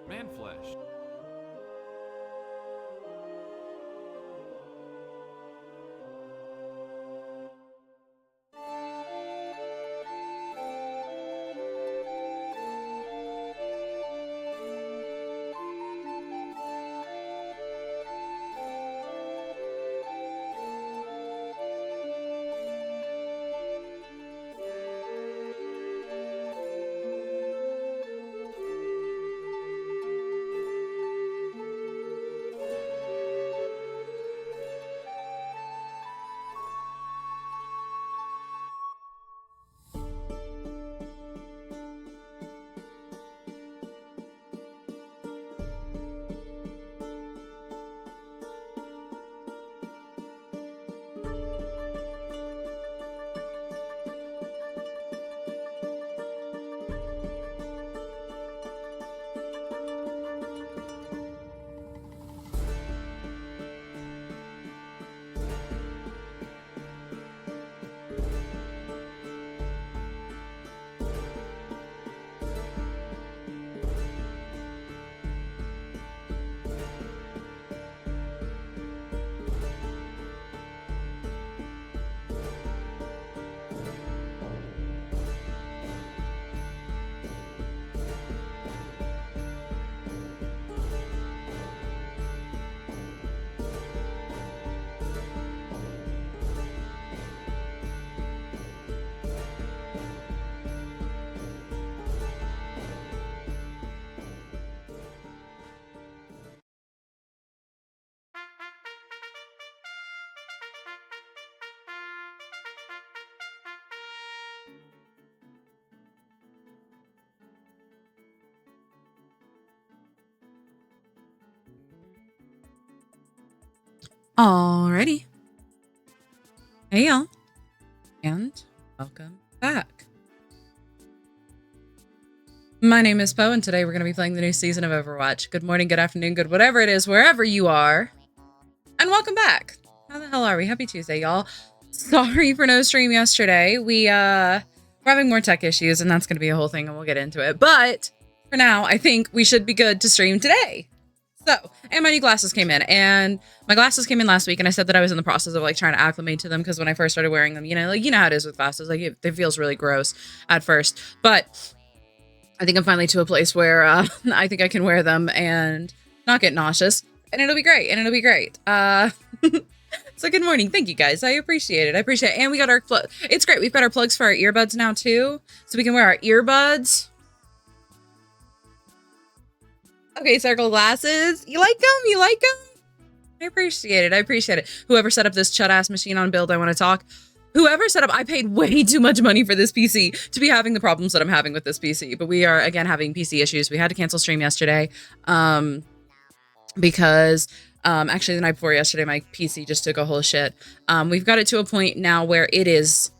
Man flesh. Alrighty. Hey y'all, and welcome back. My name is Poe, and today we're going to be playing the new season of Overwatch. Good morning, good afternoon, good whatever it is, wherever you are. And welcome back. How the hell are we? Happy Tuesday, y'all. Sorry for no stream yesterday. We're having more tech issues, and that's going to be a whole thing, and we'll get into it. But for now, I think we should be good to stream today. So, and my new glasses came in, and my glasses came in last week, and I said that I was in the process of like trying to acclimate to them, because when I first started wearing them, you know how it is with glasses, like it feels really gross at first, but I think I'm finally to a place where I think I can wear them and not get nauseous, and it'll be great, so good morning. Thank you guys. I appreciate it. And we got our it's great. We've got our plugs for our earbuds now too, so we can wear our earbuds. Okay, circle glasses. You like them? I appreciate it. Whoever set up this chud-ass machine on build, I want to talk. Whoever set up, I paid way too much money for this PC to be having the problems that I'm having with this PC. But we are, again, having PC issues. We had to cancel stream yesterday because actually the night before yesterday, my PC just took a whole shit. We've got it to a point now where it is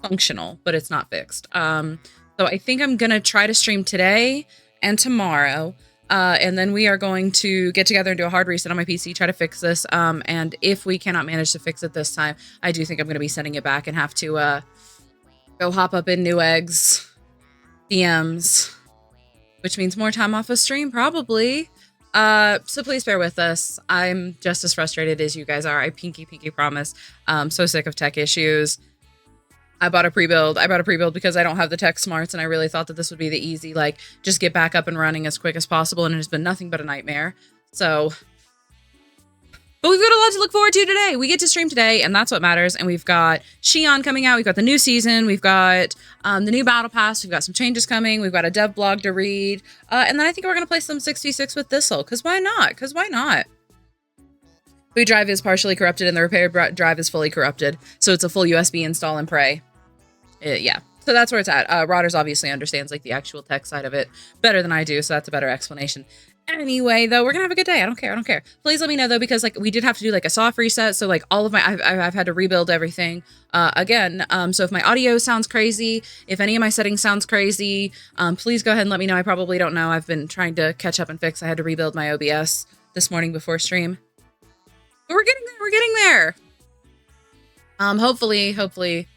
functional, but it's not fixed. So I think I'm going to try to stream today and tomorrow, and then we are going to get together and do a hard reset on my PC, try to fix this, and if we cannot manage to fix it this time, I do think I'm going to be sending it back and have to go hop up in Newegg's DMs, which means more time off of stream, probably. So please bear with us. I'm just as frustrated as you guys are. I pinky promise. So sick of tech issues. I bought a pre-build because I don't have the tech smarts, and I really thought that this would be the easy, like, just get back up and running as quick as possible, and it has been nothing but a nightmare. So, but we've got a lot to look forward to today. We get to stream today, and that's what matters. And we've got SHION coming out. We've got the new season. We've got the new battle pass. We've got some changes coming. We've got a dev blog to read. And then I think we're going to play some 6v6 with Thistle, because why not? Boot drive is partially corrupted, and the repair drive is fully corrupted. So it's a full USB install and pray. Yeah, so that's where it's at. Rodders obviously understands like the actual tech side of it better than I do, so that's a better explanation. Anyway, though, we're gonna have a good day. I don't care. Please let me know though, because like we did have to do like a soft reset, so like all of my I've had to rebuild everything again. So if my audio sounds crazy, if any of my settings sounds crazy, please go ahead and let me know. I probably don't know. I've been trying to catch up and fix. I had to rebuild my OBS this morning before stream, but we're getting there. Hopefully.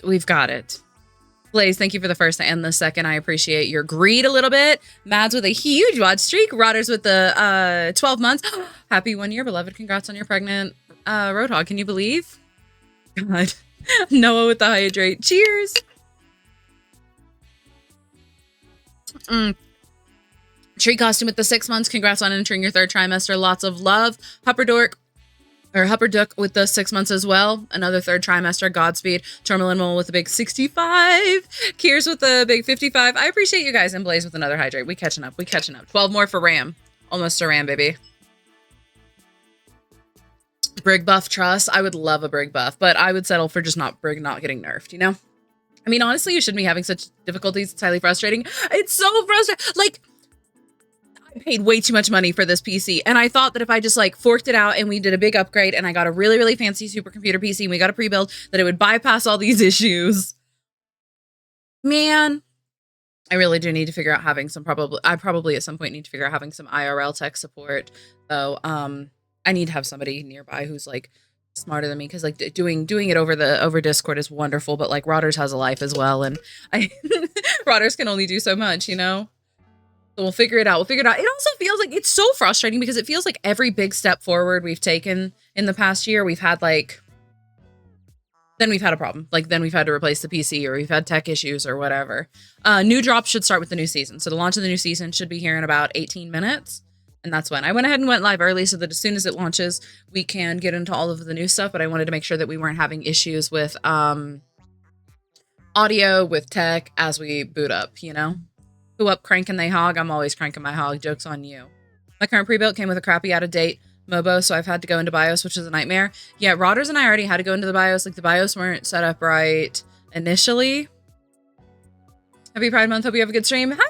We've got it. Blaze, thank you for the first and the second. I appreciate your greed a little bit. Mads with a huge watch streak. Rodders with the 12 months. Happy 1 year, beloved. Congrats on your pregnant Roadhog. Can you believe? God. Noah with the hydrate. Cheers. Tree costume with the 6 months. Congrats on entering your 3rd trimester. Lots of love. Hupperduck with the 6 months as well. Another 3rd trimester. Godspeed. Tourmaline with a big 65. Kiers with the big 55. I appreciate you guys. And Blaze with another hydrate. We catching up. 12 more for Ram. Almost a Ram, baby. Brig buff trust. I would love a Brig buff, but I would settle for just Brig not getting nerfed, you know? I mean, honestly, you shouldn't be having such difficulties. It's highly frustrating. It's so frustrating. Like, I paid way too much money for this PC, and I thought that if I just like forked it out and we did a big upgrade and I got a really, really fancy supercomputer PC and we got a pre-build, that it would bypass all these issues. Man, I really do need to figure out having some I probably at some point need to figure out having some IRL tech support. So, I need to have somebody nearby who's like smarter than me, because like doing it over Discord is wonderful, but like Rodders has a life as well, and Rodders can only do so much, you know. So we'll figure it out. It also feels like it's so frustrating because it feels like every big step forward we've taken in the past year, we've had like, then we've had a problem. Like then we've had to replace the PC, or we've had tech issues or whatever. New drops should start with the new season. So the launch of the new season should be here in about 18 minutes. And that's when I went ahead and went live early so that as soon as it launches, we can get into all of the new stuff. But I wanted to make sure that we weren't having issues with audio, with tech as we boot up, you know? Who up cranking they hog? I'm always cranking my hog. Joke's on you. My current pre-built came with a crappy out-of-date MOBO, so I've had to go into BIOS, which is a nightmare. Yeah, Rodders and I already had to go into the BIOS. Like, the BIOS weren't set up right initially. Happy Pride Month. Hope you have a good stream. Hi,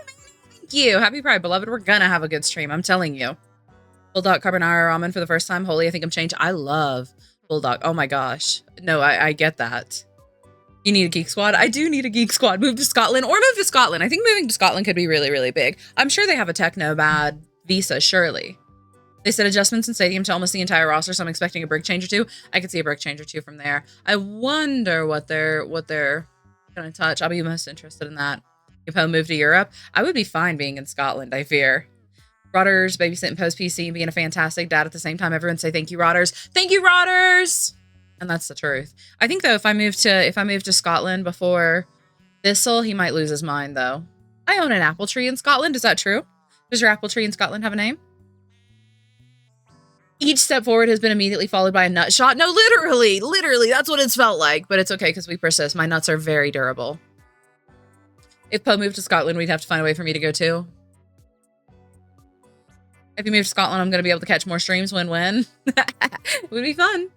thank you. Happy Pride, beloved. We're gonna have a good stream. I'm telling you. Bulldog Carbonara Ramen for the first time. Holy, I think I'm changed. I love Bulldog. Oh my gosh. No, I get that. You need a geek squad? I do need a geek squad. Move to Scotland or move to Scotland. I think moving to Scotland could be really, really big. I'm sure they have a techno-bad visa, surely. They said adjustments in stadium to almost the entire roster, so I'm expecting a Brig change or two. I could see a Brig change or two from there. I wonder what they're gonna touch. I'll be most interested in that. If I move to Europe, I would be fine being in Scotland, I fear. Rodders, babysitting post PC, and being a fantastic dad at the same time. Everyone say thank you, Rodders. Thank you, Rodders! And that's the truth. I think though, if I move to Scotland before Thistle, he might lose his mind though. I own an apple tree in Scotland. Is that true? Does your apple tree in Scotland have a name? Each step forward has been immediately followed by a nut shot. No, literally, that's what it's felt like. But it's okay because we persist. My nuts are very durable. If Poe moved to Scotland, we'd have to find a way for me to go too. If you move to Scotland, I'm going to be able to catch more streams. Win-win. It would be fun.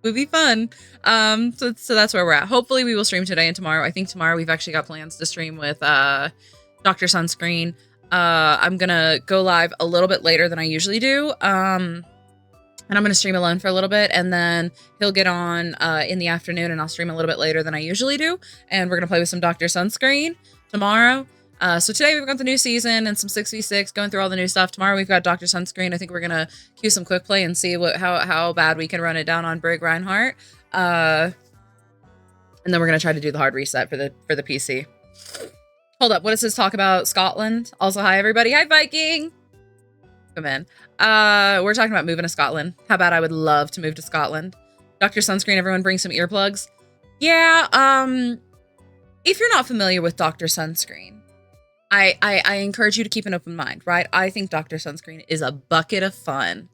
Would be fun. So that's where we're at. Hopefully we will stream today and tomorrow. I think tomorrow we've actually got plans to stream with Dr. Sunscreen. I'm gonna go live a little bit later than I usually do. And I'm gonna stream alone for a little bit, and then he'll get on in the afternoon, and I'll stream a little bit later than I usually do. And we're gonna play with some Dr. Sunscreen tomorrow. So today we've got the new season and some 6v6, going through all the new stuff. Tomorrow we've got Dr. Sunscreen. I think we're gonna queue some quick play and see how bad we can run it down on Brig Reinhardt. And then we're gonna try to do the hard reset for the PC. Hold up, what does this talk about? Scotland. Also, hi everybody. Hi Viking. Come in. We're talking about moving to Scotland. How bad I would love to move to Scotland. Dr. Sunscreen, everyone bring some earplugs. Yeah, if you're not familiar with Dr. Sunscreen, I encourage you to keep an open mind, right? I think Dr. Sunscreen is a bucket of fun.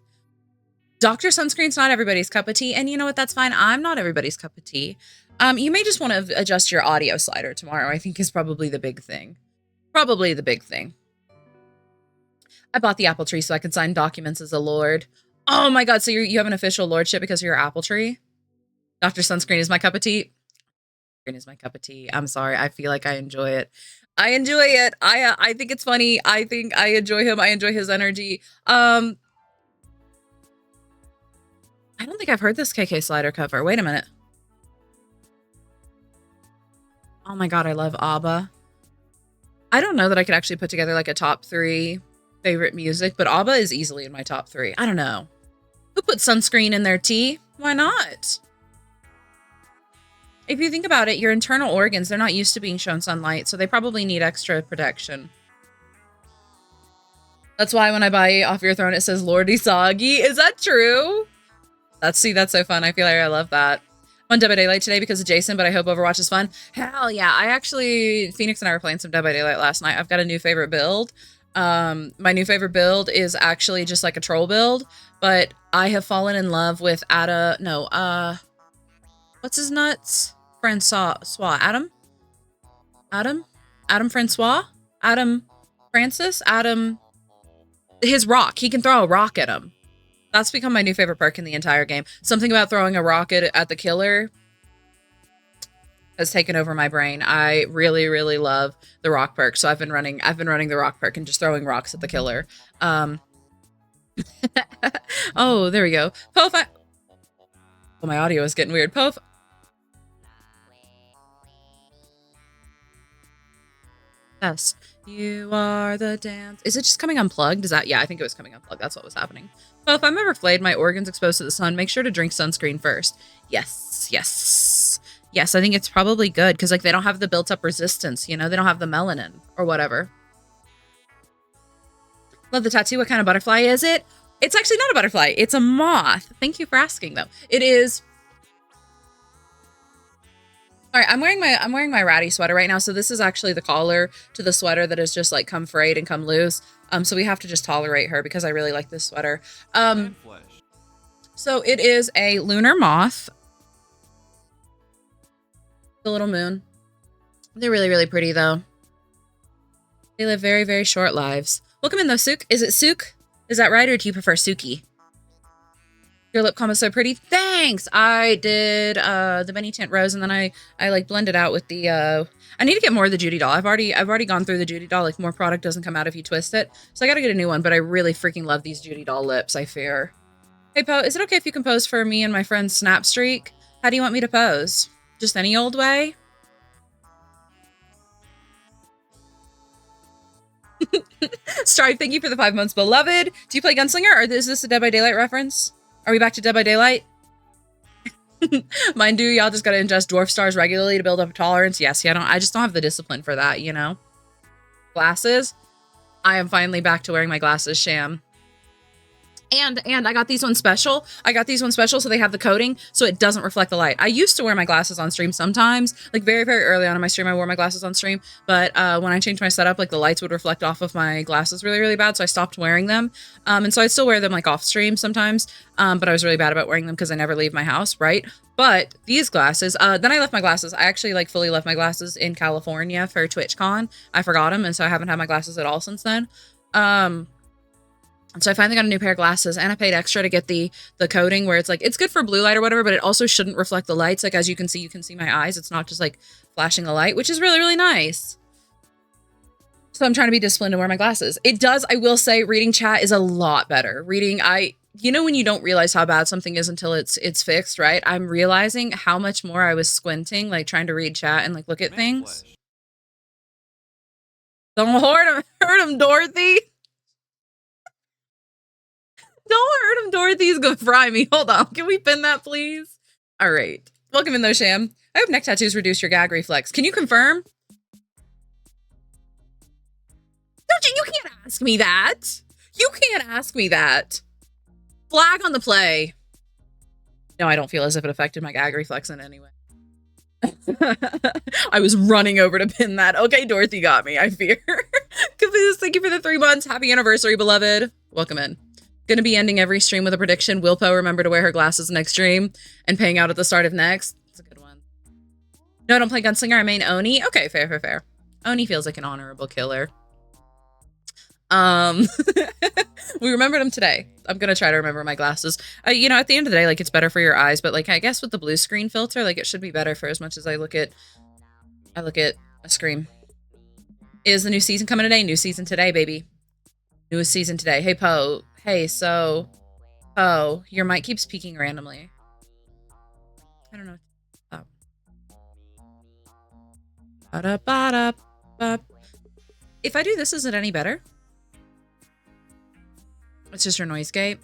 Dr. Sunscreen's not everybody's cup of tea, and you know what? That's fine. I'm not everybody's cup of tea. You may just want to adjust your audio slider tomorrow, I think is probably the big thing. Probably the big thing. I bought the apple tree so I can sign documents as a lord. Oh my god, so you have an official lordship because of your apple tree? Dr. Sunscreen is my cup of tea. Sunscreen is my cup of tea. I'm sorry. I feel like I enjoy it. I enjoy it. I think it's funny. I think I enjoy him. I enjoy his energy. I don't think I've heard this KK slider cover. Wait a minute. Oh my god, I love ABBA. I don't know that I could actually put together like a top 3 favorite music, but ABBA is easily in my top 3. I don't know. Who put sunscreen in their tea? Why not? If you think about it, your internal organs, they're not used to being shown sunlight, so they probably need extra protection. That's why when I buy Off Your Throne, it says Lordy Soggy. Is that true? That's so fun. I feel like I love that. I'm on Dead by Daylight today because of Jason, but I hope Overwatch is fun. Hell yeah. Phoenix and I were playing some Dead by Daylight last night. I've got a new favorite build. My new favorite build is actually just like a troll build, but I have fallen in love with what's his nuts? Francois. Adam Francois? Adam Francis? His rock. He can throw a rock at him. That's become my new favorite perk in the entire game. Something about throwing a rocket at the killer has taken over my brain. I really, really love the rock perk. So I've been running the rock perk and just throwing rocks at the killer. Oh, there we go. Pof. Oh, my audio is getting weird. Pof. Yes. You are the dance. Is it just coming unplugged? Yeah, I think it was coming unplugged. That's what was happening. Well, if I'm ever flayed, my organs exposed to the sun, make sure to drink sunscreen first. Yes. I think it's probably good because like they don't have the built up resistance, you know, they don't have the melanin or whatever. Love the tattoo. What kind of butterfly is it? It's actually not a butterfly. It's a moth. Thank you for asking though. It is. All right, I'm wearing my ratty sweater right now. So this is actually the collar to the sweater that has just like come frayed and come loose. So we have to just tolerate her because I really like this sweater. So it is a lunar moth. The little moon. They're really, really pretty though. They live very, very short lives. Welcome in though, Sook. Is it Sook? Is that right? Or do you prefer Suki? Your lip comb is so pretty. Thanks. I did the Benny Tint Rose and then I like blended out with the I need to get more of the Judy doll. I've already gone through the Judy doll. Like more product doesn't come out if you twist it. So I gotta get a new one, but I really freaking love these Judy doll lips, I fear. Hey Po, is it okay if you can pose for me and my friend's snap streak? How do you want me to pose? Just any old way? Strive, thank you for the 5 months, beloved. Do you play Gunslinger or is this a Dead by Daylight reference? Are we back to Dead by Daylight? Mind you, y'all just gotta ingest dwarf stars regularly to build up a tolerance. Yes, yeah, I just don't have the discipline for that, you know? Glasses. I am finally back to wearing my glasses, Sham. And I got these ones special. So they have the coating so it doesn't reflect the light. I used to wear my glasses on stream sometimes. Like very, very early on in my stream, I wore my glasses on stream. But when I changed my setup, like the lights would reflect off of my glasses really, really bad. So I stopped wearing them. And so I still wear them like off stream sometimes. But I was really bad about wearing them because I never leave my house, right? But these glasses, then I left my glasses. I actually like fully left my glasses in California for TwitchCon. I forgot them. And so I haven't had my glasses at all since then. So I finally got a new pair of glasses and I paid extra to get the coating where it's like, it's good for blue light or whatever, but it also shouldn't reflect the lights. Like, as you can see my eyes. It's not just like flashing the light, which is really, really nice. So I'm trying to be disciplined to wear my glasses. It does, I will say, reading chat is a lot better. You know, when you don't realize how bad something is until it's fixed, right? I'm realizing how much more I was squinting, like trying to read chat and like look at things. Don't hurt him, Dorothy. Don't hurt him, Dorothy's gonna fry me. Hold on. Can we pin that, please? All right. Welcome in, though, Sham. I hope neck tattoos reduce your gag reflex. Can you confirm? You can't ask me that. You can't ask me that. Flag on the play. No, I don't feel as if it affected my gag reflex in any way. I was running over to pin that. Okay, Dorothy got me, I fear. Caboose, thank you for the 3 months. Happy anniversary, beloved. Welcome in. Gonna be ending every stream with a prediction. Will Po remember to wear her glasses next stream and paying out at the start of next? That's a good one. No, I don't play Gunslinger. I main Oni. Okay, fair. Oni feels like an honorable killer. We remembered him today. I'm gonna try to remember my glasses. You know, at the end of the day, like, it's better for your eyes, but like, I guess with the blue screen filter, like, it should be better for as much as I look at a screen. Is the new season coming today? New season today, baby. Newest season today. Hey, Po. Hey, so, Po, your mic keeps peaking randomly. I don't know. Oh. Ba-da-ba-da-ba. If I do this, is it any better? It's just your noise gate.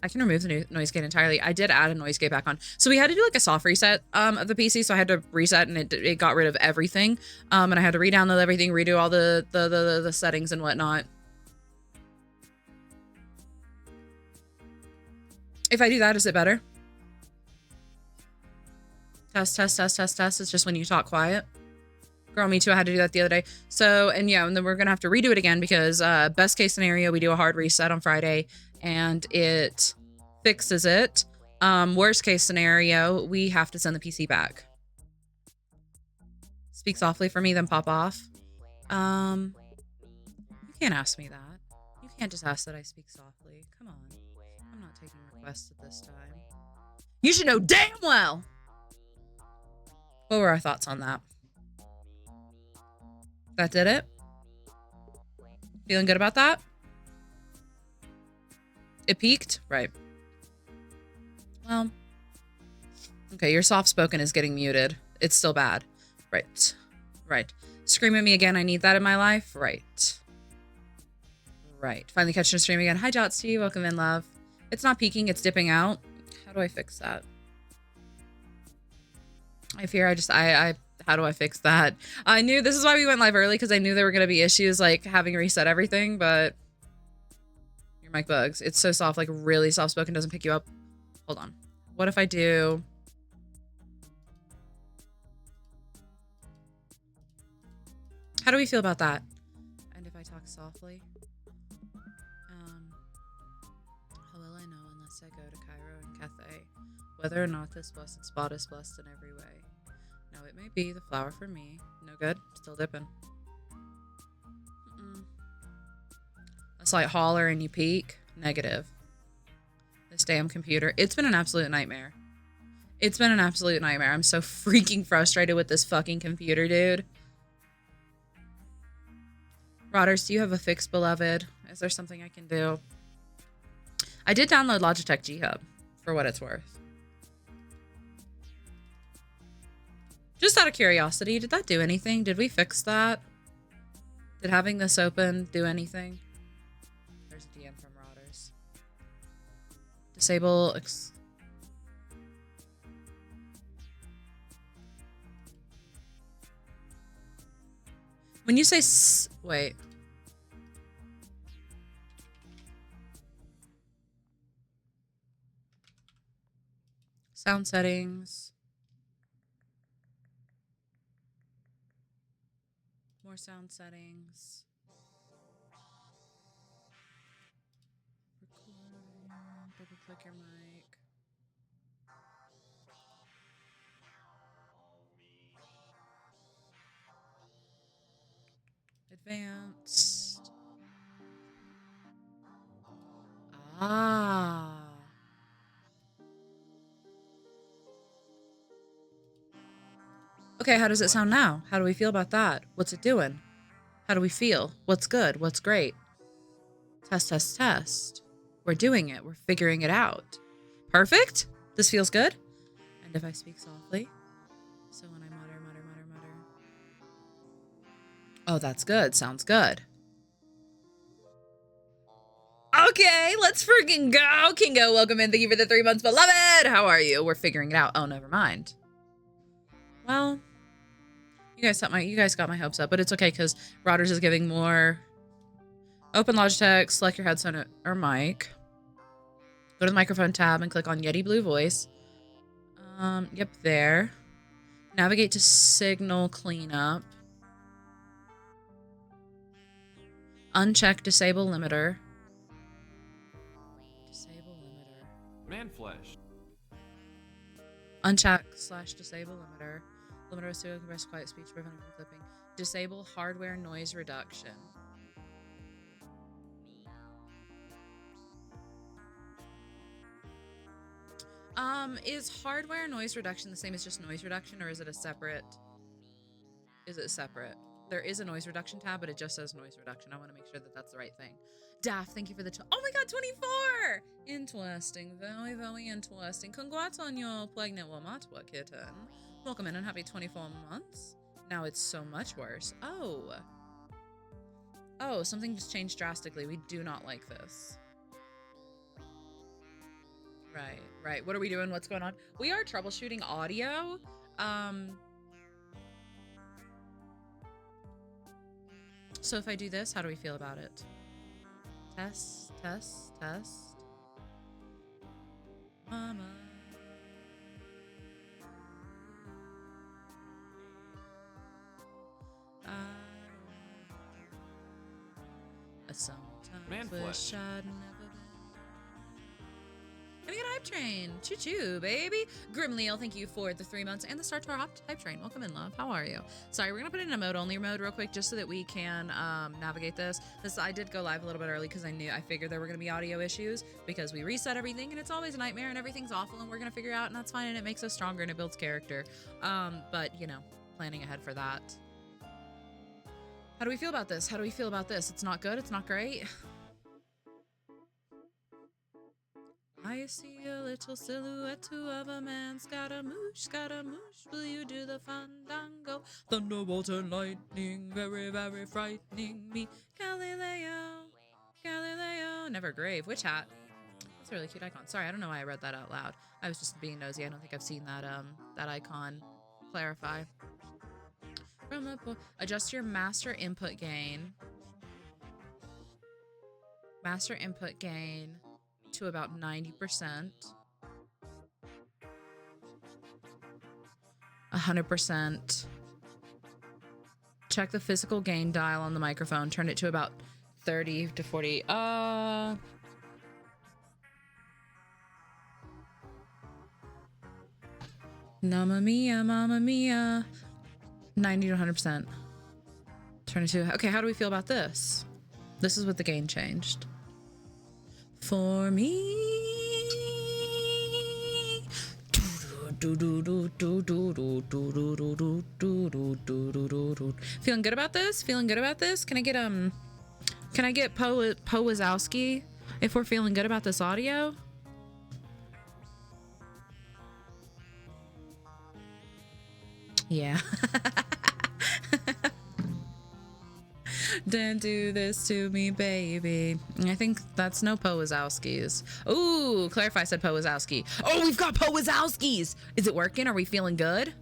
I can remove the noise gate entirely. I did add a noise gate back on. So we had to do like a soft reset of the PC. So I had to reset and it got rid of everything. And I had to re-download everything, redo all the settings and whatnot. If I do that, is it better? Test, test, test, test, test. It's just when you talk quiet. Girl, me too. I had to do that the other day. So, and yeah, and then we're going to have to redo it again because best case scenario, we do a hard reset on Friday and it fixes it. Worst case scenario, we have to send the PC back. Speak softly for me, then pop off. You can't ask me that. You can't just ask that I speak softly. Come on. I'm not taking requests at this time. You should know damn well. What were our thoughts on that? That did it? Feeling good about that? It peaked? Right. Well, okay, your soft-spoken is getting muted. It's still bad. Right. Right. Scream at me again. I need that in my life. Right. Right. Finally catching a stream again. Hi, Jotsy. Welcome in, love. It's not peaking. It's dipping out. How do I fix that? I fear how do I fix that? I knew this is why we went live early because I knew there were going to be issues like having reset everything, but your mic bugs. It's so soft, like really soft spoken, doesn't pick you up. Hold on. What if I do? How do we feel about that? And if I talk softly? How will I know unless I go to Cairo and Cathay whether or not this blessed spot is blessed in every way? Now it may be the flower for me. No good. Still dipping. A slight holler and you peak. Negative. This damn computer. It's been an absolute nightmare. It's been an absolute nightmare. I'm so freaking frustrated with this fucking computer, dude. Rodders, do you have a fix, beloved? Is there something I can do? I did download Logitech G Hub for what it's worth. Just out of curiosity, did that do anything? Did we fix that? Did having this open do anything? There's a DM from Rodders. Disable... When you say... Wait. Sound settings... More sound settings. Recording. Double click your mic. Advanced. Ah. Okay, how does it sound now? How do we feel about that? What's it doing? How do we feel? What's good? What's great? Test, test, test. We're doing it. We're figuring it out. Perfect? This feels good? And if I speak softly? So when I mutter, mutter, mutter, mutter. Oh, that's good. Sounds good. Okay, let's freaking go. Kingo, welcome in. Thank you for the 3 months, beloved. How are you? We're figuring it out. Oh, never mind. Well... You guys got my hopes up, but it's okay because Rodders is giving more. Open Logitech, select your headset or mic. Go to the microphone tab and click on Yeti Blue Voice. Yep, there. Navigate to Signal Cleanup. Uncheck Disable Limiter. Disable Limiter. Man flesh. Uncheck / disable limiter. Limiter is to compress quiet speech, prevent from clipping. Disable hardware noise reduction. Is hardware noise reduction the same as just noise reduction, or is it a separate? Is it separate? There is a noise reduction tab, but it just says noise reduction. I want to make sure that that's the right thing. Daft, thank you for the... Oh my god, 24! Interesting. Very, very interesting. Congrats on your pregnant womatwa kitten. Welcome in and happy 24 months. Now it's so much worse. Oh. Oh, something just changed drastically. We do not like this. Right. What are we doing? What's going on? We are troubleshooting audio. So if I do this, how do we feel about it? Test. Mama. I sometimes wish I'd never been. Let me get a hype train. Choo choo, baby. Grimleal, thank you for the 3 months and the start to our hype train. Welcome in, love. How are you? Sorry, we're gonna put it in a mode only mode real quick just so that we can navigate this. I did go live a little bit early because I figured there were gonna be audio issues because we reset everything and it's always a nightmare and everything's awful and we're gonna figure it out and that's fine and it makes us stronger and it builds character. But you know, planning ahead for that. How do we feel about this? How do we feel about this? It's not good. It's not great. I see a little silhouette of a man, Scaramouche, will you do the fandango? Thunderbolt and lightning, very, very frightening me. Galileo, never grave. Witch hat. That's a really cute icon. Sorry, I don't know why I read that out loud. I was just being nosy. I don't think I've seen that that icon. Clarify. Adjust your master input gain. Master input gain to about 90%. 100%. Check the physical gain dial on the microphone. Turn it to about 30 to 40. Mamma mia. 90 to 100%. Turn it to... Okay, how do we feel about this? This is what the gain changed. For me. Feeling good about this? Feeling good about this? Can I get Po Wazowski if we're feeling good about this audio? Yeah. Don't do this to me, baby. I think that's no Po Wazowskis. Ooh, Clarify said Po Wazowski. Oh, we've got Po Wazowskis. Is it working? Are we feeling good?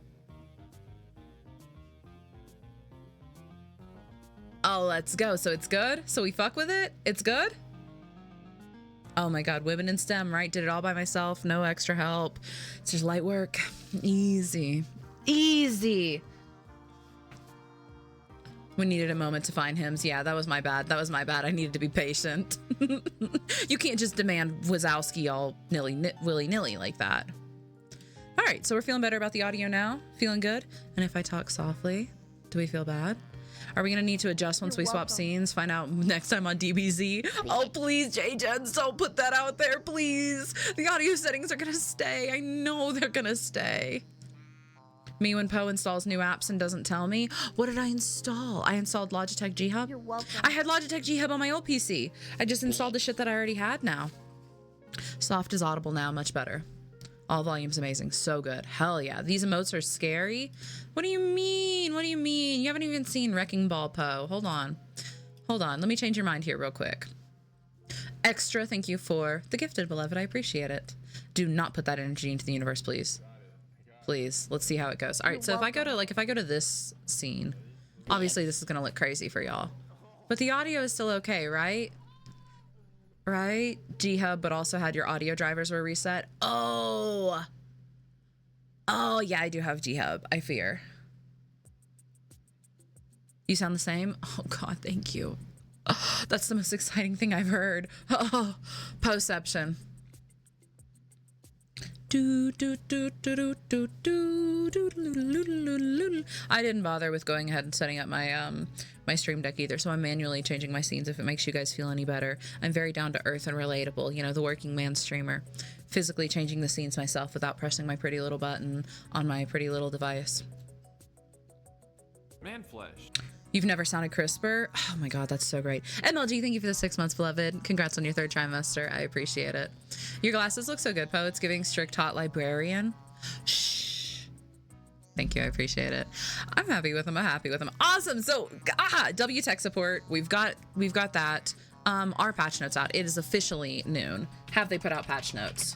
Oh, let's go. So it's good? So we fuck with it? It's good? Oh my God, women in STEM, right? Did it all by myself. No extra help. It's just light work. Easy. Easy. We needed a moment to find hymns. Yeah, that was my bad. That was my bad. I needed to be patient. You can't just demand Wazowski all willy-nilly like that. All right, so we're feeling better about the audio now. Feeling good. And if I talk softly, do we feel bad? Are we going to need to adjust once we swap scenes? Find out next time on DBZ. Oh, please, J-Gens, don't put that out there, please. The audio settings are going to stay. I know they're going to stay. Me when Poe installs new apps and doesn't tell me. What did I install? I installed Logitech G Hub. You're welcome. I had Logitech G Hub on my old PC. I just installed the shit that I already had now. Soft is audible now, much better. All volume's amazing, so good. Hell yeah. These emotes are scary. What do you mean? What do you mean? You haven't even seen Wrecking Ball, Poe. Hold on. Hold on. Let me change your mind here real quick. Extra, thank you for the gifted, beloved. I appreciate it. Do not put that energy into the universe, please. Please, let's see how it goes. All right, so if I go to this scene, obviously this is gonna look crazy for y'all, but the audio is still okay, right? Right? G-Hub, but also had your audio drivers were reset. Oh yeah, I do have G-Hub. I fear. You sound the same. Oh God, thank you. Oh, that's the most exciting thing I've heard. Oh, Poception. I didn't bother with going ahead and setting up my my stream deck either, so I'm manually changing my scenes if it makes you guys feel any better. I'm very down to earth and relatable, you know, the working man streamer. Physically changing the scenes myself without pressing my pretty little button on my pretty little device. Man flesh. You've never sounded crisper? Oh my God, that's so great. MLG, thank you for the 6 months, beloved. Congrats on your 3rd trimester. I appreciate it. Your glasses look so good, Poe. It's giving strict hot librarian. Shh. Thank you. I appreciate it. I'm happy with them. I'm happy with them. Awesome. So, W tech support. We've got that. Our patch notes out. It is officially noon. Have they put out patch notes?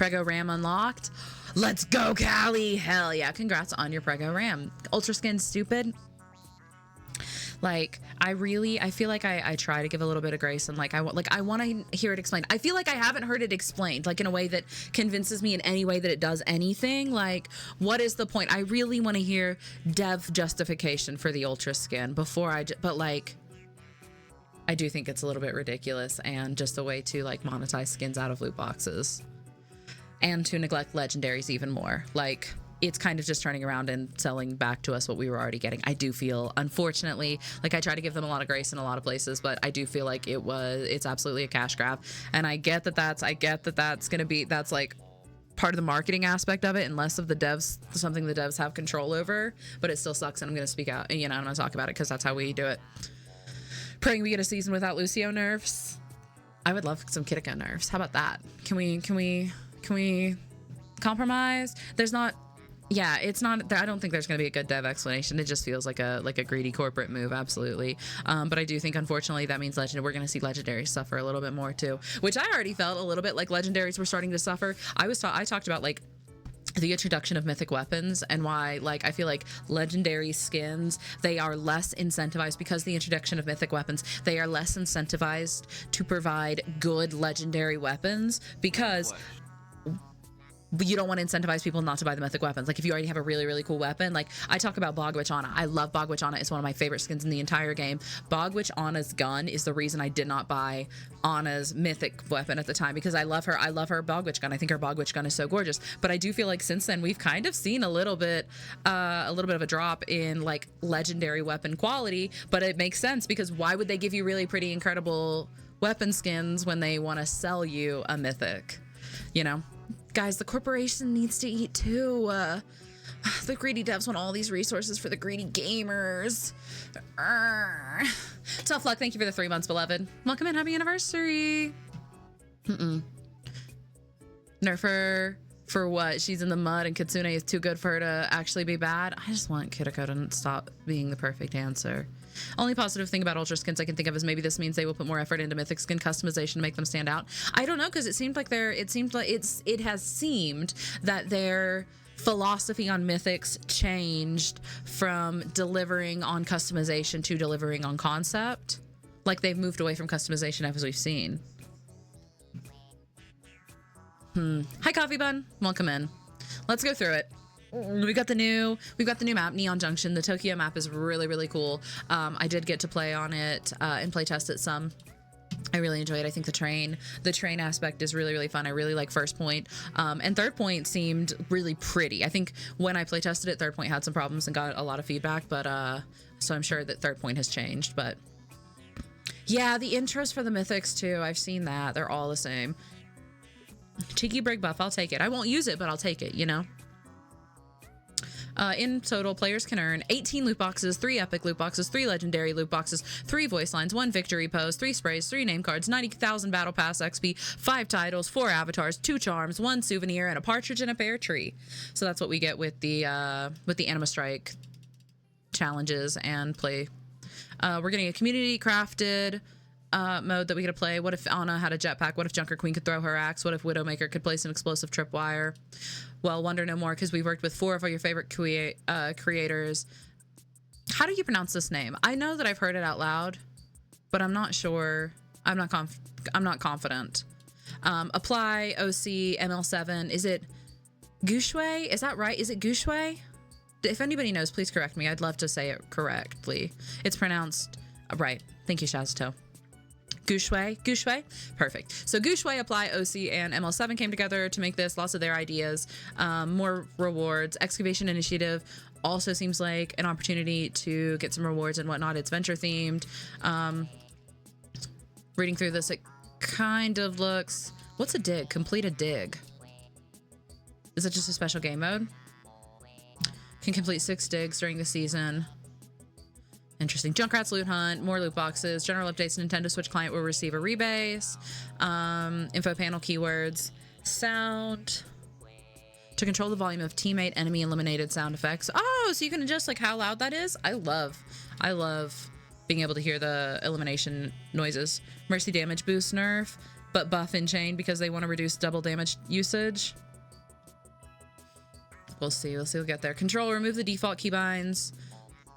Prego Ram unlocked. Let's go, Callie. Hell yeah. Congrats on your Prego Ram. Ultra Skin stupid. Like, I feel like I try to give a little bit of grace, and I want to hear it explained. I feel like I haven't heard it explained, like in a way that convinces me in any way that it does anything. Like, what is the point? I really want to hear dev justification for the Ultra Skin before but like, I do think it's a little bit ridiculous and just a way to like monetize skins out of loot boxes and to neglect legendaries even more. Like, it's kind of just turning around and selling back to us what we were already getting. I do feel, unfortunately, like I try to give them a lot of grace in a lot of places, but I do feel like it's absolutely a cash grab. And I get that that's like part of the marketing aspect of it, and less of the devs, something the devs have control over, but it still sucks. And I'm going to speak out, I'm going to talk about it because that's how we do it. Praying we get a season without Lucio nerfs. I would love some Kitiko nerfs. How about that? Can we compromise? Yeah, it's not. I don't think there's going to be a good dev explanation. It just feels like a greedy corporate move, absolutely. But I do think, unfortunately, that means we're going to see legendaries suffer a little bit more too, which I already felt a little bit like legendaries were starting to suffer. I talked about like the introduction of mythic weapons and why, like, I feel like legendary skins, they are less incentivized because the introduction of mythic weapons, they are less incentivized to provide good legendary weapons because you don't want to incentivize people not to buy the mythic weapons. Like, if you already have a really, really cool weapon, like I talk about Bogwitch Anna. I love Bogwitch Anna. It's one of my favorite skins in the entire game. Bogwitch Anna's gun is the reason I did not buy Anna's mythic weapon at the time, because I love her. I love her Bogwitch gun. I think her Bogwitch gun is so gorgeous. But I do feel like since then we've kind of seen a little bit of a drop in like legendary weapon quality. But it makes sense, because why would they give you really pretty, incredible weapon skins when they want to sell you a mythic? You know? Guys, the corporation needs to eat too. The greedy devs want all these resources for the greedy gamers. Tough luck. Thank you for the 3 months, beloved. Welcome in. Happy anniversary. Nerfer for what? She's in the mud and Kitsune is too good for her to actually be bad. I just want Kitiko to stop being the perfect answer. Only positive thing about Ultra Skins I can think of is maybe this means they will put more effort into mythic skin customization to make them stand out. I don't know, because it has seemed that their philosophy on mythics changed from delivering on customization to delivering on concept. Like, they've moved away from customization as we've seen. Hi, Coffee Bun. Welcome in. Let's go through it. We've got the new map, Neon Junction. The Tokyo map is really, really cool. I did get to play on it and play test it some. I really enjoy it. I think the train aspect is really, really fun. I really like First Point. And Third Point seemed really pretty. I think when I play tested it, Third Point had some problems and got a lot of feedback, but so I'm sure that Third Point has changed. But yeah, the intros for the mythics too, I've seen that. They're all the same. Cheeky Brig buff, I'll take it. I won't use it, but I'll take it, you know? In total, players can earn 18 loot boxes, 3 epic loot boxes, 3 legendary loot boxes, 3 voice lines, 1 victory pose, 3 sprays, 3 name cards, 90,000 battle pass XP, 5 titles, 4 avatars, 2 charms, 1 souvenir, and a partridge in a pear tree. So that's what we get with the Anima Strike challenges and play. We're getting a community crafted mode that we get to play. What if Anna had a jetpack? What if Junker Queen could throw her axe? What if Widowmaker could place an explosive tripwire? Well, wonder no more, because we've worked with 4 of your favorite creators. How do you pronounce this name? I know that I've heard it out loud, but I'm not sure. I'm not confident. Apply OC ML7. Is it Gushue? Is that right? Is it Gushue? If anybody knows, please correct me. I'd love to say it correctly. It's pronounced right. Thank you, Shazito. Gushue? Perfect. So Gushue, Apply, OC, and ML7 came together to make this. Lots of their ideas. More rewards. Excavation Initiative also seems like an opportunity to get some rewards and whatnot. It's venture themed. Reading through this, it kind of looks... What's a dig? Complete a dig. Is it just a special game mode? Can complete 6 digs during the season. Interesting. Junkrat's loot hunt, more loot boxes, general updates. Nintendo Switch client will receive a rebase. Info panel keywords, sound to control the volume of teammate enemy eliminated sound effects. Oh, so you can adjust like how loud that is. I love being able to hear the elimination noises. Mercy damage boost nerf. but buff in chain because they want to reduce double damage usage. We'll see. We'll get there. Control, remove the default keybinds.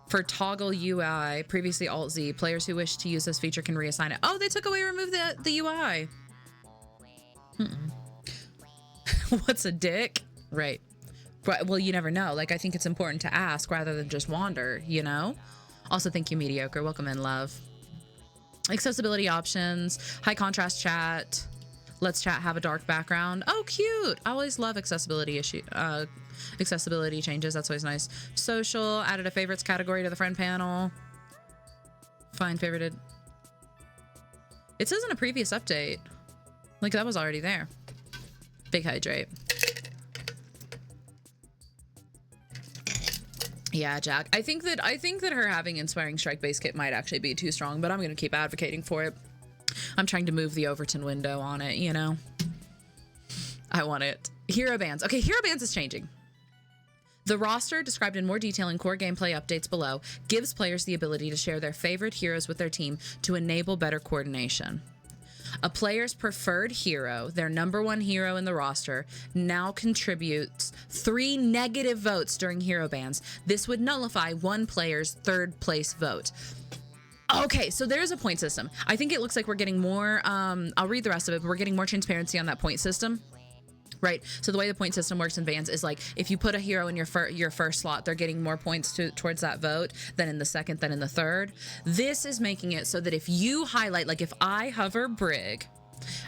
For toggle UI, previously Alt-Z, players who wish to use this feature can reassign it. Oh, they took away remove the UI. What's a dick? Right. Well, you never know. Like, I think it's important to ask rather than just wander, you know? Also, thank you, Mediocre. Welcome in, love. Accessibility options, high contrast chat. Let's chat, have a dark background. Oh, cute. I always love accessibility accessibility changes. That's always nice. Social, added a favorites category to the friend panel. Find favorited. It says in a previous update. Like, that was already there. Big hydrate. Yeah, Jack. I think that her having Inspiring Strike base kit might actually be too strong, but I'm going to keep advocating for it. I'm trying to move the Overton window on it, you know? I want it. Hero bands. Okay, hero bands is changing. The roster, described in more detail in core gameplay updates below, gives players the ability to share their favorite heroes with their team to enable better coordination. A player's preferred hero, their #1 hero in the roster, now contributes 3 negative votes during hero bans. This would nullify one player's 3rd place vote. Okay, so there's a point system. I think it looks like we're getting more, I'll read the rest of it, but we're getting more transparency on that point system. Right. So the way the point system works in bans is like if you put a hero in your first slot, they're getting more points towards that vote than in the second, than in the third. This is making it so that if you highlight, like if I hover Brig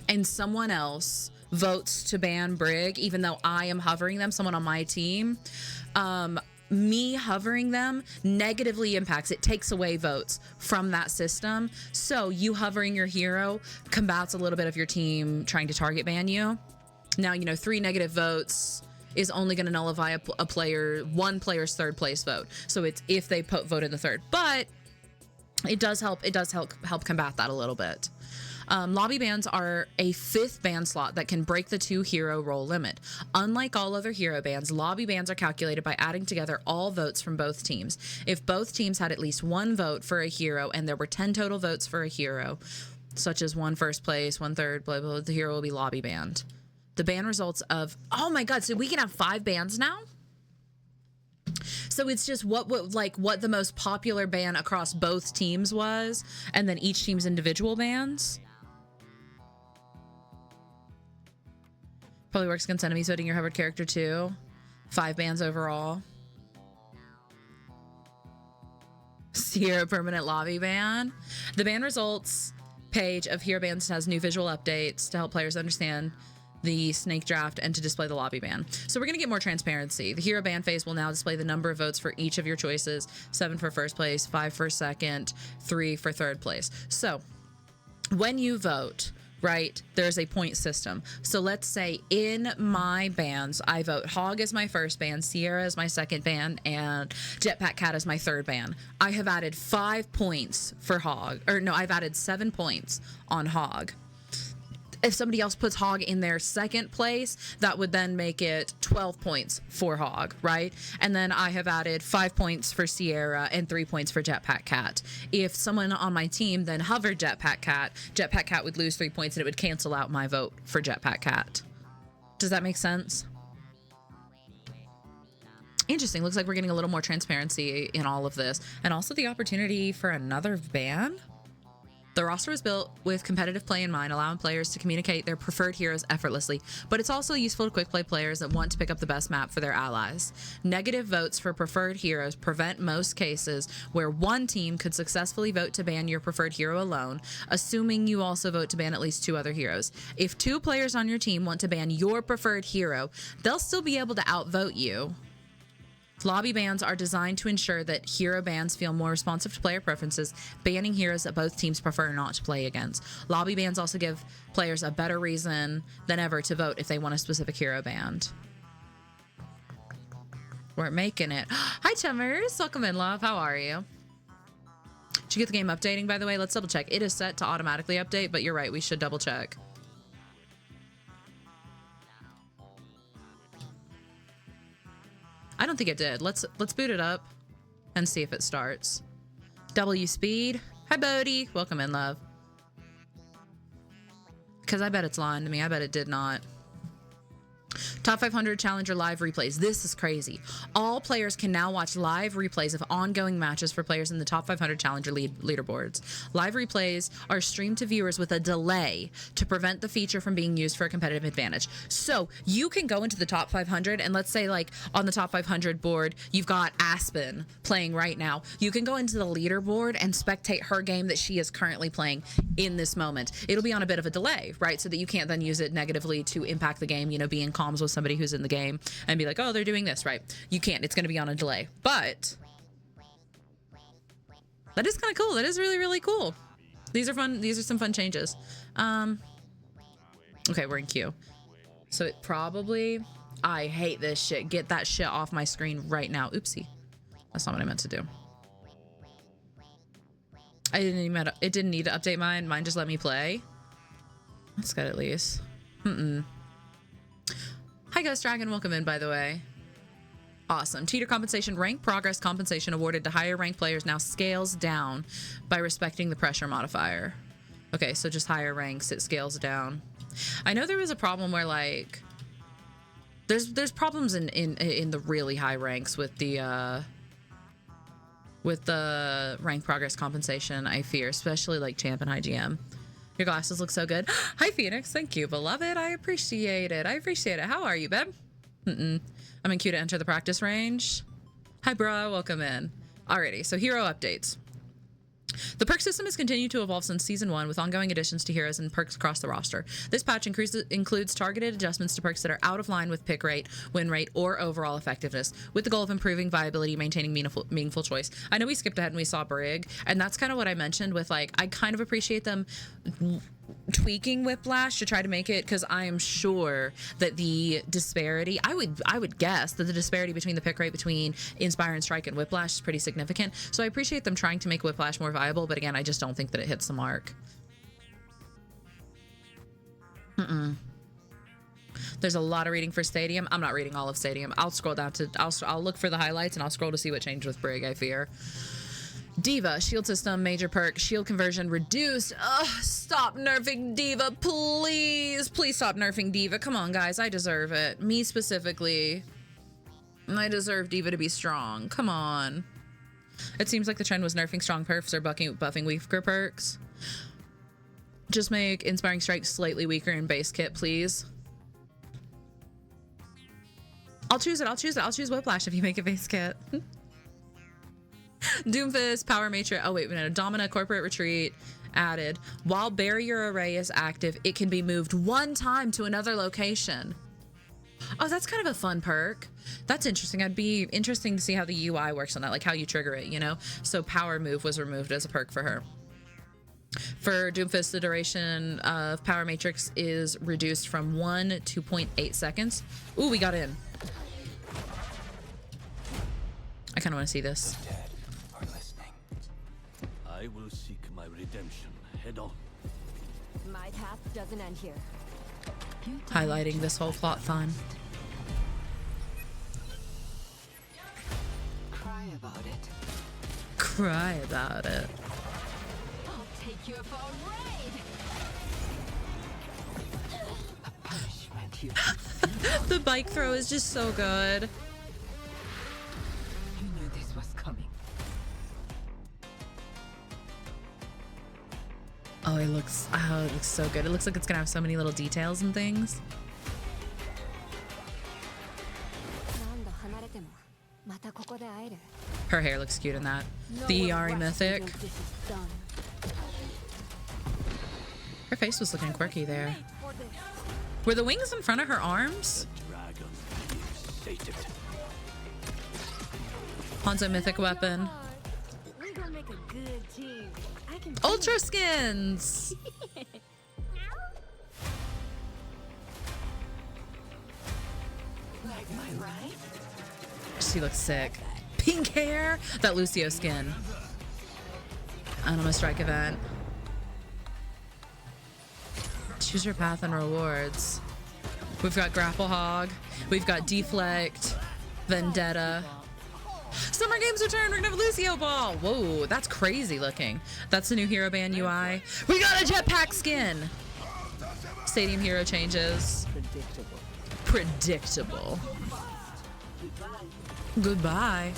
and someone else votes to ban Brig, even though I am hovering them, someone on my team, me hovering them negatively impacts, it takes away votes from that system. So you hovering your hero combats a little bit of your team trying to target ban you. Now, you know, 3 negative votes is only going to nullify one player's 3rd place vote. So it's if they vote in the 3rd, but it does help combat that a little bit. Lobby bans are a 5th ban slot that can break the 2 hero role limit. Unlike all other hero bans, lobby bans are calculated by adding together all votes from both teams. If both teams had at least 1 vote for a hero and there were 10 total votes for a hero, such as 1 first place, 1 third, blah, blah, blah, the hero will be lobby banned. The ban results of, oh my God, so we can have 5 bans now? So it's just what the most popular ban across both teams was, and then each team's individual bans? Probably works against enemies voting your hovered character too. 5 bans overall. Sierra permanent lobby ban. The ban results page of hero bans has new visual updates to help players understand the snake draft and to display the lobby ban. So we're going to get more transparency. The hero ban phase will now display the number of votes for each of your choices. 7 for first place, 5 for second, 3 for third place. So when you vote, right, there's a point system. So let's say in my bans, I vote Hog as my first ban, Sierra as my second ban, and Jetpack Cat as my third ban. I have added 5 points for Hog, or no, I've added 7 points on Hog. If somebody else puts Hog in their second place, that would then make it 12 points for Hog, right? And then I have added 5 points for Sierra and 3 points for Jetpack Cat. If someone on my team then hovered Jetpack Cat would lose 3 points and it would cancel out my vote for Jetpack Cat. Does that make sense? Interesting. Looks like we're getting a little more transparency in all of this. And also the opportunity for another ban? The roster was built with competitive play in mind, allowing players to communicate their preferred heroes effortlessly, but it's also useful to quick play players that want to pick up the best map for their allies. Negative votes for preferred heroes prevent most cases where one team could successfully vote to ban your preferred hero alone, assuming you also vote to ban at least 2 other heroes. If 2 players on your team want to ban your preferred hero, they'll still be able to outvote you. Lobby bans are designed to ensure that hero bans feel more responsive to player preferences, banning heroes that both teams prefer not to play against. Lobby bans also give players a better reason than ever to vote if they want a specific hero banned. We're making it. Hi, Chummers. Welcome in, love. How are you? Did you get the game updating, by the way? Let's double check. It is set to automatically update, but you're right. We should double check. I don't think it did. Let's boot it up and see if it starts. W speed. Hi, Bodie. Welcome in, love. Because I bet it's lying to me. I bet it did not. Top 500 Challenger live replays. This is crazy. All players can now watch live replays of ongoing matches for players in the top 500 Challenger leaderboards. Live replays are streamed to viewers with a delay to prevent the feature from being used for a competitive advantage. So you can go into the top 500 and let's say like on the top 500 board, you've got Aspen playing right now. You can go into the leaderboard and spectate her game that she is currently playing in this moment. It'll be on a bit of a delay, right? So that you can't then use it negatively to impact the game, you know, be in comms with somebody who's in the game and be like, oh, they're doing this, right? You can't. It's going to be on a delay. But that is kind of cool. That is really, really cool. These are fun. These are some fun changes. Okay, we're in queue. So it probably... I hate this shit. Get that shit off my screen right now. Oopsie. That's not what I meant to do. It didn't need to update mine. Mine just let me play. That's good at least. Hi, Ghost Dragon. Welcome in, by the way. Awesome. Cheater compensation rank progress compensation awarded to higher ranked players now scales down by respecting the pressure modifier. Okay, so just higher ranks, it scales down. I know there was a problem where like there's problems in the really high ranks with the rank progress compensation, I fear, especially like champ and IGM. Your glasses look so good. Hi, Phoenix. Thank you, beloved. I appreciate it. I appreciate it. How are you, babe? I'm in queue to enter the practice range. Hi, bro. Welcome in. Alrighty, so hero updates. The perk system has continued to evolve since Season 1 with ongoing additions to heroes and perks across the roster. This patch includes targeted adjustments to perks that are out of line with pick rate, win rate, or overall effectiveness, with the goal of improving viability, maintaining meaningful choice. I know we skipped ahead and we saw Brig, and that's kind of what I mentioned with like, I kind of appreciate them tweaking Whiplash to try to make it, because I am sure that the disparity, I would guess that the disparity between the pick rate between Inspire and Strike and Whiplash is pretty significant. So I appreciate them trying to make Whiplash more viable, but again, I just don't think that it hits the mark. There's a lot of reading for Stadium. I'm not reading all of Stadium. I'll scroll down to, I'll look for the highlights and I'll scroll to see what changed with Brig, I fear. Diva, shield system, major perk, shield conversion reduced. Ugh, stop nerfing Diva, please. Please stop nerfing Diva. Come on, guys, I deserve it. Me specifically. I deserve Diva to be strong. Come on. It seems like the trend was nerfing strong perfs or buffing weaker perks. Just make Inspiring Strike slightly weaker in base kit, please. I'll choose it. I'll choose Whiplash if you make a base kit. Doomfist, Power Matrix. Oh wait, no, Domina, Corporate Retreat added. While Barrier Array is active, it can be moved one time to another location. Oh, that's kind of a fun perk. That's interesting. I'd be interesting to see how the UI works on that, like how you trigger it, you know? So Power Move was removed as a perk for her. For Doomfist, the duration of Power Matrix is reduced from 1 to 0.8 seconds. Ooh, we got in. I kind of want to see this. I will seek my redemption head on. My path doesn't end here. Highlighting this whole plot fun. Cry about it. Cry about it. I'll take you for a raid. A punishment you. The bike throw is just so good. You knew this was coming. Oh, it looks so good. It looks like it's gonna have so many little details and things. Her hair looks cute in that. The Yari Mythic. Her face was looking quirky there. Were the wings in front of her arms? Hanzo Mythic weapon. Ultra skins! She looks sick. Pink hair! That Lucio skin. Anima Strike event. Choose your path and rewards. We've got Grapple Hog. We've got Deflect. Vendetta. Summer Games return. We're gonna have Lucio Ball. Whoa, that's crazy looking. That's the new Hero Band UI. We got a jetpack skin. Stadium hero changes. Predictable. Goodbye.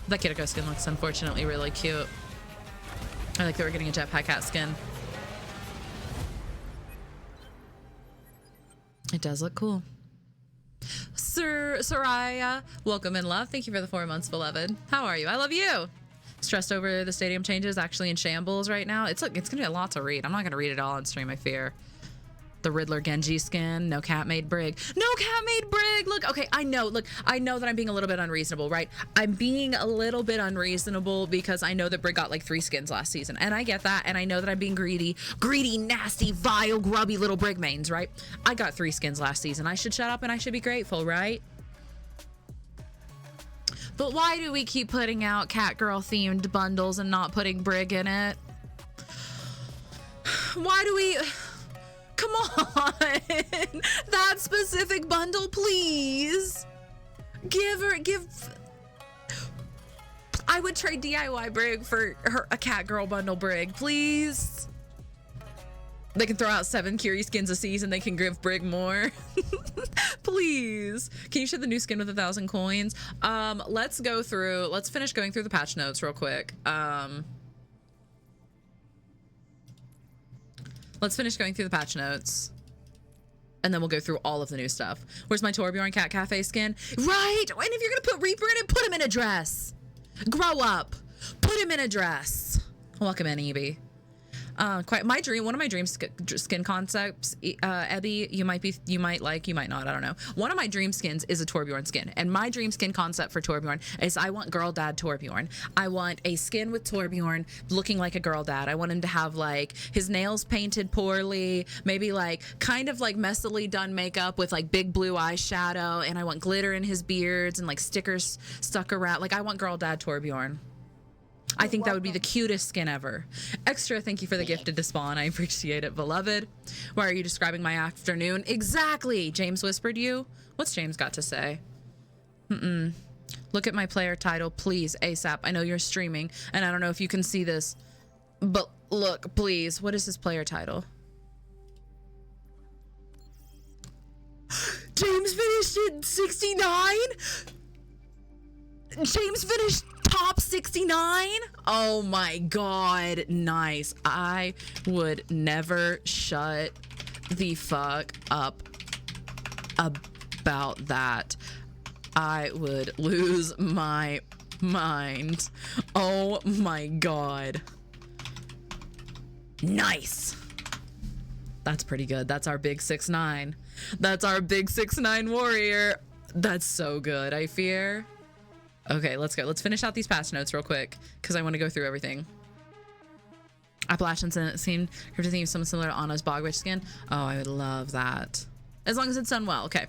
That Kiriko skin looks unfortunately really cute. I like that we're getting a jetpack hat skin. It does look cool. Soraya, welcome in love. Thank you for the 4 months, beloved. How are you? I love you. Stressed over the stadium changes, actually in shambles right now. It's gonna be a lot to read. I'm not gonna read it all on stream, I fear. The Riddler Genji skin, no cat made Brig. No cat made Brig! Look, okay, I know that I'm being a little bit unreasonable, right? I'm being a little bit unreasonable because I know that Brig got like 3 skins last season. And I get that, and I know that I'm being greedy, nasty, vile, grubby little Brig mains, right? I got 3 skins last season. I should shut up and I should be grateful, right? But why do we keep putting out Catgirl themed bundles and not putting Brig in it? Why do we... Come on, that specific bundle, please. I would trade DIY Brig for a Catgirl bundle Brig, please. They can throw out 7 Curie skins a season. They can give Brig more. Please. Can you share the new skin with 1,000 coins? Let's finish going through the patch notes real quick. Let's finish going through the patch notes. And then we'll go through all of the new stuff. Where's my Torbjorn Cat Cafe skin? Right! And if you're gonna put Reaper in it, put him in a dress. Grow up. Put him in a dress. Welcome in, Evie. One of my dream skin concepts, Ebby, you might like, you might not, I don't know. One of my dream skins is a Torbjorn skin, and my dream skin concept for Torbjorn is I want girl dad Torbjorn. I want a skin with Torbjorn looking like a girl dad. I want him to have like his nails painted poorly, maybe like kind of like messily done makeup with like big blue eyeshadow, and I want glitter in his beards and like stickers stuck around. Like I want girl dad Torbjorn. I think that would be the cutest skin ever. Extra, thank you for the gifted to spawn. I appreciate it, beloved. Why are you describing my afternoon? Exactly. James whispered you. What's James got to say? Look at my player title, please, ASAP. I know you're streaming, and I don't know if you can see this, but look, please. What is his player title? James finished at 69? James finished top 69? Oh my god, nice. I would never shut the fuck up about that. I would lose my mind. Oh my god. Nice. That's pretty good. That's our big 6'9". That's our big 6'9" warrior. That's so good, I fear. Okay, let's go. Let's finish out these patch notes real quick because I want to go through everything. Appalachian seemed to theme something similar to Anna's Bogwitch skin. Oh, I would love that. As long as it's done well. Okay.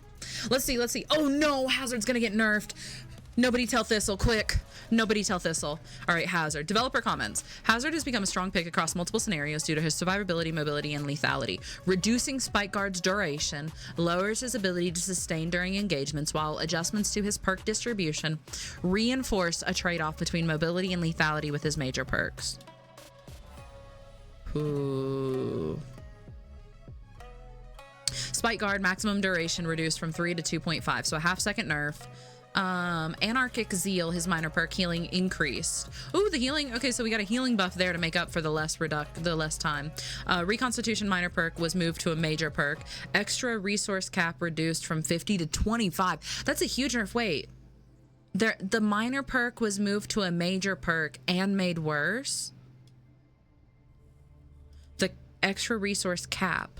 Let's see. Oh no, Hazard's gonna get nerfed. Nobody tell Thistle, quick. Nobody tell Thistle. All right, Hazard. Developer comments. Hazard has become a strong pick across multiple scenarios due to his survivability, mobility, and lethality. Reducing Spike Guard's duration lowers his ability to sustain during engagements, while adjustments to his perk distribution reinforce a trade-off between mobility and lethality with his major perks. Ooh. Spike Guard maximum duration reduced from 3 to 2.5, so a half-second nerf. Anarchic Zeal, his minor perk, healing increased. Ooh, the healing. Okay, so we got a healing buff there to make up for the less time. Reconstitution minor perk was moved to a major perk. Extra resource cap reduced from 50 to 25. That's a huge nerf. Wait, the minor perk was moved to a major perk and made worse. The extra resource cap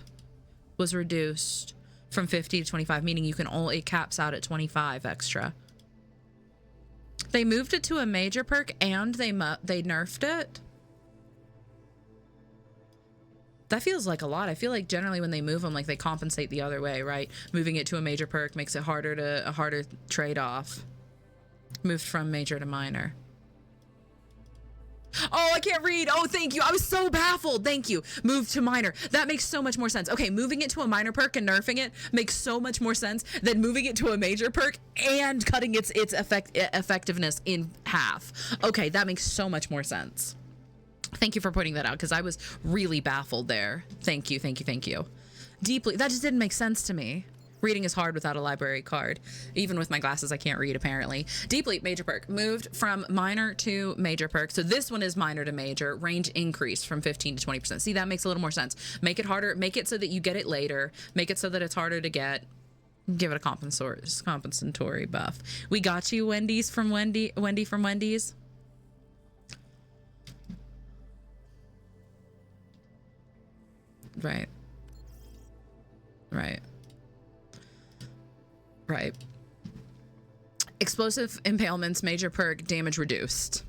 was reduced from 50 to 25, meaning you can only, it caps out at 25 extra. They moved it to a major perk and they nerfed it. That feels like a lot. I feel like generally when they move them, like they compensate the other way, right? Moving it to a major perk makes it a harder trade-off. Moved from major to minor. Oh, I can't read. Oh, thank you. I was so baffled. Thank you. Moved to minor. That makes so much more sense. Okay, moving it to a minor perk and nerfing it makes so much more sense than moving it to a major perk and cutting its effectiveness in half. Okay, that makes so much more sense. Thank you for pointing that out, because I was really baffled there. Thank you, thank you, thank you. Deeply, that just didn't make sense to me. Reading is hard without a library card. Even with my glasses, I can't read, apparently. Deeply, major perk. Moved from minor to major perk. So this one is minor to major. Range increased from 15 to 20%. See, that makes a little more sense. Make it harder. Make it so that you get it later. Make it so that it's harder to get. Give it a compensatory buff. We got you, Wendy from Wendy's. Right. Right. Right. Explosive impalements, major perk, damage reduced.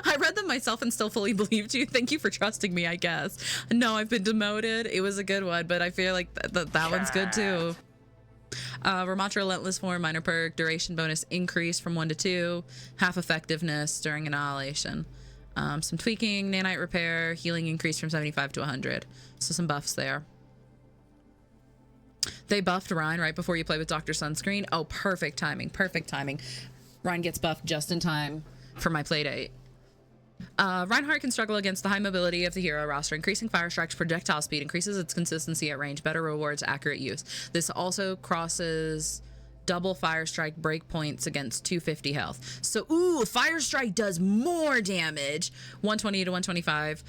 I read them myself and still fully believed you. Thank you for trusting me, I guess. No, I've been demoted. It was a good one, but I feel like that one's good too. Ramatra Relentless Form, minor perk, duration bonus increased from 1 to 2, half effectiveness during annihilation. Some tweaking, nanite repair, healing increased from 75 to 100. So some buffs there. They buffed Ryan right before you play with Dr. Sunscreen. Oh, perfect timing. Perfect timing. Ryan gets buffed just in time for my playdate. Reinhardt can struggle against the high mobility of the hero roster. Increasing fire strike's projectile speed increases its consistency at range. Better rewards accurate use. This also crosses double fire strike breakpoints against 250 health. So, ooh, fire strike does more damage, 120 to 125,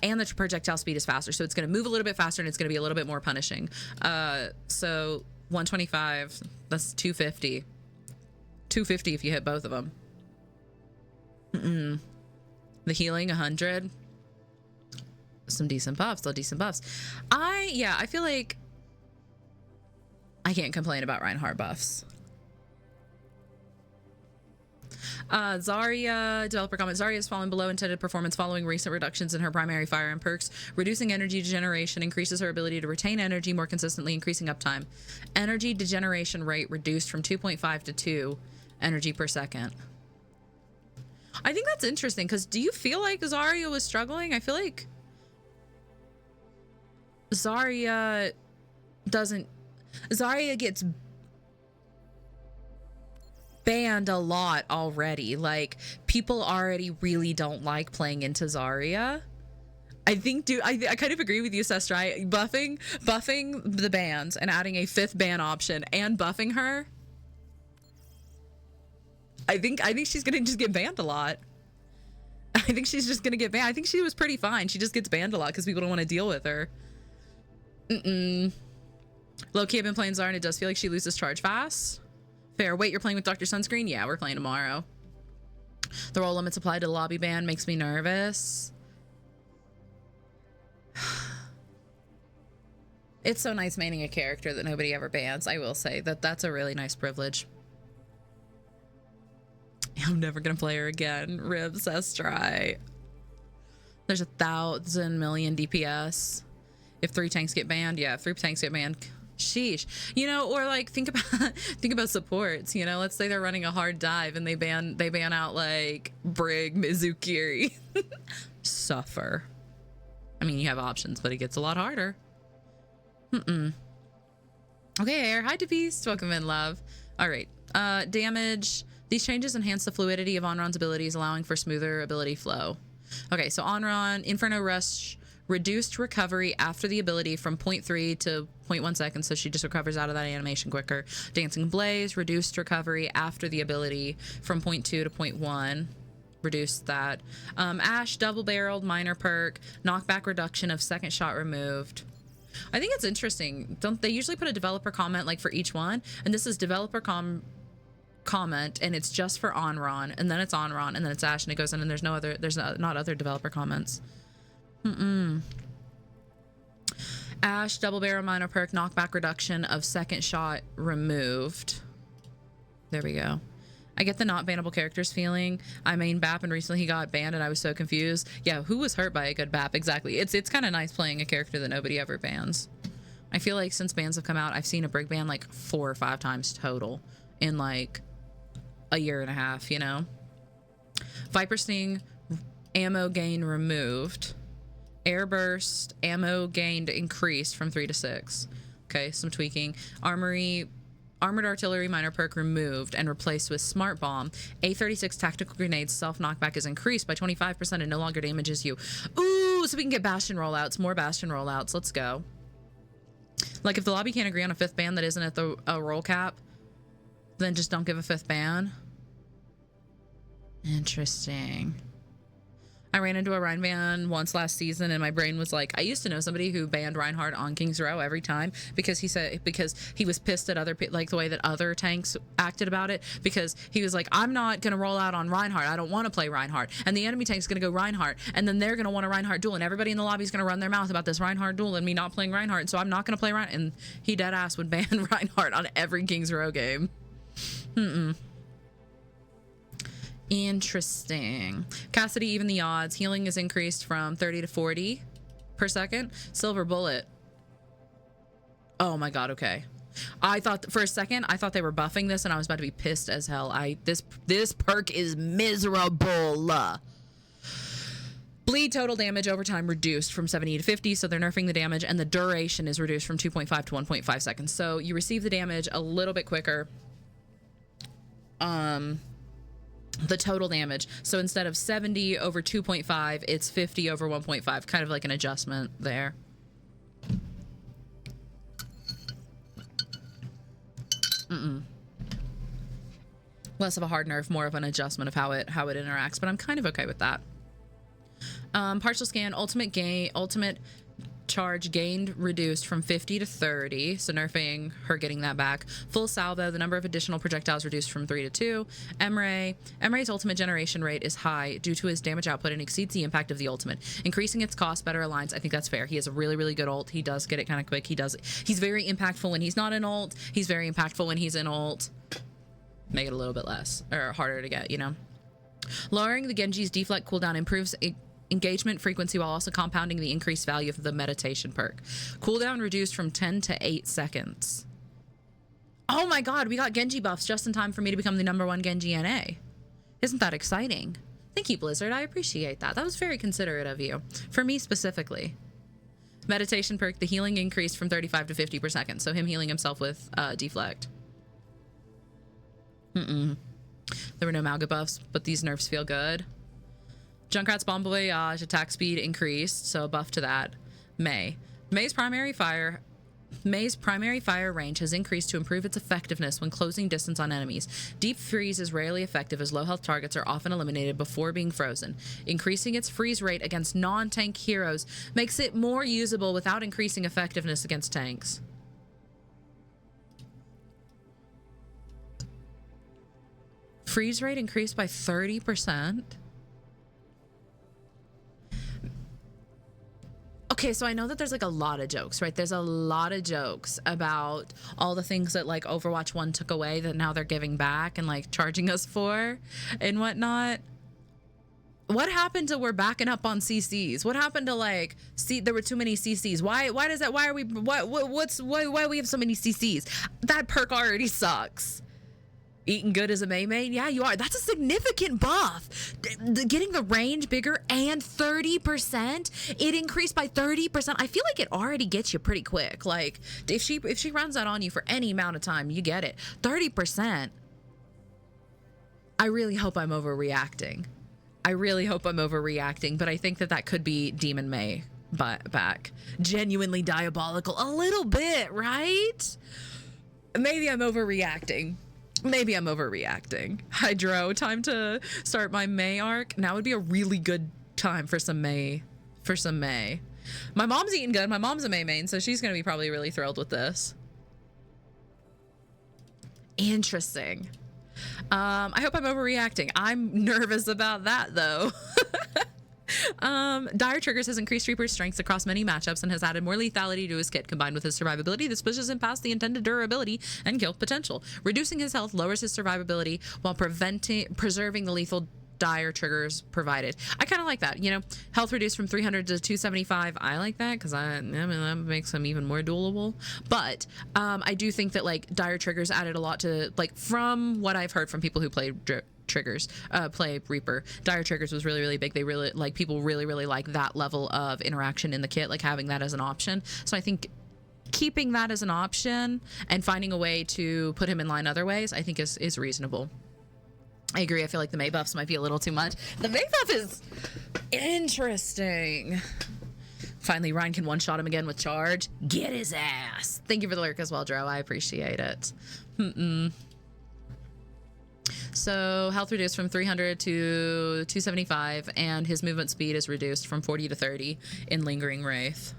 and the projectile speed is faster. So it's going to move a little bit faster and it's going to be a little bit more punishing. So 125, that's 250. 250 if you hit both of them. The healing, 100. Some decent buffs, still decent buffs. I feel like I can't complain about Reinhardt buffs. Zarya, developer comment, Zarya has fallen below intended performance following recent reductions in her primary fire and perks. Reducing energy degeneration increases her ability to retain energy more consistently, increasing uptime. Energy degeneration rate reduced from 2.5 to 2 energy per second. I think that's interesting, because do you feel like Zarya was struggling? I feel like Zarya gets banned a lot already. Like, people already really don't like playing into Zarya. I think, I kind of agree with you, Sestrai. Buffing the bans and adding a 5th ban option and buffing her. I think she's gonna just get banned a lot. I think she's just gonna get banned. I think she was pretty fine. She just gets banned a lot because people don't want to deal with her. Low-key, I've been playing Zarya and it does feel like she loses charge fast. Fair. Wait, you're playing with Dr. Sunscreen? Yeah, we're playing tomorrow. The role limits applied to the lobby ban makes me nervous. It's so nice maining a character that nobody ever bans. I will say that's a really nice privilege. I'm never gonna play her again. Rib says try. There's 1,000 million DPS. If 3 tanks get banned, yeah, if 3 tanks get banned, sheesh. You know, or like think about supports. You know, let's say they're running a hard dive and they ban out like Brig, Mizukiri. Suffer. I mean, you have options, but it gets a lot harder. Okay, Air. Hi to Beast. Welcome in, love. All right. Damage. These changes enhance the fluidity of Onron's abilities, allowing for smoother ability flow. Okay, so Onron, Inferno Rush, reduced recovery after the ability from 0.3 to 0.1 seconds, so she just recovers out of that animation quicker. Dancing Blaze, reduced recovery after the ability from 0.2 to 0.1. Reduced that. Ash, double-barreled, minor perk, knockback reduction of second shot removed. I think it's interesting. Don't they usually put a developer comment like for each one? And this is developer comment, and it's just for Onron, and then it's Onron, and then it's Ash, and it goes in, and there's not other developer comments. Ash, double barrel, minor perk, knockback reduction of second shot removed. There we go. I get the not bannable characters feeling. I main BAP, and recently he got banned, and I was so confused. Yeah, who was hurt by a good BAP? Exactly. It's kind of nice playing a character that nobody ever bans. I feel like since bans have come out, I've seen a Brig ban like 4 or 5 times total in like a year and a half, you know? Viper Sting, ammo gain removed. Airburst, ammo gained increased from 3 to 6. Okay, some tweaking. Armory Armored artillery minor perk removed and replaced with smart bomb. A36 tactical grenades self knockback is increased by 25% and no longer damages you. Ooh, so we can get bastion rollouts, more bastion rollouts. Let's go. Like if the lobby can't agree on a 5th ban that isn't at the roll cap, then just don't give a 5th ban. Interesting. I ran into a Rhine ban once last season and my brain was like, I used to know somebody who banned Reinhardt on King's Row every time because he was pissed at other like the way that other tanks acted about it, because he was like, I'm not going to roll out on Reinhardt. I don't want to play Reinhardt. And the enemy tank's going to go Reinhardt and then they're going to want a Reinhardt duel and everybody in the lobby is going to run their mouth about this Reinhardt duel and me not playing Reinhardt. And so I'm not going to play Reinhardt. And he dead ass would ban Reinhardt on every King's Row game. Interesting. Cassidy, even the odds. Healing is increased from 30 to 40 per second. Silver bullet. Oh my god, okay. I thought for a second I thought they were buffing this and I was about to be pissed as hell. This perk is miserable. Bleed total damage over time reduced from 70 to 50, so they're nerfing the damage, and the duration is reduced from 2.5 to 1.5 seconds. So you receive the damage a little bit quicker. The total damage. So instead of 70 over 2.5, it's 50 over 1.5. Kind of like an adjustment there. Less of a hard nerf, more of an adjustment of how it interacts, but I'm kind of okay with that. Partial scan, ultimate charge gained reduced from 50 to 30, so nerfing her getting that back. Full salvo, the number of additional projectiles reduced from 3 to 2. Emre's ultimate generation rate is high due to his damage output and exceeds the impact of the ultimate. Increasing its cost better aligns. I think that's fair. He has a really, really good ult. He does get it kind of quick. He's very impactful when he's not in ult. He's very impactful when he's in ult. Make it a little bit less, or harder to get, you know. Lowering the Genji's deflect cooldown improves engagement frequency while also compounding the increased value of the meditation perk. Cooldown reduced from 10 to 8 seconds. Oh my god, we got Genji buffs just in time for me to become the #1 Genji NA. Isn't that exciting? Thank you, Blizzard. I appreciate that. That was very considerate of you. For me specifically. Meditation perk, the healing increased from 35 to 50 per second. So him healing himself with deflect. There were no Malga buffs, but these nerfs feel good. Junkrat's Bomb Voyage attack speed increased, so a buff to that. May's primary fire range has increased to improve its effectiveness when closing distance on enemies. Deep freeze is rarely effective as low health targets are often eliminated before being frozen. Increasing its freeze rate against non-tank heroes makes it more usable without increasing effectiveness against tanks. Freeze rate increased by 30%. Okay, so I know that there's like a lot of jokes, right? There's a lot of jokes about all the things that like Overwatch 1 took away that now they're giving back and like charging us for and whatnot. What happened to we're backing up on CCs? What happened to like, there were too many CCs? Why does that, why are we, why do we have so many CCs? That perk already sucks. Eating good as a main? Yeah, you are. That's a significant buff. Getting the range bigger and 30%. It increased by 30%. I feel like it already gets you pretty quick. Like if she runs that on you for any amount of time, you get it. 30%. I really hope I'm overreacting. But I think that could be Demon May back. Genuinely diabolical. A little bit, right? Maybe I'm overreacting. Hydro, time to start my May arc. Now would be a really good time for some May. My mom's eating good. My mom's a May main, so she's going to be probably really thrilled with this. Interesting. I hope I'm overreacting. I'm nervous about that, though. Dire Triggers has increased Reaper's strengths across many matchups and has added more lethality to his kit. Combined with his survivability, this pushes him past the intended durability and kill potential. Reducing his health lowers his survivability while preserving the lethal Dire Triggers provided. I kind of like that, you know, health reduced from 300 to 275. I like that because I mean that makes him even more duelable. But I do think that like Dire Triggers added a lot to, like, from what I've heard from people who played play Reaper, Dire Triggers was really, really big. They really like, people really, really like that level of interaction in the kit, like having that as an option. So I think keeping that as an option and finding a way to put him in line other ways, I think is reasonable. I agree. I feel like the May buffs might be a little too much. The May buff is interesting. Finally, Ryan can one-shot him again with charge. Get his ass. Thank you for the lurk as well, Dro. I appreciate it. So health reduced from 300 to 275, and his movement speed is reduced from 40 to 30 in Lingering Wraith.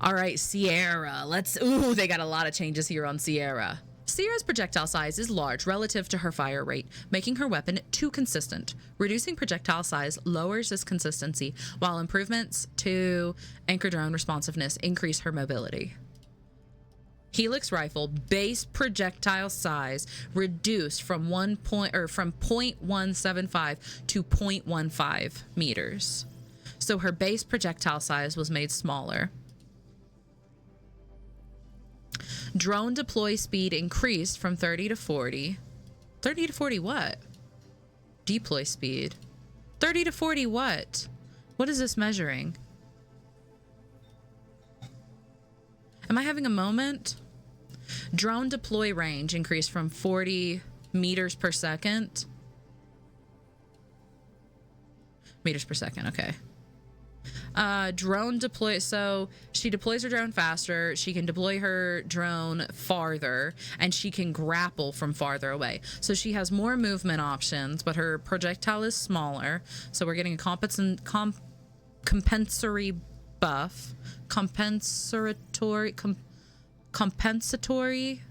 All right, Sierra. Ooh, they got a lot of changes here on Sierra. Sierra's projectile size is large relative to her fire rate, making her weapon too consistent. Reducing projectile size lowers this consistency, while improvements to anchor drone responsiveness increase her mobility. Helix rifle base projectile size reduced from 0.175 to 0.15 meters. So her base projectile size was made smaller. Drone deploy speed increased from 30 to 40. 30 to 40 what? Deploy speed. 30 to 40 what? What is this measuring? Am I having a moment? Drone deploy range increased from 40 meters per second. Meters per second, okay. Drone deploy, so she deploys her drone faster, she can deploy her drone farther, and she can grapple from farther away. So she has more movement options, but her projectile is smaller. So we're getting a compensatory buff. Compensatory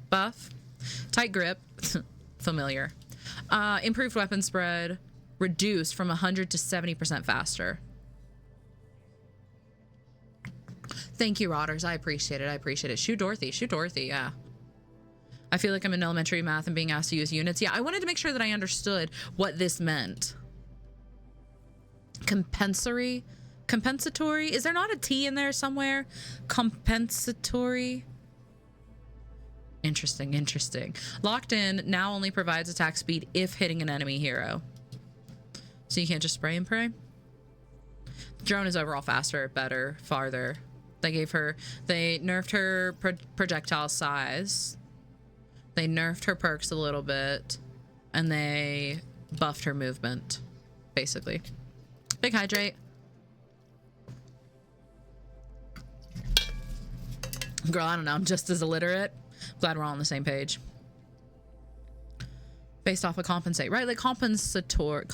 buff. Tight grip. Familiar. Improved weapon spread. Reduced from 100 to 70% faster. Thank you, Rotters. I appreciate it. I appreciate it. Shoot Dorothy. Shoot Dorothy, yeah. I feel like I'm in elementary math and being asked to use units. Yeah, I wanted to make sure that I understood what this meant. Compensatory? Is there not a T in there somewhere? Compensatory? Interesting, interesting. Locked in now only provides attack speed if hitting an enemy hero. So you can't just spray and pray? The drone is overall faster, better, farther. They nerfed her projectile size. They nerfed her perks a little bit. And they buffed her movement, basically. Big hydrate. Girl, I don't know. I'm just as illiterate. Glad we're all on the same page. Based off of compensate, right? Like compensatory.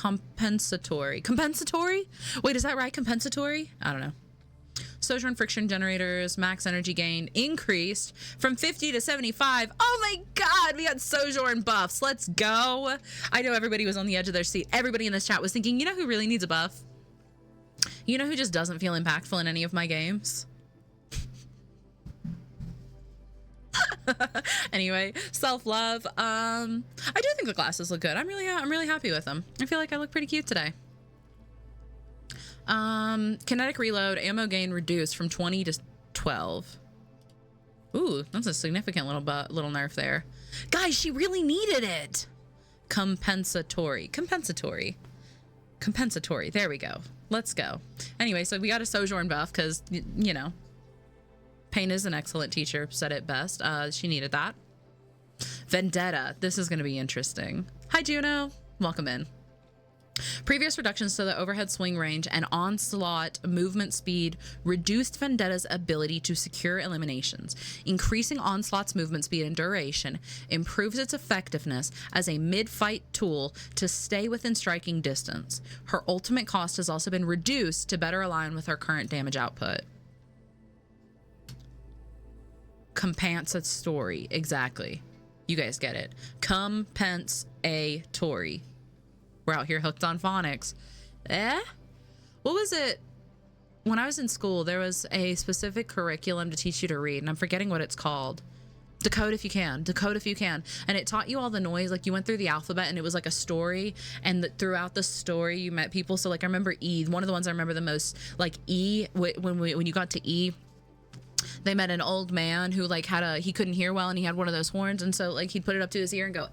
Wait, is that right? Compensatory? I don't know. Sojourn friction generators, max energy gain increased from 50 to 75. Oh my God, we got Sojourn buffs. Let's go. I know everybody was on the edge of their seat. Everybody in this chat was thinking, you know who really needs a buff? You know who just doesn't feel impactful in any of my games? Anyway, self-love. I do think the glasses look good. I'm really happy with them. I feel like I look pretty cute today. Kinetic reload, ammo gain reduced from 20 to 12. Ooh, that's a significant little nerf there. Guys, she really needed it. Compensatory. There we go. Let's go. Anyway, so we got a Sojourn buff because, you know, Pain is an excellent teacher, said it best. She needed that. Vendetta. This is going to be interesting. Hi, Juno. Welcome in. Previous reductions to the overhead swing range and onslaught movement speed reduced Vendetta's ability to secure eliminations. Increasing Onslaught's movement speed and duration improves its effectiveness as a mid-fight tool to stay within striking distance. Her ultimate cost has also been reduced to better align with her current damage output. Compensatory. Exactly. You guys get it. Compensatory. We're out here hooked on phonics. What was it? When I was in school, there was a specific curriculum to teach you to read, and I'm forgetting what it's called. Decode if you can. Decode if you can. And it taught you all the noise. Like, you went through the alphabet, and it was like a story, and throughout the story, you met people. So, like, I remember E. One of the ones I remember the most, like, E, when you got to E, they met an old man who, like, he couldn't hear well, and he had one of those horns, and so, like, he'd put it up to his ear and go,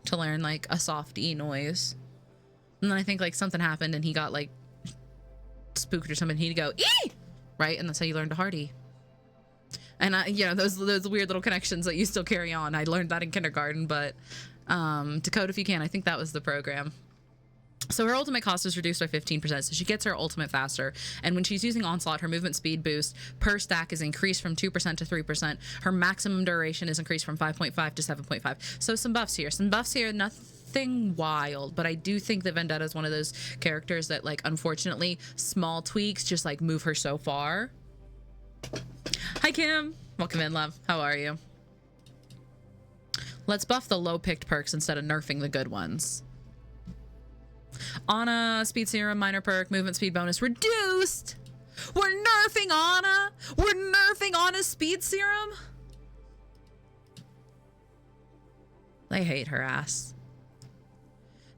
to learn, like, a soft E noise. And then I think, like, something happened, and he got, like, spooked or something, he'd go, "Ee!" Right? And that's how you learn to hardy. And you know, those weird little connections that you still carry on. I learned that in kindergarten, but Decode If You Can, I think that was the program. So her ultimate cost is reduced by 15%, so she gets her ultimate faster. And when she's using Onslaught, her movement speed boost per stack is increased from 2% to 3%. Her maximum duration is increased from 5.5 to 7.5. So some buffs here. Nothing wild, but I do think that Vendetta is one of those characters that, like, unfortunately, small tweaks just, like, move her so far. Hi, Kim. Welcome in, love. How are you? Let's buff the low-picked perks instead of nerfing the good ones. Ana, speed serum, minor perk, movement speed bonus reduced. We're nerfing Ana. We're nerfing Ana's speed serum. They hate her ass.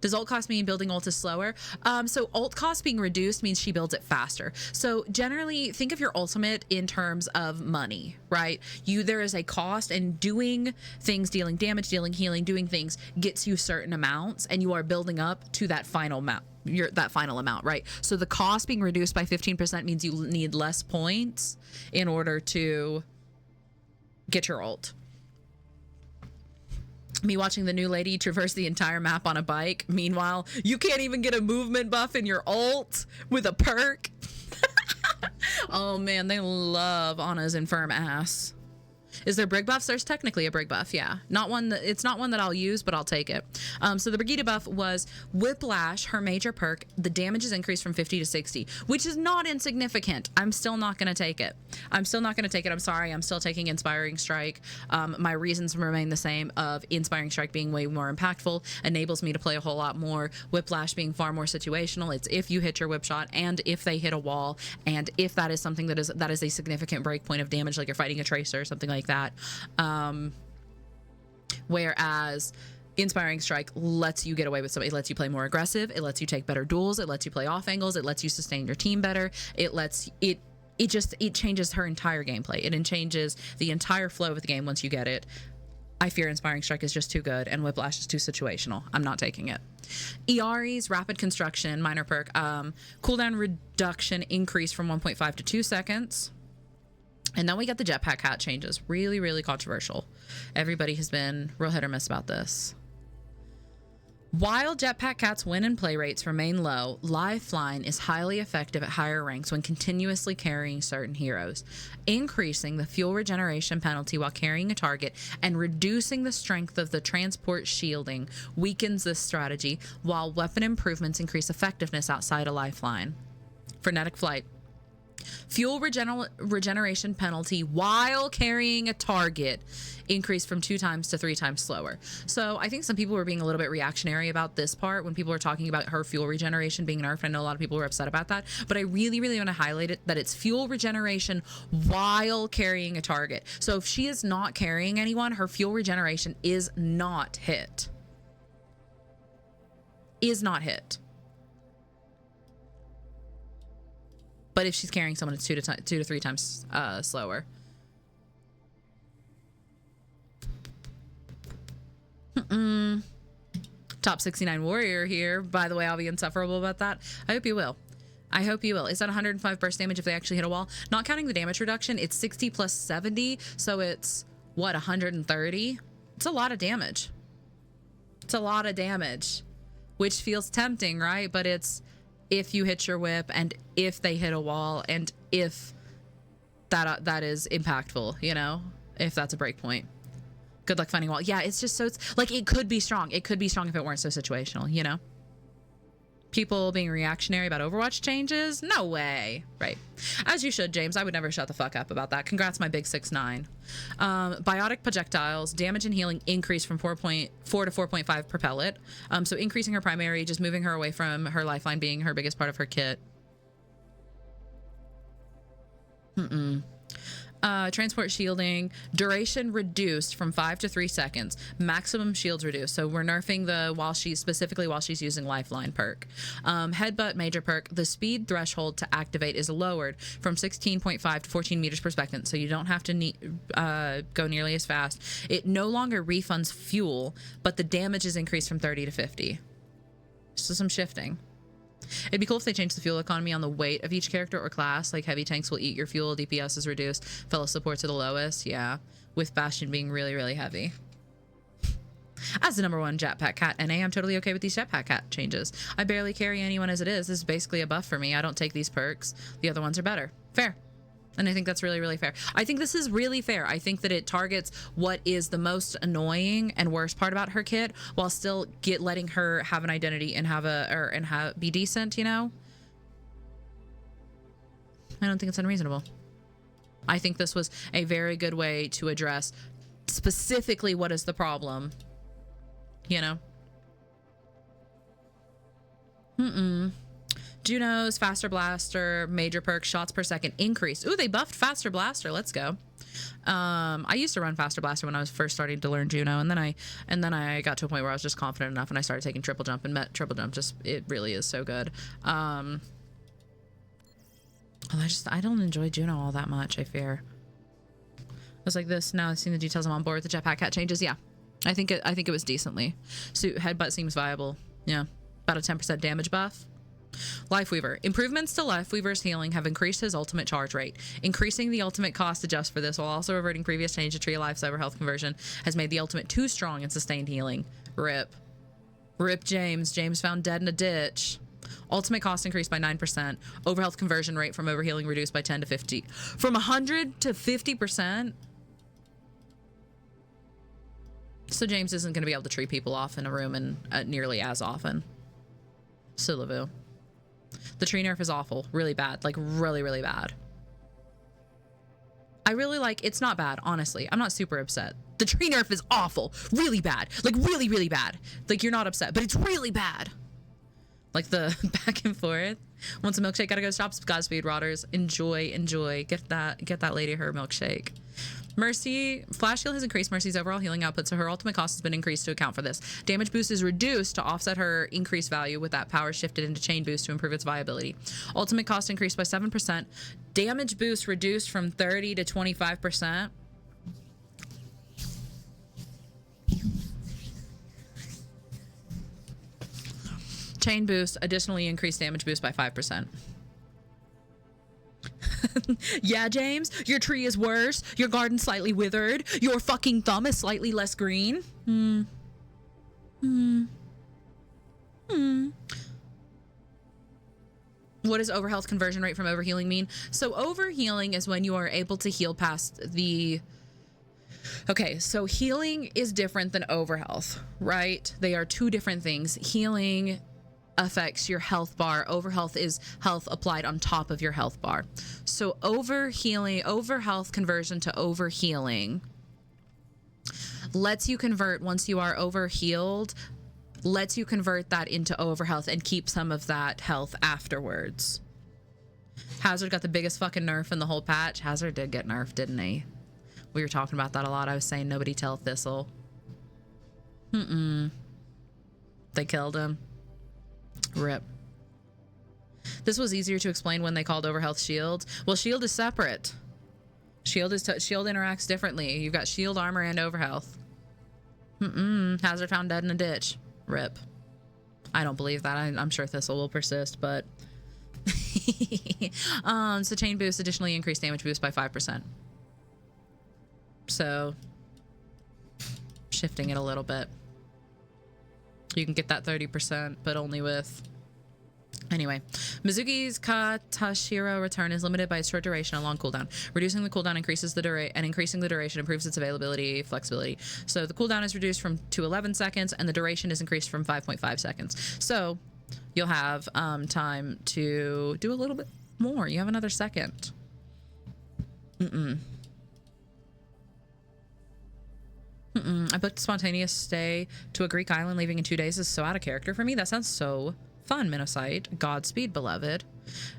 Does ult cost mean building ult is slower? So ult cost being reduced means she builds it faster. So generally, think of your ultimate in terms of money, right? There is a cost, and doing things, dealing damage, dealing healing, doing things gets you certain amounts, and you are building up to that final amount. That final amount, right? So the cost being reduced by 15% means you need less points in order to get your ult. Me watching the new lady traverse the entire map on a bike. Meanwhile, you can't even get a movement buff in your ult with a perk. Oh man, they love Ana's infirm ass. Is there Brig buffs? There's technically a Brig buff, yeah. It's not one that I'll use, but I'll take it. So the Brigida buff was Whiplash, her major perk. The damage is increased from 50 to 60, which is not insignificant. I'm still not going to take it. I'm sorry. I'm still taking Inspiring Strike. My reasons remain the same of Inspiring Strike being way more impactful, enables me to play a whole lot more. Whiplash being far more situational. It's if you hit your whip shot and if they hit a wall, and if that is something that is a significant break point of damage, like you're fighting a tracer or something like that. Whereas Inspiring Strike lets you get away with something. It lets you play more aggressive. It lets you take better duels. It lets you play off angles. It lets you sustain your team better. It changes her entire gameplay. It changes the entire flow of the game once you get it. I fear Inspiring Strike is just too good, and Whiplash is too situational. I'm not taking it. Iari's Rapid Construction, minor perk, cooldown reduction increase from 1.5 to 2 seconds. And then we got the jetpack hat changes. Really, really controversial. Everybody has been real hit or miss about this. While jetpack cats win and play rates remain low, live flying is highly effective at higher ranks when continuously carrying certain heroes, increasing the fuel regeneration penalty while carrying a target and reducing the strength of the transport shielding weakens this strategy, while weapon improvements increase effectiveness outside a lifeline. Frenetic Flight. Fuel regeneration penalty while carrying a target increased from 2 times to 3 times slower. So I think some people were being a little bit reactionary about this part when people were talking about her fuel regeneration being nerfed. I know a lot of people were upset about that, but I really, really want to highlight it that it's fuel regeneration while carrying a target. So if she is not carrying anyone, her fuel regeneration is not hit. But if she's carrying someone, it's 2 to 3 times slower. Top 69 warrior here. By the way, I'll be insufferable about that. I hope you will. Is that 105 burst damage if they actually hit a wall? Not counting the damage reduction, it's 60 plus 70. So it's, what, 130? It's a lot of damage. Which feels tempting, right? But it's if you hit your whip and if they hit a wall and if that is impactful, you know, if that's a break point. Good luck finding a wall. Yeah, it's just so, it's like, it could be strong. It could be strong if it weren't so situational, you know? People being reactionary about Overwatch changes? No way. Right. As you should, James. I would never shut the fuck up about that. Congrats, my big 6'9". Biotic projectiles, damage and healing increase from 4.4 to 4.5 per pellet. So increasing her primary, just moving her away from her lifeline being her biggest part of her kit. Transport shielding, duration reduced from 5 to 3 seconds. Maximum shields reduced. So we're nerfing while she's using lifeline perk. Headbutt major perk, the speed threshold to activate is lowered from 16.5 to 14 meters per second. So you don't have to go nearly as fast. It no longer refunds fuel, but the damage is increased from 30 to 50. So some shifting. It'd be cool if they changed the fuel economy on the weight of each character or class. Like heavy tanks will eat your fuel, DPS is reduced, fellow supports are the lowest. Yeah, with Bastion being really, really heavy. As the #1 jetpack cat NA, I'm totally okay with these jetpack cat changes. I barely carry anyone as it is. This is basically a buff for me. I don't take these perks. The other ones are better. Fair. And I think that's really, really fair. I think this is really fair. I think that it targets what is the most annoying and worst part about her kit while still letting her have an identity and be decent, you know? I don't think it's unreasonable. I think this was a very good way to address specifically what is the problem. You know? Juno's Faster Blaster, major perk, shots per second increased. Ooh, they buffed Faster Blaster. Let's go. I used to run Faster Blaster when I was first starting to learn Juno, and then I got to a point where I was just confident enough and I started taking triple jump, and met triple jump just, it really is so good. I don't enjoy Juno all that much, I fear. I was like this, now I've seen the details, I'm on board with the jetpack cat changes. Yeah. I think it was decently. Suit headbutt seems viable. Yeah. About a 10% damage buff. Lifeweaver. Improvements to Lifeweaver's healing have increased his ultimate charge rate. Increasing the ultimate cost to just for this while also reverting previous change to Tree of Life's overhealth conversion has made the ultimate too strong in sustained healing. Rip. Rip James. James found dead in a ditch. Ultimate cost increased by 9%. Overhealth conversion rate from overhealing reduced by 10 to 50. From 100 to 50%? So James isn't going to be able to treat people off in a room and nearly as often. Syllavu. The tree nerf is awful. Really bad. Like, really, really bad. I really like... It's not bad, honestly. I'm not super upset. The tree nerf is awful. Really bad. Like, really, really bad. Like, you're not upset, but it's really bad. Like, the back and forth. Once a milkshake, gotta go stop. Godspeed, Rotters. Enjoy, enjoy. Get that lady her milkshake. Mercy, Flash Heal has increased Mercy's overall healing output, so her ultimate cost has been increased to account for this. Damage boost is reduced to offset her increased value, with that power shifted into chain boost to improve its viability. Ultimate cost increased by 7%. Damage boost reduced from 30 to 25%. Chain boost additionally increased damage boost by 5%. Yeah, James, your tree is worse. Your garden slightly withered. Your fucking thumb is slightly less green. What does overhealth conversion rate from overhealing mean? So overhealing is when you are able to heal past the... Okay, so healing is different than overhealth, right? They are two different things. Healing affects your health bar. Overhealth is health applied on top of your health bar. So overhealth conversion to overhealing lets you convert, once you are overhealed, lets you convert that into overhealth and keep some of that health afterwards. Hazard got the biggest fucking nerf in the whole patch. Hazard did get nerfed, didn't he? We were talking about that a lot. I was saying nobody tell Thistle. They killed him. Rip. This was easier to explain when they called overhealth shields. Well, shield is separate. Shield interacts differently. You've got shield, armor, and overhealth. Hazard found dead in a ditch. Rip. I don't believe that. I'm sure Thistle will persist, but... So chain boost additionally increased damage boost by 5%. So... shifting it a little bit. You can get that 30%, but only with... Anyway, Mizuki's Katashiro return is limited by its short duration and long cooldown. Reducing the cooldown increases the duration, and increasing the duration improves its availability, flexibility. So the cooldown is reduced to 11 seconds, and the duration is increased from 5.5 seconds. So you'll have time to do a little bit more. You have another second. I booked a spontaneous stay to a Greek island, leaving in 2 days. This is so out of character for me. That sounds so fun, Minocyte. Godspeed, beloved.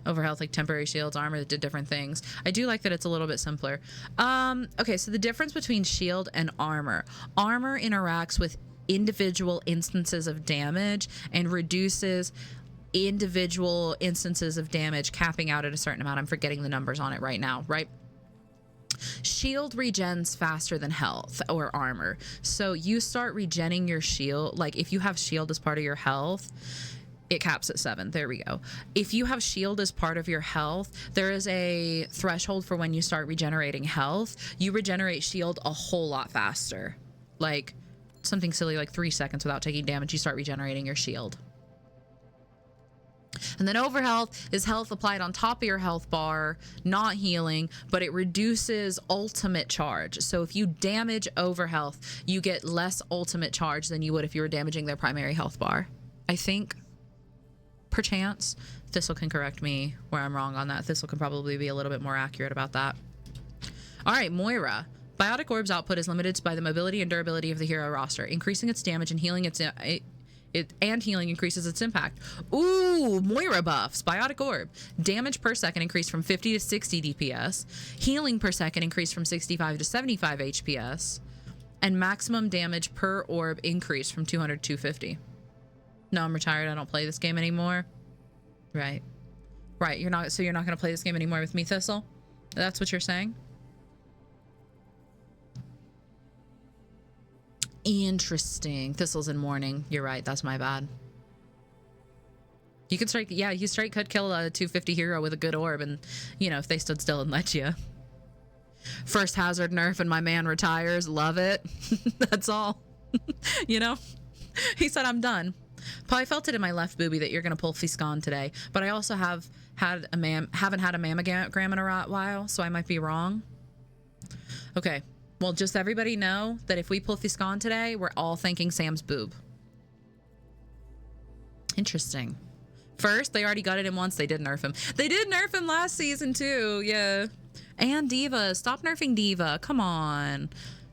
Overhealth, like temporary shields, armor that did different things. I do like that it's a little bit simpler. Okay, so the difference between shield and armor. Armor interacts with individual instances of damage and reduces individual instances of damage, capping out at a certain amount. I'm forgetting the numbers on it right now, right? Shield regens faster than health or armor. So you start regenning your shield. Like if you have shield as part of your health, It caps at 7. There we go. If you have shield as part of your health, there is a threshold for when you start regenerating health. You regenerate shield a whole lot faster. Like something silly like 3 seconds without taking damage, you start regenerating your shield. And then overhealth is health applied on top of your health bar, not healing, but it reduces ultimate charge. So if you damage overhealth, you get less ultimate charge than you would if you were damaging their primary health bar. I think, perchance, Thistle can correct me where I'm wrong on that. Thistle can probably be a little bit more accurate about that. All right, Moira. Biotic Orb's output is limited by the mobility and durability of the hero roster. Increasing its damage and healing healing increases its impact. Ooh, Moira buffs. Biotic Orb. Damage per second increased from 50 to 60 DPS. Healing per second increased from 65 to 75 HPS. And maximum damage per orb increased from 200 to 250. No, I'm retired. I don't play this game anymore. Right. Right. You're not going to play this game anymore with me, Thistle? That's what you're saying? Interesting. Thistle's in mourning. You're right. That's my bad. You could straight, yeah, you straight could kill a 250 hero with a good orb, and, you know, if they stood still and let you. First hazard nerf and my man retires. Love it. That's all. You know? He said, I'm done. Paul, I felt it in my left boobie that you're going to pull Fiscon today, but I also haven't had a mammogram in a while, so I might be wrong. Okay. Well, just everybody know that if we pull Fiscon today, we're all thanking Sam's boob. Interesting. First, they already got it in once. They did nerf him. They did nerf him last season, too. Yeah. And Diva. Stop nerfing Diva. Come on.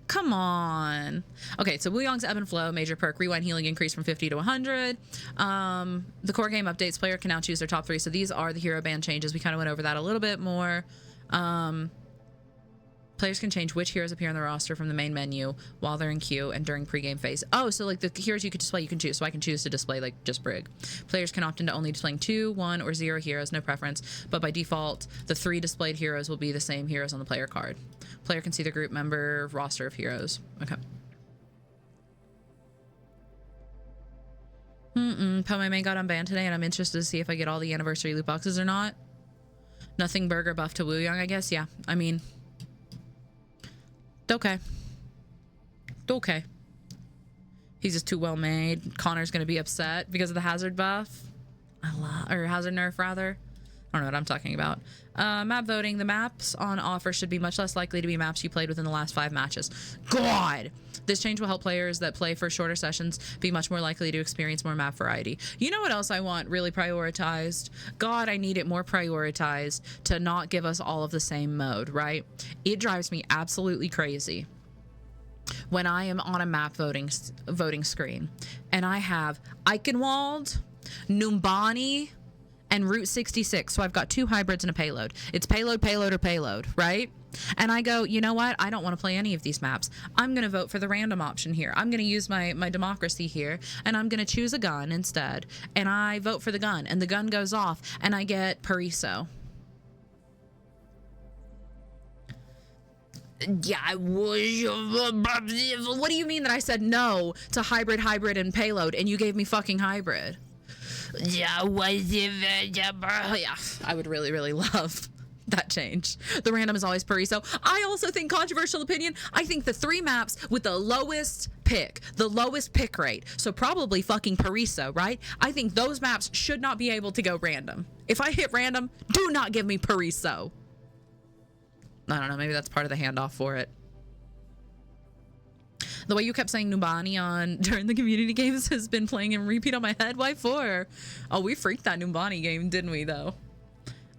Come on. Okay, so Wu Yong's Ebb and Flow, major perk, rewind healing increase from 50 to 100. The core game updates, player can now choose their top 3. So these are the hero band changes. We kind of went over that a little bit more. Players can change which heroes appear on the roster from the main menu while they're in queue and during pregame phase. Oh, so like the heroes you could display, you can choose. So I can choose to display like just Brig. Players can opt into only displaying 2, 1, or 0 heroes, no preference. But by default, the 3 displayed heroes will be the same heroes on the player card. Player can see the group member roster of heroes. Okay. Poe, my main got unbanned today, and I'm interested to see if I get all the anniversary loot boxes or not. Nothing burger buff to Wu Yong, I guess. Yeah, I mean... Okay. Okay. He's just too well made. Connor's gonna be upset because of the hazard buff. Or hazard nerf, rather. I don't know what I'm talking about. Map voting. The maps on offer should be much less likely to be maps you played within the last 5 matches. God! This change will help players that play for shorter sessions be much more likely to experience more map variety. You know what else I want really prioritized? God, I need it more prioritized to not give us all of the same mode, right? It drives me absolutely crazy when I am on a map voting screen and I have Eichenwald, Numbani, and Route 66. So I've got 2 hybrids and a payload. It's payload, payload, or payload, right? And I go, you know what? I don't want to play any of these maps. I'm going to vote for the random option here. I'm going to use my democracy here, and I'm going to choose a gun instead. And I vote for the gun, and the gun goes off, and I get Pariso. Yeah, what do you mean that I said no to hybrid, and payload, and you gave me fucking hybrid? Yeah, I would really, really love that change. The random is always Pariso. I also think, controversial opinion, I think the 3 maps with the lowest pick rate, so probably fucking Pariso, right? I think those maps should not be able to go random. If I hit random, do not give me Pariso. I don't know, maybe that's part of the handoff for it. The way you kept saying Numbani during the community games has been playing in repeat on my head. Why for? Oh, we freaked that Numbani game, didn't we, though?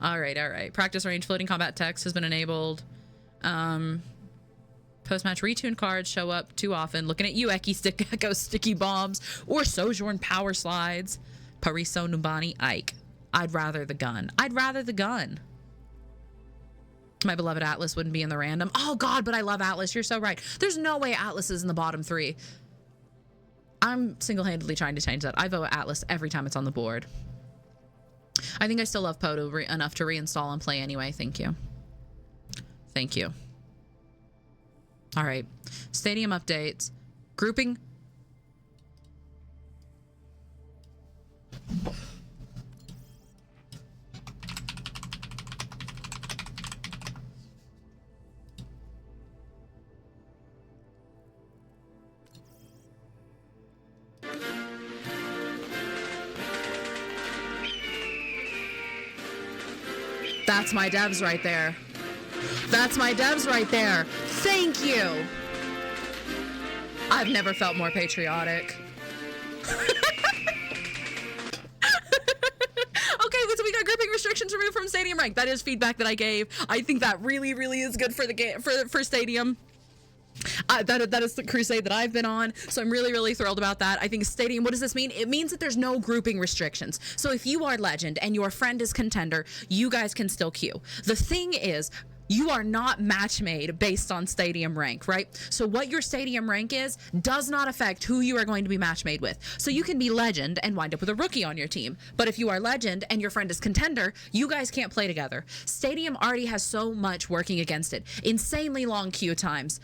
All right. Practice range floating combat text has been enabled. Post-match retune cards show up too often. Looking at you, Echo sticky bombs, or Sojourn power slides. Pariso, Numbani, Ike. I'd rather the gun. My beloved Atlas wouldn't be in the random. Oh God, but I love Atlas. You're so right. There's no way Atlas is in the bottom 3. I'm single-handedly trying to change that. I vote Atlas every time it's on the board. I think I still love Poto enough to reinstall and play anyway. Thank you. Thank you. All right. Stadium updates. Grouping. That's my devs right there. That's my devs right there. Thank you. I've never felt more patriotic. Okay, so we got gripping restrictions removed from Stadium rank. That is feedback that I gave. I think that really, really is good for the game, for Stadium. That is the crusade that I've been on, so I'm really, really thrilled about that. I think Stadium, what does this mean? It means that there's no grouping restrictions. So if you are Legend and your friend is Contender, you guys can still queue. The thing is, you are not match made based on Stadium rank, right? So what your Stadium rank is does not affect who you are going to be match made with. So you can be Legend and wind up with a rookie on your team. But if you are Legend and your friend is Contender, you guys can't play together. Stadium already has so much working against it. Insanely long queue times.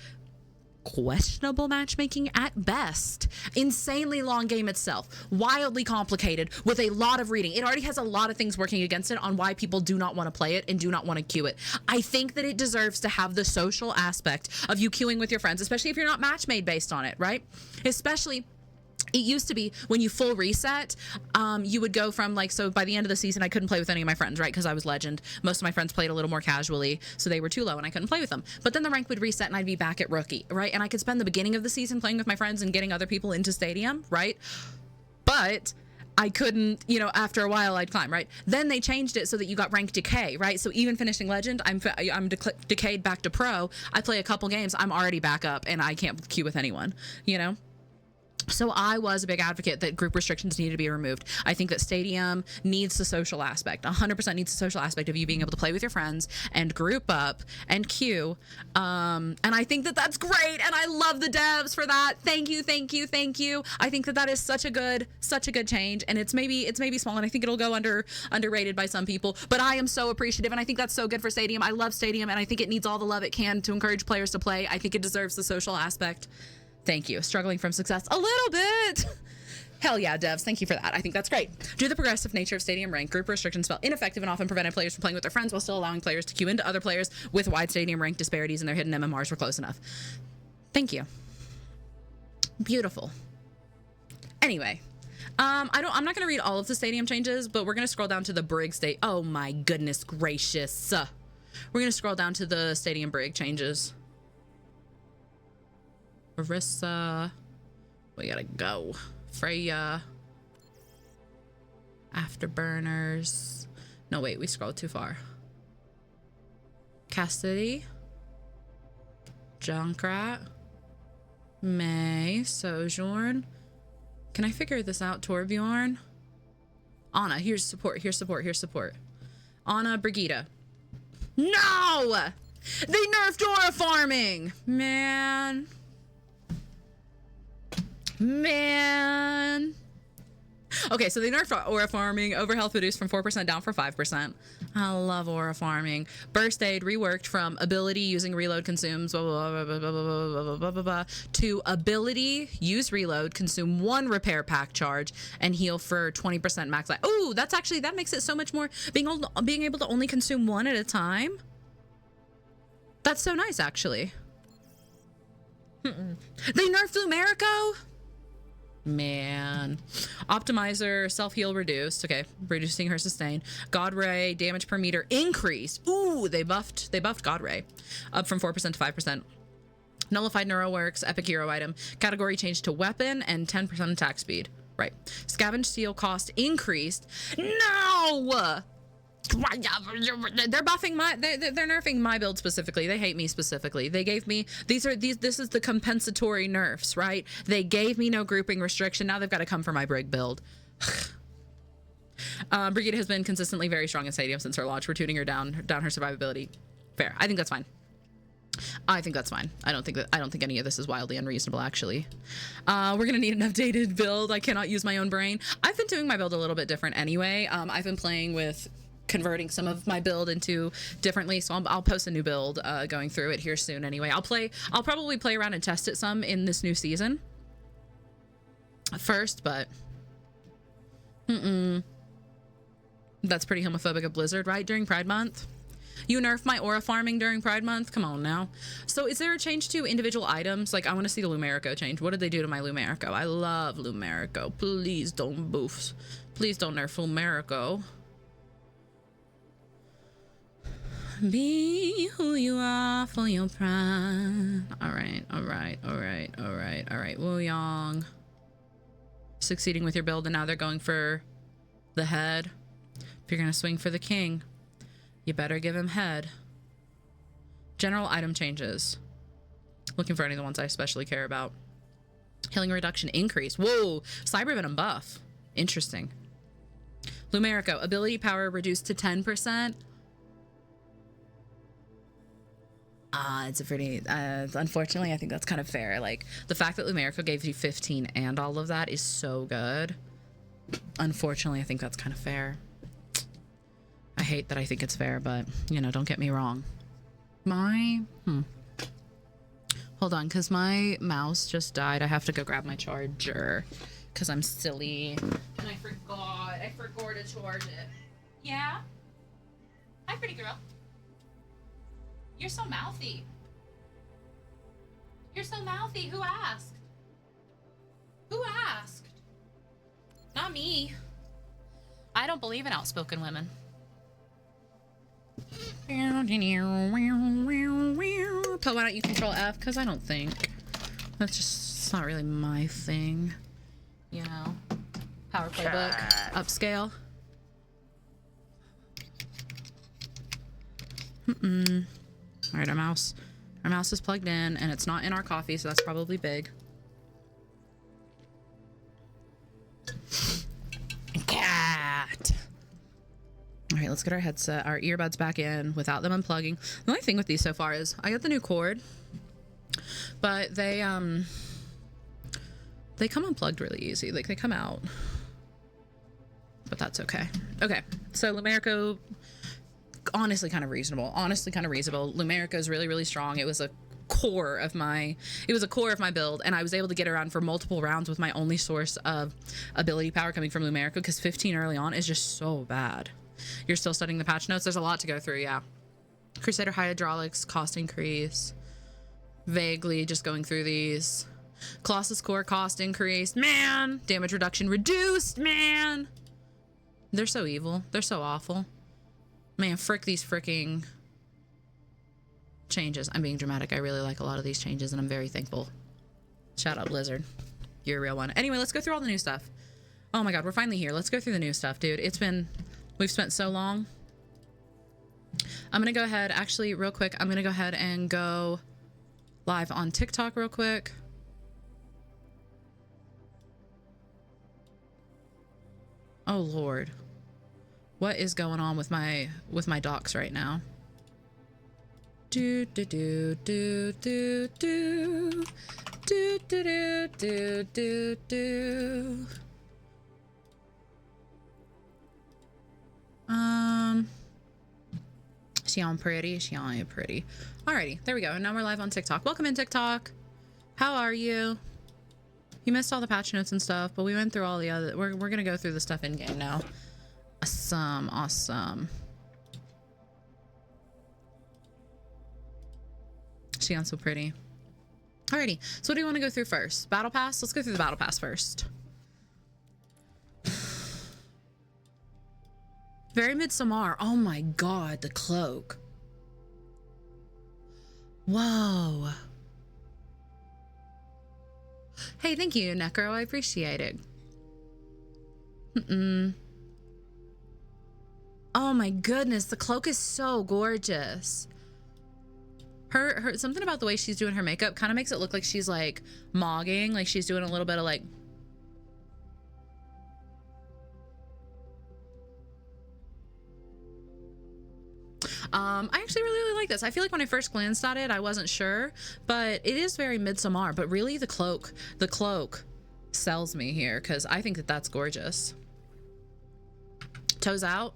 Questionable matchmaking at best. Insanely long game itself. Wildly complicated with a lot of reading. It already has a lot of things working against it on why people do not want to play it and do not want to queue it. I think that it deserves to have the social aspect of you queuing with your friends, especially if you're not match made based on it, right? Especially, it used to be when you full reset, you would go from like, so by the end of the season, I couldn't play with any of my friends, right? Because I was Legend. Most of my friends played a little more casually, so they were too low and I couldn't play with them. But then the rank would reset and I'd be back at rookie, right? And I could spend the beginning of the season playing with my friends and getting other people into Stadium, right? But I couldn't, you know, after a while I'd climb, right? Then they changed it so that you got rank decay, right? So even finishing Legend, I'm decayed back to pro. I play a couple games, I'm already back up and I can't queue with anyone, you know? So I was a big advocate that group restrictions needed to be removed. I think that Stadium needs the social aspect, 100% needs the social aspect of you being able to play with your friends and group up and queue. And I think that that's great. And I love the devs for that. Thank you, thank you, thank you. I think that that is such a good change. And it's maybe small and I think it'll go underrated by some people, but I am so appreciative. And I think that's so good for Stadium. I love Stadium and I think it needs all the love it can to encourage players to play. I think it deserves the social aspect. Thank you. Struggling from success a little bit. Hell yeah, devs. Thank you for that. I think that's great. Due to the progressive nature of Stadium rank, group restrictions felt ineffective and often prevented players from playing with their friends while still allowing players to queue into other players with wide Stadium rank disparities and their hidden MMRs were close enough. Thank you. Beautiful. Anyway, I'm not going to read all of the Stadium changes, but we're going to scroll down to the Brig state. Oh my goodness gracious. We're going to scroll down to the Stadium Brig changes. Marissa, we gotta go. Freya, Afterburners. No, wait, we scrolled too far. Cassidy, Junkrat, May, Sojourn. Can I figure this out? Torbjorn, Anna. Here's support. Here's support. Here's support. Anna, Brigida. No, they nerfed aura farming, man. Okay, so they nerfed aura farming, over health reduced from 4% down for 5%. I love aura farming. Burst aid reworked from ability using reload consumes blah, blah, blah, blah, blah, blah, blah, blah, blah, blah, to ability use reload, consume 1 repair pack charge, and heal for 20% max life. Oh, that's actually, that makes it so much more, being able to only consume 1 at a time. That's so nice, actually. They nerfed Lumerico? Man. Optimizer, self-heal reduced. Okay, reducing her sustain. God Ray, damage per meter increased. Ooh, they buffed God Ray. Up from 4% to 5%. Nullified Neuroworks, epic hero item. Category changed to weapon and 10% attack speed. Right. Scavenge seal cost increased. No! They're buffing they're nerfing my build specifically. They hate me specifically. They gave me this is the compensatory nerfs, right? They gave me no grouping restriction. Now they've got to come for my Brig build. Brigida has been consistently very strong in Stadium since her launch. We're tuning her down her survivability. Fair. I think that's fine. I think that's fine. I don't think any of this is wildly unreasonable, actually. We're gonna need an updated build. I cannot use my own brain. I've been doing my build a little bit different anyway. I've been playing with converting some of my build into differently, so I'll post a new build going through it here soon anyway. I'll probably play around and test it some in this new season first, but that's pretty homophobic of Blizzard, right? During Pride Month, you nerfed my aura farming during Pride Month. Come on now. So is there a change to individual items? Like, I want to see the Lumerico change. What did they do to my Lumerico? I love Lumerico. Please don't boof. Please don't nerf Lumerico. Be who you are for your pride. All right. Wu Yang. Succeeding with your build, and now they're going for the head. If you're going to swing for the king, you better give him head. General item changes. Looking for any of the ones I especially care about. Healing reduction increase. Whoa. Cyber venom buff. Interesting. Lumerico. Ability power reduced to 10%. It's a pretty, unfortunately, I think that's kind of fair. Like, the fact that Lumerico gave you 15 and all of that is so good. Unfortunately, I think that's kind of fair. I hate that I think it's fair, but, you know, don't get me wrong. Hold on, because my mouse just died. I have to go grab my charger, because I'm silly. And I forgot to charge it. Yeah? Hi, pretty girl. You're so mouthy. You're so mouthy. Who asked? Who asked? Not me. I don't believe in outspoken women. But why don't you control F? Because I don't think. That's just, it's not really my thing. You know? Power playbook. Upscale. All right, our mouse is plugged in, and it's not in our coffee, so that's probably big. Cat. All right, let's get our headset, our earbuds back in without them unplugging. The only thing with these so far is I got the new cord, but they come unplugged really easy. Like, they come out, but that's okay. Okay, so Lumerico, honestly kind of reasonable. Lumerico is really, really strong. It was a core of my build, and I was able to get around for multiple rounds with my only source of ability power coming from Lumerico, because 15 early on is just so bad. You're still studying the patch notes. There's a lot to go through. Yeah. Crusader hydraulics cost increase. Vaguely just going through these. Colossus core cost increase. Man, damage reduction reduced. Man, they're so evil. They're so awful. Man, frick these fricking changes. I'm being dramatic. I really like a lot of these changes, and I'm very thankful. Shout out Blizzard. You're a real one. Anyway, let's go through all the new stuff. Oh my god, we're finally here. Let's go through the new stuff, dude. We've spent so long. I'm gonna go ahead, actually, real quick, I'm gonna go ahead and go live on TikTok real quick. Oh Lord. What is going on with my docs right now? Do do do do do do do do do do do. Shion pretty. Alrighty, there we go. And now we're live on TikTok. Welcome in, TikTok. How are you? You missed all the patch notes and stuff, but we went through all the other. We're gonna go through the stuff in game now. Awesome. Shion's so pretty. Alrighty, so what do you want to go through first? Battle Pass? Let's go through the Battle Pass first. Very Midsommar. Oh my god, the cloak. Whoa. Hey, thank you, Necro. I appreciate it. Oh my goodness, the cloak is so gorgeous. Her something about the way she's doing her makeup kind of makes it look like she's like mogging, like she's doing a little bit of like. I actually really like this. I feel like when I first glanced at it, I wasn't sure, but it is very Midsommar. But really, the cloak sells me here, because I think that that's gorgeous. Toes out.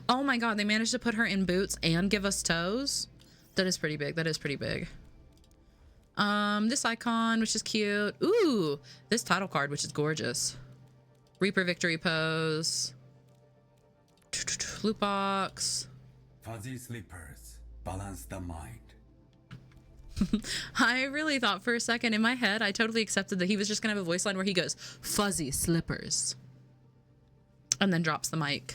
Oh my god, they managed to put her in boots and give us toes. That is pretty big. This icon, which is cute. Ooh, this title card, which is gorgeous. Reaper victory pose. Loot box. Fuzzy slippers balance the mind. I really thought for a second in my head, I totally accepted that he was just gonna have a voice line where he goes, fuzzy slippers, and then drops the mic.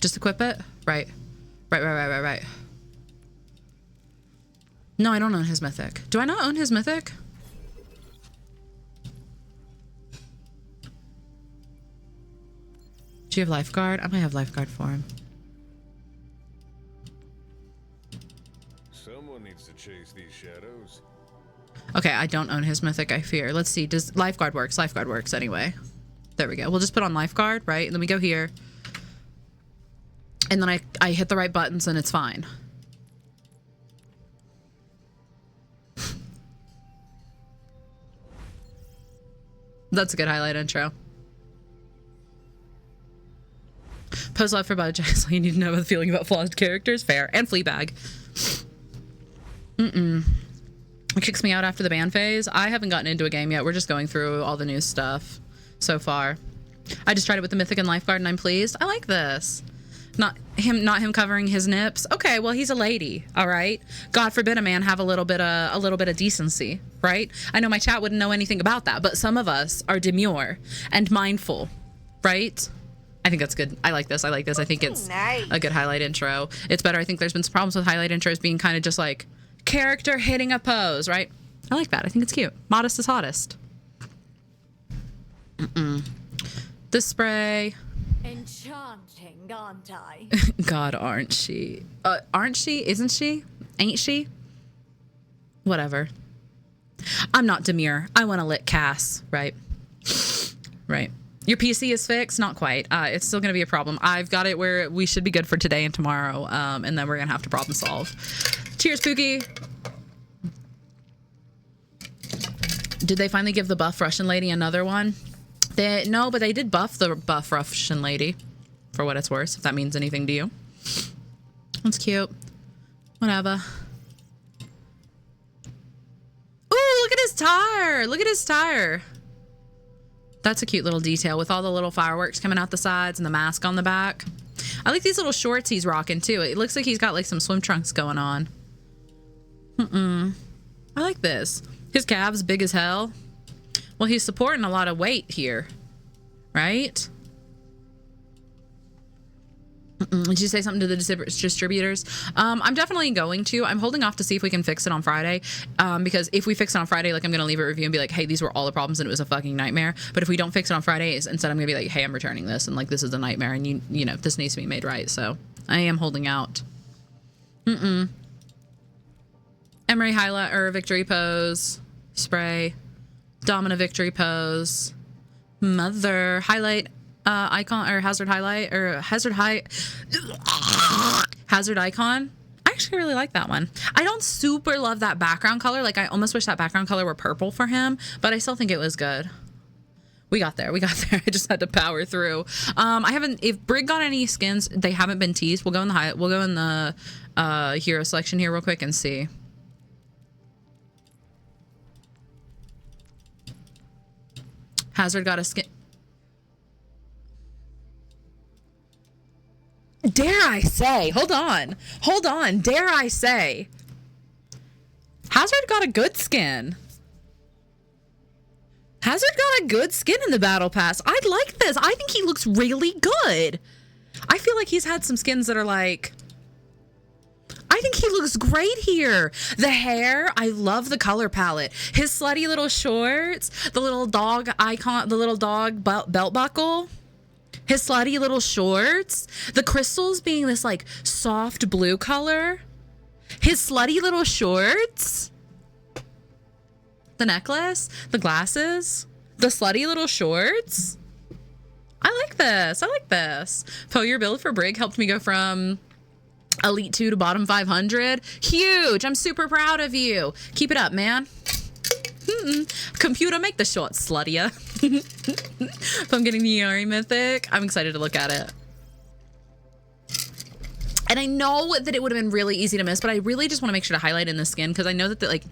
Just equip it? Right. Right. No, I don't own his mythic. Do I not own his mythic? Do you have lifeguard? I might have lifeguard for him. Someone needs to chase these shadows. Okay, I don't own his mythic, I fear. Let's see. Does lifeguard works? Lifeguard works anyway. There we go. We'll just put on lifeguard, right? And then we go here. And then I hit the right buttons and it's fine. That's a good highlight intro. Post love for BoJack. You need to know the feeling about flawed characters. Fair. And Fleabag. It kicks me out after the ban phase. I haven't gotten into a game yet. We're just going through all the new stuff so far. I just tried it with the Mythic and Lifeguard and I'm pleased. I like this. Not him covering his nips. Okay, well, he's a lady, all right? God forbid a man have a little bit of decency, right? I know my chat wouldn't know anything about that, but some of us are demure and mindful, right? I think that's good. I like this. I think it's a good highlight intro. It's better. I think there's been some problems with highlight intros being kind of just like character hitting a pose, right? I like that. I think it's cute. Modest is hottest. This spray. Enchanting, aren't I? God, aren't she? Aren't she? Isn't she? Ain't she? Whatever. I'm not demure. I want to lick Cass, right? Right. Your PC is fixed? Not quite. It's still going to be a problem. I've got it where we should be good for today and tomorrow, and then we're going to have to problem solve. Cheers, Pookie. Did they finally give the buff Russian lady another one? No, but they did buff the buff Russian lady, for what it's worth, if that means anything to you. That's cute. Whatever. Ooh, look at his tire. Look at his tire. That's a cute little detail with all the little fireworks coming out the sides and the mask on the back. I like these little shorts he's rocking too. It looks like he's got like some swim trunks going on. I like this. His calves big as hell. Well, he's supporting a lot of weight here, right? Did you say something to the distributors? I'm definitely going to. I'm holding off to see if we can fix it on Friday. Because if we fix it on Friday, like I'm going to leave a review and be like, hey, these were all the problems and it was a fucking nightmare. But if we don't fix it on Friday, instead I'm going to be like, hey, I'm returning this. And like, this is a nightmare and you know, this needs to be made right. So I am holding out. Emery highlight or victory pose. Spray. Domina victory pose. Mother highlight. Icon or hazard highlight or hazard icon. I actually really like that one. I don't super love that background color. Like I almost wish that background color were purple for him, but I still think it was good. We got there. I just had to power through. If Brig got any skins, they haven't been teased. We'll go in the hero selection here real quick and see. Hazard got a skin. Dare I say, hold on, dare I say, Hazard got a good skin. Hazard got a good skin in the battle pass. I like this. I think he looks really good. I feel like he's had some skins that are like, I think he looks great here. The hair, I love the color palette. His slutty little shorts, the little dog icon, the little dog belt buckle. His slutty little shorts, the crystals being this like soft blue color, his slutty little shorts, the necklace, the glasses, the slutty little shorts. I like this. Poe, your build for Brig helped me go from Elite 2 to bottom 500. Huge. I'm super proud of you. Keep it up, man. Computer, make the short sluttier. If I'm getting the Yari mythic, I'm excited to look at it. And I know that it would have been really easy to miss, but I really just want to make sure to highlight in the skin because I know that like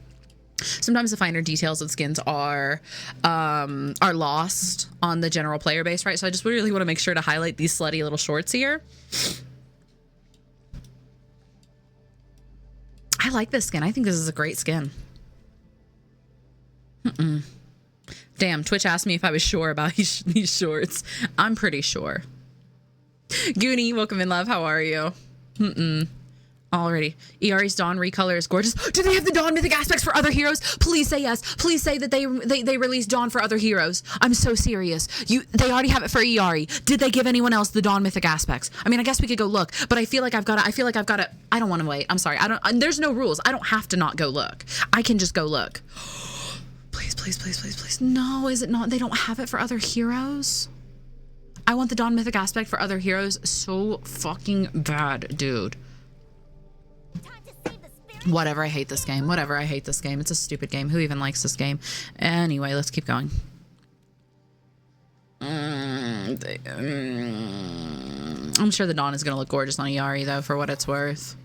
sometimes the finer details of skins are lost on the general player base, right? So I just really want to make sure to highlight these slutty little shorts here. I like this skin. I think this is a great skin. Damn, Twitch asked me if I was sure about these shorts. I'm pretty sure. Goonie, welcome in, love. How are you? Already. ERE's Dawn recolor is gorgeous. Do they have the Dawn mythic aspects for other heroes? Please say yes. Please say that they released Dawn for other heroes. I'm so serious. They already have it for ERE. Did they give anyone else the Dawn mythic aspects? I mean, I guess we could go look, but I feel like I've got to. I don't want to wait. I'm sorry. There's no rules. I don't have to not go look. I can just go look. Please, please, please, please, please. No, is it not? They don't have it for other heroes? I want the Dawn mythic aspect for other heroes so fucking bad, dude. Whatever, I hate this game. Whatever, I hate this game. It's a stupid game. Who even likes this game? Anyway, let's keep going. I'm sure the Dawn is going to look gorgeous on ERE, though, for what it's worth.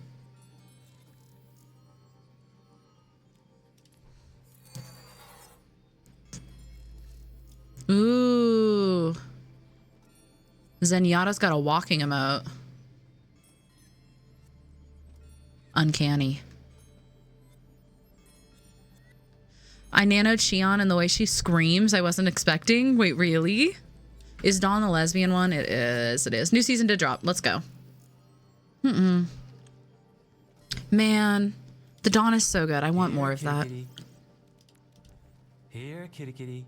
Ooh. Zenyatta's got a walking emote. Uncanny. I nanoed Shion and the way she screams, I wasn't expecting. Wait, really? Is Dawn the lesbian one? It is. It is. New season to drop. Let's go. Man, the Dawn is so good. I want more of that. Here, kitty kitty.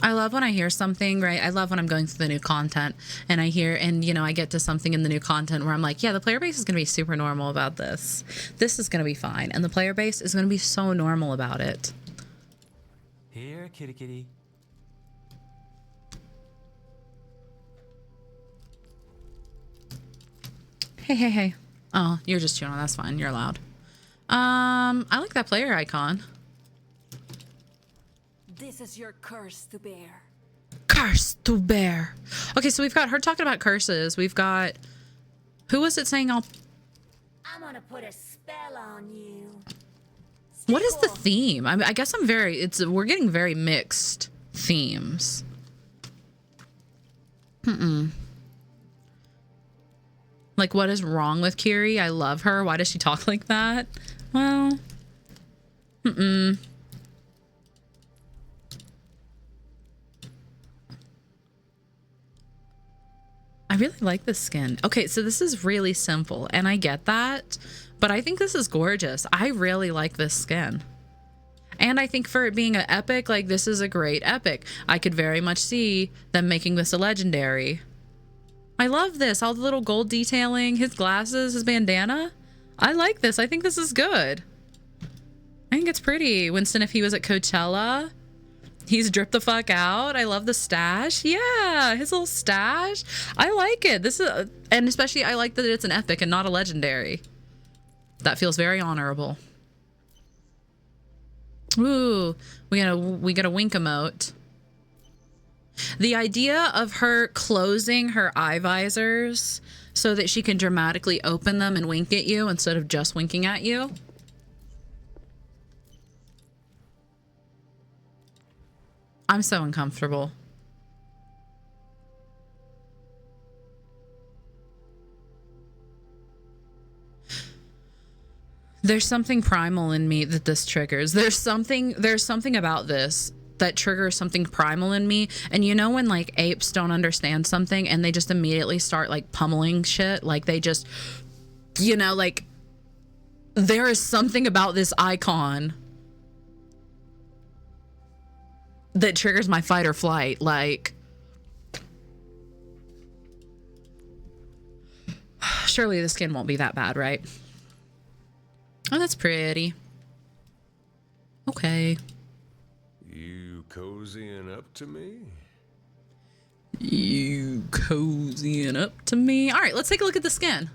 I love when I hear something, right? I love when I'm going through the new content and I hear, and you know, I get to something in the new content where I'm like, yeah, the player base is going to be super normal about this. This is going to be fine. And the player base is going to be so normal about it. Here, kitty kitty. Hey, hey, hey. Oh, you're just chilling. That's fine. You're allowed. I like that player icon. This is your curse to bear. Curse to bear. Okay, so we've got her talking about curses. We've got, who was it saying? I'm gonna put a spell on you. What is the theme? I guess we're getting very mixed themes. Like, what is wrong with Kiri? I love her. Why does she talk like that? Well, I really like this skin. Okay, so this is really simple, and I get that, but I think this is gorgeous. I really like this skin. And I think for it being an epic, like, this is a great epic. I could very much see them making this a legendary. I love this. All the little gold detailing, his glasses, his bandana. I like this. I think this is good. I think it's pretty. Winston, if he was at Coachella, he's dripped the fuck out. I love the stash. Yeah, his little stash. I like it. This is, and especially I like that it's an epic and not a legendary. That feels very honorable. Ooh, we got a wink emote. The idea of her closing her eye visors so that she can dramatically open them and wink at you instead of just winking at you. I'm so uncomfortable. There's something primal in me that this triggers. There's something about this that triggers something primal in me. And you know when like apes don't understand something and they just immediately start like pummeling shit, like they just, you know, like there is something about this icon that triggers my fight or flight. Like, surely the skin won't be that bad, right? Oh, that's pretty. Okay. You cozying up to me? You cozying up to me? All right, let's take a look at the skin.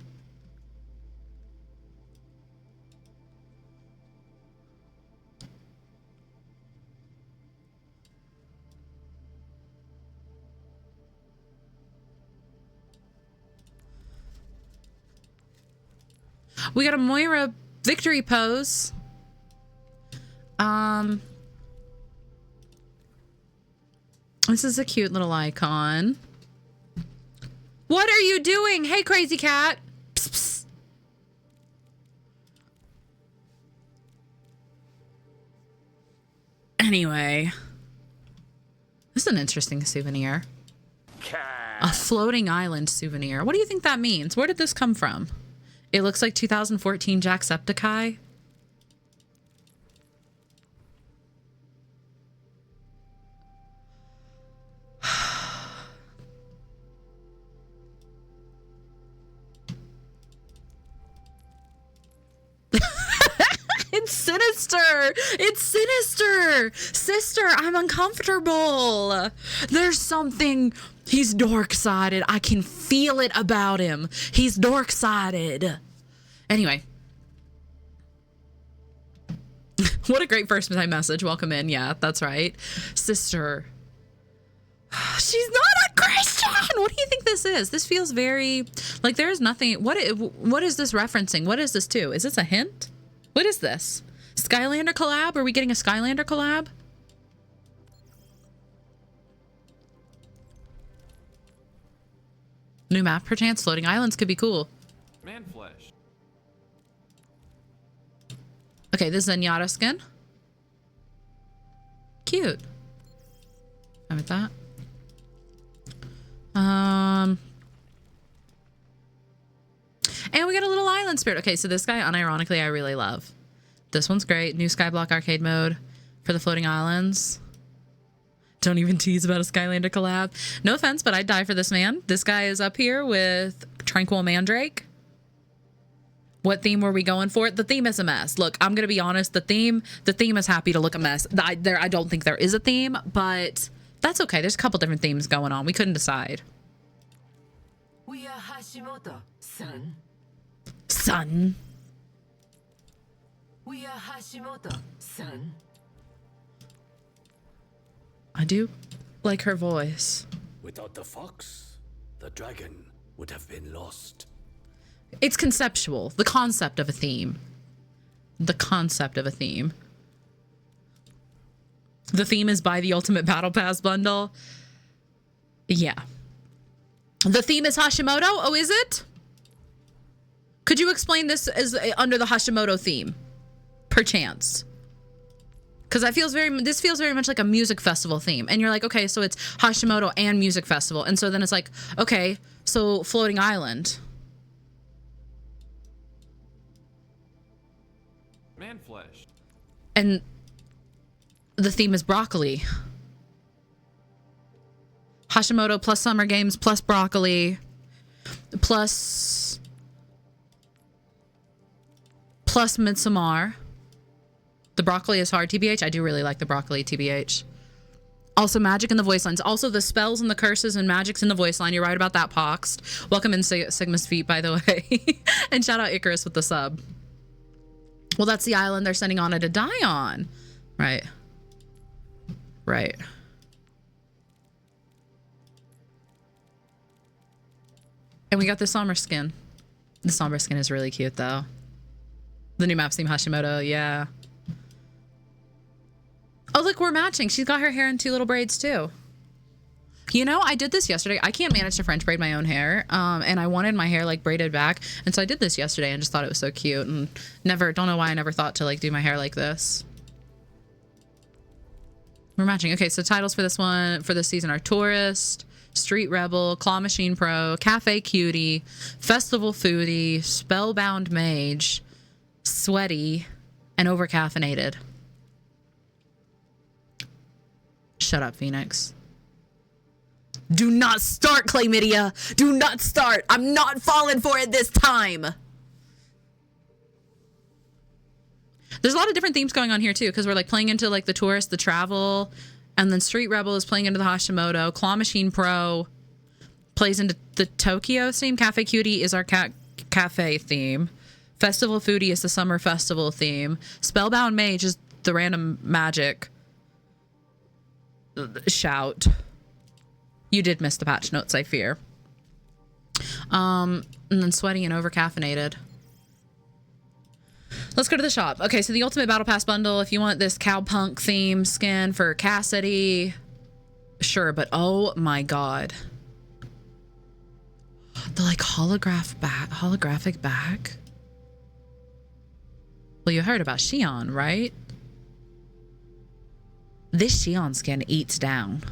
We got a Moira victory pose. This is a cute little icon. What are you doing? Hey, crazy cat. Psst, psst. Anyway, this is an interesting souvenir. Cat. A floating island souvenir. What do you think that means? Where did this come from? It looks like 2014 Jacksepticeye. It's sinister. It's sinister. Sister, I'm uncomfortable. There's something. He's dork-sided. I can feel it about him. He's dork-sided. Anyway. What a great first time message. Welcome in. Yeah, that's right. Sister. She's not a Christian. What do you think this is? This feels very like there's nothing. What is this referencing? What is this to? Is this a hint? What is this? Skylander collab? Are we getting a Skylander collab? New map perchance? Floating islands could be cool. Man flesh. Okay, this is Zenyatta skin. Cute. I'm with that. And we got a little island spirit. Okay, so this guy, unironically, I really love. This one's great. New Skyblock arcade mode for the floating islands. Don't even tease about a Skylander collab. No offense, but I'd die for this man. This guy is up here with Tranquil Mandrake. What theme were we going for? The theme is a mess. Look, I'm gonna be honest. The theme is happy to look a mess. I don't think there is a theme, but that's okay. There's a couple different themes going on. We couldn't decide. We are Hashimoto, son. Son. We are Hashimoto, son. I do like her voice. Without the fox, the dragon would have been lost. It's conceptual. The concept of a theme. The concept of a theme. The theme is buy the Ultimate Battle Pass bundle. Yeah. The theme is Hashimoto? Oh, is it? Could you explain this as under the Hashimoto theme? Perchance. Because this feels very much like a music festival theme. And you're like, okay, so it's Hashimoto and music festival. And so then it's like, okay, so floating island. Man flesh. And the theme is broccoli. Hashimoto plus Summer Games plus broccoli plus Midsommar. The broccoli is hard, TBH. I do really like the broccoli, TBH. Also, magic in the voice lines. Also, the spells and the curses and magic's in the voice line. You're right about that, Poxed. Welcome in, Sigma's Feet, by the way. And shout out Icarus with the sub. Well, that's the island they're sending Anna to die on. Right. Right. And we got the somber skin. The somber skin is really cute, though. The new map theme, Hashimoto, yeah. Oh, look, we're matching. She's got her hair in 2 little braids, too. You know, I did this yesterday. I can't manage to French braid my own hair, and I wanted my hair, like, braided back. And so I did this yesterday and just thought it was so cute. And don't know why I never thought to, like, do my hair like this. We're matching. Okay, so titles for this one, for this season are Tourist, Street Rebel, Claw Machine Pro, Cafe Cutie, Festival Foodie, Spellbound Mage, Sweaty, and Overcaffeinated. Shut up, Phoenix. Do not start, Chlamydia. Do not start. I'm not falling for it this time. There's a lot of different themes going on here, too, because we're, like, playing into, like, the Tourist, the Travel, and then Street Rebel is playing into the Hashimoto. Claw Machine Pro plays into the Tokyo theme. Cafe Cutie is our cafe theme. Festival Foodie is the summer festival theme. Spellbound Mage is the random magic shout. You did miss the patch notes, I fear. And then Sweaty and Overcaffeinated. Let's go to the shop. Okay, so the Ultimate Battle Pass bundle, if you want this cowpunk theme skin for Cassidy, sure, but oh my god. The, like, holographic back. Well, you heard about Shion, right? This Shion skin eats down.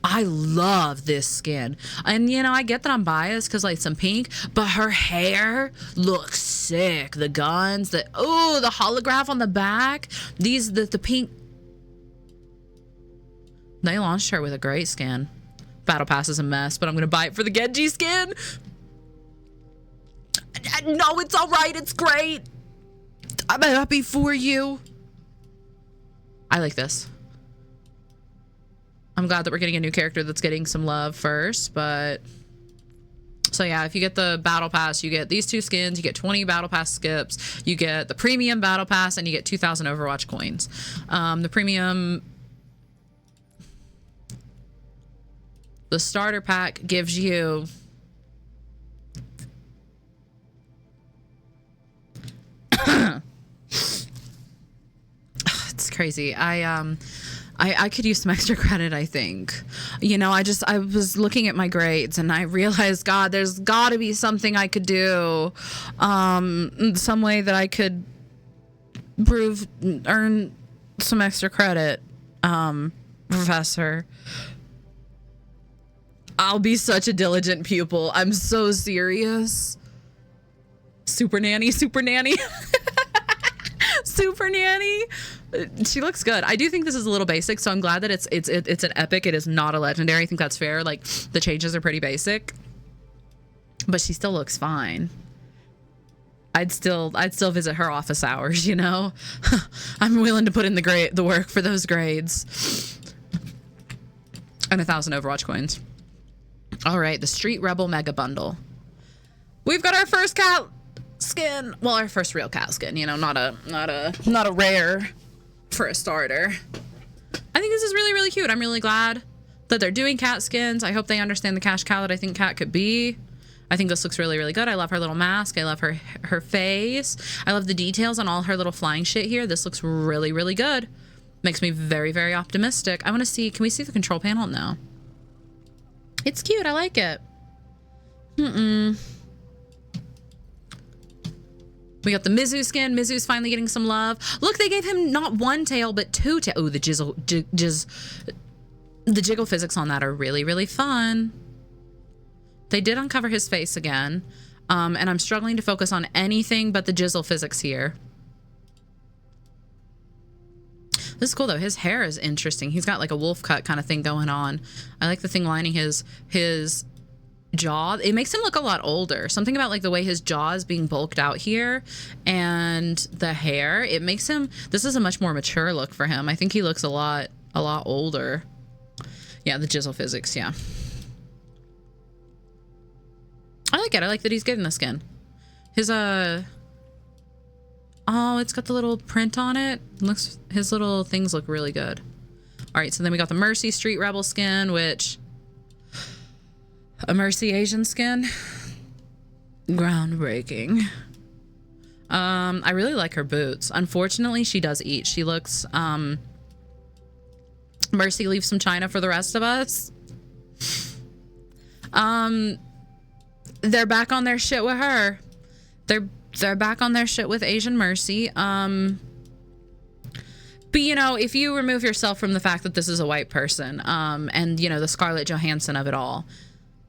I love this skin. And, you know, I get that I'm biased because, like, some pink, but her hair looks sick. The guns, the holograph on the back. The pink. They launched her with a great skin. Battle Pass is a mess, but I'm going to buy it for the Genji skin. No, it's all right. It's great. I'm happy for you. I like this. I'm glad that we're getting a new character that's getting some love first, but so yeah, if you get the battle pass, you get these two skins, you get 20 battle pass skips, you get the premium battle pass, and you get 2,000 Overwatch coins. The premium, the starter pack gives you it's crazy. I could use some extra credit, I think. You know, I was looking at my grades and I realized, God, there's got to be something I could do. Some way that I could earn some extra credit. Professor. I'll be such a diligent pupil. I'm so serious. Super nanny. Super nanny. She looks good. I do think this is a little basic, so I'm glad that it's an epic. It is not a legendary. I think that's fair. Like, the changes are pretty basic, but she still looks fine. I'd still visit her office hours, you know. I'm willing to put in the work for those grades. And 1,000 Overwatch coins. All right, the Street Rebel Mega Bundle. We've got our first cat skin. Well, our first real cat skin, you know, not a rare for a starter. I think this is really, really cute. I'm really glad that they're doing cat skins. I hope they understand the cash cow that I think Cat could be. I think this looks really, really good. I love her little mask. I love her face. I love the details on all her little flying shit here. This looks really, really good. Makes me very, very optimistic. I want to see, can we see the control panel? No. It's cute. I like it. We got the Mizu skin. Mizu's finally getting some love. Look, they gave him not one tail, but two tail. Oh, the jiggle physics on that are really, really fun. They did uncover his face again. And I'm struggling to focus on anything but the jizzle physics here. This is cool, though. His hair is interesting. He's got like a wolf cut kind of thing going on. I like the thing lining his jaw. It makes him look a lot older. Something about like the way his jaw is being bulked out here and the hair, it makes him, this is a much more mature look for him. I think he looks a lot older. Yeah, the jizzle physics, yeah. I like it. I like that he's getting the skin. His oh, it's got the little print on it. His little things look really good. All right, so then we got the Mercy Street Rebel skin, which a Mercy Asian skin. Groundbreaking. I really like her boots. Unfortunately, she does eat. She looks, Mercy leaves some China for the rest of us. They're back on their shit with her. They're back on their shit with Asian Mercy. But you know, if you remove yourself from the fact that this is a white person, and you know, the Scarlett Johansson of it all,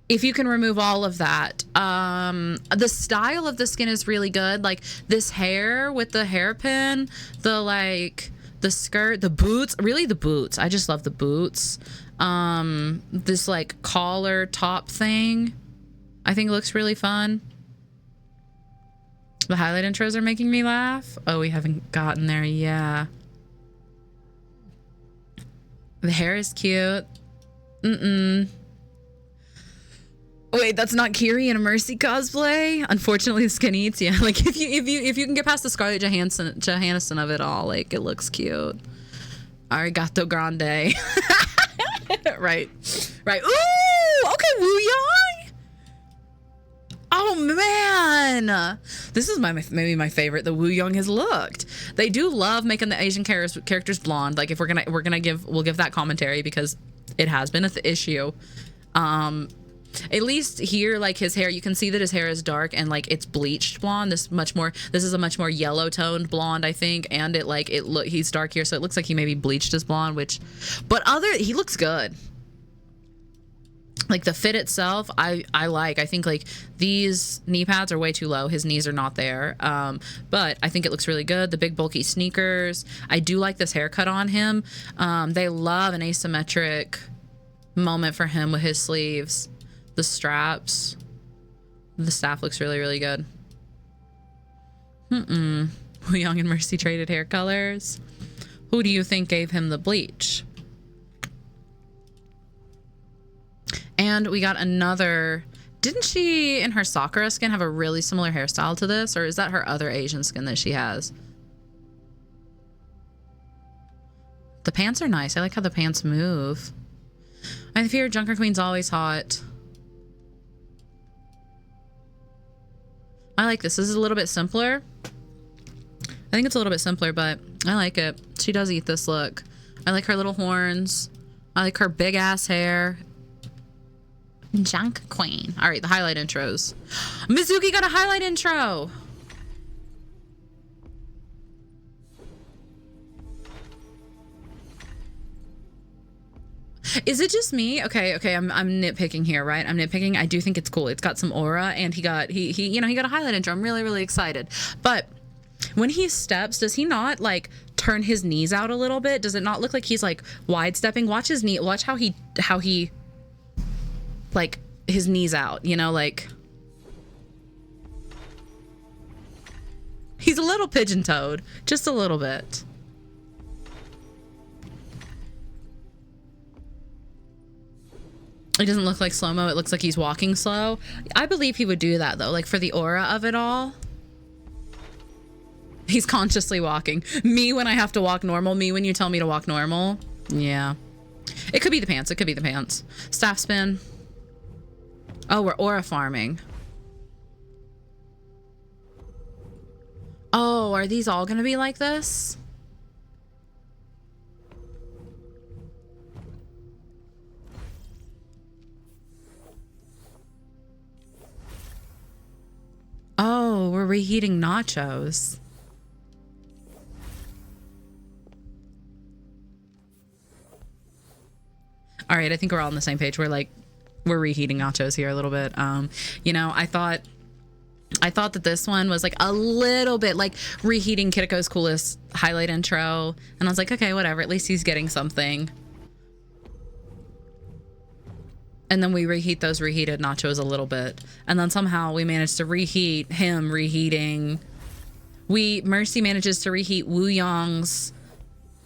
if you can remove all of that, the style of the skin is really good. Like this hair with the hairpin, the skirt, the boots, really the boots. I just love the boots. This like collar top thing, I think it looks really fun. The highlight intros are making me laugh. Oh, we haven't gotten there. Yeah. The hair is cute. Wait, that's not Kiri in a Mercy cosplay. Unfortunately, the skin eats. Yeah, like if you can get past the Scarlett Johansson of it all, like it looks cute. Arigato grande. right. Ooh, okay, Woo Young. Oh man, this is maybe my favorite. The Woo Young has looked. They do love making the Asian characters blonde. Like if we'll give that commentary because it has been an issue. At least here, like his hair, you can see that his hair is dark and like it's bleached blonde. This is a much more yellow toned blonde, I think. And he's dark here, so it looks like he maybe bleached his blonde, he looks good. Like the fit itself, I think like these knee pads are way too low. His knees are not there. But I think it looks really good. The big bulky sneakers. I do like this haircut on him. They love an asymmetric moment for him with his sleeves. The straps. The staff looks really, really good. Wu Young and Mercy traded hair colors. Who do you think gave him the bleach? And we got another. Didn't she in her Sakura skin have a really similar hairstyle to this? Or is that her other Asian skin that she has? The pants are nice. I like how the pants move. I fear Junker Queen's always hot. I like this. This is a little bit simpler. I think it's a little bit simpler, but I like it. She does eat this look. I like her little horns. I like her big ass hair. Junk Queen. All right, the highlight intros. Mizuki got a highlight intro. Is it just me? Okay, I'm nitpicking here, right? I'm nitpicking. I do think it's cool. It's got some aura, and he got a highlight intro. I'm really, really excited. But when he steps, does he not like turn his knees out a little bit? Does it not look like he's like wide stepping? Watch his knee. Watch how he like his knees out, you know, like he's a little pigeon-toed, just a little bit. It doesn't look like slow-mo. It looks like he's walking slow. I believe he would do that though, like for the aura of it all. He's consciously walking. Me when I have to walk normal. Me when you tell me to walk normal. Yeah. It could be the pants. It could be the pants. Staff spin. Oh, we're aura farming. Oh, are these all gonna be like this? Oh, we're reheating nachos. All right, I think we're all on the same page. We're reheating nachos here a little bit. You know, I thought that this one was like a little bit like reheating Kitiko's coolest highlight intro. And I was like, okay, whatever. At least he's getting something. And then we reheat those reheated nachos a little bit. And then somehow we managed to reheat him reheating. Mercy manages to reheat Wu Yong's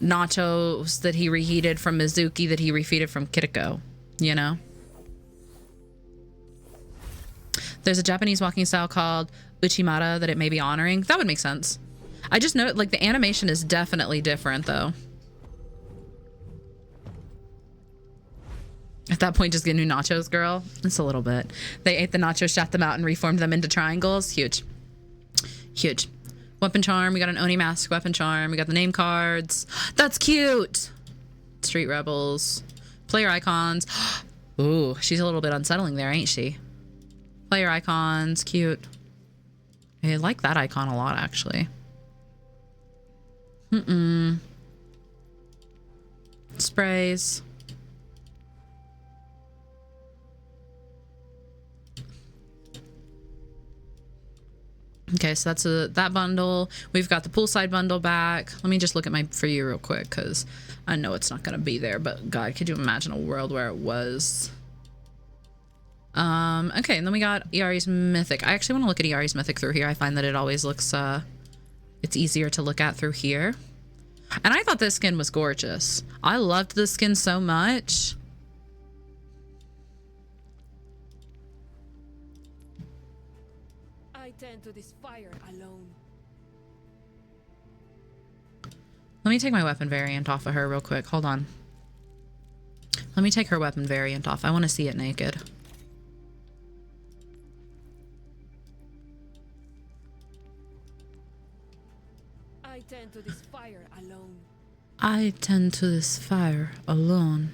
nachos that he reheated from Mizuki that he reheated from Kitiko, you know? There's a Japanese walking style called Uchimata that it may be honoring. That would make sense. I just know like the animation is definitely different though. At that point, just get new nachos, girl. It's a little bit. They ate the nachos, shot them out, and reformed them into triangles. Huge. Huge. Weapon charm. We got an Oni mask weapon charm. We got the name cards. That's cute. Street Rebels. Player icons. Ooh, she's a little bit unsettling there, ain't she? Player icons. Cute. I like that icon a lot, actually. Sprays. Okay, so that's that bundle. We've got the poolside bundle back. Let me just look at my for you real quick because I know it's not going to be there. But God, could you imagine a world where it was? Okay, and then we got Iari's Mythic. I actually want to look at Iari's Mythic through here. I find that it always looks, it's easier to look at through here. And I thought this skin was gorgeous. I loved this skin so much. I tend to this fire alone. Let me take my weapon variant off of her real quick. Hold on. Let me take her weapon variant off. I want to see it naked. I tend to this fire alone. I tend to this fire alone.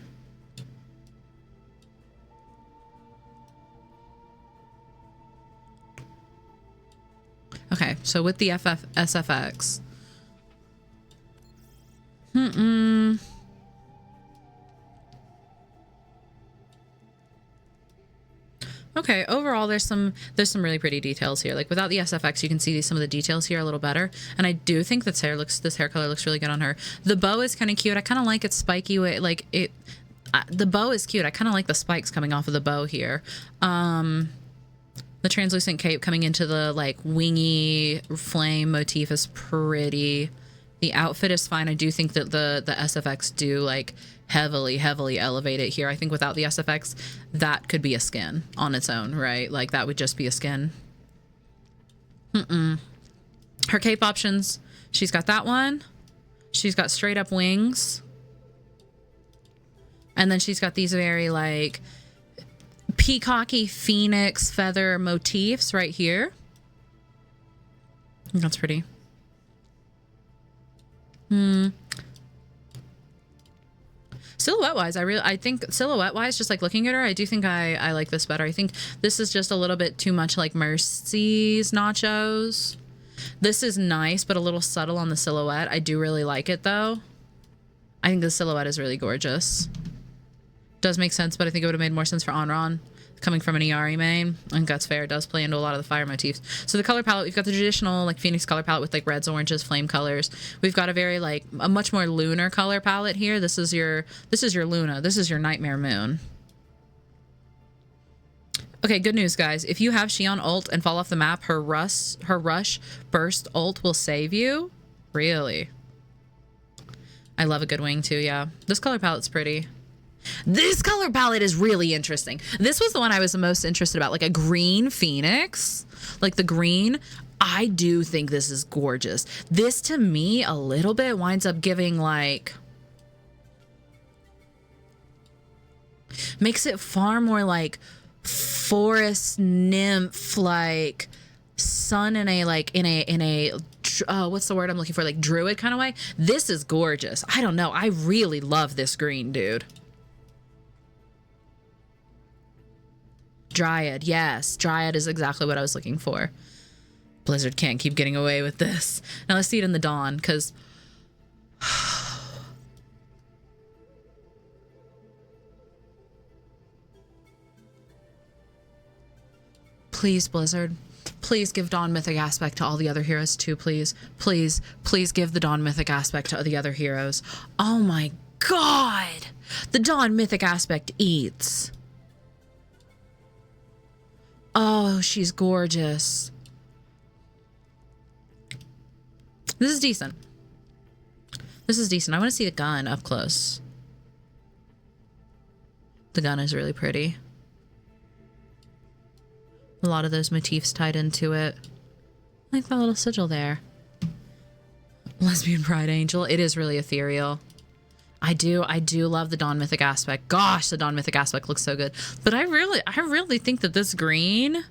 Okay, so with the SFX. Okay, overall there's some really pretty details here. Like without the SFX, you can see some of the details here a little better. And I do think this hair color looks really good on her. The bow is kind of cute. I kind of like its spiky way, like it. The bow is cute. I kind of like the spikes coming off of the bow here. The translucent cape coming into the like wingy flame motif is pretty. The outfit is fine. I do think that the SFX do like heavily elevate it here. I think without the SFX, that could be a skin on its own, right? Like that would just be a skin. Her cape options, she's got that one. She's got straight up wings. And then she's got these very like peacocky phoenix feather motifs right here. That's pretty. Silhouette wise, I think silhouette wise, just like looking at her, I do think I like this better. I think this is just a little bit too much like Mercy's nachos. This is nice, but a little subtle on the silhouette. I do really like it though. I think the silhouette is really gorgeous. Does make sense, but I think it would have made more sense for Onron coming from an ERE main. I think that's fair. It does play into a lot of the fire motifs. So the color palette, we've got the traditional like Phoenix color palette with like reds, oranges, flame colors. We've got a very like a much more lunar color palette here. This is your Luna. This is your Nightmare Moon. Okay, good news, guys. If you have Shion ult and fall off the map, her rush burst ult will save you. Really? I love a good wing too, yeah. This color palette's pretty. This color palette is really interesting. This was the one I was the most interested about, like a green phoenix, like the green. I do think this is gorgeous. This to me a little bit winds up giving like, makes it far more like forest nymph, like sun in a like in a what's the word I'm looking for, like druid kind of way. This is gorgeous. I don't know, I really love this green, dude. Dryad, yes. Dryad is exactly what I was looking for. Blizzard can't keep getting away with this. Now let's see it in the dawn, because... Please, Blizzard. Please give Dawn Mythic aspect to all the other heroes too, please. Please, please give the Dawn Mythic aspect to the other heroes. Oh my god! The Dawn Mythic aspect eats. Oh, she's gorgeous. This is decent. This is decent. I want to see the gun up close. The gun is really pretty. A lot of those motifs tied into it. I like that little sigil there. Lesbian Pride Angel. It is really ethereal. I do love the Dawn Mythic aspect. Gosh, the Dawn Mythic aspect looks so good. But I really think that this green, I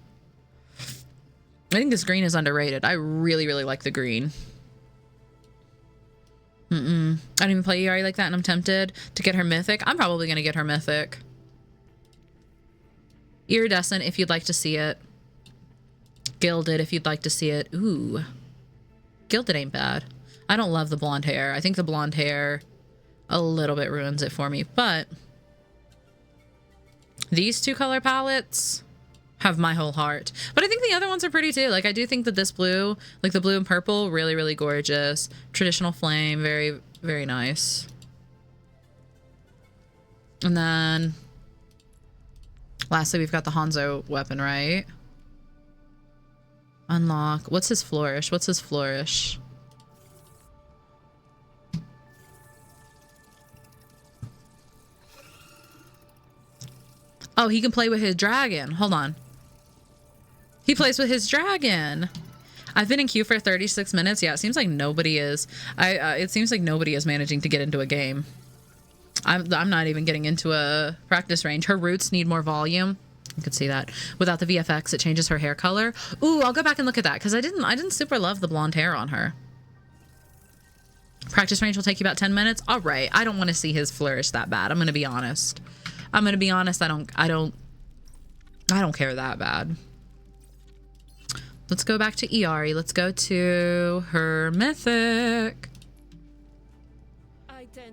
think this green is underrated. I really like the green. I don't even play ERE like that, and I'm tempted to get her Mythic. I'm probably going to get her Mythic. Iridescent, if you'd like to see it. Gilded, if you'd like to see it. Ooh. Gilded ain't bad. I don't love the blonde hair. I think the blonde hair a little bit ruins it for me, but these two color palettes have my whole heart. But I think the other ones are pretty too. Like I do think that this blue, like the blue and purple, really gorgeous. Traditional flame, very nice. And then lastly, we've got the Hanzo weapon, right? Unlock. What's his flourish? What's his flourish? Oh, he can play with his dragon. Hold on. He plays with his dragon. I've been in queue for 36 minutes. Yeah, it seems like nobody is. It seems like nobody is managing to get into a game. I'm not even getting into a practice range. Her roots need more volume. You could see that. Without the VFX, it changes her hair color. Ooh, I'll go back and look at that because I didn't super love the blonde hair on her. Practice range will take you about 10 minutes. All right. I don't want to see his flourish that bad. I'm going to be honest. I don't care that bad. Let's go back to ERE. Let's go to her Mythic.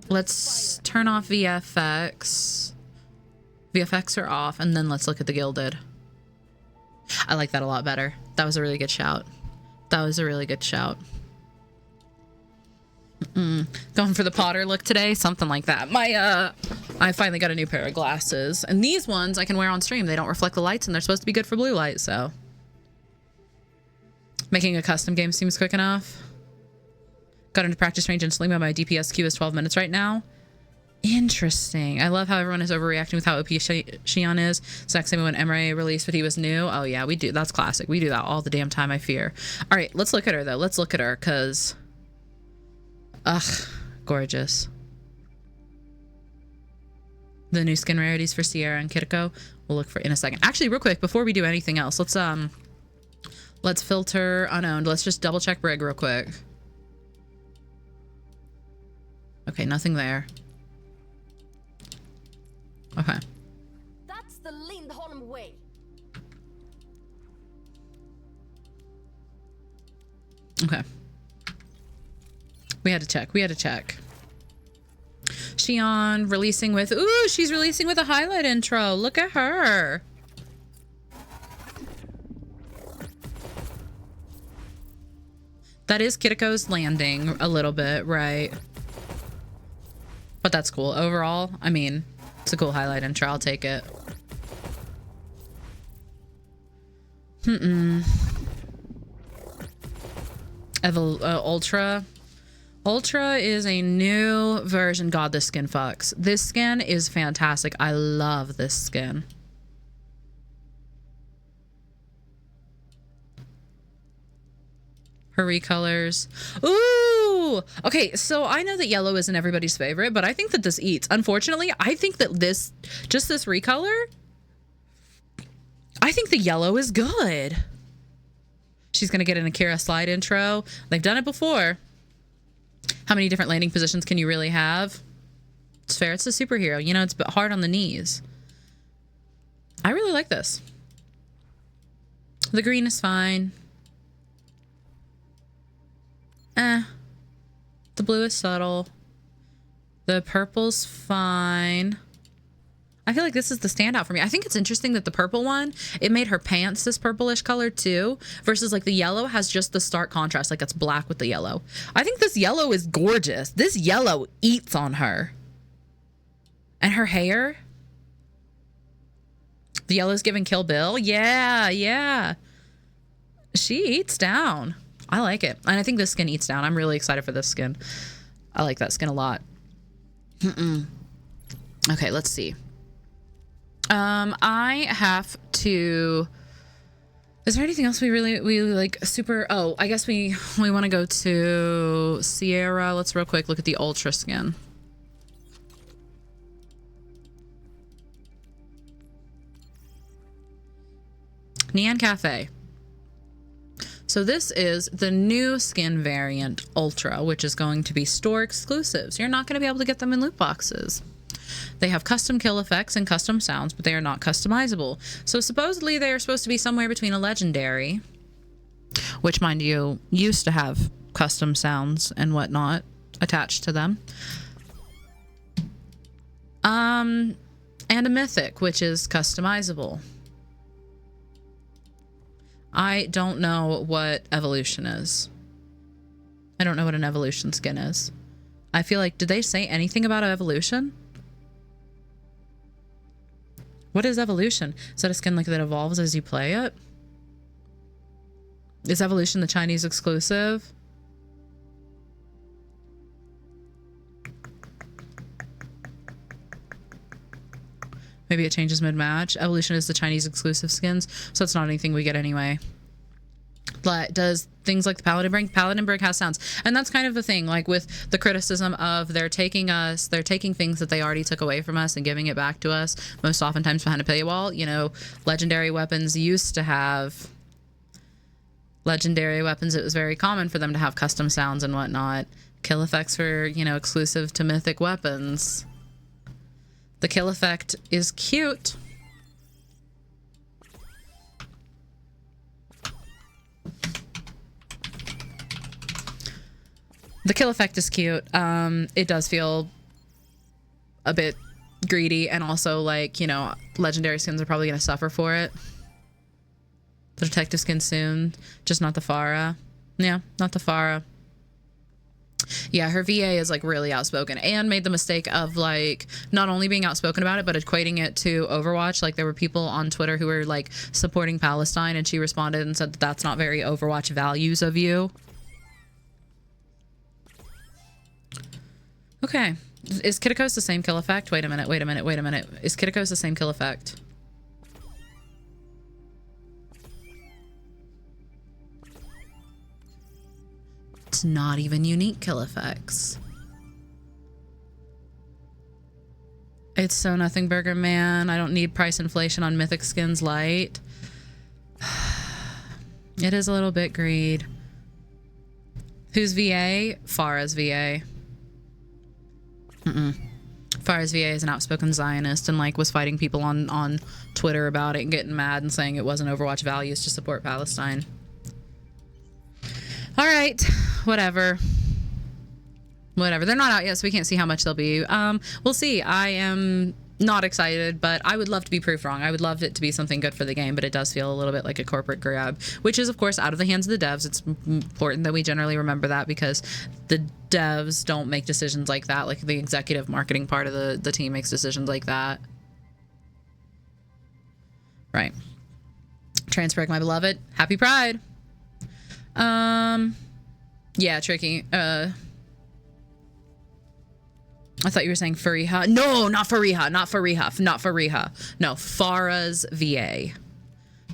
Let's turn off VFX. VFX are off, and then let's look at the Gilded. I like that a lot better. That was a really good shout. That was a really good shout. Going for the Potter look today, something like that. I finally got a new pair of glasses, and these ones I can wear on stream. They don't reflect the lights, and they're supposed to be good for blue light. So making a custom game seems quick enough. Got into practice range instantly, but my DPS queue is 12 minutes right now. Interesting. I love how everyone is overreacting with how OP Shion is. Exact same when Emre released, but he was new. Oh yeah, we do. That's classic. We do that all the damn time, I fear. All right, let's look at her though. Let's look at her, because ugh, gorgeous. The new skin rarities for Sierra and Kiriko we'll look for in a second. Actually, real quick, before we do anything else, let's filter unowned. Let's just double check Brig real quick. Okay, nothing there. Okay. That's the Lindholm way. Okay. We had to check. We had to check. Shion releasing with... Ooh, she's releasing with a highlight intro. Look at her. That is Kiriko's landing a little bit, right? But that's cool. Overall, I mean, it's a cool highlight intro. I'll take it. Ultra. Ultra is a new version. God, this skin fucks. This skin is fantastic. I love this skin. Her recolors. Ooh! Okay, so I know that yellow isn't everybody's favorite, but I think that this eats. Unfortunately, I think that this recolor, I think the yellow is good. She's going to get an Akira slide intro. They've done it before. How many different landing positions can you really have? It's fair. It's a superhero. You know, it's hard on the knees. I really like this. The green is fine. The blue is subtle. The purple's fine. I feel like this is the standout for me. I think it's interesting that the purple one, it made her pants this purplish color too, versus like the yellow has just the stark contrast, like it's black with the yellow. I think this yellow is gorgeous. This yellow eats on her. And her hair. The yellow's giving Kill Bill. Yeah, yeah. She eats down. I like it. And I think this skin eats down. I'm really excited for this skin. I like that skin a lot. Okay, let's see. I have to... Is there anything else we like super... Oh, I guess we want to go to Sierra. Let's real quick look at the Ultra skin. Neon Cafe. So this is the new skin variant Ultra, which is going to be store exclusives. You're not going to be able to get them in loot boxes. They have custom kill effects and custom sounds, but they are not customizable. So supposedly they are supposed to be somewhere between a legendary, which, mind you, used to have custom sounds and whatnot attached to them, and a mythic, which is customizable. I don't know what evolution is. I don't know what an evolution skin is. I feel like, did they say anything about evolution? What is evolution? Is that a skin like that evolves as you play it? Is evolution the Chinese exclusive? Maybe it changes mid-match. Evolution is the Chinese exclusive skins, so it's not anything we get anyway. But does things like the Paladin Brig? Paladin Brig has sounds. And that's kind of the thing, like with the criticism of they're taking things that they already took away from us and giving it back to us, most oftentimes behind a paywall. You know, legendary weapons used to have... Legendary weapons, it was very common for them to have custom sounds and whatnot. Kill effects were, you know, exclusive to mythic weapons. The kill effect is cute. The kill effect is cute. It does feel a bit greedy, and also, like, you know, legendary skins are probably going to suffer for it. The detective skin soon, just not the Farah. Yeah, not the Farah. Yeah, her VA is like really outspoken and made the mistake of like not only being outspoken about it, but equating it to Overwatch. Like there were people on Twitter who were like supporting Palestine, and she responded and said that that's not very Overwatch values of you. Okay. Is Kitikos the same kill effect? Wait a minute, wait a minute, wait a minute. Is Kitikos the same kill effect? It's not even unique kill effects. It's so nothing, Burger Man. I don't need price inflation on mythic skins light. It is a little bit greed. Who's VA? Farah's VA. Farah's VA is an outspoken Zionist and like was fighting people on Twitter about it and getting mad and saying it wasn't Overwatch values to support Palestine. All right, whatever. Whatever. They're not out yet, so we can't see how much they'll be. We'll see. I am not excited, but I would love to be proved wrong. I would love it to be something good for the game, but it does feel a little bit like a corporate grab, which is, of course, out of the hands of the devs. It's important that we generally remember that because the devs don't make decisions like that. Like the executive marketing part of the team makes decisions like that. Right. Transbreak, my beloved. Happy Pride. Yeah, Tricky. I thought you were saying Fariha. No, not Fariha. Not Fariha. Not Fariha. No, Farah's VA.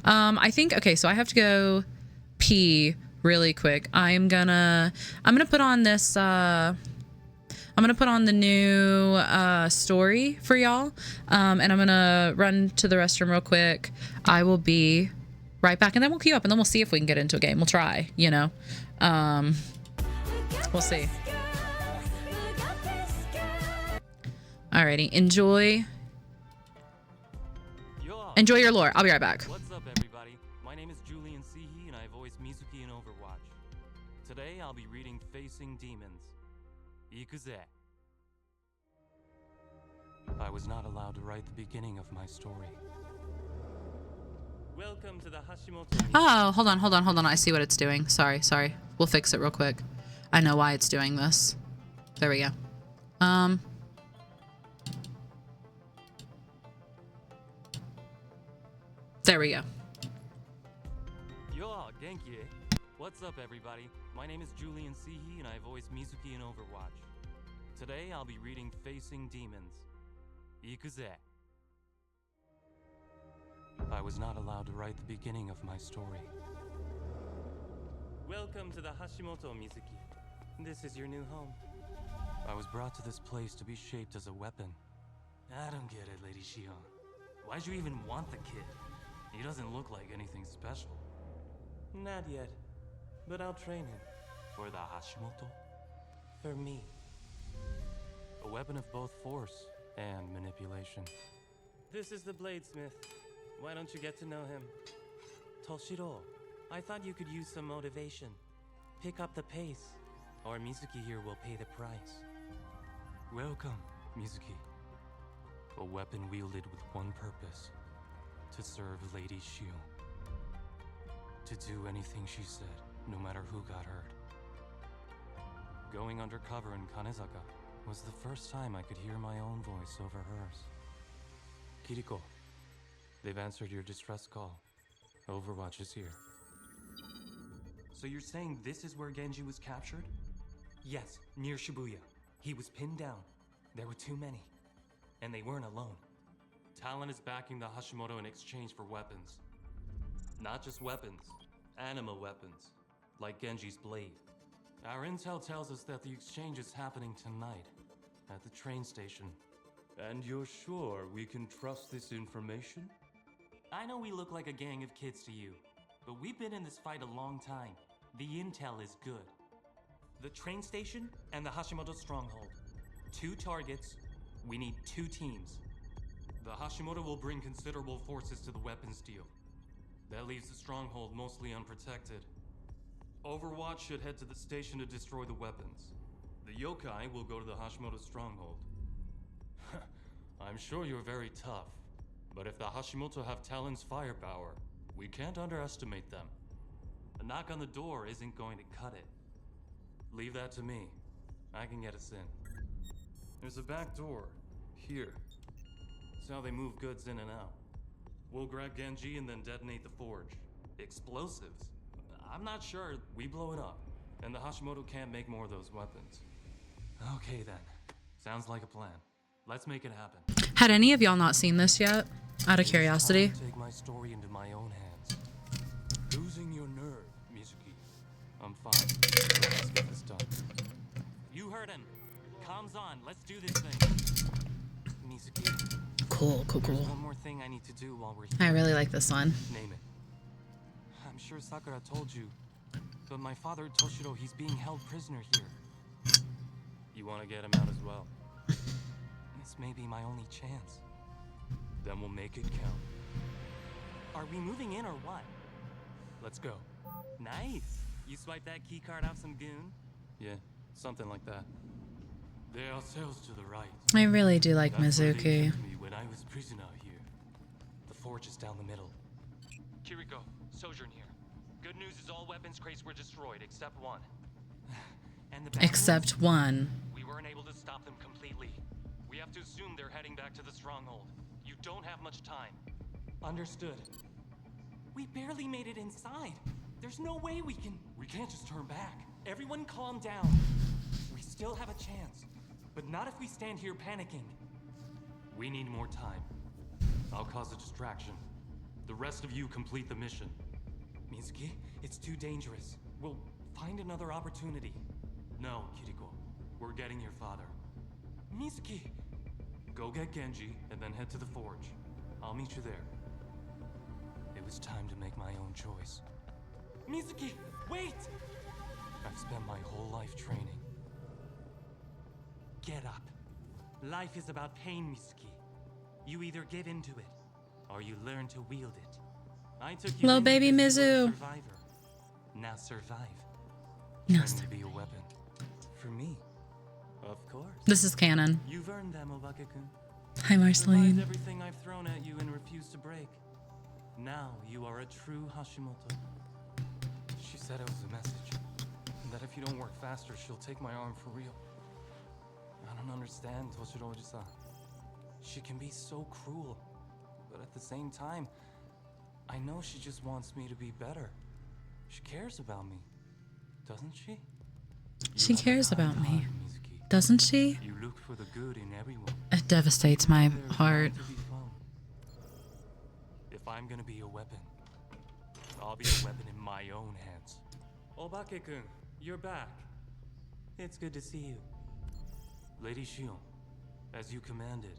I think, okay, so I have to go pee really quick. I'm gonna put on this, I'm gonna put on the new story for y'all. And I'm gonna run to the restroom real quick. I will be right back, and then we'll queue up, and then we'll see if we can get into a game. We'll try, you know. We'll see. Alrighty, enjoy your lore. I'll be right back. What's up, everybody? My name is Julian Sihi, and I voice Mizuki in Overwatch. Today, I'll be reading Facing Demons. Ikuze. I was not allowed to write the beginning of my story. Welcome to the Hashimoto. Oh, hold on. I see what it's doing. Sorry. We'll fix it real quick. I know why it's doing this. There we go. There we go. Yo, Genki. What's up, everybody? My name is Julian Sihi, and I voice Mizuki in Overwatch. Today, I'll be reading Facing Demons. Ikuze. I was not allowed to write the beginning of my story. Welcome to the Hashimoto, Mizuki. This is your new home. I was brought to this place to be shaped as a weapon. I don't get it, Lady Shion. Why'd you even want the kid? He doesn't look like anything special. Not yet, but I'll train him. For the Hashimoto? For me. A weapon of both force and manipulation. This is the Bladesmith. Why don't you get to know him? Toshiro, I thought you could use some motivation. Pick up the pace, or Mizuki here will pay the price. Welcome, Mizuki. A weapon wielded with one purpose. To serve Lady Shion. To do anything she said, no matter who got hurt. Going undercover in Kanezaka was the first time I could hear my own voice over hers. Kiriko, they've answered your distress call. Overwatch is here. So you're saying this is where Genji was captured? Yes, near Shibuya. He was pinned down. There were too many. And they weren't alone. Talon is backing the Hashimoto in exchange for weapons. Not just weapons, anima weapons, like Genji's blade. Our intel tells us that the exchange is happening tonight, at the train station. And you're sure we can trust this information? I know we look like a gang of kids to you, but we've been in this fight a long time. The intel is good. The train station and the Hashimoto stronghold. 2 targets, we need 2 teams. The Hashimoto will bring considerable forces to the weapons deal. That leaves the stronghold mostly unprotected. Overwatch should head to the station to destroy the weapons. The yokai will go to the Hashimoto stronghold. I'm sure you're very tough, but if the Hashimoto have Talon's firepower, We can't underestimate them. A knock on the door isn't going to cut it. Leave that to me. I can get us in. There's a back door. Here. It's how they move goods in and out. We'll grab Genji and then detonate the forge. Explosives? I'm not sure. We blow it up. And the Hashimoto can't make more of those weapons. Okay then. Sounds like a plan. Let's make it happen. Had any of y'all not seen this yet? Out of curiosity. Take my story into my own hands. Losing your nerve, Mizuki. I'm fine. Let's get this done. You heard him. Comms on. Let's do this thing. Mizuki. Cool. There's one more thing I need to do while we're here. I really like this one. Name it. I'm sure Sakura told you, but my father Toshiro, he's being held prisoner here. You want to get him out as well? This may be my only chance. Then we'll make it count. Are we moving in or what? Let's go. Nice. You swipe that key card off some goon? Yeah, something like that. There are cells to the right. I really do like That's where they Mizuki. kept me when I was prisoner here. The forge is down the middle. Kiriko, Sojourn here. Good news is all weapons crates were destroyed except one. And the bad Except one. we weren't able to stop them completely. We have to assume they're heading back to the stronghold. You don't have much time. Understood. We barely made it inside. There's no way we can't just turn back. Everyone calm down. We still have a chance. But not if we stand here panicking. We need more time. I'll cause a distraction. The rest of you complete the mission. Mizuki, it's too dangerous. We'll find another opportunity. No, Kiriko. We're getting your father. Mizuki! Go get Genji, and then head to the forge. I'll meet you there. It was time to make my own choice. Mizuki, wait! I've spent my whole life training. Get up. Life is about pain, Mizuki. You either give into it, or you learn to wield it. I took you Little in baby because you were a Mizu. survivor. Now survive. No, Training to be a weapon. For me. Of course. This is canon. You've earned them, Obake-kun. Hi, Survived Marceline. everything I've thrown at you and refused to break. Now you are a true Hashimoto. She said it was a message. And that if you don't work faster, she'll take my arm for real. I don't understand Toshiro-san. She can be so cruel. But at the same time, I know she just wants me to be better. She cares about me. Doesn't she? She cares about me. Hard, Mizuki. Doesn't she? You look for the good in everyone. It devastates my They're heart. bound to be found. If I'm gonna be a weapon, I'll be a weapon in my own hands. Obake-kun, you're back. It's good to see you. Lady Shion, as you commanded,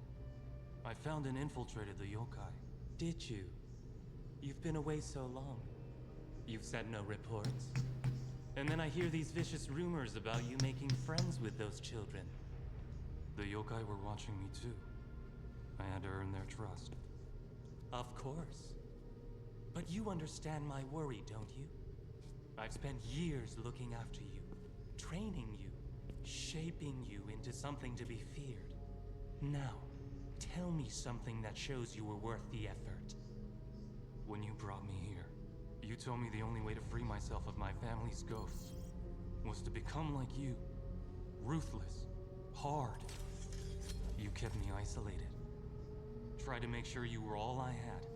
I found and infiltrated the yokai. Did you? You've been away so long. You've sent no reports. And then I hear these vicious rumors about you making friends with those children. The yokai were watching me too. I had to earn their trust. Of course. But you understand my worry, don't you? I've spent years looking after you, training you, shaping you into something to be feared. Now, tell me something that shows you were worth the effort. When you brought me here, you told me the only way to free myself of my family's ghosts was to become like you. Ruthless. Hard. You kept me isolated. Tried to make sure you were all I had.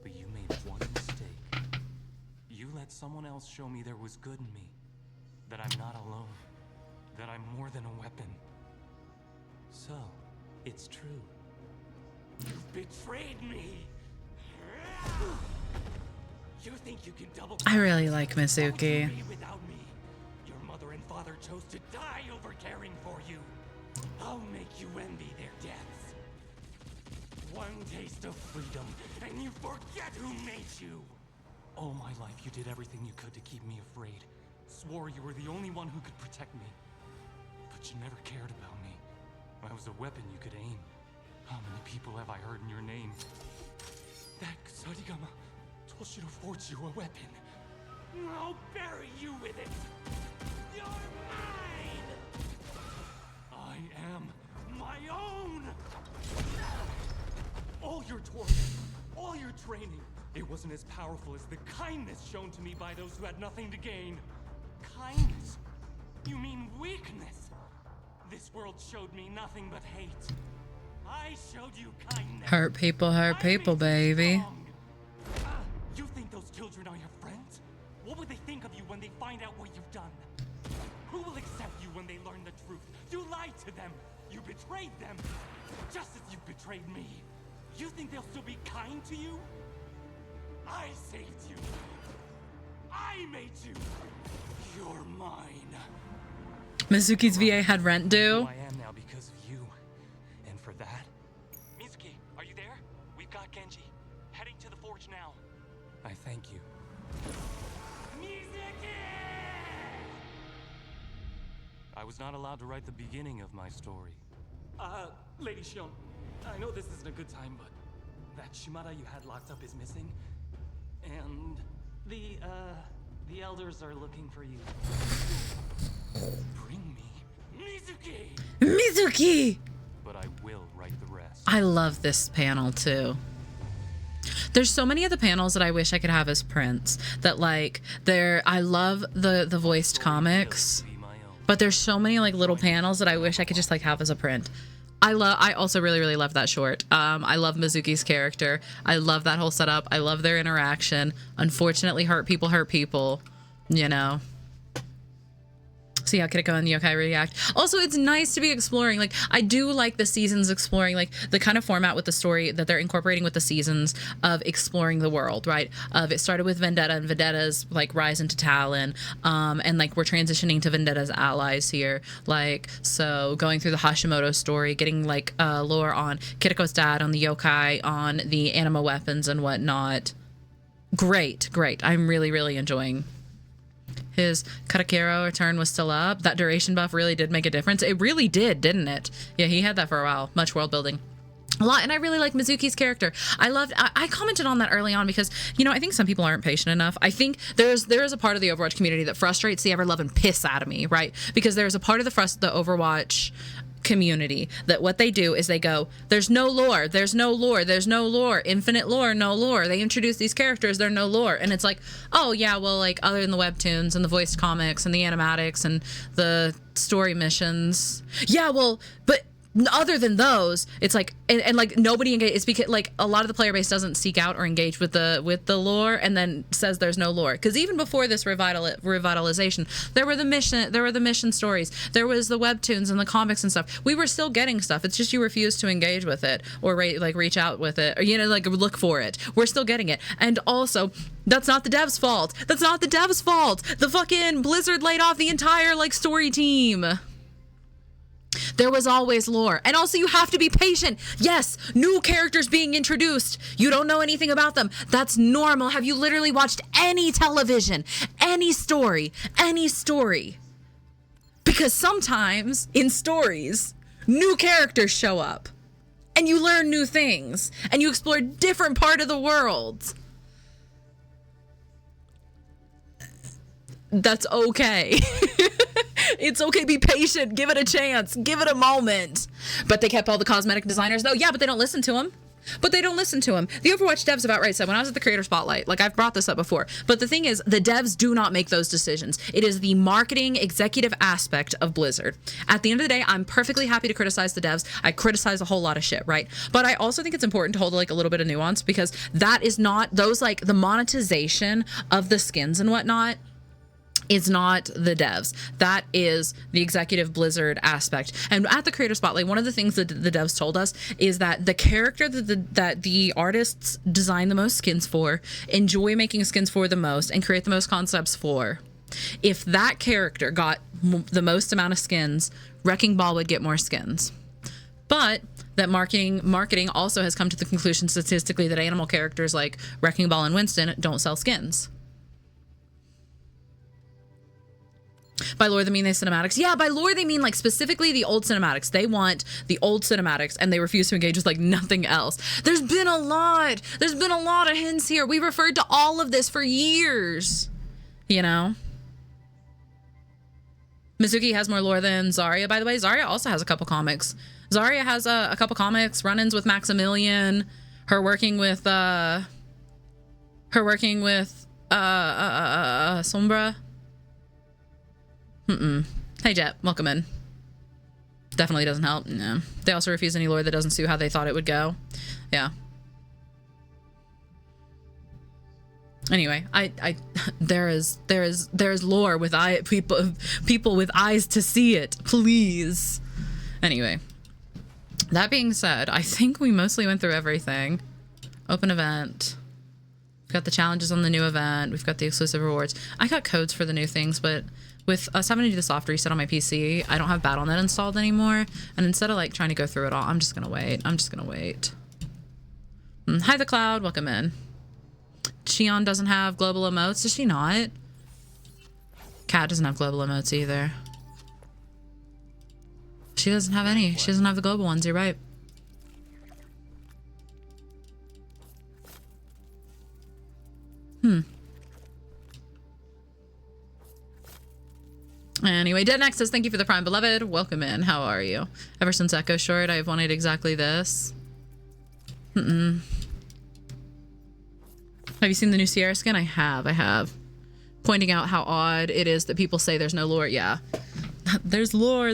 But you made one mistake. You let someone else show me there was good in me. That I'm not alone. That I'm more than a weapon. So, it's true. You've betrayed me! You think you can double I really like Mizuki. without me? Your mother and father chose to die over caring for you. I'll make you envy their deaths. One taste of freedom, and you forget who made you. All my life, you did everything you could to keep me afraid. Swore you were the only one who could protect me. But you never cared about me. I was a weapon you could aim. How many people have I heard in your name? That Kusarigama, Toshiro forged you a weapon. I'll bury you with it. You're mine! I am my own! All your torment, all your training. It wasn't as powerful as the kindness shown to me by those who had nothing to gain. Kindness? You mean weakness? This world showed me nothing but hate. I showed you kindness. Hurt people, baby. You think those children are your friends? What would they think of you when they find out what you've done? Who will accept you when they learn the truth? You lied to them. You betrayed them. Just as you betrayed me. You think they'll still be kind to you? I saved you. I made you. You're mine. Mizuki's VA had rent due. Who I am now because of you. And for that... Mizuki, are you there? We've got Genji. Heading to the forge now. I thank you. Mizuki! I was not allowed to write the beginning of my story. Lady Shion, I know this isn't a good time, but that Shimada you had locked up is missing. And the elders are looking for you. Bring me Mizuki! But I will write the rest. I love this panel too. There's so many of the panels that I wish I could have as prints that like I love the voiced comics, but there's so many like little panels that I wish I could just like have as a print. I also really love that short. I love Mizuki's character. I love that whole setup. I love their interaction. Unfortunately, hurt people, you know. See how Kiriko and the yokai react. Also, it's nice to be exploring. Like, I do like the seasons exploring, like, the kind of format with the story that they're incorporating with the seasons of exploring the world, right? It started with Vendetta and Vendetta's, like, rise into Talon. And, like, we're transitioning to Vendetta's allies here. Like, so going through the Hashimoto story, getting, like, lore on Kiriko's dad, on the yokai, on the anima weapons and whatnot. Great. I'm really enjoying his Katakiro return was still up. That duration buff really did make a difference. It really did, didn't it? Yeah, he had that for a while. Much world building. A lot, and I really like Mizuki's character. I commented on that early on because, you know, I think some people aren't patient enough. I think there is a part of the Overwatch community that frustrates the ever-loving piss out of me, right? Because there's a part of the Overwatch community that what they do is they go, there's no lore, infinite lore, no lore. They introduce these characters, there's no lore. And it's like, oh yeah, well, like, other than the webtoons and the voiced comics and the animatics and the story missions, yeah, well, but other than those, it's like, and like nobody engage. It's because like a lot of the player base doesn't seek out or engage with the lore, and then says there's no lore. Because even before this revitalization, there were the mission stories, there was the webtoons and the comics and stuff. We were still getting stuff. It's just you refuse to engage with it or reach out with it, or, you know, like look for it. We're still getting it, and also that's not the devs' fault. The fucking Blizzard laid off the entire like story team. There was always lore. And also you have to be patient. Yes, new characters being introduced. You don't know anything about them. That's normal. Have you literally watched any television, any story? Because sometimes in stories, new characters show up and you learn new things and you explore a different part of the world. That's okay. It's okay, be patient, give it a chance, give it a moment. But they kept all the cosmetic designers though. Yeah, but they don't listen to them. The Overwatch devs about right said when I was at the Creator Spotlight, like I've brought this up before, but the thing is, the devs do not make those decisions. It is the marketing executive aspect of Blizzard. At the end of the day, I'm perfectly happy to criticize the devs. I criticize a whole lot of shit, right? But I also think it's important to hold like a little bit of nuance, because that is not, those like the monetization of the skins and whatnot is not the devs. That is the executive Blizzard aspect. And at the Creator Spotlight, one of the things that the devs told us is that the character that the artists design the most skins for, enjoy making skins for the most, and create the most concepts for, if that character got the most amount of skins, Wrecking Ball would get more skins. But that marketing also has come to the conclusion statistically that animal characters like Wrecking Ball and Winston don't sell skins. By lore, they mean the cinematics. Yeah, by lore, they mean like specifically the old cinematics. They want the old cinematics and they refuse to engage with like nothing else. There's been a lot of hints here. We referred to all of this for years, you know? Mizuki has more lore than Zarya. By the way, Zarya also has a couple comics. Zarya has a couple comics, run-ins with Maximilian, her working with Her working with Sombra. Hey Jet, welcome in. Definitely doesn't help. No. They also refuse any lore that doesn't suit how they thought it would go. Yeah. Anyway, there is lore with people with eyes to see it, please. Anyway, that being said, I think we mostly went through everything. Open event. We've got the challenges on the new event. We've got the exclusive rewards. I got codes for the new things, but with us having to do the soft reset on my PC, I don't have Battle.net installed anymore. And instead of like trying to go through it all, I'm just gonna wait. Hi, The Cloud. Welcome in. Shion doesn't have global emotes. Does she not? Cat doesn't have global emotes either. She doesn't have any. She doesn't have the global ones. You're right. Anyway, Dead Next says, thank you for the Prime Beloved. Welcome in. How are you? Ever since Echo Short, I've wanted exactly this. Have you seen the new Sierra skin? I have. Pointing out how odd it is that people say there's no lore. Yeah. There's lore,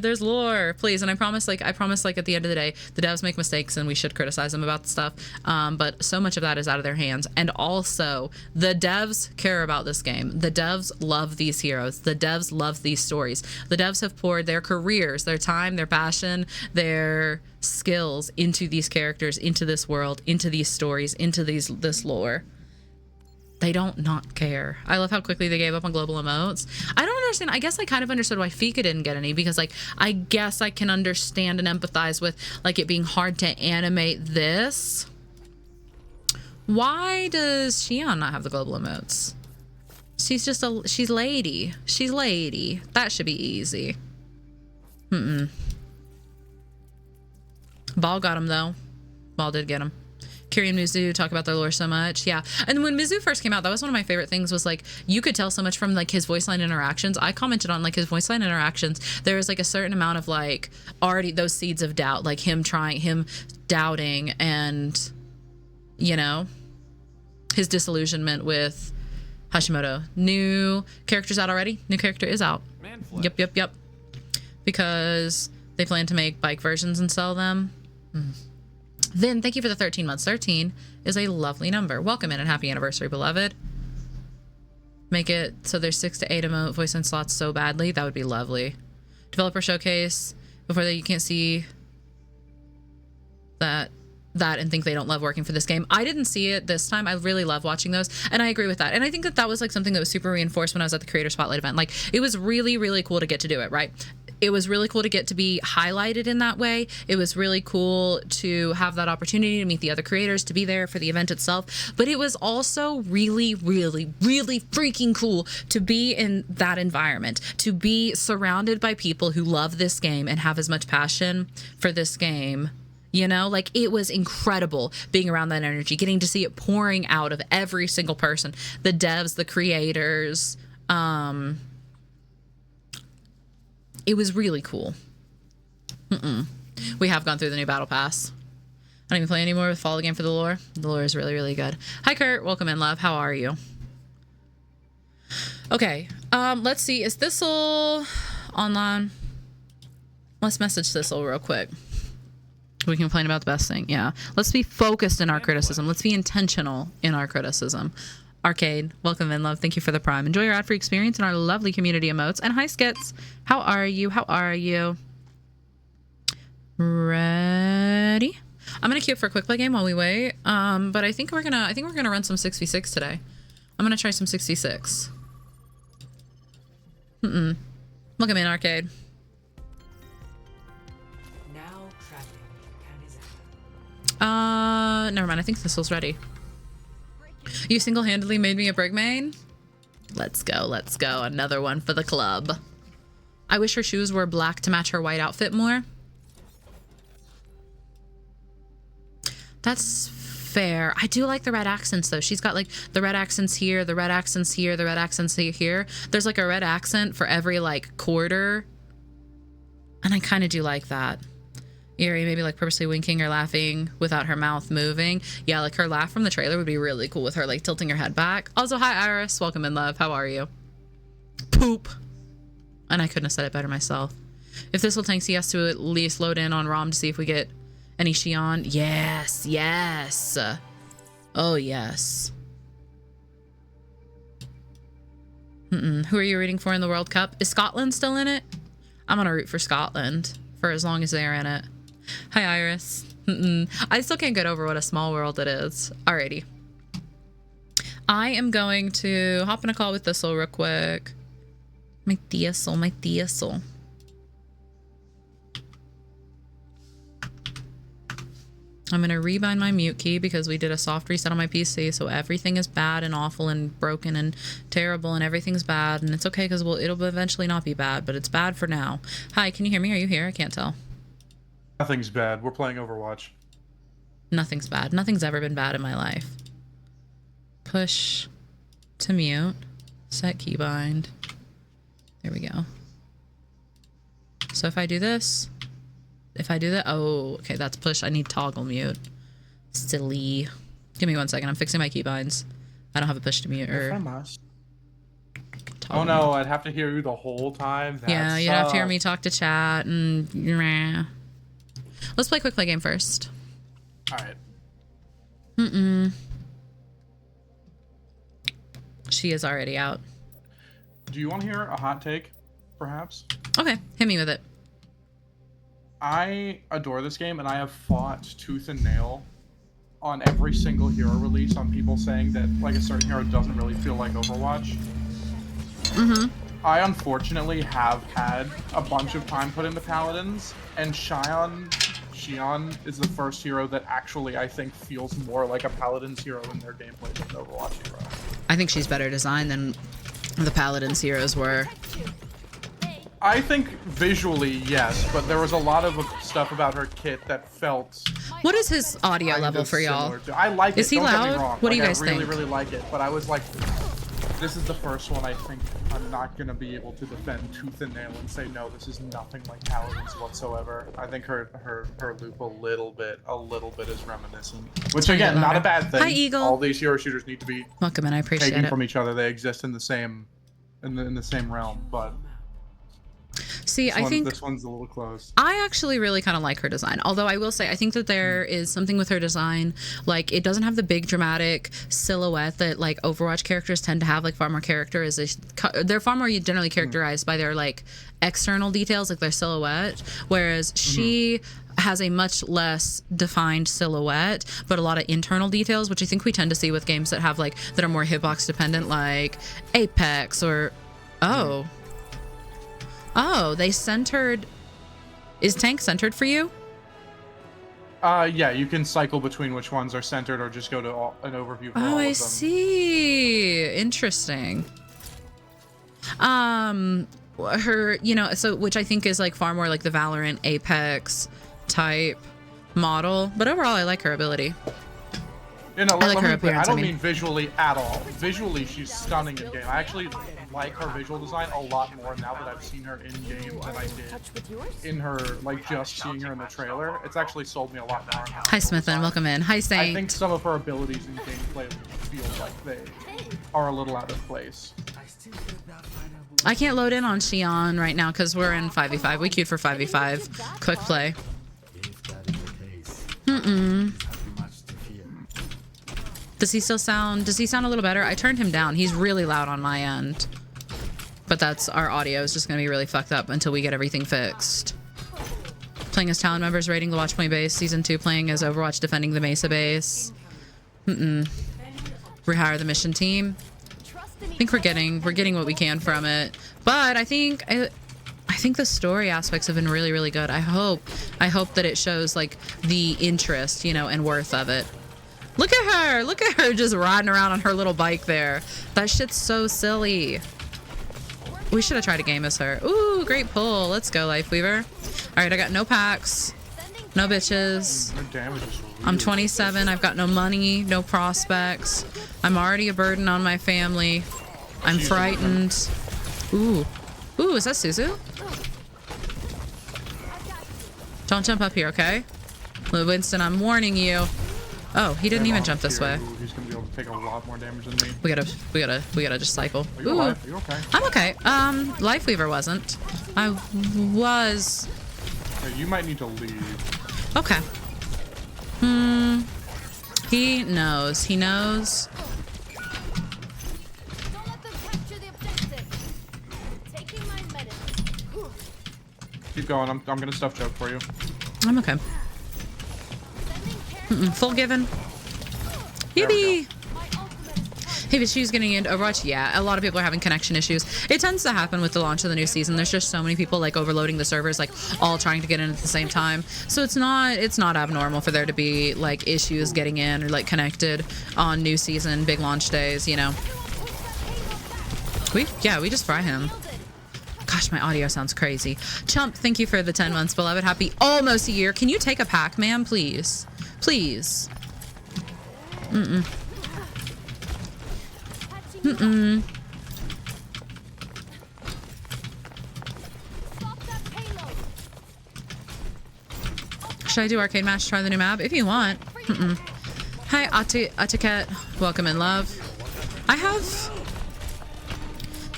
please. And I promise like at the end of the day, the devs make mistakes and we should criticize them about the stuff. But so much of that is out of their hands. And also the devs care about this game. The devs love these heroes. The devs love these stories. The devs have poured their careers, their time, their passion, their skills into these characters, into this world, into these stories, into this lore. They don't not care. I love how quickly they gave up on global emotes. I don't understand. I guess I kind of understood why Fika didn't get any, because like I guess I can understand and empathize with like it being hard to animate this. Why does Shion not have the global emotes? She's lady. She's lady. That should be easy. Ball got him though. Ball did get him. Kiri and Mizu talk about their lore so much. Yeah. And when Mizu first came out, that was one of my favorite things, was like you could tell so much from like his voice line interactions. I commented on like his voice line interactions. There was like a certain amount of like already those seeds of doubt, like him doubting and, you know, his disillusionment with Hashimoto. New characters out already? New character is out. Yep. Because they plan to make bike versions and sell them. Then, thank you for the 13 months. 13 is a lovely number. Welcome in and happy anniversary, beloved. Make it so there's 6 to 8 emote voice line slots so badly. That would be lovely. Developer showcase. Before that, you can't see that and think they don't love working for this game. I didn't see it this time. I really love watching those, and I agree with that. And I think that was like something that was super reinforced when I was at the Creator Spotlight event. Like, it was really, really cool to get to do it, right? It was really cool to get to be highlighted in that way. It was really cool to have that opportunity to meet the other creators, to be there for the event itself. But it was also really, really, really freaking cool to be in that environment, to be surrounded by people who love this game and have as much passion for this game. You know, like it was incredible being around that energy, getting to see it pouring out of every single person, the devs, the creators. It was really cool. We have gone through the new battle pass. I don't even play anymore with Follow the Game for the lore. The lore is really, really good. Hi, Kurt. Welcome in, love. How are you? Okay. Let's see. Is Thistle online? Let's message Thistle real quick. We can complain about the best thing. Yeah. Let's be focused in our criticism. Let's be intentional in our criticism. Arcade, welcome in, love. Thank you for the Prime. Enjoy your ad-free experience in our lovely community emotes. And hi, Skits. How are you? Ready? I'm gonna queue up for a quick play game while we wait. But I think we're gonna run some 6v6 today. I'm gonna try some 6v6. Welcome in, Arcade. Now tracking. Never mind. I think Thistle's ready. You single-handedly made me a Brig main? Let's go. Another one for the club. I wish her shoes were black to match her white outfit more. That's fair. I do like the red accents though. She's got like the red accents here, the red accents here, the red accents here. There's like a red accent for every like quarter. And I kind of do like that. Eerie, maybe like purposely winking or laughing without her mouth moving. Yeah, like her laugh from the trailer would be really cool with her like tilting her head back. Also, hi Iris, welcome in love. How are you? Poop. And I couldn't have said it better myself. If this will tank, he has to at least load in on ROM to see if we get any Shion. Yes, yes. Oh yes. Who are you rooting for in the World Cup? Is Scotland still in it? I'm gonna root for Scotland for as long as they're in it. Hi, Iris. I still can't get over what a small world it is. Alrighty. I am going to hop in a call with Thistle real quick. My Thistle, my Thistle. I'm going to rebind my mute key because we did a soft reset on my PC. So everything is bad and awful and broken and terrible and everything's bad. And it's okay because it'll eventually not be bad, but it's bad for now. Hi, can you hear me? Are you here? I can't tell. Nothing's bad. We're playing Overwatch. Nothing's bad. Nothing's ever been bad in my life. Push to mute. Set keybind. There we go. So if I do this, if I do that, oh, okay, that's push. I need toggle mute. Silly. Give me 1 second. I'm fixing my keybinds. I don't have a push to mute or. Oh no, I'd have to hear you the whole time. That yeah, you'd have to hear me talk to chat and. Let's play quick play game first. All right. She is already out. Do you want to hear a hot take, perhaps? Okay, hit me with it. I adore this game, and I have fought tooth and nail on every single hero release on people saying that like a certain hero doesn't really feel like Overwatch. I unfortunately have had a bunch of time put into Paladins, and Shion is the first hero that actually I think feels more like a Paladin's hero in their gameplay than an Overwatch hero. I think she's better designed than the Paladin's heroes were. I think visually, yes, but there was a lot of stuff about her kit that felt. What is his audio level for y'all? I like it. Is he Don't loud? Get me wrong. What do you Like, guys I really, think? really like it, but I was like, this is the first one I think I'm not gonna be able to defend tooth and nail and say no, this is nothing like Paladins whatsoever. I think her loop a little bit is reminiscent, which again, not a bad thing. Hi, Eagle. All these hero shooters need to be Welcome, and I appreciate taken it. from each other. They exist in the same, in the same realm, but. See, I think this one's a little close. I actually really kind of like her design. Although I will say, I think that there is something with her design. Like, it doesn't have the big dramatic silhouette that like Overwatch characters tend to have. Like, far more characters, they're far more generally characterized by their like external details, like their silhouette. Whereas she has a much less defined silhouette, but a lot of internal details, which I think we tend to see with games that have like that are more hitbox dependent, like Apex or Oh, they centered. Is tank centered for you? Yeah, you can cycle between which ones are centered or just go to an overview for all of them. I see. Interesting. Her, so which I think is like far more like the Valorant Apex type model, but overall I like her ability. I like her appearance, I don't mean visually at all. Visually, she's stunning in game. I actually like her visual design a lot more now that I've seen her in game than I did in her, like, just seeing her in the trailer. It's actually sold me a lot more. Hi, Smithin. Welcome in. Hi, Saint. I think some of her abilities in gameplay feel like they are a little out of place. I can't load in on Shion right now because we're in 5v5. We queued for 5v5. Quick play. Does he sound a little better? I turned him down. He's really loud on my end. But that's, our audio is just going to be really fucked up until we get everything fixed. Playing as Talon members, raiding the Watchpoint base. Season 2 playing as Overwatch, defending the Mesa base. Rehire the mission team. I think we're getting what we can from it. But I think the story aspects have been really, really good. I hope that it shows like the interest, and worth of it. Look at her just riding around on her little bike there. That shit's so silly. We should have tried a game as her. Ooh, great pull. Let's go, Lifeweaver. All right, I got no packs, no bitches. I'm 27. I've got no money, no prospects. I'm already a burden on my family. I'm frightened. Ooh, is that Suzu? Don't jump up here, okay? Winston, I'm warning you. Oh, he didn't even jump this way. Ooh, he's gonna be able to take a lot more damage than me. We gotta just cycle. Are you alive? Are you okay? I'm okay. Lifeweaver wasn't. I was. Okay, you might need to leave. Okay. He knows. He knows. Don't let them capture the objective. Taking my medicine. Keep going. I'm gonna stuff joke for you. I'm okay. Sending care. Full given. There we Yippee! Hey, but she's getting into Overwatch. Yeah, a lot of people are having connection issues. It tends to happen with the launch of the new season. There's just so many people like overloading the servers, like all trying to get in at the same time. So it's not abnormal for there to be like issues getting in or like connected on new season, big launch days, you know. We just fry him. Gosh, my audio sounds crazy. Chump, thank you for the 10 months, beloved. Happy almost a year. Can you take a pack, ma'am, please? Please. Mm-mm. Mm-mm. Should I do arcade match? Try the new map? If you want. Mm-mm. Hi, Atiket. Welcome in, love. I have...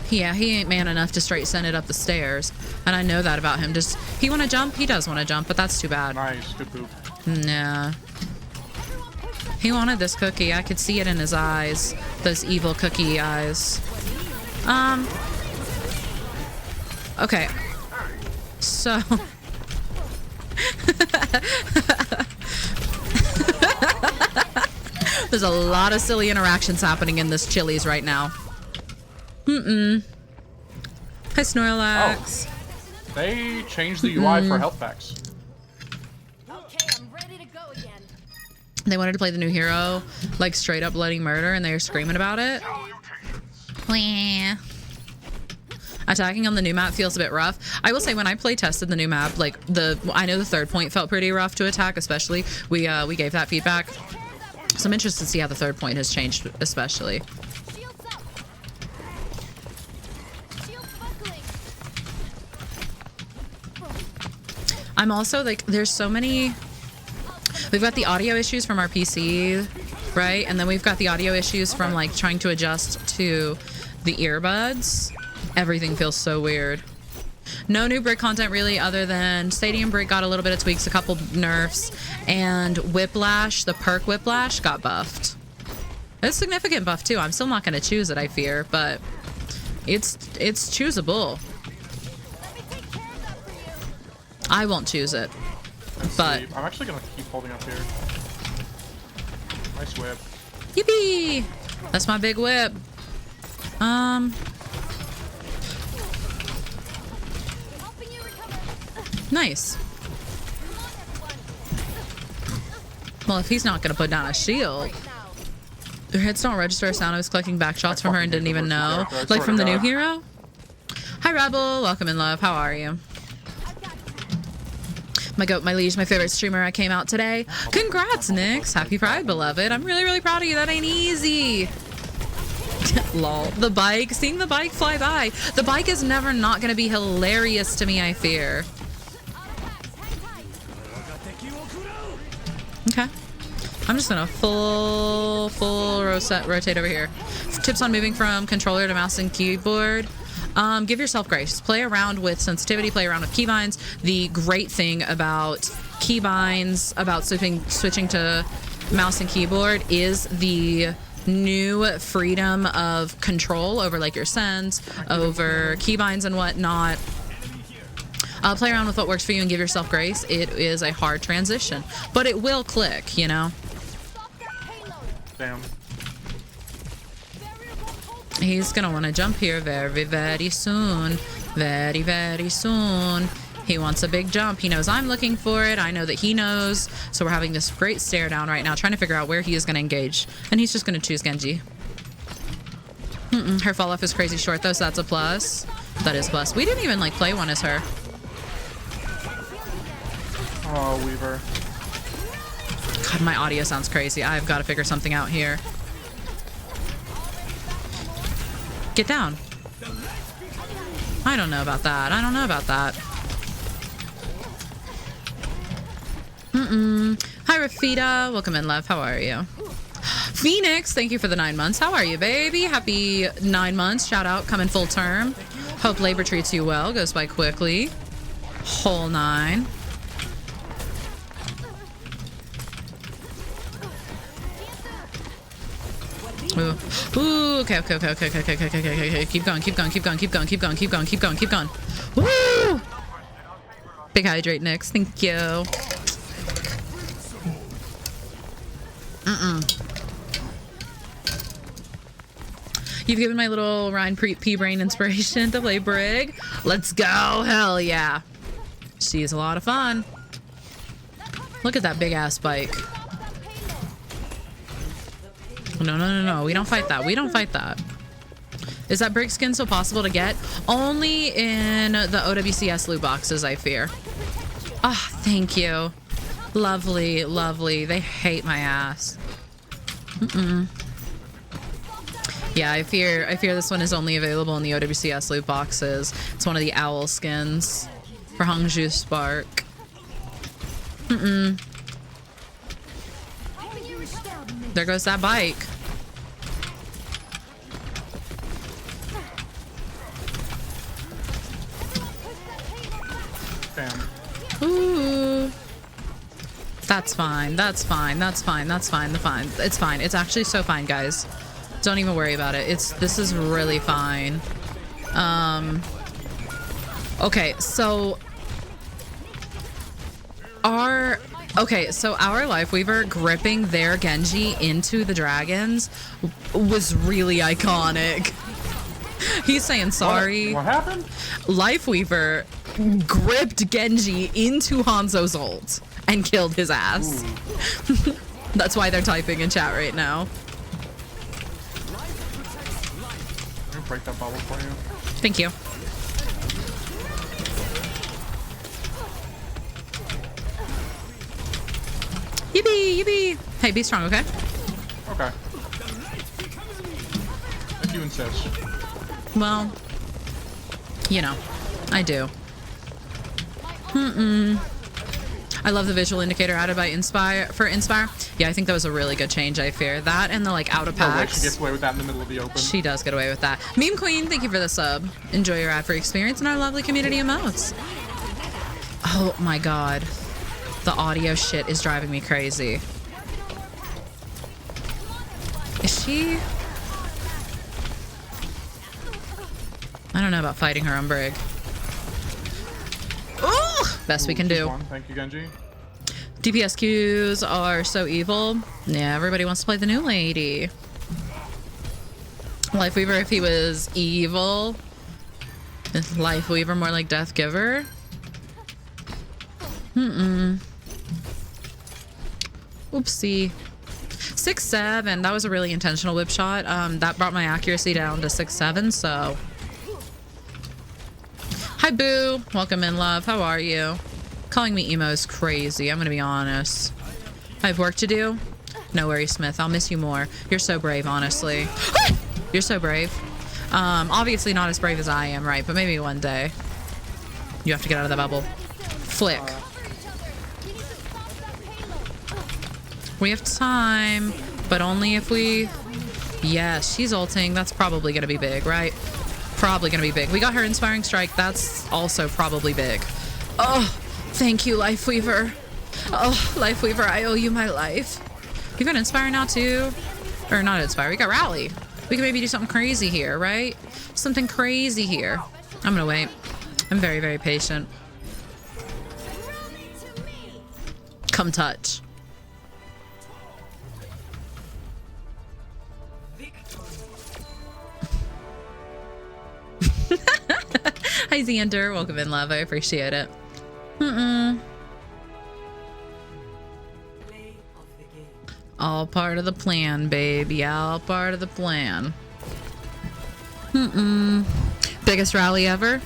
Yeah, he ain't man enough to straight send it up the stairs. And I know that about him. Does he want to jump? He does want to jump, but that's too bad. Nice, good poop. Nah. He wanted this cookie. I could see it in his eyes. Those evil cookie eyes. Okay. So... There's a lot of silly interactions happening in this Chili's right now. Hi, Snorlax. Oh. They changed the UI for health packs. Okay, I'm ready to go again. They wanted to play the new hero, like straight up bloody murder, and they were screaming about it. Wah. Attacking on the new map feels a bit rough. I will say when I play tested the new map, like I know the third point felt pretty rough to attack, especially. We gave that feedback. So I'm interested to see how the third point has changed, especially. Shields up. Shields buckling. I'm also like, there's so many. We've got the audio issues from our PC, right? And then we've got the audio issues from like trying to adjust to the earbuds. Everything feels so weird. No new Brig content really, other than Stadium Brig got a little bit of tweaks, a couple nerfs, and Whiplash, the perk Whiplash, got buffed. It's a significant buff too. I'm still not going to choose it, I fear, but it's choosable. Let me take care of that for you. I won't choose it, but I'm actually gonna keep holding up here. Nice whip. yippee! That's my big whip. Helping you recover. Nice. Come on, everyone. Well, if he's not going to put down a shield. Right now. Their hits don't register a sound. I was collecting back shots from her and didn't even know. I swear Like to from the new God. hero? Hi, Rebel. Welcome in, love. How are you? I've got My goat, my liege, my favorite streamer. I came out today. Congrats, Nix. Happy Pride, beloved. I'm really, really proud of you. That ain't easy. Lol. The bike. Seeing the bike fly by. The bike is never not going to be hilarious to me, I fear. Okay. I'm just gonna full rotate over here. Tips on moving from controller to mouse and keyboard. Give yourself grace. Play around with sensitivity, play around with keybinds. The great thing about keybinds, about switching to mouse and keyboard, is the new freedom of control over like your sends, over keybinds and whatnot. Play around with what works for you and give yourself grace. It is a hard transition, but it will click, you know? Damn. He's gonna want to jump here very, very soon. Very, very soon. He wants a big jump. He knows I'm looking for it. I know that he knows. So we're having this great stare down right now, trying to figure out where he is gonna engage. And he's just gonna choose Genji. Her fall off is crazy short though, so that's a plus. That is plus. We didn't even like play one as her. Oh, Weaver. God, my audio sounds crazy. I've got to figure something out here. Get down. I don't know about that. I don't know about that. Hi, Rafita. Welcome in, love. How are you? Phoenix, thank you for the 9 months. How are you, baby? Happy 9 months. Shout out, coming full term. Hope labor treats you well. Goes by quickly. Whole 9. Ooh. Ooh, okay. Keep going. Woo! Big hydrate, Nyx. Thank you. You've given my little Ryan P-Brain inspiration to play Brig. Let's go. Hell yeah. She's a lot of fun. Look at that big ass bike. No. We don't fight that. Is that Brig skin still possible to get? Only in the OWCS loot boxes, I fear. Ah, thank you. Lovely. They hate my ass. Yeah, I fear this one is only available in the OWCS loot boxes. It's one of the owl skins for Hangzhou Spark. There goes that bike. Bam. Ooh. That's fine. It's fine. It's actually so fine, guys. Don't even worry about it. This is really fine. Okay, so our Lifeweaver gripping their Genji into the dragons was really iconic. He's saying sorry. What happened? Lifeweaver gripped Genji into Hanzo's ult and killed his ass. That's why they're typing in chat right now. I'll break that bubble for you. Thank you. Yippee! Hey, be strong, okay? Okay. If you insist. Well, you know, I do. I love the visual indicator added by Inspire. Yeah, I think that was a really good change, I fear. That and the, like, out of No way packs. she gets away with that in the middle of the open. She does get away with that. Meme Queen, thank you for the sub. Enjoy your ad-free experience and our lovely community emotes. Oh my god. The audio shit is driving me crazy. Is she... I don't know about fighting her on Brig. Ooh! Best we can do. Thank you, Genji. DPS queues are so evil. Yeah, everybody wants to play the new lady. Lifeweaver, if he was evil. Is Lifeweaver more like Death Giver? Oopsie. 6-7. That was a really intentional whip shot. That brought my accuracy down to 6-7, so... Hi, Boo. Welcome in, love. How are you? Calling me emo is crazy. I'm gonna be honest. I have work to do. No worries, Smith. I'll miss you more. You're so brave, honestly. You're so brave. Obviously not as brave as I am, right? But maybe one day. You have to get out of the bubble. Flick. We have time, but only if we... Yes, she's ulting. That's probably gonna be big, right? Probably gonna be big. We got her Inspiring Strike. That's also probably big. Oh, thank you, Lifeweaver. Oh, Lifeweaver, I owe you my life. You got Inspire now too? Or not Inspire, we got Rally. We can maybe do something crazy here, right? Something crazy here. I'm gonna wait. I'm very, very patient. Come touch. Hi, Xander. Welcome in, love. I appreciate it. All part of the plan, baby. All part of the plan. Biggest rally ever.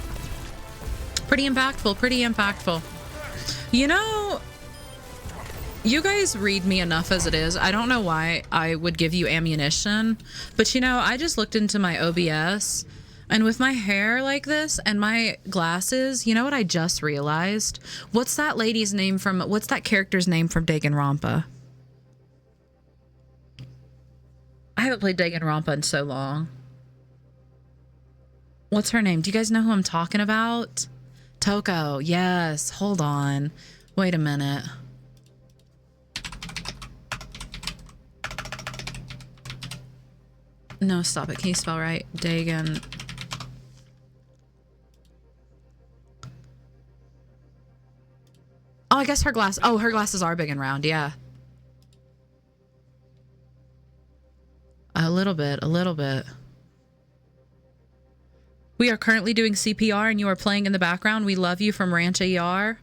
Pretty impactful. You know, you guys read me enough as it is. I don't know why I would give you ammunition, but you know, I just looked into my OBS And with my hair like this and my glasses, you know what I just realized? What's that lady's name from, what's that character's name from Danganronpa? I haven't played Danganronpa in so long. What's her name? Do you guys know who I'm talking about? Toko. Yes. Hold on. Wait a minute. No, stop it. Can you spell right? Dagon. Oh, I guess her glass. Oh, her glasses are big and round. Yeah. A little bit. A little bit. We are currently doing CPR and you are playing in the background. We love you from Ranch ER.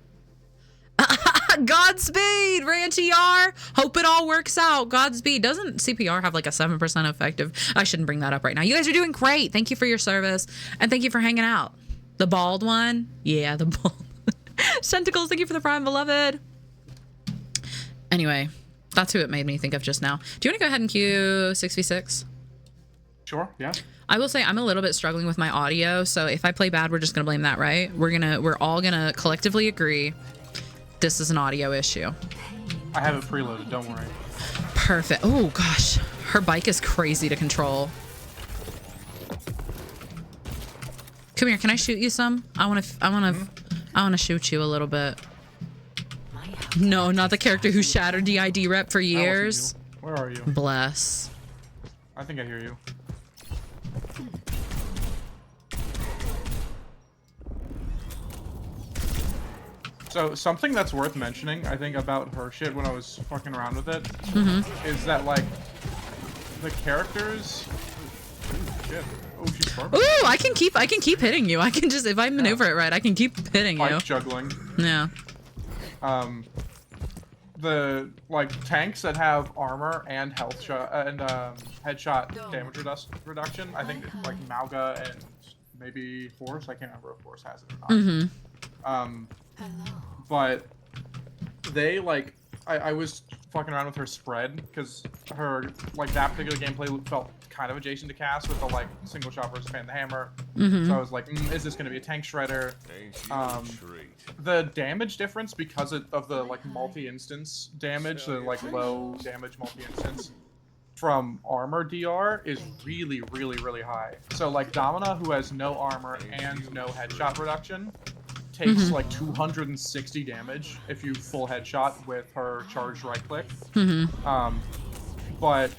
Godspeed, Ranch ER. Hope it all works out. Godspeed. Doesn't CPR have like a 7% effective? I shouldn't bring that up right now. You guys are doing great. Thank you for your service. And thank you for hanging out. The bald one? Yeah, the bald. Tentacles, thank you for the prime, beloved. Anyway, that's who it made me think of just now. Do you want to go ahead and cue 6v6? Sure, yeah. I will say I'm a little bit struggling with my audio, so if I play bad, we're just gonna blame that, right? We're all gonna collectively agree this is an audio issue. I have it preloaded, don't worry. Perfect. Oh gosh, her bike is crazy to control. Come here, can I shoot you some? I wanna shoot you a little bit. No, not the character who shattered DID rep for years. Where are you? Bless. I think I hear you. So something that's worth mentioning, I think, about her shit when I was fucking around with it, is that like the characters. Ooh, shit. Oh, she's perfect. Ooh, I can keep hitting you. I can just, if I maneuver it right, I can keep hitting you. Like juggling. Yeah. The like tanks that have armor and health shot and headshot damage reduction. I think like Mauga and maybe Force. I can't remember if Force has it or not. But they like I was fucking around with her spread because her like that particular gameplay felt kind of adjacent to Cass with the like single shot versus fan the hammer. So I was like, is this gonna be a tank shredder? The damage difference because of the like multi-instance damage, the like low damage multi-instance from armor DR is really, really, really high. So like Domina, who has no armor and no headshot reduction, takes like 260 damage if you full headshot with her charged right click. But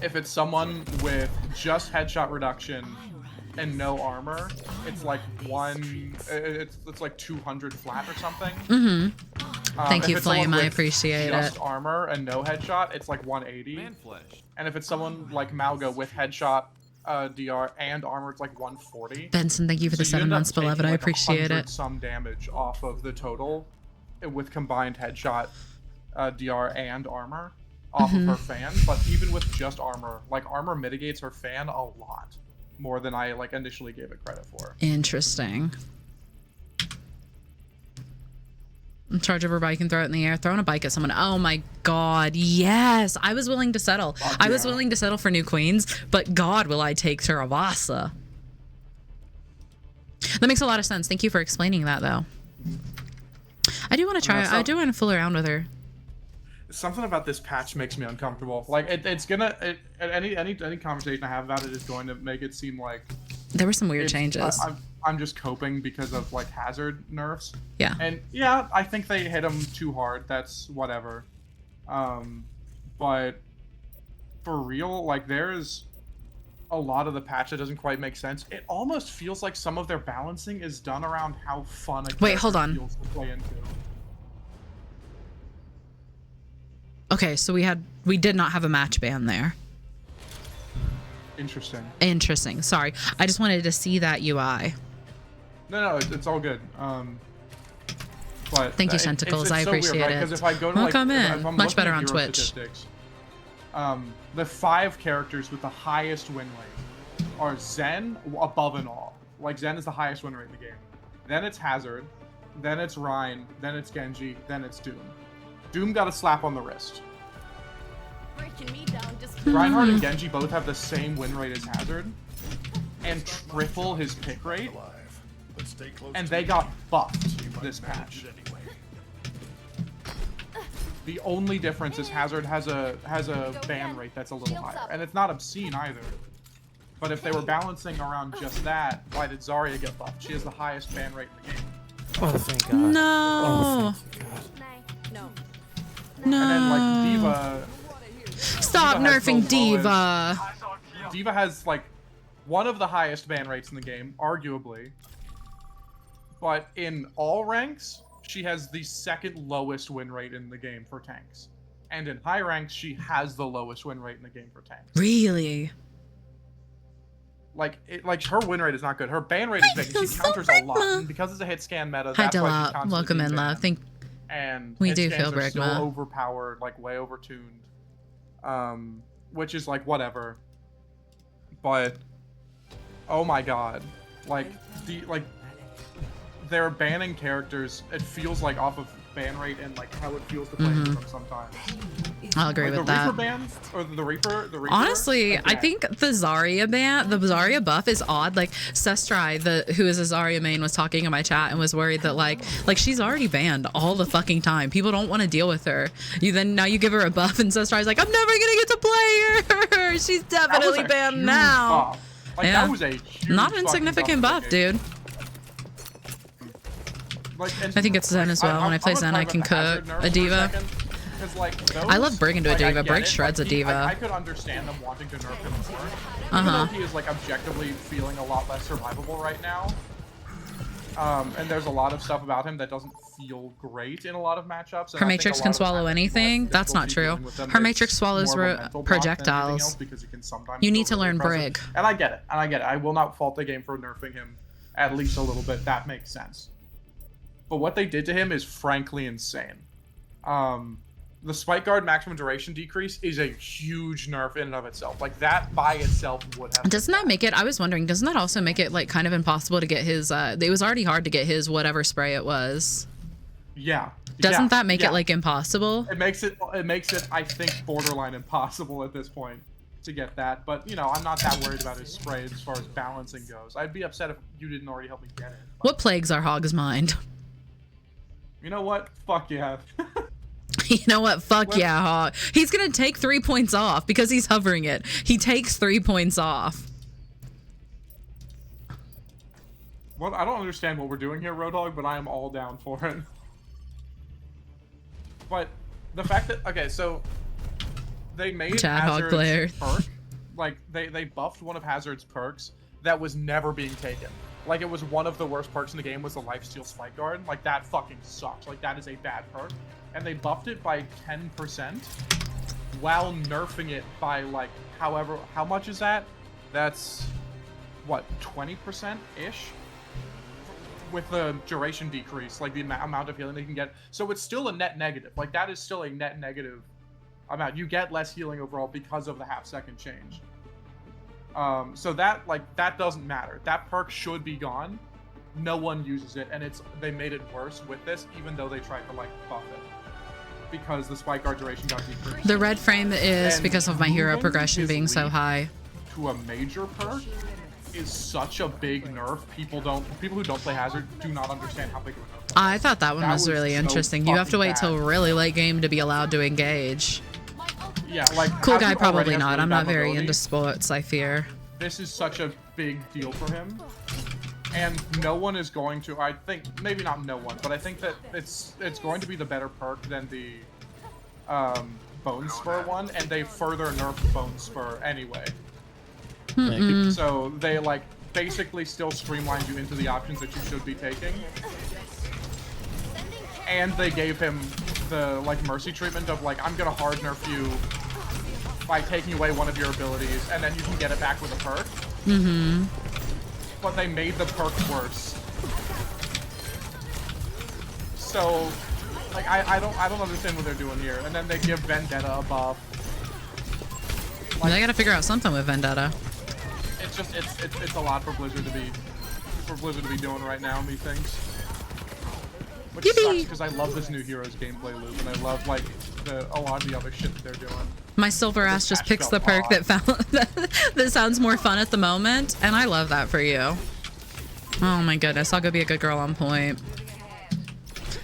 if it's someone with just headshot reduction and no armor, it's like it's like 200 flat or something. Thank you, Flame. I appreciate just it. Armor and no headshot, it's like 180. Man-flesh. And if it's someone like Mauga with headshot, DR and armor, it's like 140. Benson, thank you for the 7 months, beloved. I appreciate it. Some damage off of the total with combined headshot, DR and armor off of her fan. But even with just armor, like armor mitigates her fan a lot more than I like initially gave it credit for. Interesting. Charge over bike and throw it in the air. Throwing a bike at someone. Oh my god, yes. I was willing to settle. I was willing to settle for new queens, but god will I take Turavasa. That makes a lot of sense. Thank you for explaining that though. I do want to try it. I do want to fool around with her. Something about this patch makes me uncomfortable. Like it's gonna any conversation I have about it is going to make it seem like there were some weird changes. I'm just coping because of like hazard nerfs. Yeah. And yeah, I think they hit them too hard. That's whatever. But for real, like there's a lot of the patch that doesn't quite make sense. It almost feels like some of their balancing is done around how fun a Wait, hold on. feels to play into. Okay, so we did not have a match ban there. Interesting. Sorry. I just wanted to see that UI. No, it's all good. But thank you, Tentacles. I appreciate it. Because if I go to welcome like, in. Much better on Twitch. The 5 characters with the highest win rate are Zen above and all. Like Zen is the highest win rate in the game. Then it's Hazard. Then it's Ryan. Then it's Genji. Then it's Doom. Doom got a slap on the wrist. Breaking me down just Reinhardt and Genji both have the same win rate as Hazard. and triple his pick rate, and they got buffed this patch. The only difference is Hazard has a ban rate that's a little higher, and it's not obscene either. But if they were balancing around just that, why did Zarya get buffed? She has the highest ban rate in the game. Oh, thank God. No. Oh, thank God. No. No. And then like Diva. Stop Diva has nerfing the Diva. Diva has like one of the highest ban rates in the game, arguably. But in all ranks, she has the second lowest win rate in the game for tanks. And in high ranks, she has the lowest win rate in the game for tanks. Really? Like her win rate is not good. Her ban rate is big. She counters a lot. And because it's a hit scan meta, Hi, that's why she's Della. constantly Welcome being in, love. banned. Think And we hit do scans feel are Brig, still Ma. overpowered, like way overtuned. Which is like whatever. But oh my god. Like they're banning characters, it feels like off of ban rate and like how it feels to play with them sometimes. I'll agree Like with the that. Reaper ban or the Reaper. Honestly, I again. think the Zarya Zarya buff is odd. Like Sestrai, who is a Zarya main, was talking in my chat and was worried that like she's already banned all the fucking time. People don't want to deal with her. Now you give her a buff and Sestrai's like, I'm never gonna get to play her. She's definitely banned now. Buff. Like Yeah. that was a huge Not an fucking insignificant buff, buff, dude. Like, I think it's Zen as well. When I play Zen, I can cook a diva. I love Brig into a diva. Brig shreds a diva. I could understand them wanting to nerf him more. Even Uh-huh. though he is like objectively feeling a lot less survivable right now. And there's a lot of stuff about him that doesn't feel great in a lot of matchups. And Her I think Matrix a can lot of swallow times anything? more That's not difficulty true. dealing with them. Her It's Matrix swallows more of a mental block than anything projectiles. else because he can sometimes You feel need to really learn aggressive. Brig. And I get it. I will not fault the game for nerfing him at least a little bit. That makes sense. But what they did to him is frankly insane. The Spike Guard maximum duration decrease is a huge nerf in and of itself. Like, that by itself would have... Doesn't that make it, I was wondering, doesn't that also make it like kind of impossible to get his, it was already hard to get his whatever spray it was. Yeah. Doesn't that make yeah. it like impossible? It makes it, I think, borderline impossible at this point to get that. But, you know, I'm not that worried about his spray as far as balancing goes. I'd be upset if you didn't already help me get it. But, What plagues our hog's mind? you know what? Fuck yeah. You know what? Fuck Well- yeah, hog. He's gonna take 3 points off because he's hovering it. He takes 3 points off. Well, I don't understand what we're doing here, Roadhog, but I am all down for it. But the fact that, okay, so they made Chat hog Hazard's player. perk, like they buffed one of Hazard's perks that was never being taken. Like, it was one of the worst perks in the game was the Lifesteal Spike Guard. Like, that fucking sucks. Like, that is a bad perk. And they buffed it by 10% while nerfing it by, like, how much is that? That's, what, 20%-ish? With the duration decrease, like the amount of healing they can get. So it's still a net negative. Like, that is still a net negative amount. You get less healing overall because of the half-second change. So that, like, that doesn't matter. That perk should be gone. No one uses it, and they made it worse with this, even though they tried to, like, buff it. Because the Spike Guard duration got decreased. The red frame is And because of my hero moving progression his being so lead high. To a major perk is such a big nerf. People who don't play Hazard do not understand how big of a nerf that I thought that one That was was really so interesting. You have to fucking wait till bad. really late game to be allowed to engage. is. Yeah, like, Cool Hazard guy, already probably has not. really I'm bad not very mobility. into sports, I fear. This is such a big deal for him. And no one is going to, I think, maybe not no one, but I think that it's going to be the better perk than the Bone Spur one, and they further nerfed Bone Spur anyway. So they, like, basically still streamlined you into the options that you should be taking. And they gave him the, like, mercy treatment of, like, I'm gonna hard nerf you by taking away one of your abilities, and then you can get it back with a perk. But they made the perk worse. So, like, I don't understand what they're doing here. And then they give Vendetta a buff. They gotta figure out something with Vendetta. It's just it's a lot for Blizzard to be doing right now, methinks. Which sucks because I love this new Heroes gameplay loop, and I love, like, a lot of the other shit that they're doing. My silver ass just picks the perk that that sounds more fun at the moment, and I love that for you. Oh my goodness, I'll go be a good girl on point.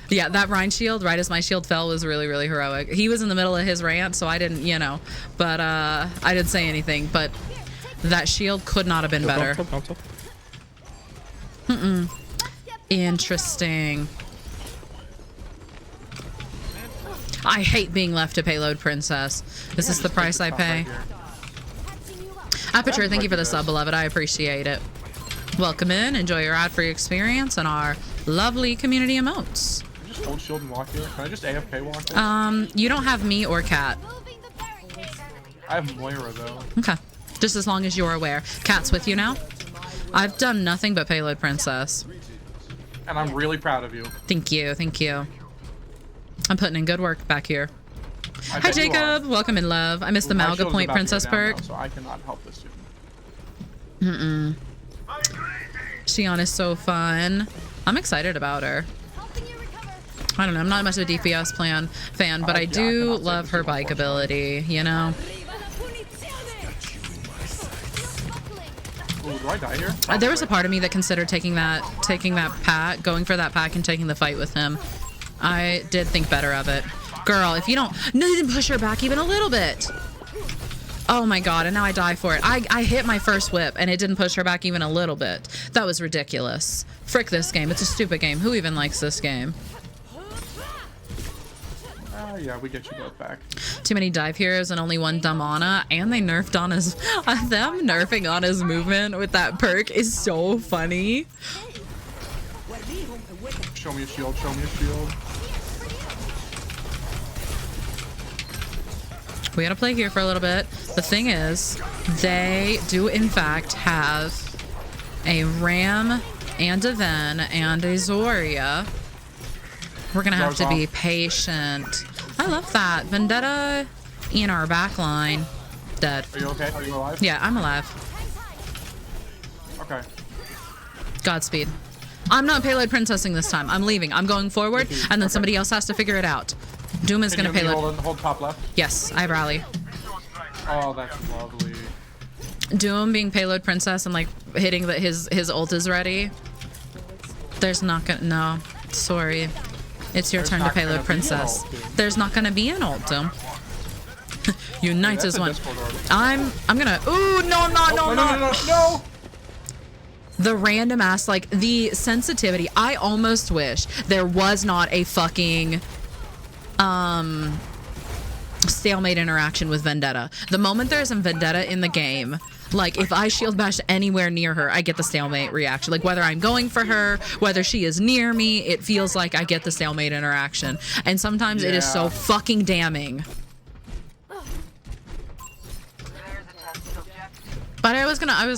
Yeah, that Rhine shield, right as my shield fell, was really, really heroic. He was in the middle of his rant, so I didn't, you know, but I didn't say anything, but that shield could not have been better. Interesting. I hate being left to payload princess. Is this the price I pay? Aperture, thank you for the sub, beloved. I appreciate it. Welcome in. Enjoy your ad-free experience and our lovely community emotes. Can I just hold shield and walk here? Can I just AFK walk here? You don't have me or Cat. I have Moira though. Okay. Just as long as you're aware. Cat's with you now? I've done nothing but payload princess. And I'm really proud of you. Thank you. Thank you. I'm putting in good work back here. Hi, bet you Jacob. Welcome in, love. I missed the My Malga shield's Point about to go princess down perk. now, so I cannot help this student. Shion is so fun. I'm excited about her. I don't know. I'm not much of a DPS fan, but I do love her bike ability, you know? Ooh, do I die here? There was a part of me that considered taking that pack, going for that pack and taking the fight with him. I did think better of it. Girl, if you don't... No, you didn't push her back even a little bit. Oh my god, and now I die for it. I hit my first whip, and it didn't push her back even a little bit. That was ridiculous. Frick this game. It's a stupid game. Who even likes this game? Yeah, we get you both back. Too many dive heroes and only one dumb Ana, and they nerfed on his... them nerfing on his movement with that perk is so funny. Show me a shield, show me a shield. We gotta play here for a little bit. The thing is, they do in fact have a Ram and a Ven and a Zoria. We're gonna have to be patient. I love that. Vendetta in our back line. Dead. Are you okay? Are you alive? Yeah, I'm alive. Okay. Godspeed. I'm not payload princessing this time. I'm leaving. I'm going forward, and then somebody else has to figure it out. Doom is Can gonna you payload. hold top left? Yes, I have rally. Oh, that's lovely. Doom being payload princess and like hitting that his ult is ready. There's not gonna... No. Sorry. It's your turn to payload princess. There's not gonna be an ult, Doom. Unite as one. I'm gonna... Ooh, no. The random ass, like, the sensitivity. I almost wish there was not a fucking... stalemate interaction with Vendetta. The moment there's a Vendetta in the game, like if I shield bash anywhere near her, I get the stalemate reaction. Like whether I'm going for her, whether she is near me, it feels like I get the stalemate interaction. And sometimes it is so fucking damning. But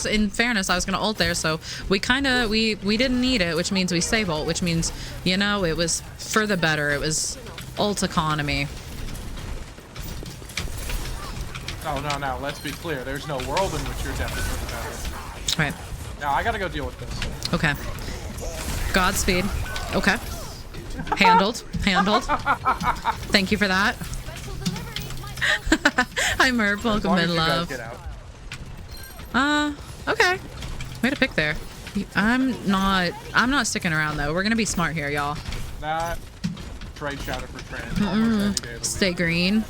in fairness, I was gonna ult there, so we didn't need it, which means we save ult, which means, you know, it was for the better. It was ult economy. No. Let's be clear. There's no world in which you're definitely for the better. Right. Now I gotta go deal with this. Okay. Godspeed. Okay. Handled. Thank you for that. Hi, Merp. Welcome in, love. Okay. Way to pick there. I'm not sticking around though. We're gonna be smart here, y'all. That trade shadow for trans. Stay green.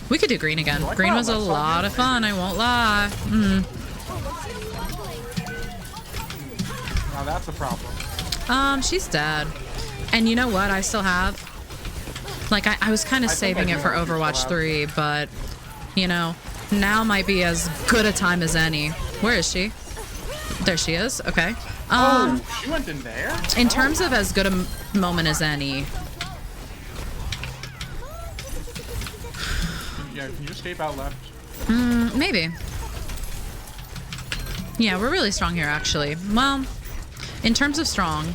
We could do green again. Green was a lot of fun, I won't lie. Now that's a problem. She's dead. And you know what? I still have... Like, I was kind of saving it for Overwatch 3, but, you know, now might be as good a time as any. Where is she? There she is. Okay. She went in there? In terms of as good a moment as any... Yeah, can you escape out left? Maybe. Yeah, we're really strong here, actually. Well, in terms of strong,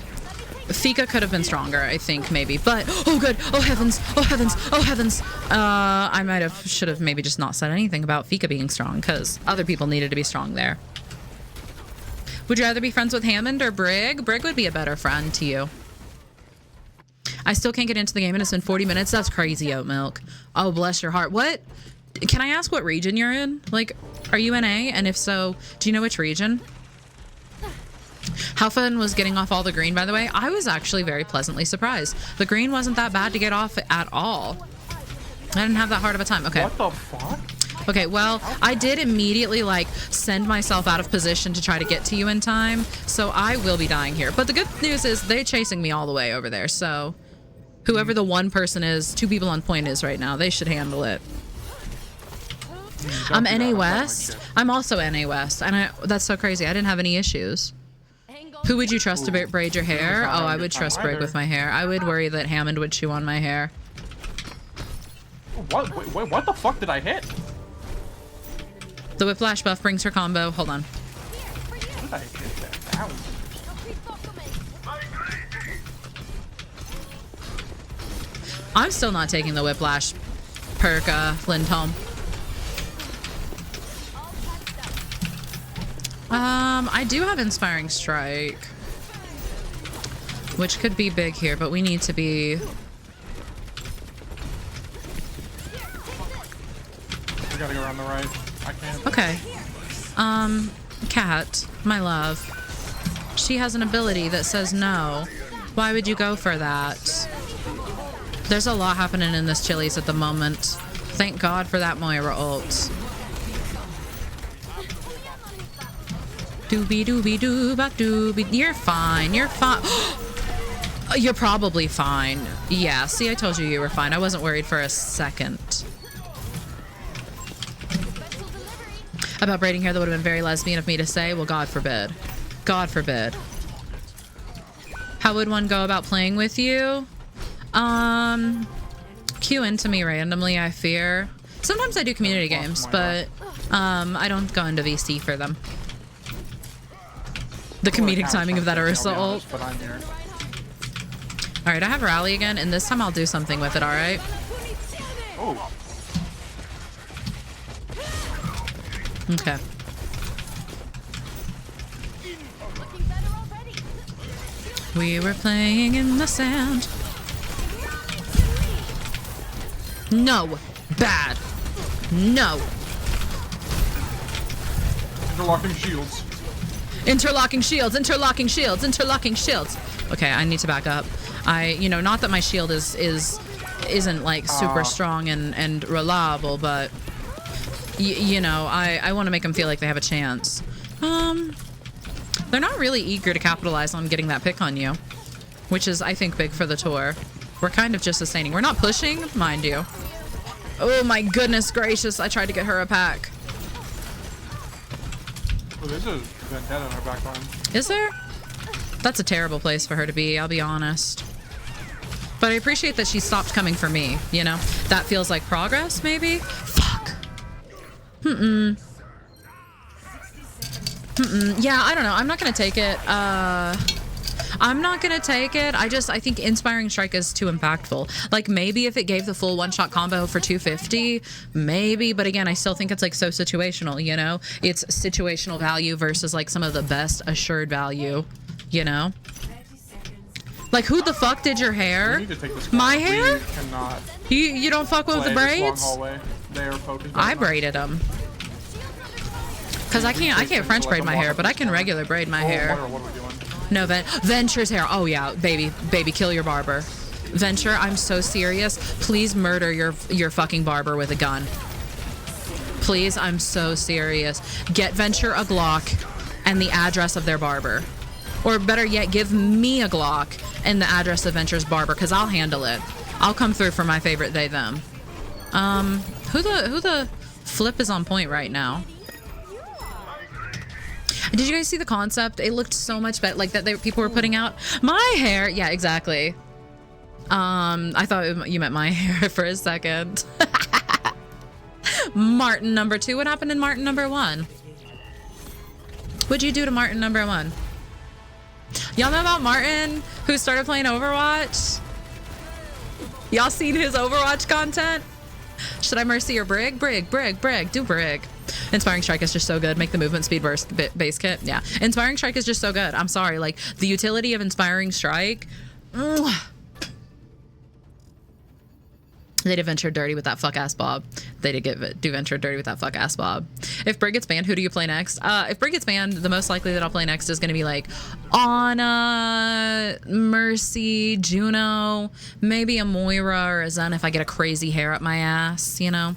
Fika could have been stronger, I think, maybe. But, oh good, oh heavens, oh heavens, oh heavens. I should have maybe just not said anything about Fika being strong, because other people needed to be strong there. Would you rather be friends with Hammond or Brig? Brig would be a better friend to you. I still can't get into the game and it's been 40 minutes. That's crazy, Oat Milk. Oh, bless your heart. What? Can I ask what region you're in? Like, are you in A? And if so, do you know which region? How fun was getting off all the green, by the way? I was actually very pleasantly surprised. The green wasn't that bad to get off at all. I didn't have that hard of a time. Okay. What the fuck? Okay, well, I did immediately, like, send myself out of position to try to get to you in time, so I will be dying here. But the good news is they're chasing me all the way over there, so whoever the one person is, 2 people on point is right now, they should handle it. I'm NA West. I'm also NA West, and that's so crazy. I didn't have any issues. Who would you trust to braid your hair? Oh, I would trust Brig with my hair. I would worry that Hammond would chew on my hair. What? Wait, what the fuck did I hit? The whiplash buff brings her combo. Hold on. What did I hit there? That was... I'm still not taking the whiplash perk, Lindholm. I do have Inspiring Strike, which could be big here, but we need to be... We gotta go around the right. I can't. Okay. Cat, my love. She has an ability that says no. Why would you go for that? There's a lot happening in this Chili's at the moment. Thank God for that Moira ult. Doobie doobie dooba doobie. You're fine. You're fine. You're probably fine. Yeah, see, I told you you were fine. I wasn't worried for a second. About braiding hair, that would have been very lesbian of me to say. Well, God forbid. God forbid. How would one go about playing with you? Queue into me randomly, I fear. Sometimes I do community games, but I don't go into VC for them. The comedic timing of that Orisa ult. Alright, I have Rally again, and this time I'll do something with it, alright? Oh. Okay. We were playing in the sand. No. Bad. No. Interlocking shields. Interlocking shields, interlocking shields, interlocking shields. Okay, I need to back up. You know, not that my shield isn't like super strong and reliable, but you know, I want to make them feel like they have a chance. They're not really eager to capitalize on getting that pick on you, which is, I think, big for the tour. We're kind of just sustaining. We're not pushing, mind you. Oh my goodness gracious, I tried to get her a pack. Oh, there's a Vendetta in our back line. Is there? That's a terrible place for her to be, I'll be honest. But I appreciate that she stopped coming for me, you know? That feels like progress, maybe? Fuck. Yeah, I don't know. I'm not gonna take it. I'm not gonna take it. I think Inspiring Strike is too impactful. Like, maybe if it gave the full one-shot combo for 250, maybe. But again, I still think it's like so situational, you know? It's situational value versus like some of the best assured value, you know? Like, who the fuck did your hair? We need to take this My we hair? Cannot You don't fuck with the braids? They are focused. I braided them. Cause I can't French braid my hair, but I can regular braid my hair. What are we doing? No, Venture's hair. Oh yeah, baby, kill your barber. Venture, I'm so serious. Please murder your fucking barber with a gun. Please, I'm so serious. Get Venture a Glock and the address of their barber. Or better yet, give me a Glock and the address of Venture's barber, cause I'll handle it. I'll come through for my favorite they them. Who the flip is on point right now? Did you guys see the concept? It looked so much better, like that people were putting out my hair. Yeah, exactly. I thought you meant my hair for a second. Martin number 2. What happened in Martin number 1? What'd you do to Martin number 1? Y'all know about Martin who started playing Overwatch? Y'all seen his Overwatch content? Should I mercy or Brig? Brig. Do Brig. Inspiring Strike is just so good. Make the movement speed burst base kit. Yeah. Inspiring Strike is just so good. I'm sorry. Like, the utility of Inspiring Strike. They did venture dirty with that fuck ass Bob. They did do venture dirty with that fuck ass Bob. If Brig gets banned, who do you play next? If Brig gets banned, the most likely that I'll play next is going to be like Anna, Mercy, Juno, maybe a Moira or a Zen if I get a crazy hair up my ass, you know?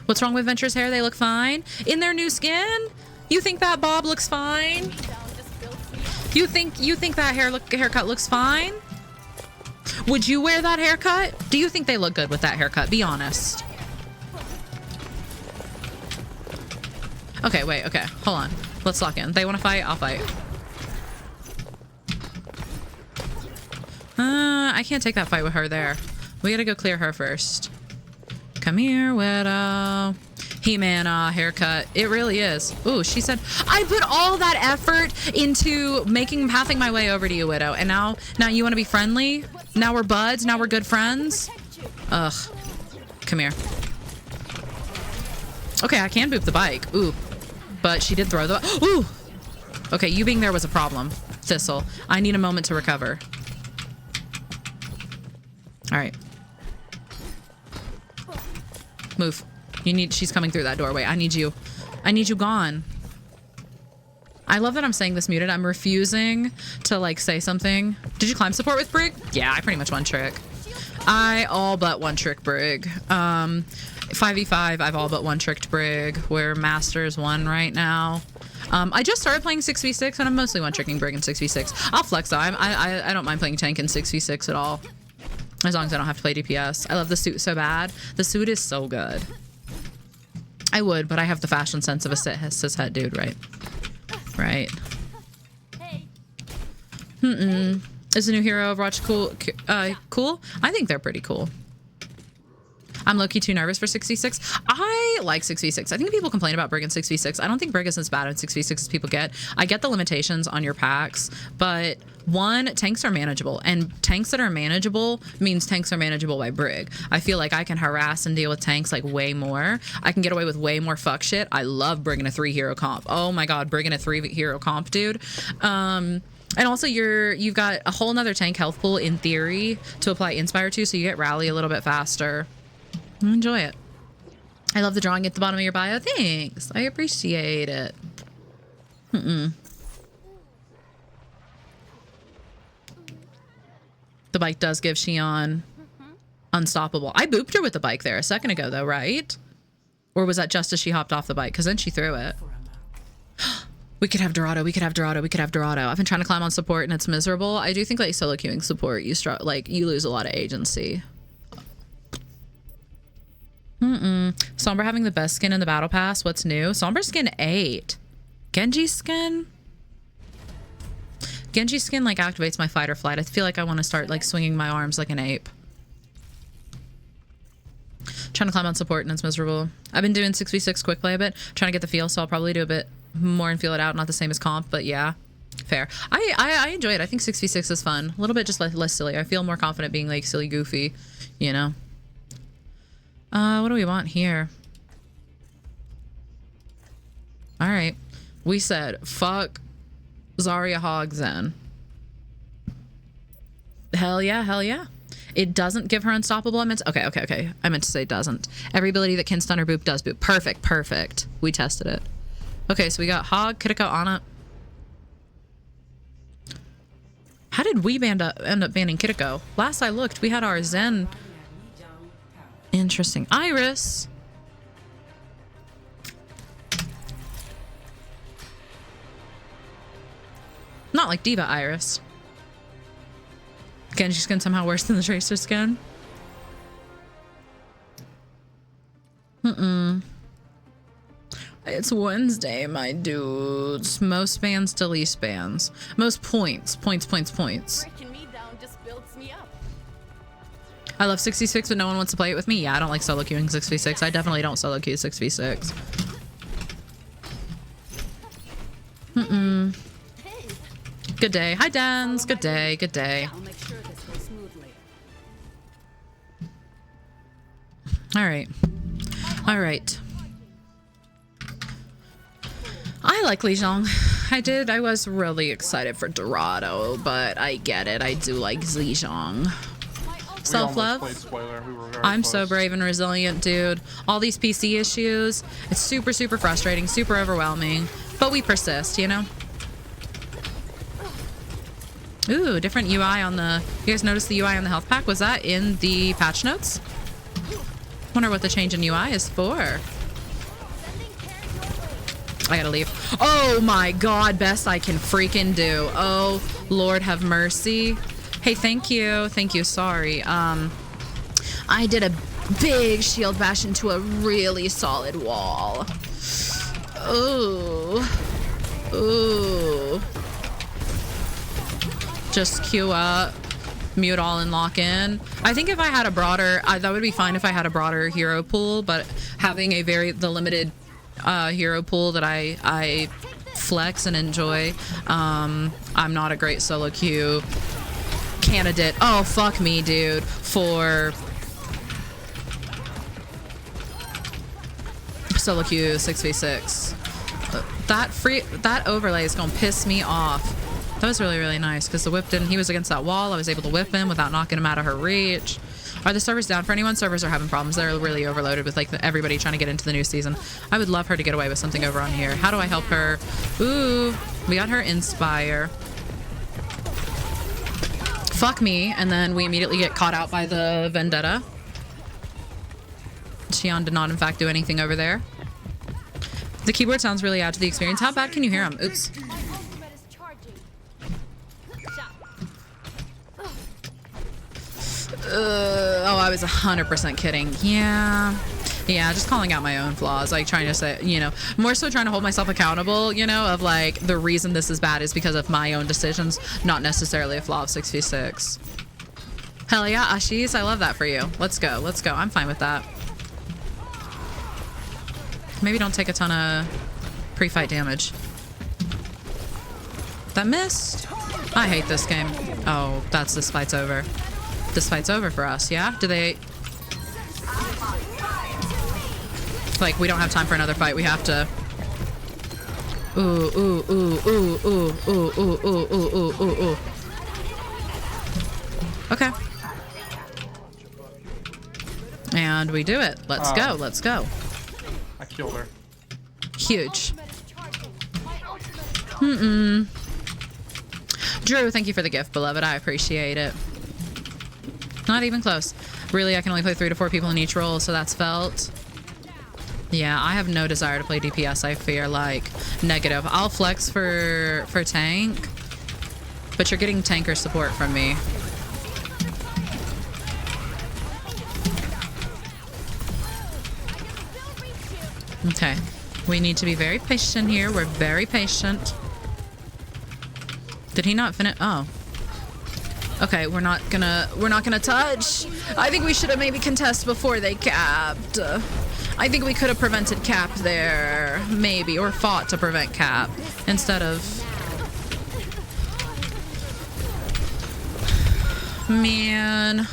What's wrong with Venture's hair? They look fine. In their new skin? You think that Bob looks fine? You think that haircut looks fine? Would you wear that haircut? Do you think they look good with that haircut? Be honest. Okay, wait, okay. Hold on. Let's lock in. They want to fight? I'll fight. I can't take that fight with her there. We gotta go clear her first. Come here, Widow. He-Man haircut. It really is. Ooh, she said, I put all that effort into pathing my way over to you, Widow. And now you want to be friendly? Now we're buds? Now we're good friends? Ugh. Come here. Okay, I can boop the bike. Ooh. But she did throw the... Ooh! Okay, you being there was a problem. Thistle. I need a moment to recover. All right. Move. She's coming through that doorway. I need you gone. I love that I'm saying this muted. I'm refusing to like say something. Did you climb support with Brig? Yeah, I pretty much one trick. I all but one trick Brig. 5v5, I've all but one tricked Brig. We're Masters 1 right now. I just started playing 6v6 and I'm mostly one tricking Brig in 6v6. I'll flex though. I don't mind playing tank in 6v6 at all. As long as I don't have to play DPS. I love the suit so bad. The suit is so good. I would, but I have the fashion sense of a cishet dude, right? Right. Is the new hero Overwatch cool? Cool? I think they're pretty cool. I'm low-key too nervous for 6v6. I like 6v6. I think people complain about Brig in 6v6. I don't think Brig is as bad in 6v6 as people get. I get the limitations on your packs, but one, tanks are manageable, and tanks that are manageable means tanks are manageable by Brig. I feel like I can harass and deal with tanks like way more. I can get away with way more fuck shit. I love Brig in a 3-hero comp. Oh my god, Brig in a 3-hero comp, dude. And also you've got a whole nother tank health pool in theory to apply Inspire to, so you get rally a little bit faster. Enjoy it. I love the drawing at the bottom of your bio. Thanks. I appreciate it. The bike does give Shion unstoppable. I booped her with the bike there a second ago though, right? Or was that just as she hopped off the bike? Because then she threw it. We could have Dorado. We could have Dorado. We could have Dorado. I've been trying to climb on support and it's miserable. I do think like solo queuing support, you lose a lot of agency. Sombra having the best skin in the battle pass. What's new? Sombra skin 8. Genji skin? Genji skin like activates my fight or flight. I feel like I want to start like swinging my arms like an ape. Trying to climb on support and it's miserable. I've been doing 6v6 quick play a bit, trying to get the feel, so I'll probably do a bit more and feel it out. Not the same as comp, but yeah, fair. I enjoy it. I think 6v6 is fun. A little bit just less silly. I feel more confident being like silly goofy, you know. What do we want here? All right. We said, fuck Zarya Hog Zen. Hell yeah, hell yeah. It doesn't give her unstoppable. Okay. I meant to say doesn't. Every ability that can stun or boop does boop. Perfect. We tested it. Okay, so we got Hog, Kiriko, Ana. How did we end up banning Kiriko? Last I looked, we had our Zen. Interesting. Iris. Not like Diva Iris. Genji skin somehow worse than the Tracer skin. It's Wednesday, my dudes. Most bans to least bans. Most points. Points. Breaking me down just builds me up. I love 6v6, but no one wants to play it with me. Yeah, I don't like solo queuing 6v6. I definitely don't solo queue 6v6. Good day. Hi, Dens. Good day. I'll make sure this goes smoothly. All right. I like Li Zhong. I was really excited for Dorado, but I get it. I do like Zhejiang. Self-love. I'm so brave and resilient, dude. All these PC issues. It's super, super frustrating, super overwhelming. But we persist, you know? Ooh, different UI on the... You guys notice the UI on the health pack? Was that in the patch notes? Wonder what the change in UI is for. I gotta leave. Oh my god, best I can freaking do. Oh, Lord have mercy. Hey, thank you. Thank you, sorry. I did a big shield bash into a really solid wall. Ooh. Ooh. Just queue up, mute all and lock in. I think if I had a broader, that would be fine if I had a broader hero pool, but having the limited hero pool that I flex and enjoy, I'm not a great solo queue candidate. Oh, fuck me, dude. For solo queue 6v6. That overlay is gonna piss me off. That was really, really nice because the whip didn't. He was against that wall. I was able to whip him without knocking him out of her reach. Are the servers down for anyone? Servers are having problems. They're really overloaded with like everybody trying to get into the new season. I would love her to get away with something over on here. How do I help her? Ooh, we got her Inspire. Fuck me, and then we immediately get caught out by the Vendetta. Shion did not, in fact, do anything over there. The keyboard sounds really out to the experience. How bad can you hear him? Oops. Oh, I was 100% kidding. Yeah, just calling out my own flaws, like trying to say, you know, more so trying to hold myself accountable, you know, of like the reason this is bad is because of my own decisions, not necessarily a flaw of 6v6. Hell yeah, Ashish, I love that for you. Let's go, let's go. I'm fine with that. Maybe don't take a ton of pre-fight damage. That missed. I hate this game. Oh, this fight's over. This fight's over for us, yeah? Do they... Like, we don't have time for another fight. We have to... Ooh, ooh, ooh, ooh, ooh, ooh, ooh, ooh, ooh, ooh, ooh. Okay. And we do it. Let's go, let's go. I killed her. Huge. Drew, thank you for the gift, beloved. I appreciate it. Not even close. Really, I can only play 3 to 4 people in each role, so that's felt. Yeah, I have no desire to play DPS. I fear, like, negative. I'll flex for tank, but you're getting tanker support from me. Okay. We need to be very patient here. We're very patient. Did he not finish? Oh. Okay, we're not gonna touch. I think we should have maybe contest before they capped. I think we could have prevented cap there, maybe, or fought to prevent cap instead of... Man.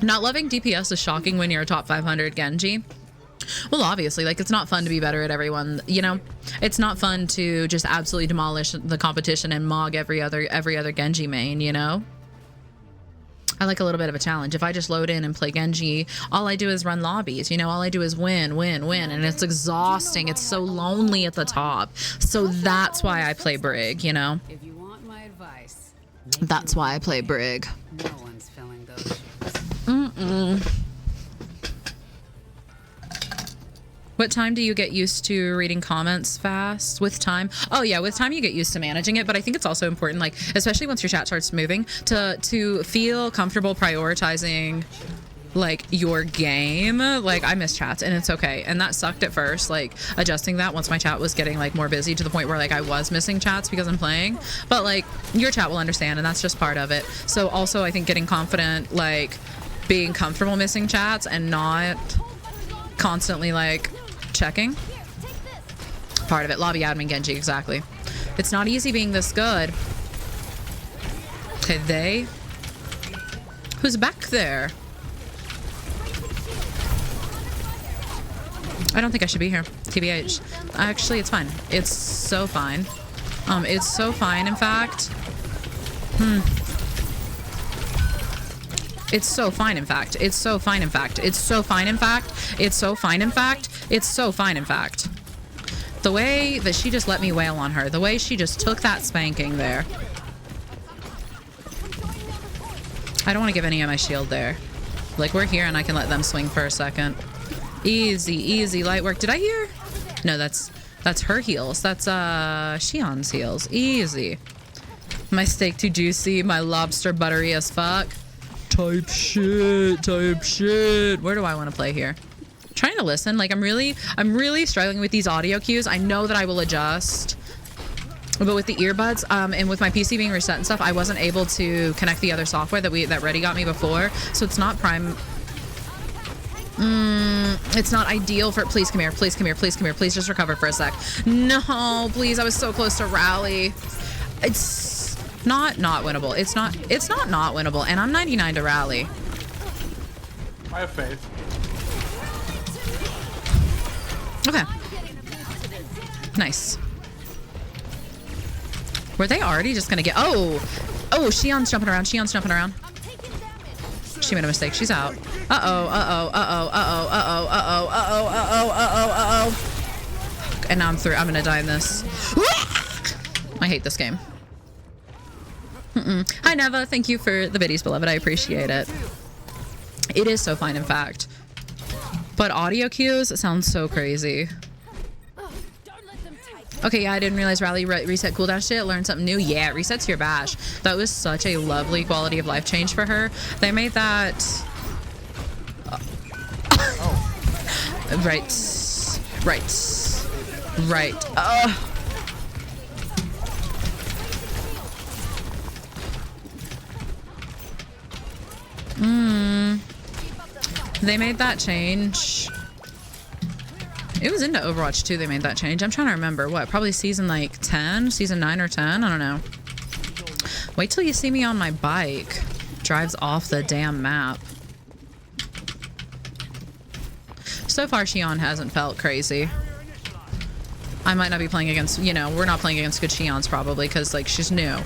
Not loving DPS is shocking when you're a top 500 Genji. Well, obviously, like, it's not fun to be better at everyone, you know? It's not fun to just absolutely demolish the competition and mog every other Genji main, you know? I like a little bit of a challenge. If I just load in and play Genji, all I do is run lobbies, you know? All I do is win, win, win, and it's exhausting. It's so lonely at the top. So that's why I play Brig, you know? If you want my advice, that's why I play Brig. no one's filling those shoes. What time do you get used to reading comments fast? With time? Oh yeah, with time you get used to managing it, but I think it's also important, like, especially once your chat starts moving, to feel comfortable prioritizing, like, your game. Like, I miss chats, and it's okay. And that sucked at first, like, adjusting that once my chat was getting, like, more busy to the point where, like, I was missing chats because I'm playing. But, like, your chat will understand, and that's just part of it. So also, I think getting confident, like, being comfortable missing chats and not constantly, like, checking. Part of it. Lobby admin Genji, exactly. It's not easy being this good. Okay, who's back there? I don't think I should be here. TBH. Actually, it's fine. It's so fine. It's so fine, in fact. It's so fine, in fact. It's so fine, in fact. It's so fine, in fact. It's so fine, in fact. It's so fine, in fact. The way that she just let me wail on her. The way she just took that spanking there. I don't want to give any of my shield there. Like, we're here and I can let them swing for a second. Easy, easy, light work. Did I hear? No, that's her heals. That's Shion's heals. Easy. My steak too juicy. My lobster buttery as fuck. Type shit. Type shit. Where do I want to play here? I'm trying to listen. Like, I'm really struggling with these audio cues. I know that I will adjust. But with the earbuds, and with my PC being reset and stuff, I wasn't able to connect the other software that Reddy got me before. So it's not prime. It's not ideal for. Please come here. Please come here. Please come here. Please just recover for a sec. No, please. I was so close to rally. It's not winnable. It's not winnable. And I'm 99 to rally. I have faith. Okay. Nice. Were they already just gonna get? Oh, Shion's jumping around. Shion's jumping around. She made a mistake. She's out. And now I'm through. I'm gonna die in this. I hate this game. Hi, Neva. Thank you for the biddies, beloved. I appreciate it. It is so fine, in fact. But audio cues sound so crazy. Okay, yeah, I didn't realize rally reset cooldown shit. Learn something new. Yeah, it resets your bash. That was such a lovely quality of life change for her. They made that. Right. They made that change. It was into Overwatch 2 they made that change. I'm trying to remember. What? Probably season like 10? Season 9 or 10? I don't know. Wait till you see me on my bike. Drives off the damn map. So far, Shion hasn't felt crazy. I might not be playing against, you know, we're not playing against good Shions probably because, like, she's new.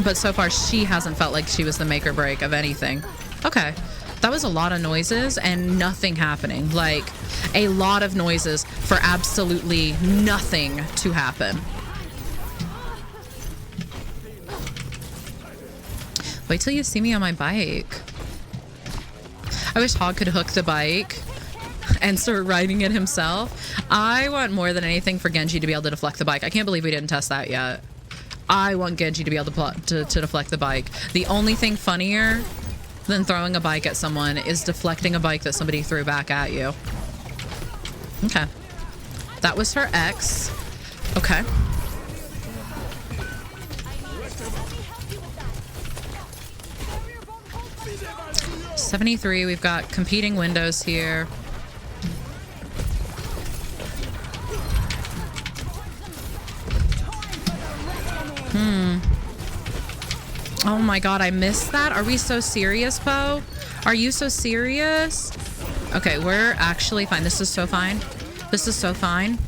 But so far, she hasn't felt like she was the make or break of anything. Okay. That was a lot of noises and nothing happening. Like, a lot of noises for absolutely nothing to happen. Wait till you see me on my bike. I wish Hog could hook the bike and start riding it himself. I want more than anything for Genji to be able to deflect the bike. I can't believe we didn't test that yet. I want Genji to be able to deflect the bike. The only thing funnier than throwing a bike at someone is deflecting a bike that somebody threw back at you. Okay. That was her ex. Okay. $73. We've got competing windows here. Oh my god, I missed that. Are we so serious, Poe? Are you so serious? Okay, we're actually fine. This is so fine. This is so fine.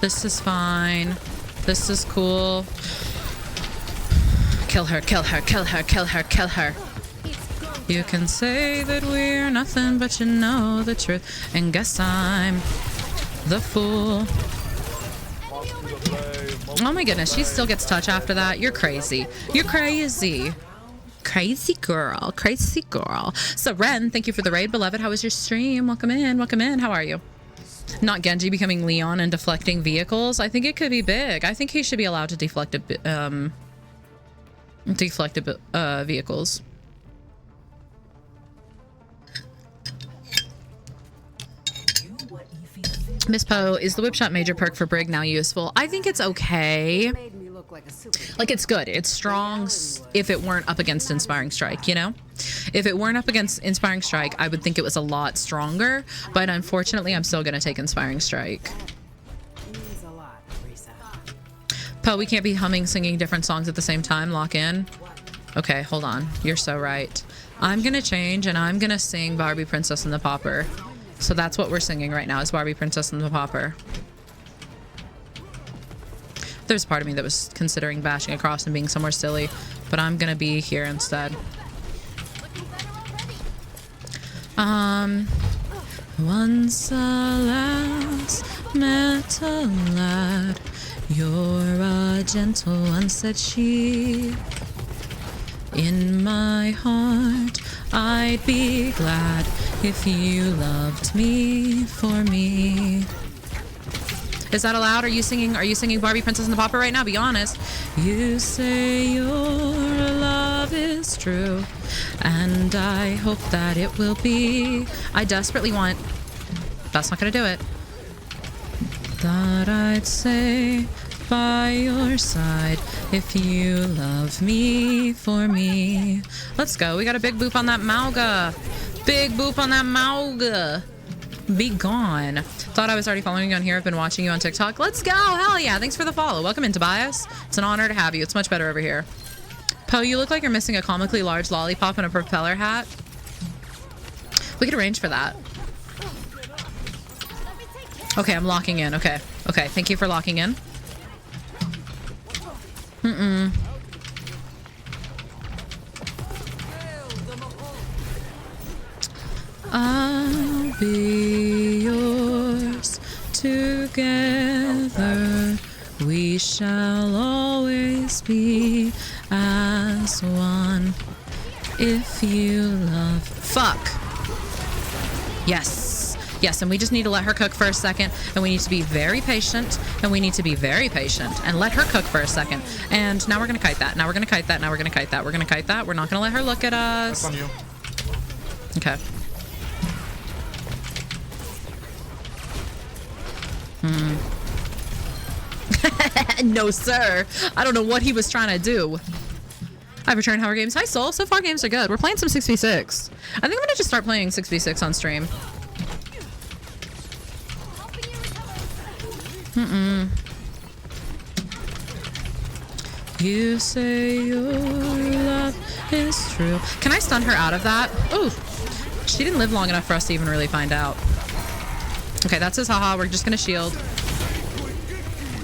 This is fine. This is cool. Kill her, kill her, kill her, kill her, kill her. You can say that we're nothing, but you know the truth. And guess I'm the fool. Oh my goodness, she still gets touch after that. You're crazy. You're crazy. Crazy girl. Crazy girl. So Ren, thank you for the raid, beloved. How was your stream? Welcome in. Welcome in. How are you? Not Genji becoming Leon and deflecting vehicles. I think it could be big. I think he should be allowed to deflect vehicles. Miss Poe, is the whip shot major perk for Brig now useful? I think it's okay. Like, it's good. It's strong if it weren't up against Inspiring Strike, you know? If it weren't up against Inspiring Strike, I would think it was a lot stronger. But unfortunately, I'm still going to take Inspiring Strike. Poe, we can't be humming, singing different songs at the same time. Lock in. Okay, hold on. You're so right. I'm gonna change and I'm gonna sing Barbie Princess and the Pauper. So that's what we're singing right now is Barbie Princess and the Pauper. There's part of me that was considering bashing across and being somewhere silly, but I'm gonna be here instead. Once alas met a lad, you're a gentle one, said she. In my heart, I'd be glad if you loved me for me. Is that allowed? Are you singing Barbie Princess and the Pauper right now? Be honest. You say your love is true, and I hope that it will be. I desperately want... That's not gonna do it. That I'd say by your side if you love me for me. Let's go. We got a big boop on that Mauga. Big boop on that Mauga. Be gone. Thought I was already following you on here. I've been watching you on TikTok. Let's go. Hell yeah. Thanks for the follow. Welcome in, Tobias. It's an honor to have you. It's much better over here. Poe, you look like you're missing a comically large lollipop and a propeller hat. We could arrange for that. Okay, I'm locking in. Okay. Okay, thank you for locking in. I'll be yours. Together we shall always be as one. If you love... Fuck! Yes. Yes, and we just need to let her cook for a second, and we need to be very patient, and we need to be very patient, and let her cook for a second. And now we're gonna kite that. Now we're gonna kite that. Now we're gonna kite that. We're gonna kite that. We're not gonna let her look at us. That's on you. Okay. No, sir. I don't know what he was trying to do. I've returned How Are Games. Hi, Soul. So far, games are good. We're playing some 6v6. I think I'm gonna just start playing 6v6 on stream. You say your love is true. Can I stun her out of that? Ooh, she didn't live long enough for us to even really find out. Okay, that's his haha. We're just gonna shield.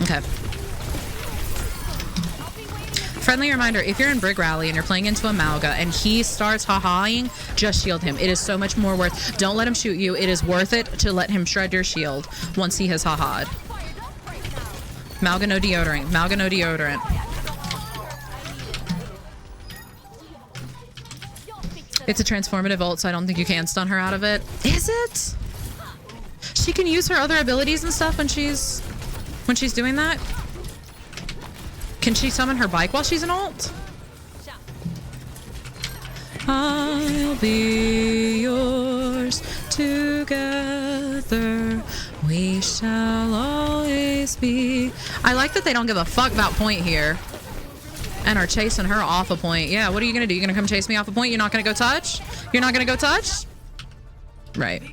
Okay. Friendly reminder, if you're in Brig Rally and you're playing into a Mauga and he starts ha-haing, just shield him. It is so much more worth. Don't let him shoot you. It is worth it to let him shred your shield once he has ha-ha'd. Mauga no deodorant. Mauga no deodorant. It's a transformative ult, so I don't think you can stun her out of it. Is it? She can use her other abilities and stuff when she's doing that? Can she summon her bike while she's an ult? I'll be yours. Together we shall always be. I like that they don't give a fuck about point here and are chasing her off a point. Yeah, what are you gonna do? You gonna come chase me off a point? You're not gonna go touch? You're not gonna go touch? Right.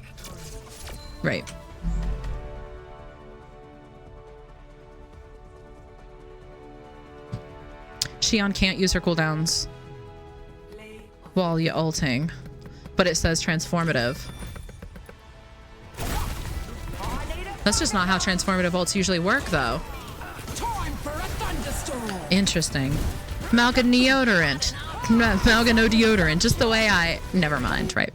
Right. Shion can't use her cooldowns while you ulting, but it says transformative. That's just not how transformative ults usually work, though. Interesting. Mauga deodorant. Mauga no deodorant. Just the way I... Never mind. Right.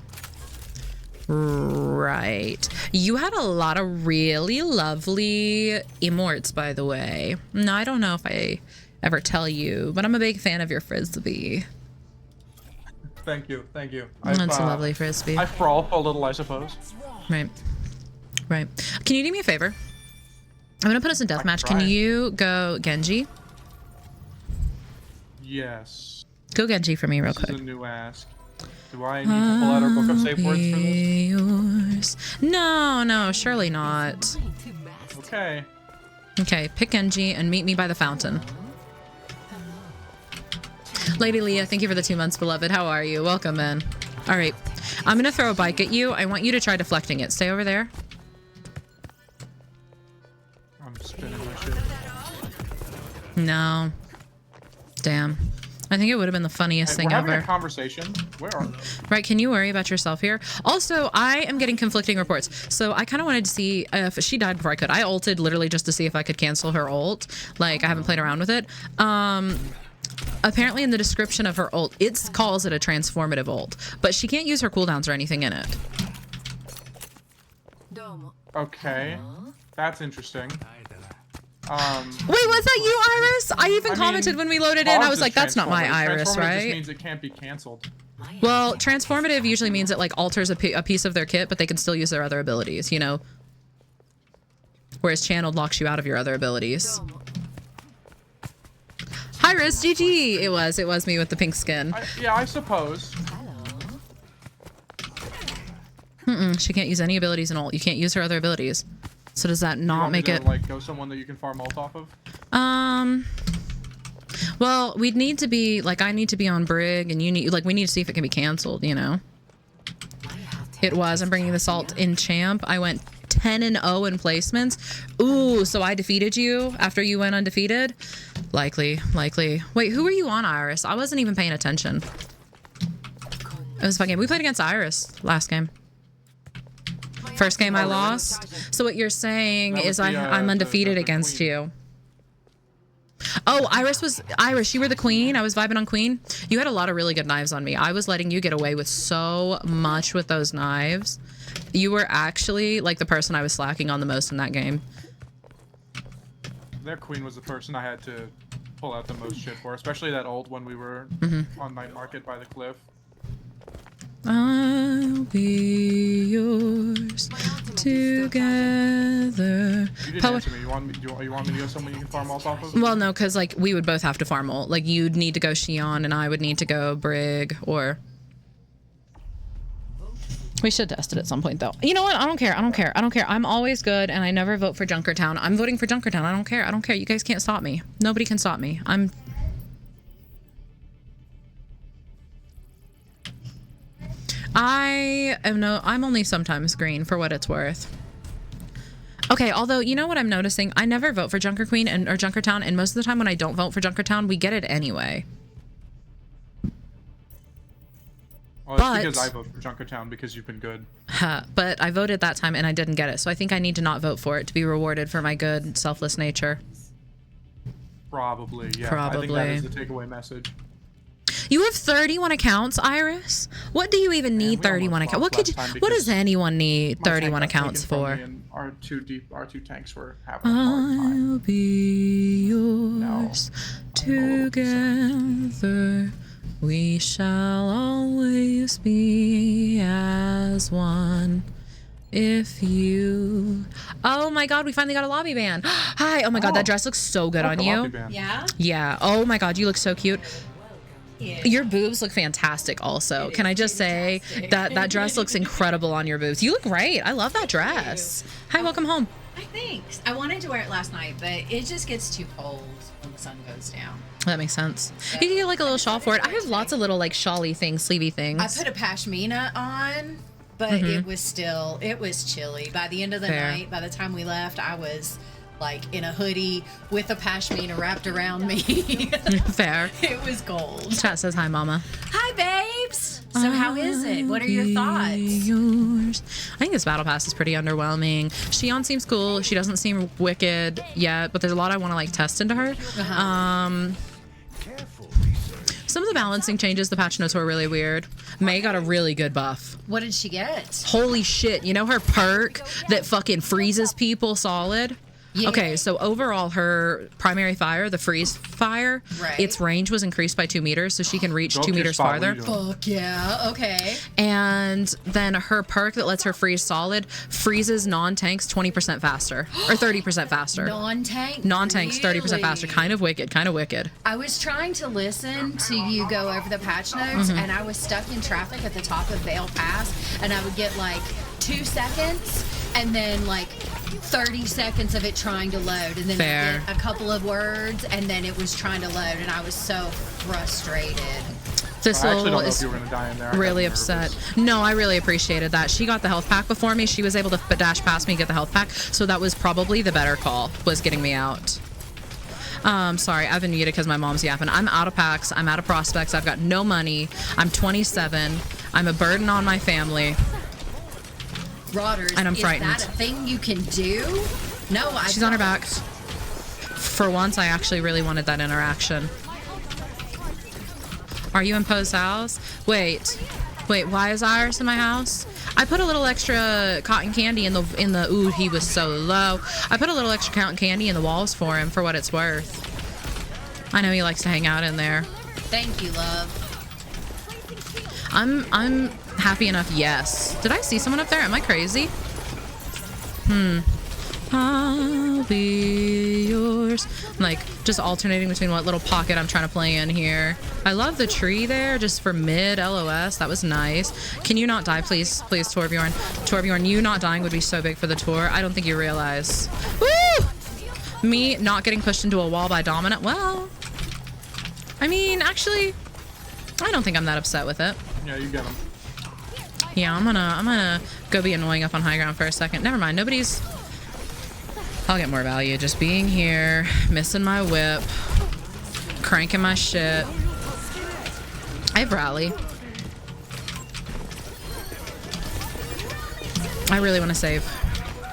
Right. You had a lot of really lovely emotes, by the way. No, I don't know if I ever tell you, but I'm a big fan of your frisbee. Thank you. Thank you. That's a lovely frisbee. I frolf a little, I suppose. Right. Right. Can you do me a favor? I'm gonna put us in deathmatch. Can you go Genji? Yes. Go Genji for me real quick. This is a new ask. Do I need to pull out our book of safe words for this? Yours. No, no, surely not. Okay. Okay, pick Genji and meet me by the fountain. Lady Leah, thank you for the 2 months, beloved. How are you? Welcome in. All right. I'm going to throw a bike at you. I want you to try deflecting it. Stay over there. I'm spinning my shit. No. Damn. I think it would have been the funniest thing we're having ever. a conversation. Where are they? Right, can you worry about yourself here? Also, I am getting conflicting reports. So I kind of wanted to see if she died before I could. I ulted literally just to see if I could cancel her ult. Like, I haven't played around with it. Apparently in the description of her ult, it calls it a transformative ult. But she can't use her cooldowns or anything in it. Okay. That's interesting. Wait, was that you, Iris? I even commented when we loaded in. I was like, that's not my Iris, right? Just means it can't be canceled. Well, transformative usually means it like alters a piece of their kit, but they can still use their other abilities, you know? Whereas channeled locks you out of your other abilities. Iris, GG! It was me with the pink skin. Yeah, I suppose. She can't use any abilities in ult. You can't use her other abilities. So does that not make it like go someone that you can farm ult off of? Well, we'd need to be like I need to be on Brig, and you need like we need to see if it can be canceled. You know. It was. I'm bringing this ult in champ. I went 10-0 in placements. Ooh, so I defeated you after you went undefeated. Likely. Wait, who were you on, Iris? I wasn't even paying attention. It was a fun game. We played against Iris last game. First game I lost. So what you're saying is I'm undefeated against you. Oh, Iris, you were the queen. I was vibing on queen. You had a lot of really good knives on me. I was letting you get away with so much with those knives. You were actually like the person I was slacking on the most in that game. Their queen was the person I had to pull out the most shit for, especially that old when we were on night market by the cliff. I'll be yours together. You didn't answer me. You want me to go someone you can farm ult off of? Well, no, because like we would both have to farm ult. Like you'd need to go Shion and I would need to go Brig, or we should test it at some point though. You know what? I don't care. I'm always good and I never vote for Junkertown. I'm voting for Junkertown. I don't care. You guys can't stop me. Nobody can stop me. I'm only sometimes green for what it's worth. Okay, although you know what I'm noticing? I never vote for Junker Queen or Junkertown, and most of the time when I don't vote for Junkertown, we get it anyway. Well, it's because I vote for Junkertown because you've been good. But I voted that time and I didn't get it, so I think I need to not vote for it to be rewarded for my good, selfless nature. Probably, yeah. Probably. I think that is the takeaway message. You have 31 accounts, Iris? What do you even need 31 accounts? What does anyone need 31 accounts for? Our two tanks were having a hard time. I'll be yours together. We shall always be as one. If you... Oh my god, we finally got a lobby ban. Hi. Oh my god, that dress looks so good on you. Yeah? Yeah. Oh my god, you look so cute. Your boobs look fantastic also. Can I just say that dress looks incredible on your boobs. You look great. I love that dress. Hi, welcome home. Thanks. I wanted to wear it last night, but it just gets too cold when the sun goes down. That makes sense. You can get like a little shawl for it. I have lots of little like shawly things, sleevey things. I put a pashmina on, but it was chilly. By the end of the night, by the time we left, I was like in a hoodie with a pashmina wrapped around me. Fair. It was cold. Chat says hi, mama. Hi, babes. So how is it? What are your thoughts? Yours. I think this battle pass is pretty underwhelming. Shion seems cool. She doesn't seem wicked yet, but there's a lot I want to like test into her. Some of the balancing changes, the patch notes were really weird. May got a really good buff. What did she get? Holy shit. You know her perk that fucking freezes people solid? Yeah. Okay, so overall, her primary fire, the freeze fire, its range was increased by 2 meters, so she can reach 2 meters farther. Fuck yeah, okay. And then her perk that lets her freeze solid freezes non-tanks 20% faster, or 30% faster. Non-tanks 30% faster. Kind of wicked, I was trying to listen to you go over the patch notes, and I was stuck in traffic at the top of Vale Pass, and I would get like 2 seconds, and then like 30 seconds of it trying to load, and then I get a couple of words, and then it was trying to load, and I was so frustrated. This I actually don't know if you were gonna die in there. Really upset. No, I really appreciated that. She got the health pack before me. She was able to dash past me and get the health pack, so that was probably the better call, was getting me out. Sorry, I've been muted because my mom's yapping. I'm out of packs. I'm out of prospects. I've got no money. I'm 27. I'm a burden on my family. Rodders, And I'm frightened. Is that a thing you can do? No, She's on her back. For once, I actually really wanted that interaction. Are you in Poe's house? Wait, why is Iris in my house? I put a little extra cotton candy in the ooh, he was so low. I put a little extra cotton candy in the walls for him for what it's worth. I know he likes to hang out in there. Thank you, love. I'm happy enough, yes. Did I see someone up there? Am I crazy? I'll be yours. Like, just alternating between what little pocket I'm trying to play in here. I love the tree there, just for mid LOS. That was nice. Can you not die, please? Please, Torbjorn. Torbjorn, you not dying would be so big for the tour. I don't think you realize. Woo! Me not getting pushed into a wall by Dominant. Well, I mean, actually, I don't think I'm that upset with it. Yeah, you get him. Yeah, I'm gonna go be annoying up on high ground for a second. Never mind, nobody's... I'll get more value just being here, missing my whip, cranking my shit. I have rally. I really want to save.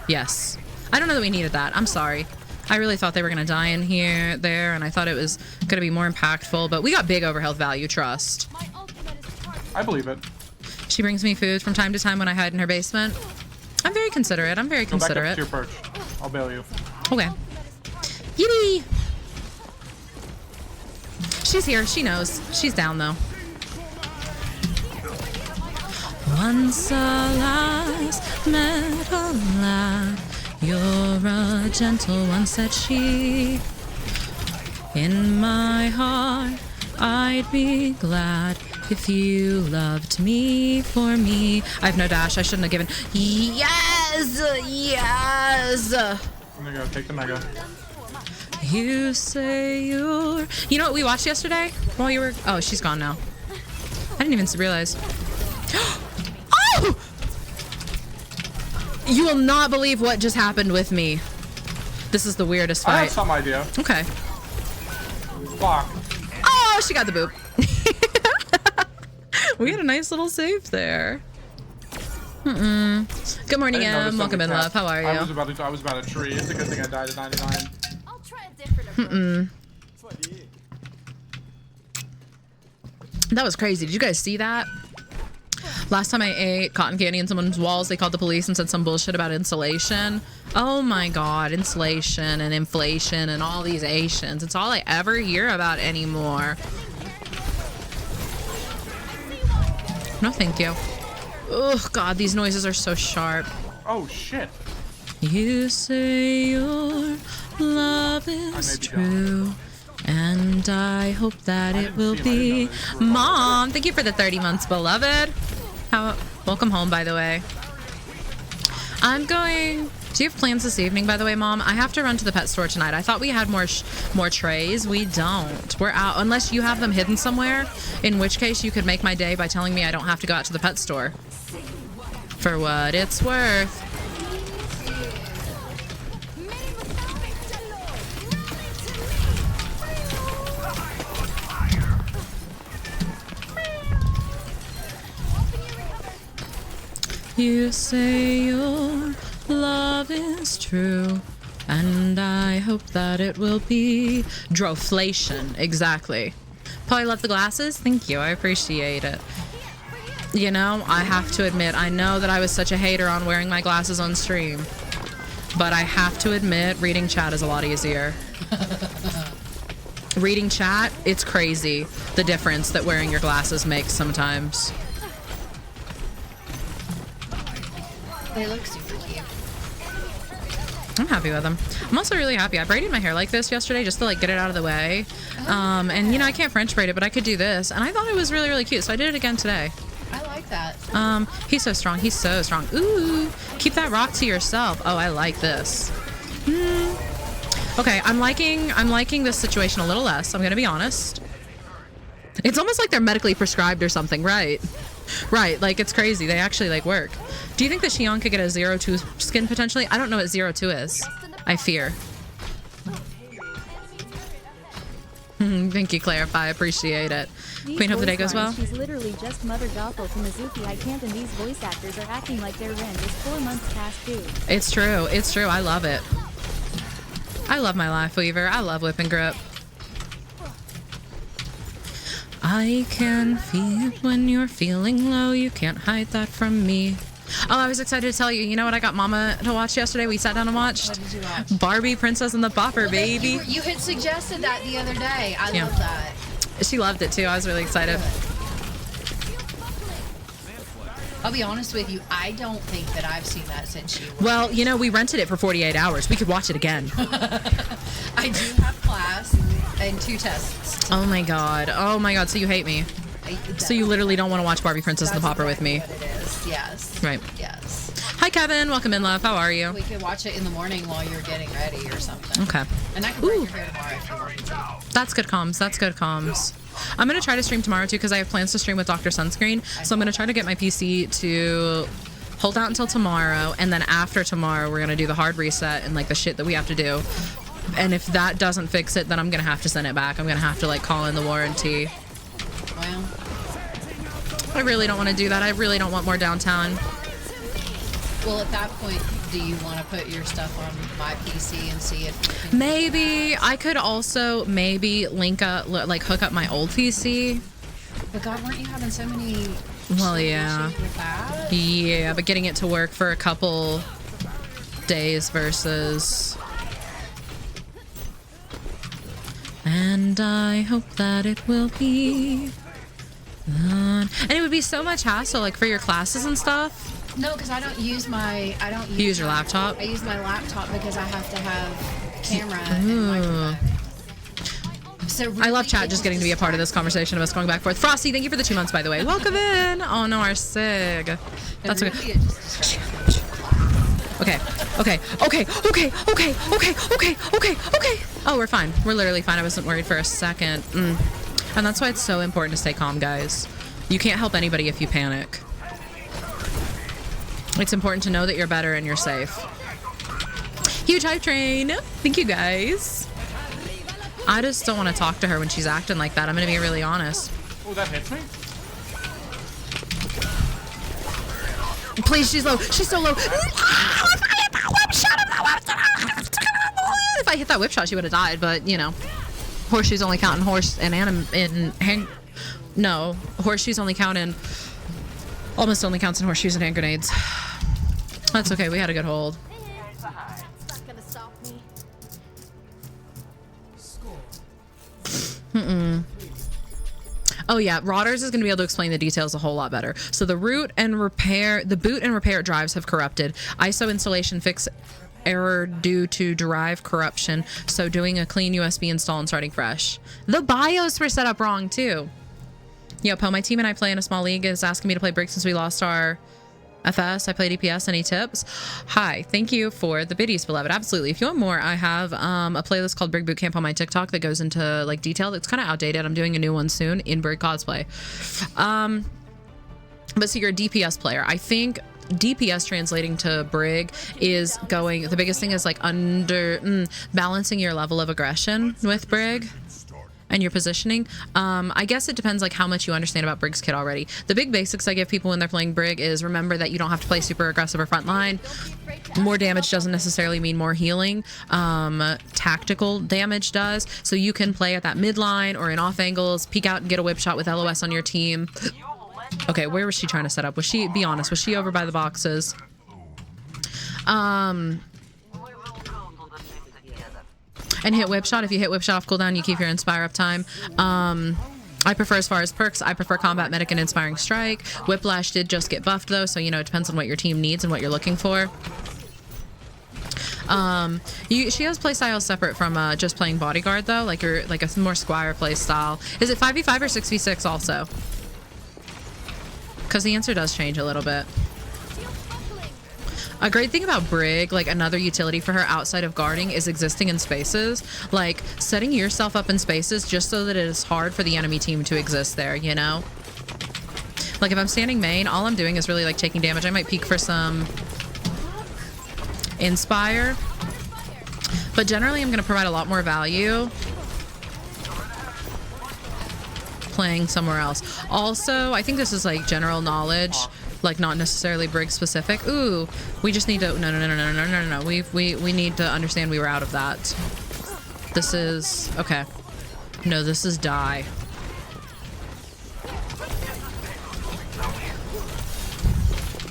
Yes. I don't know that we needed that. I'm sorry. I really thought they were going to die in here, there, and I thought it was going to be more impactful, but we got big over health value, trust. I believe it. She brings me food from time to time when I hide in her basement. I'm very considerate. I'm very Go back up considerate. to your perch. I'll bail you. Okay. Yiddy! She's here. She knows. She's down, though. Once alas met a lad, you're a gentle one, said she. In my heart, I'd be glad if you loved me for me. I have no dash. I shouldn't have given. Yes! Yes! There you go. Take the mega. You say you're... You know what we watched yesterday while you were... Oh, she's gone now. I didn't even realize. Oh! You will not believe what just happened with me. This is the weirdest fight. I have some idea. Okay. Fuck. Oh, she got the boop. We had a nice little save there. Good morning, Em. Welcome in, love. How are you? I was about a tree. It's a good thing I died at 99. I'll try a different approach. That was crazy. Did you guys see that? Last time I ate cotton candy in someone's walls, they called the police and said some bullshit about insulation. Oh my god, insulation and inflation and all these Asians. It's all I ever hear about anymore. No, thank you. Oh god, these noises are so sharp. Oh shit. You say your love is true, and I hope that it will be. Mom, thank you for the 30 months, beloved. Welcome home, by the way. I'm going... Do you have plans this evening, by the way, Mom? I have to run to the pet store tonight. I thought we had more trays. We don't. We're out. Unless you have them hidden somewhere, in which case you could make my day by telling me I don't have to go out to the pet store. For what it's worth. You say your love is true, and I hope that it will be. Droflation, exactly. Probably love the glasses. Thank you. I appreciate it. You know, I have to admit, I know that I was such a hater on wearing my glasses on stream, but I have to admit, reading chat is a lot easier. Reading chat, it's crazy the difference that wearing your glasses makes sometimes. They look super cute. I'm happy with them. I'm also really happy. I braided my hair like this yesterday just to like get it out of the way. And you know, I can't French braid it, but I could do this. And I thought it was really, really cute. So I did it again today. I like that. He's so strong. He's so strong. Ooh, keep that rock to yourself. Oh, I like this. Okay, I'm liking this situation a little less. I'm gonna be honest. It's almost like they're medically prescribed or something, right? Right, like it's crazy. They actually like work. Do you think that Shion could get a 0-2 skin potentially? I don't know what 0-2 is. I fear. Thank you, Clarify. I appreciate it. Queen, hope the day goes well. She's literally just Mother Gothel to Mizuki. I can't, and these voice actors are acting like their rent is 4 months past due. It's true. It's true. I love it. I love my life, Weaver. I love Whip and Grip. I can feel it when you're feeling low. You can't hide that from me. Oh, I was excited to tell you. You know what I got Mama to watch yesterday? We sat down and watched. What did you watch? Barbie, Princess and the Pauper, baby. You had suggested that the other day. I love that. She loved it too. I was really excited. I'll be honest with you. I don't think that I've seen that since you. Well, you know, we rented it for 48 hours. We could watch it again. I do have class and 2 tests. Oh my god. Oh my god. So you hate me. So you literally don't want to watch Barbie, Princess and the Pauper with me. What it is. Yes. Right. Yes. Hi, Kevin. Welcome in, love. How are you? We could watch it in the morning while you're getting ready or something. Okay. And I can bring your hair tomorrow if you want to. That's good comms. That's good comms. I'm going to try to stream tomorrow too because I have plans to stream with Dr. Sunscreen. So I'm going to try to get my PC to hold out until tomorrow. And then after tomorrow, we're going to do the hard reset and like the shit that we have to do. And if that doesn't fix it, then I'm going to have to send it back. I'm going to have to like call in the warranty. Well, I really don't want to do that. I really don't want more downtime. well, at that point, do you want to put your stuff on my PC and see if you can... Maybe I could also maybe link up, like hook up my old PC. But God, weren't you having so many... Well, yeah. issues with that? Yeah, but getting it to work for a couple days versus... And I hope that it will be... And it would be so much hassle, like for your classes and stuff. No, because I don't use my... You use your laptop? I use my laptop because I have to have camera and microphone. So really, I love chat just getting to be a part of this conversation of us going back and forth. Frosty, thank you for the 2 months, by the way. Welcome in. Oh no, our sig. That's okay. Okay. Oh, we're fine. We're literally fine. I wasn't worried for a second. And that's why it's so important to stay calm, guys. You can't help anybody if you panic. It's important to know that you're better and you're safe. Huge hype train. Thank you, guys. I just don't want to talk to her when she's acting like that. I'm going to be really honest. Oh, that hits me? Please, she's low. She's so low. If I hit that whip shot, she would have died, but, you know. Horseshoes only count in horse and no, horseshoes only count in... Almost only counts in horseshoes and hand grenades. That's okay. We had a good hold. It's not gonna stop me. Oh yeah, Rodders is going to be able to explain the details a whole lot better. So the boot and repair drives have corrupted. ISO installation fix error due to drive corruption. So doing a clean USB install and starting fresh. The BIOS were set up wrong too. Yo, Poe, my team and I play in a small league is asking me to play Brig since we lost our FS. I played EPS. Any tips? Hi, thank you for the biddies, beloved. Absolutely. If you want more, I have a playlist called Brig Bootcamp on my TikTok that goes into like detail. It's kind of outdated. I'm doing a new one soon in Brig cosplay. But so you're a DPS player. I think DPS translating to Brig is going, the biggest thing is like balancing your level of aggression with Brig and your positioning. I guess it depends like how much you understand about Brig's kit already. The big basics I give people when they're playing Brig is remember that you don't have to play super aggressive or front line. More damage doesn't necessarily mean more healing. Tactical damage does. So you can play at that midline or in off angles, peek out and get a whip shot with LOS on your team. Okay, where was she trying to set up? Was she, be honest, was she over by the boxes? And hit whip shot. If you hit whip shot off cooldown, you keep your inspire up time. I prefer, as far as perks, I prefer combat medic and inspiring strike. Whiplash did just get buffed though, so you know it depends on what your team needs and what you're looking for. She has playstyle separate from just playing bodyguard though, like a more squire play style. Is it 5v5 or 6v6 also? Because the answer does change a little bit. A great thing about Brig, like another utility for her outside of guarding, is existing in spaces. Like setting yourself up in spaces just so that it is hard for the enemy team to exist there, you know? Like if I'm standing main, all I'm doing is really like taking damage. I might peek for some inspire. But generally I'm going to provide a lot more value playing somewhere else. Also, I think this is like general knowledge, like not necessarily Brig specific. Ooh, we just need to, no. We need to understand we were out of that. This is, okay. No, this is die.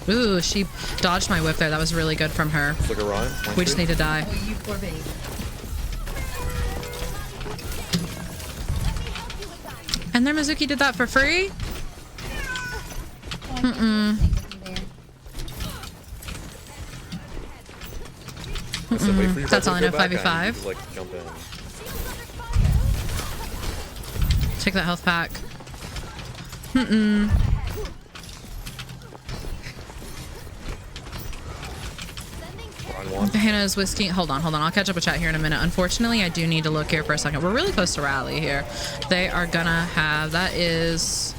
Ooh, she dodged my whip there. That was really good from her. It's like a rhyme. We just need to die. Oh, you poor baby. And their Mizuki did that for free? Mm-mm. That's all I know, 5v5. Like, jump in. Take that health pack. Mm-mm. Hannah's whiskey. Hold on. I'll catch up with chat here in a minute. Unfortunately, I do need to look here for a second. We're really close to rally here. They are gonna have, that is,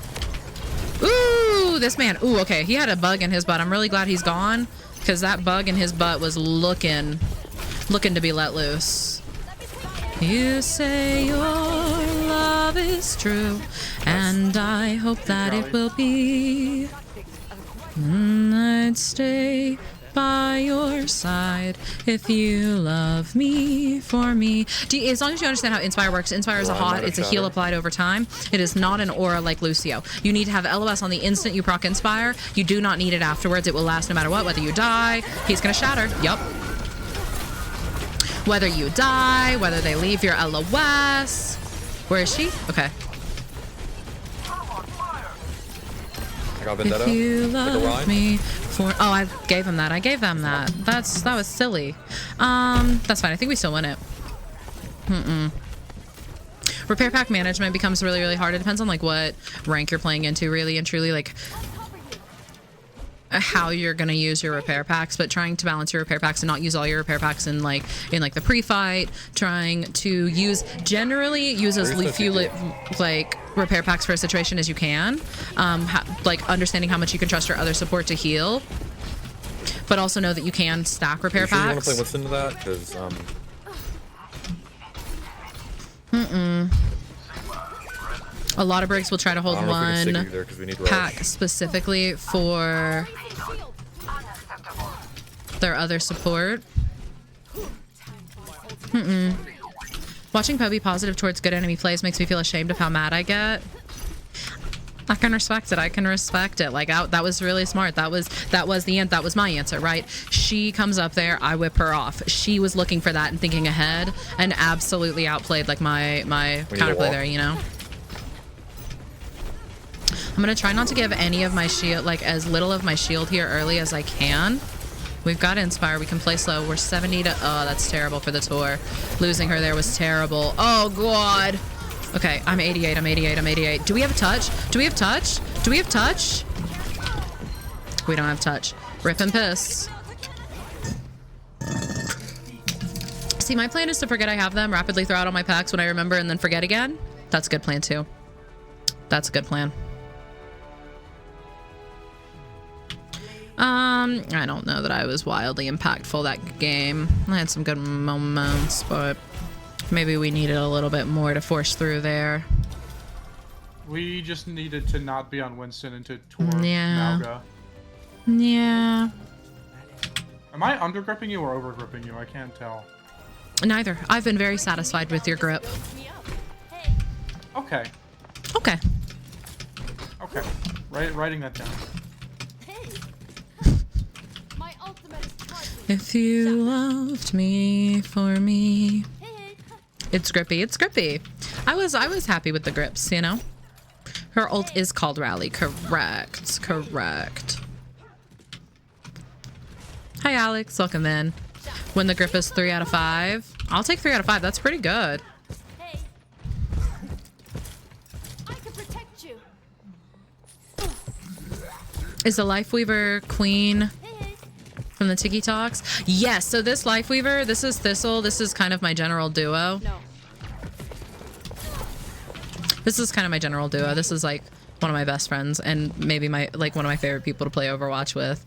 ooh, this man. Ooh, okay. He had a bug in his butt. I'm really glad he's gone because that bug in his butt was looking to be let loose. You say your love is true, and I hope that it will be. I'd stay by your side if you love me for me. As long as you understand how Inspire works, Inspire is a hot, it's a heal applied over time. It is not an aura like Lucio. You need to have LOS on the instant you proc Inspire. You do not need it afterwards. It will last no matter what, whether you die. He's gonna shatter. Yup. Whether you die, whether they leave your LOS. Where is she? Okay. If you love me for, oh, I gave him that. I gave them that. That was silly. That's fine. I think we still win it. Repair pack management becomes really, really hard. It depends on like what rank you're playing into, really and truly, like how you're gonna use your repair packs, but trying to balance your repair packs and not use all your repair packs in the pre-fight, trying to generally use as few like repair packs for a situation as you can, like understanding how much you can trust your other support to heal, but also know that you can stack repair packs. You want to play what's into that? Because a lot of Brigs will try to hold one pack specifically for their other support. Watching Poe be positive towards good enemy plays makes me feel ashamed of how mad I get. I can respect it. I can respect it. Like, that was really smart. That was the end. That was my answer, right? She comes up there, I whip her off. She was looking for that and thinking ahead, and absolutely outplayed like my counterplay there, you know. I'm gonna try not to give any of my shield, like as little of my shield here early as I can. We've got Inspire. We can play slow. We're 70 to, oh, that's terrible for the tour. Losing her there was terrible. Oh, God. Okay, I'm 88. I'm 88. I'm 88. Do we have a touch? Do we have touch? Do we have touch? We don't have touch. Rip and piss. See, my plan is to forget I have them, rapidly throw out all my packs when I remember, and then forget again. That's a good plan, too. That's a good plan. I don't know that I was wildly impactful that game. I had some good moments, but maybe we needed a little bit more to force through there. We just needed to not be on Winston and to tour Yeah. Malga. Yeah. Am I undergripping you or overgripping you? I can't tell. Neither. I've been very satisfied with your grip. Okay. Okay. Okay. Writing that down. If you loved me for me. It's grippy. It's grippy. I was happy with the grips, you know? Her ult is called Rally. Correct. Correct. Hi, Alex. Welcome in. When the grip is 3 out of 5. I'll take 3 out of 5. That's pretty good. Hey. I can protect you. Is the Lifeweaver queen from the Tiki Talks? Yes. So this Lifeweaver, this is Thistle. This is kind of my general duo. No. This is kind of my general duo. This is like one of my best friends and maybe one of my favorite people to play Overwatch with.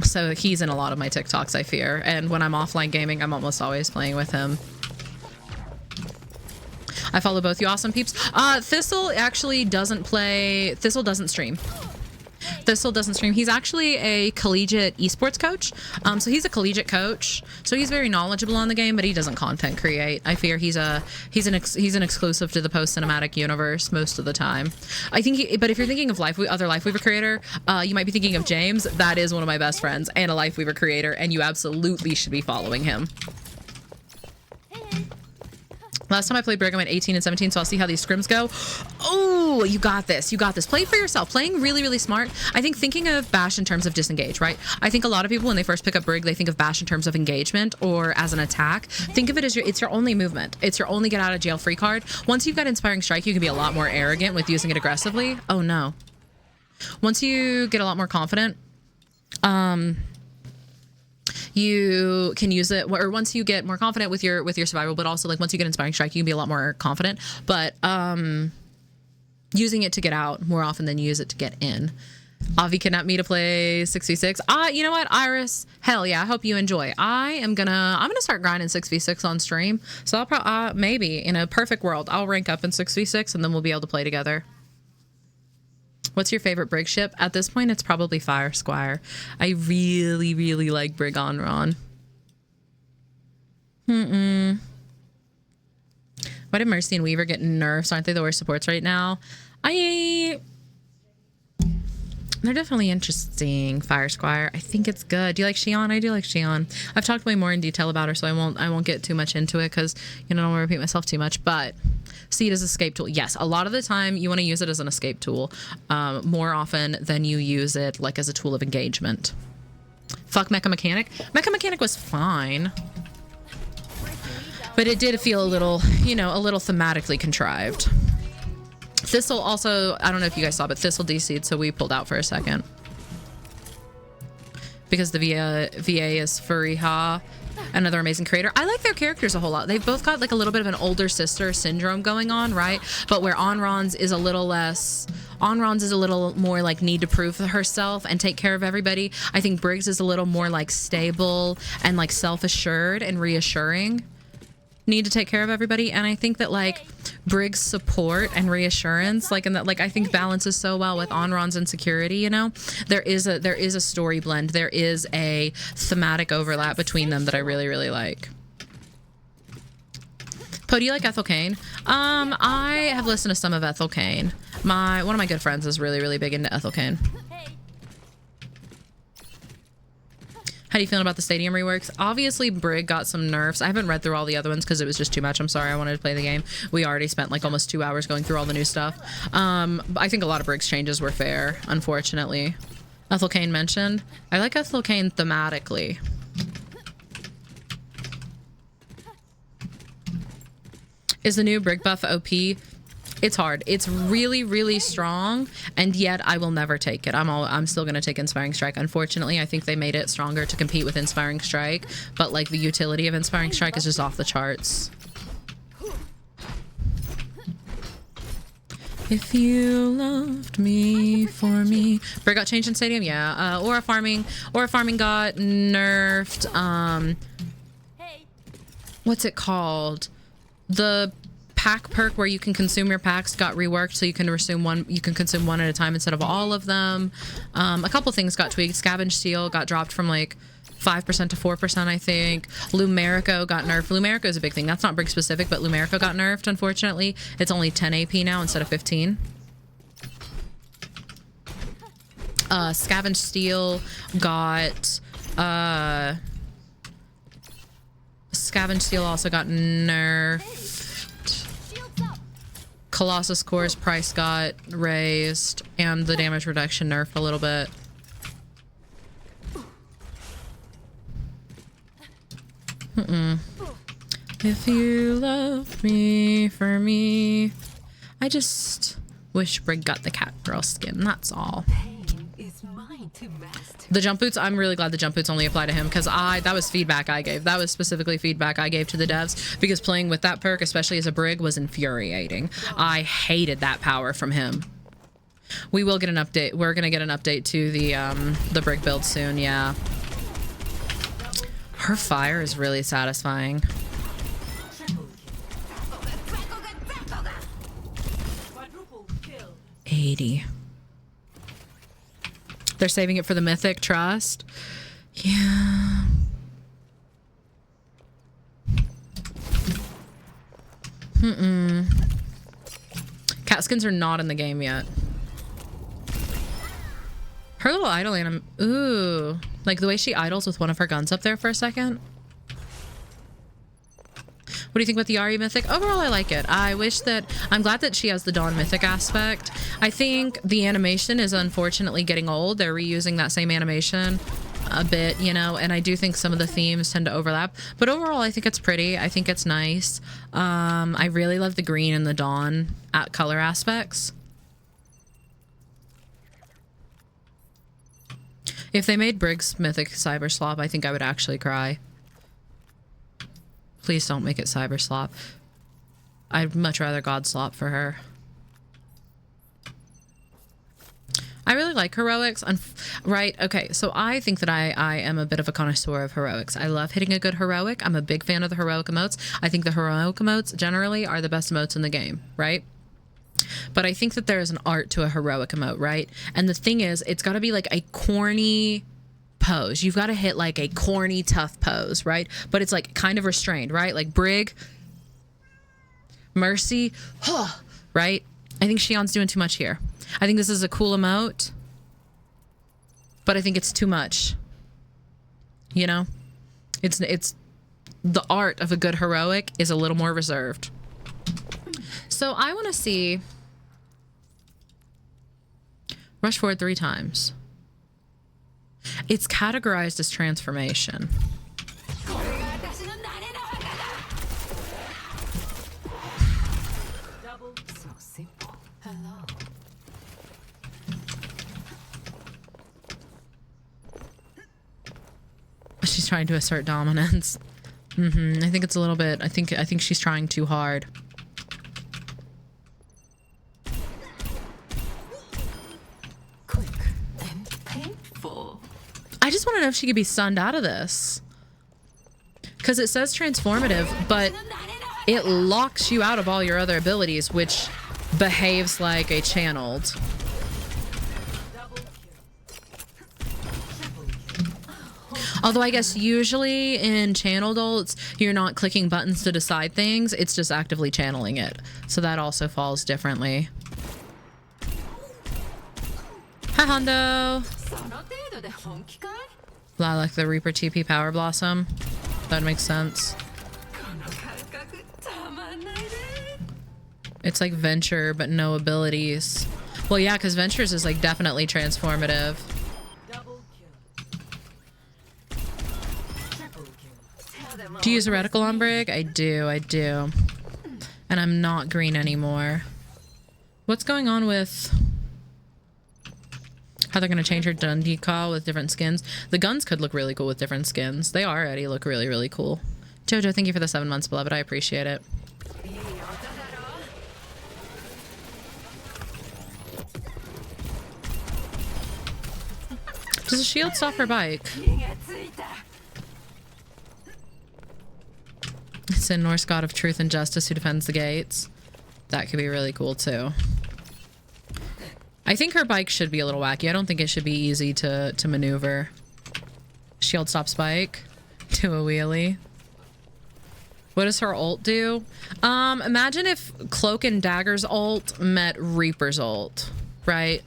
So he's in a lot of my TikToks, I fear. And when I'm offline gaming, I'm almost always playing with him. I follow both you awesome peeps. Thistle actually doesn't play. Thistle doesn't stream. Thistle doesn't stream. He's actually a collegiate esports coach. So he's a collegiate coach. So he's very knowledgeable on the game, but he doesn't content create. I fear he's an exclusive to the post cinematic universe most of the time. I think. But if you're thinking of other Lifeweaver creator, you might be thinking of James. That is one of my best friends and a Lifeweaver creator, and you absolutely should be following him. Last time I played Brig, I went 18 and 17, so I'll see how these scrims go. Oh, you got this. You got this. Play for yourself. Playing really, really smart. I think thinking of Bash in terms of disengage, right? I think a lot of people, when they first pick up Brig, they think of Bash in terms of engagement or as an attack. Think of it as it's your only movement. It's your only get out of jail free card. Once you've got Inspiring Strike, you can be a lot more arrogant with using it aggressively. Oh, no. Once you get a lot more confident, you can use it, or once you get more confident with your survival, but also like once you get Inspiring Strike, you can be a lot more confident. But using it to get out more often than you use it to get in. Avi kidnapped me to play 6v6. You know what, Iris? Hell yeah, I hope you enjoy. I'm gonna start grinding 6v6 on stream. So I'll probably maybe in a perfect world, I'll rank up in 6v6 and then we'll be able to play together. What's your favorite Brig ship? At this point, it's probably Fire Squire. I really, really like Brig on Ron. Why did Mercy and Weaver get nerfs? Aren't they the worst supports right now? They're definitely interesting, Fire Squire. I think it's good. Do you like Shion? I do like Shion. I've talked way more in detail about her, so I won't get too much into it because I don't want to repeat myself too much. But see it as an escape tool. Yes, a lot of the time you want to use it as an escape tool more often than you use it like as a tool of engagement. Fuck Mecha Mechanic. Mecha Mechanic was fine, but it did feel a little, a little thematically contrived. Thistle also, I don't know if you guys saw, but Thistle DC'd, so we pulled out for a second. Because the VA is Furiha, another amazing creator. I like their characters a whole lot. They've both got like a little bit of an older sister syndrome going on, right? But where Onron's is a little less... Onron's is a little more like need to prove herself and take care of everybody. I think Briggs is a little more like stable and like self-assured and reassuring. Need to take care of everybody, and I think that like Brig's support and reassurance, like, and that like I think balances so well with Onron's insecurity. There is a story blend, there is a thematic overlap between them that I really, really like. Po, do you like Ethel Cain? I have listened to some of Ethel Cain. One of my good friends is really, really big into Ethel Cain. How do you feel about the stadium reworks? Obviously, Brig got some nerfs. I haven't read through all the other ones because it was just too much. I'm sorry, I wanted to play the game. We already spent like almost 2 hours going through all the new stuff. I think a lot of Brig's changes were fair, unfortunately. Ethel Cain mentioned. I like Ethel Cain thematically. Is the new Brig buff OP? It's hard. It's really, really strong, and yet I will never take it. I'm still gonna take Inspiring Strike. Unfortunately, I think they made it stronger to compete with Inspiring Strike, but like the utility of Inspiring Strike is just off the charts. If you loved me for me. Brig got changed in stadium, yeah. Aura farming got nerfed. What's it called? The pack perk where you can consume your packs got reworked, so you can consume one at a time instead of all of them. A couple things got tweaked. Scavenge Steel got dropped from like 5% to 4%, I think. Lumerico got nerfed. Lumerico is a big thing. That's not Brig specific, but Lumerico got nerfed, unfortunately. It's only 10 AP now instead of 15. Scavenge Steel got Scavenge Steel also got nerfed. Colossus Core's price got raised, and the damage reduction nerfed a little bit. If you love me for me. I just wish Brig got the cat girl skin, that's all. The jump boots, I'm really glad the jump boots only apply to him, because that was feedback I gave. That was specifically feedback I gave to the devs, because playing with that perk, especially as a Brig, was infuriating. I hated that power from him. We will get an update. We're gonna get an update to the Brig build soon, yeah. Her fire is really satisfying. 80. They're saving it for the mythic trust. Yeah. Cat skins are not in the game yet. Her little idle anim. Ooh. Like the way she idles with one of her guns up there for a second. What do you think about the Ari mythic? Overall, I like it. I'm glad that she has the Dawn mythic aspect. I think the animation is unfortunately getting old. They're reusing that same animation a bit, you know, and I do think some of the themes tend to overlap. But overall, I think it's pretty. I think it's nice. I really love the green and the Dawn color aspects. If they made Brig's mythic Cyber Slop, I think I would actually cry. Please don't make it Cyber Slop. I'd much rather God Slop for her. I really like heroics. Right, okay, so I think that I am a bit of a connoisseur of heroics. I love hitting a good heroic. I'm a big fan of the heroic emotes. I think the heroic emotes generally are the best emotes in the game, right? But I think that there is an art to a heroic emote, right? And the thing is, it's got to be like a corny pose. You've got to hit like a corny, tough pose, right? But it's like kind of restrained, right? Like Brig, Mercy, right? I think Shion's doing too much here. I think this is a cool emote, but I think it's too much. You know? It's the art of a good heroic is a little more reserved. So I want to see rush forward 3 times. It's categorized as transformation. So simple. Hello. She's trying to assert dominance. I think it's a little bit. I think she's trying too hard. Quick and painful. I just want to know if she could be sunned out of this. Because it says transformative, but it locks you out of all your other abilities, which behaves like a channeled. Although I guess usually in channeled ults, you're not clicking buttons to decide things. It's just actively channeling it. So that also falls differently. Hi, Hondo. Lilac the Reaper TP Power Blossom. That makes sense. It's like Venture, but no abilities. Well, yeah, because Ventures is like definitely transformative. Do you use a reticle on Brig? I do. And I'm not green anymore. What's going on with how they're going to change her Dundee call with different skins? The guns could look really cool with different skins. They already look really, really cool. Jojo, thank you for the 7 months, beloved. I appreciate it. Does a shield stop her bike? It's a Norse god of truth and justice who defends the gates. That could be really cool too. I think her bike should be a little wacky. I don't think it should be easy to maneuver. Shield stops bike. Do a wheelie. What does her ult do? Imagine if Cloak and Dagger's ult met Reaper's ult, right?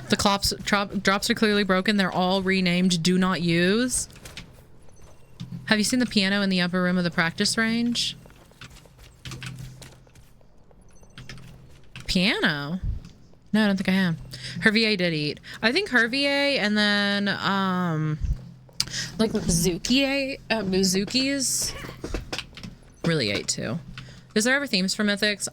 The drops are clearly broken. They're all renamed Do Not Use. Have you seen the piano in the upper room of the practice range? Piano? No, I don't think I have. Her VA did eat. I think her VA and then, like Mizuki's really ate too. Is there ever themes for mythics?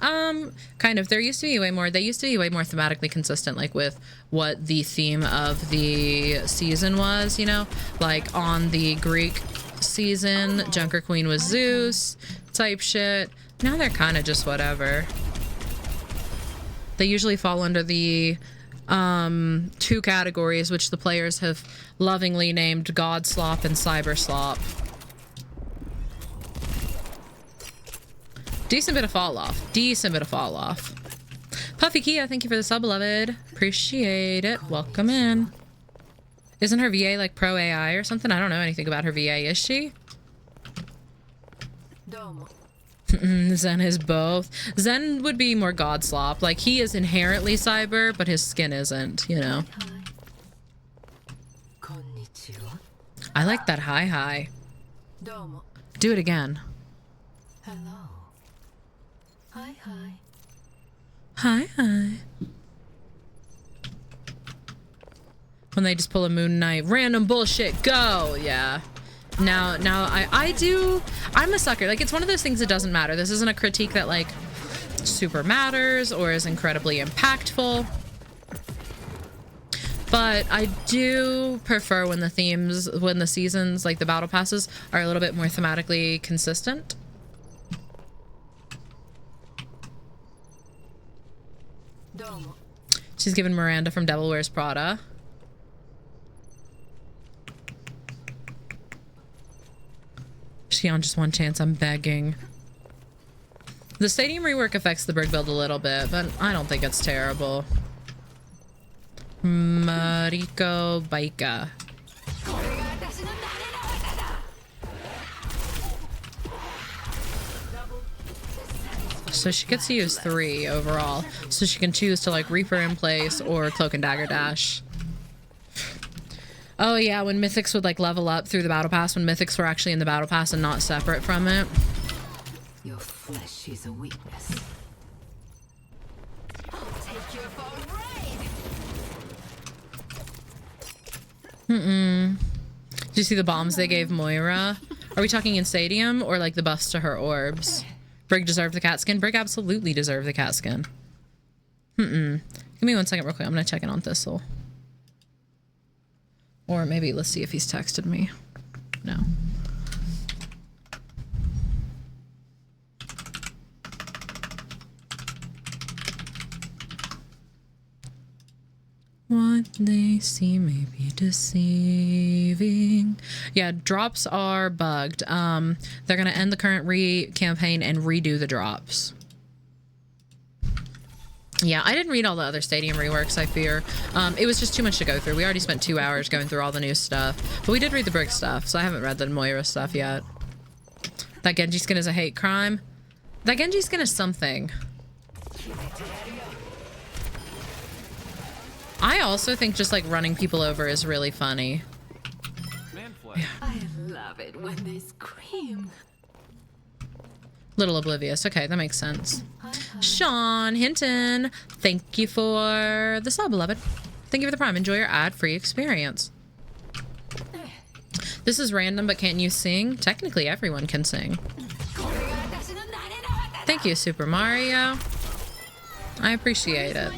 Kind of. There used to be way more. They used to be way more thematically consistent, like with what the theme of the season was, you know? Like on the Greek season, Junker Queen was Zeus type shit. Now they're kind of just whatever. They usually fall under the two categories, which the players have lovingly named God Slop and Cyber Slop. Decent bit of fall off. Decent bit of fall off. Puffy Kia, thank you for the sub, beloved. Appreciate it. Welcome in. Isn't her VA like pro AI or something? I don't know anything about her VA, is she? Zen is both. Zen would be more God Slop. Like, he is inherently cyber, but his skin isn't, you know? I like that hi. Do it again. Hello. Hi. Hi. When they just pull a Moon Knight. Random bullshit. Go. Yeah. Now I'm a sucker. Like, it's one of those things that doesn't matter. This isn't a critique that, like, super matters or is incredibly impactful. But I do prefer when the seasons, like the battle passes, are a little bit more thematically consistent. She's given Miranda from Devil Wears Prada. Shion, just one chance, I'm begging. The stadium rework affects the Brig build a little bit, but I don't think it's terrible. Mariko Baika. So she gets to use 3 overall. So she can choose to like Reaper in place or Cloak and Dagger Dash. Oh yeah, when Mythics would like level up through the Battle Pass, when Mythics were actually in the Battle Pass and not separate from it. Your flesh is a weakness. I'll take you for a ride. Did you see the bombs they gave Moira? Are we talking in Stadium or like the buffs to her orbs? Brig deserved the cat skin. Brig absolutely deserved the cat skin. Give me 1 second real quick. I'm gonna check in on Thistle. Or maybe let's see if he's texted me. No. What they see may be deceiving. Yeah, drops are bugged. They're gonna end the current campaign and redo the drops. Yeah, I didn't read all the other stadium reworks, I fear. It was just too much to go through. We already spent 2 hours going through all the new stuff. But we did read the Brig stuff, so I haven't read the Moira stuff yet. That Genji skin is a hate crime. That Genji skin is something. I also think just like running people over is really funny. Yeah. I love it when they scream. Little oblivious. Okay, that makes sense. Sean Hinton, thank you for the sub, beloved. Thank you for the prime. Enjoy your ad-free experience. This is random, but can't you sing? Technically, everyone can sing. Thank you, Super Mario. I appreciate it.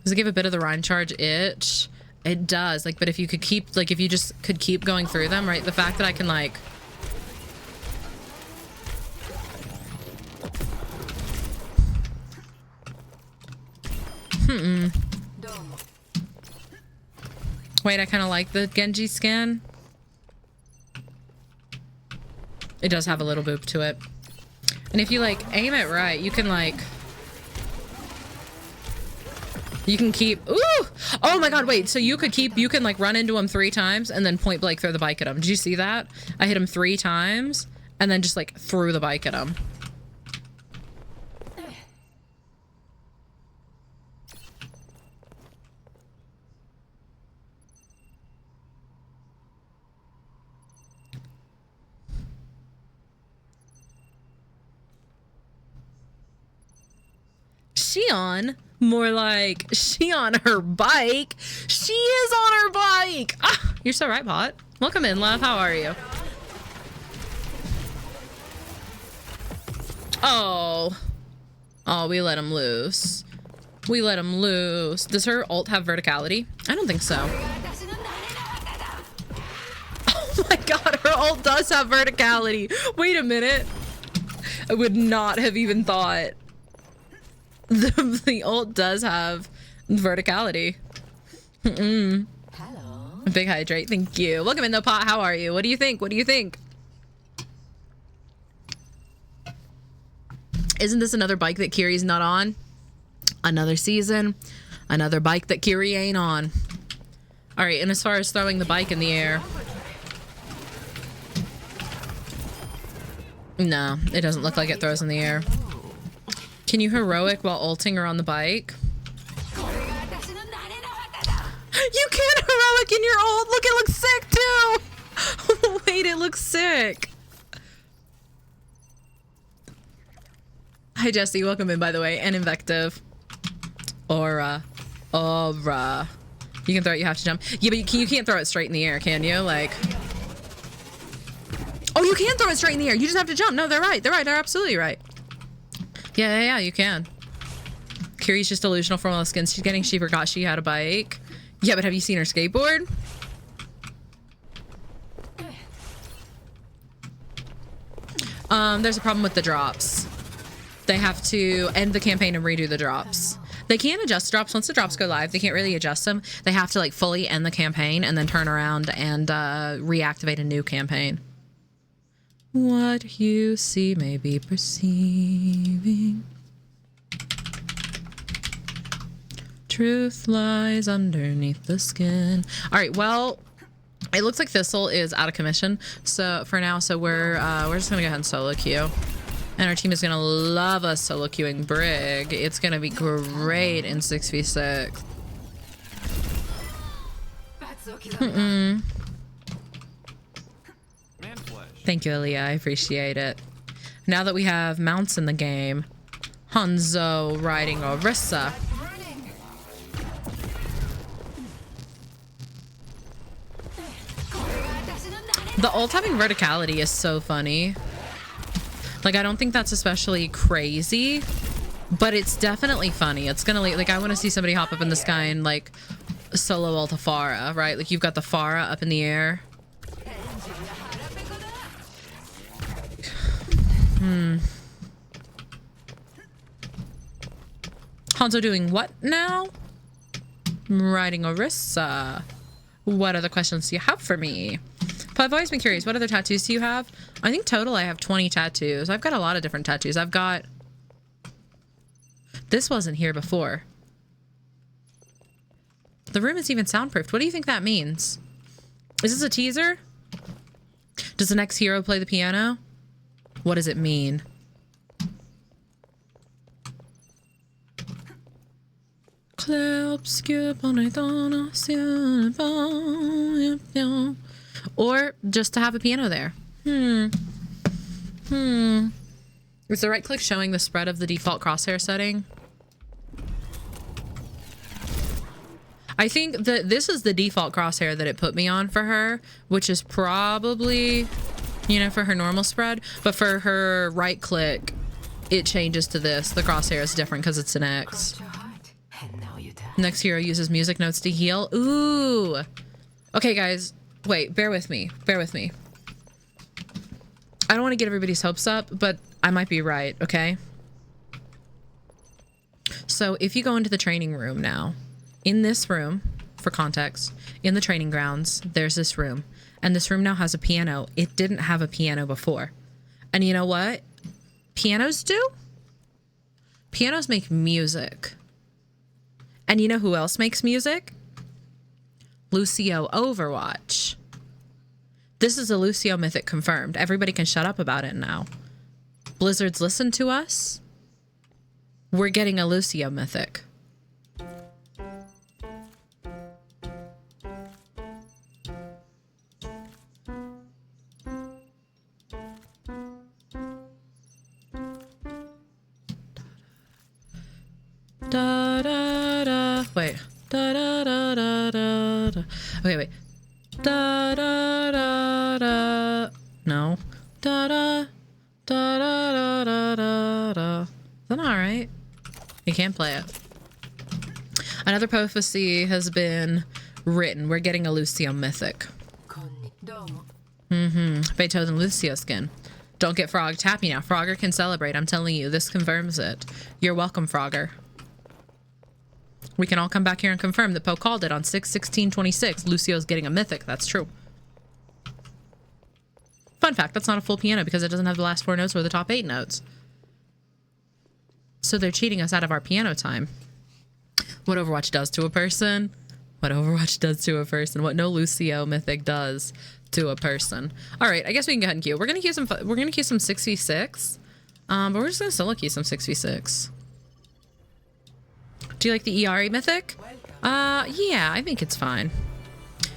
Does it give a bit of the Rhine charge itch? It does. Like, but if you could keep, like, if you just could keep going through them, right? The fact that I can, like... Wait, I kind of like the Genji skin. It does have a little boop to it. And if you, like, aim it right, you can, like... You can keep... Ooh! Oh my god, wait. So you could keep... You can, like, run into him 3 times and then point blank throw the bike at him. Did you see that? I hit him 3 times and then just, like, threw the bike at him. Shion, more like she on her bike. She is on her bike. Ah, you're so right, Pot. Welcome in, love. How are you? Oh, we let him loose. We let him loose. Does her ult have verticality? I don't think so. Oh my god, her ult does have verticality. Wait a minute. I would not have even thought. The ult does have verticality. Hello. Big hydrate, thank you. Welcome in the pot. How are you? What do you think? What do you think? Isn't this another bike that Kiri's not on? Another season, another bike that Kiri ain't on. All right, and as far as throwing the bike in the air, no, it doesn't look like it throws in the air. Can you heroic while ulting or on the bike? You can't heroic in your ult. Look, it looks sick too. Wait, it looks sick. Hi Jesse, welcome in by the way, and Invective. Aura. Aura. You can throw it, you have to jump. Yeah, but you can't throw it straight in the air, can you? Like, oh, you can throw it straight in the air. You just have to jump. No, they're right. They're right. They're absolutely right. Yeah, you can. Kiri's just delusional from all the skins she's getting. She forgot she had a bike. Yeah, but have you seen her skateboard? There's a problem with the drops. They have to end the campaign and redo the drops. They can't adjust drops. Once the drops go live, they can't really adjust them. They have to like fully end the campaign and then turn around and reactivate a new campaign. What you see may be perceiving. Truth lies underneath the skin. All right, well, it looks like Thistle is out of commission. So for now, we're just gonna go ahead and solo queue. And our team is gonna love us solo queuing Brig. It's gonna be great in 6v6. Thank you, Aaliyah. I appreciate it. Now that we have mounts in the game, Hanzo riding Orisa. The ult having verticality is so funny. Like, I don't think that's especially crazy, but it's definitely funny. It's gonna, like, I want to see somebody hop up in the sky and, like, solo ult a Pharah, right? Like, you've got the Pharah up in the air. Hanzo doing what now? Riding Orisa. What other questions do you have for me? But I've always been curious, what other tattoos do you have? I think total I have 20 tattoos. I've got a lot of different tattoos. I've got... This wasn't here before. The room is even soundproofed. What do you think that means? Is this a teaser? Does the next hero play the piano? What does it mean? Or just to have a piano there. Is the right click showing the spread of the default crosshair setting? I think that this is the default crosshair that it put me on for her, which is probably, you know, for her normal spread. But for her right click, it changes to this. The crosshair is different because it's an X. Next hero uses music notes to heal. Ooh. Okay, guys. Wait, bear with me. Bear with me. I don't want to get everybody's hopes up, but I might be right, okay? So if you go into the training room now, in this room, for context, in the training grounds, there's this room. And this room now has a piano. It didn't have a piano before. And you know what? Pianos do? Pianos make music. And you know who else makes music? Lucio Overwatch. This is a Lucio mythic confirmed. Everybody can shut up about it now. Blizzard's listened to us. We're getting a Lucio mythic. Da da da. Wait. Da da da da da da. Okay, wait. Da da da da. No. Da da da da da da da. Is that not right? You can't play it. Another prophecy has been written. We're getting a Lucio mythic. Beethoven Lucio skin. Don't get Frog. Happy now. Frogger can celebrate. I'm telling you, this confirms it. You're welcome, Frogger. We can all come back here and confirm that Poe called it on 6/16/26. Lucio's getting a mythic. That's true. Fun fact, that's not a full piano because it doesn't have the last 4 notes or the top 8 notes. So they're cheating us out of our piano time. What Overwatch does to a person. What Overwatch does to a person. What no Lucio mythic does to a person. All right, I guess we can go ahead and queue. We're gonna queue some 6v6. But we're just gonna solo queue some 6v6. Do you like the ERA mythic? Yeah, I think it's fine.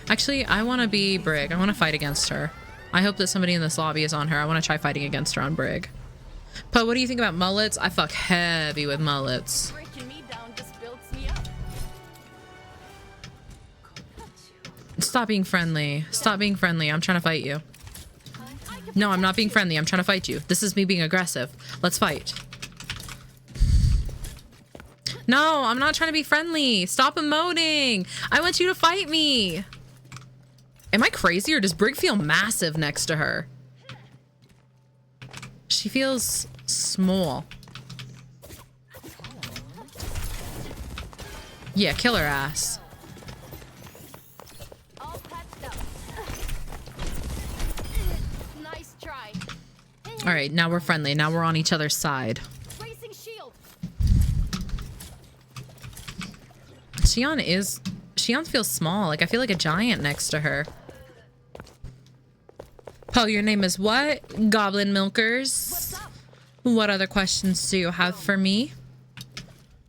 Actually, I want to be Brig. I want to fight against her. I hope that somebody in this lobby is on her. I want to try fighting against her on Brig. Poe, what do you think about mullets? I fuck heavy with mullets. Breaking me down just builds me up. Stop being friendly. Stop being friendly. I'm trying to fight you. No, I'm not being friendly. I'm trying to fight you. This is me being aggressive. Let's fight. No, I'm not trying to be friendly. Stop emoting. I want you to fight me. Am I crazy or does Brig feel massive next to her? She feels small. Yeah, kill her ass. All patched up. Nice try. All right, now we're friendly. Now we're on each other's side. Racing shield. Shion feels small. Like I feel like a giant next to her. Poe, your name is what? Goblin Milkers. What other questions do you have for me?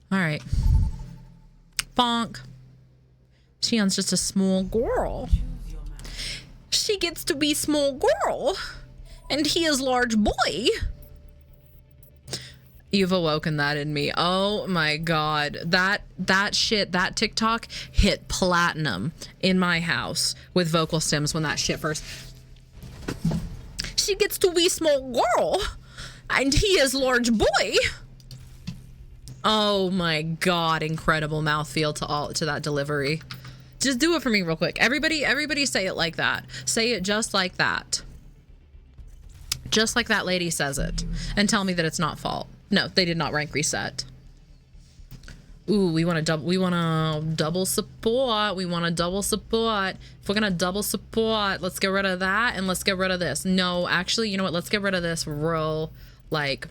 All right. Bonk. Shion's just a small girl. She gets to be small girl. And he is large boy. You've awoken that in me. Oh my god. That shit, that TikTok hit platinum in my house with vocal stems when that shit first. She gets to be small girl. And he is large boy. Oh my god, incredible mouthfeel to that delivery. Just do it for me real quick. Everybody say it like that. Say it just like that. Just like that lady says it. And tell me that it's not fault. No, they did not rank reset. Ooh, we want to double support. We want to double support. If we're going to double support, let's get rid of that and let's get rid of this. No, actually, you know what? Let's get rid of this real, like,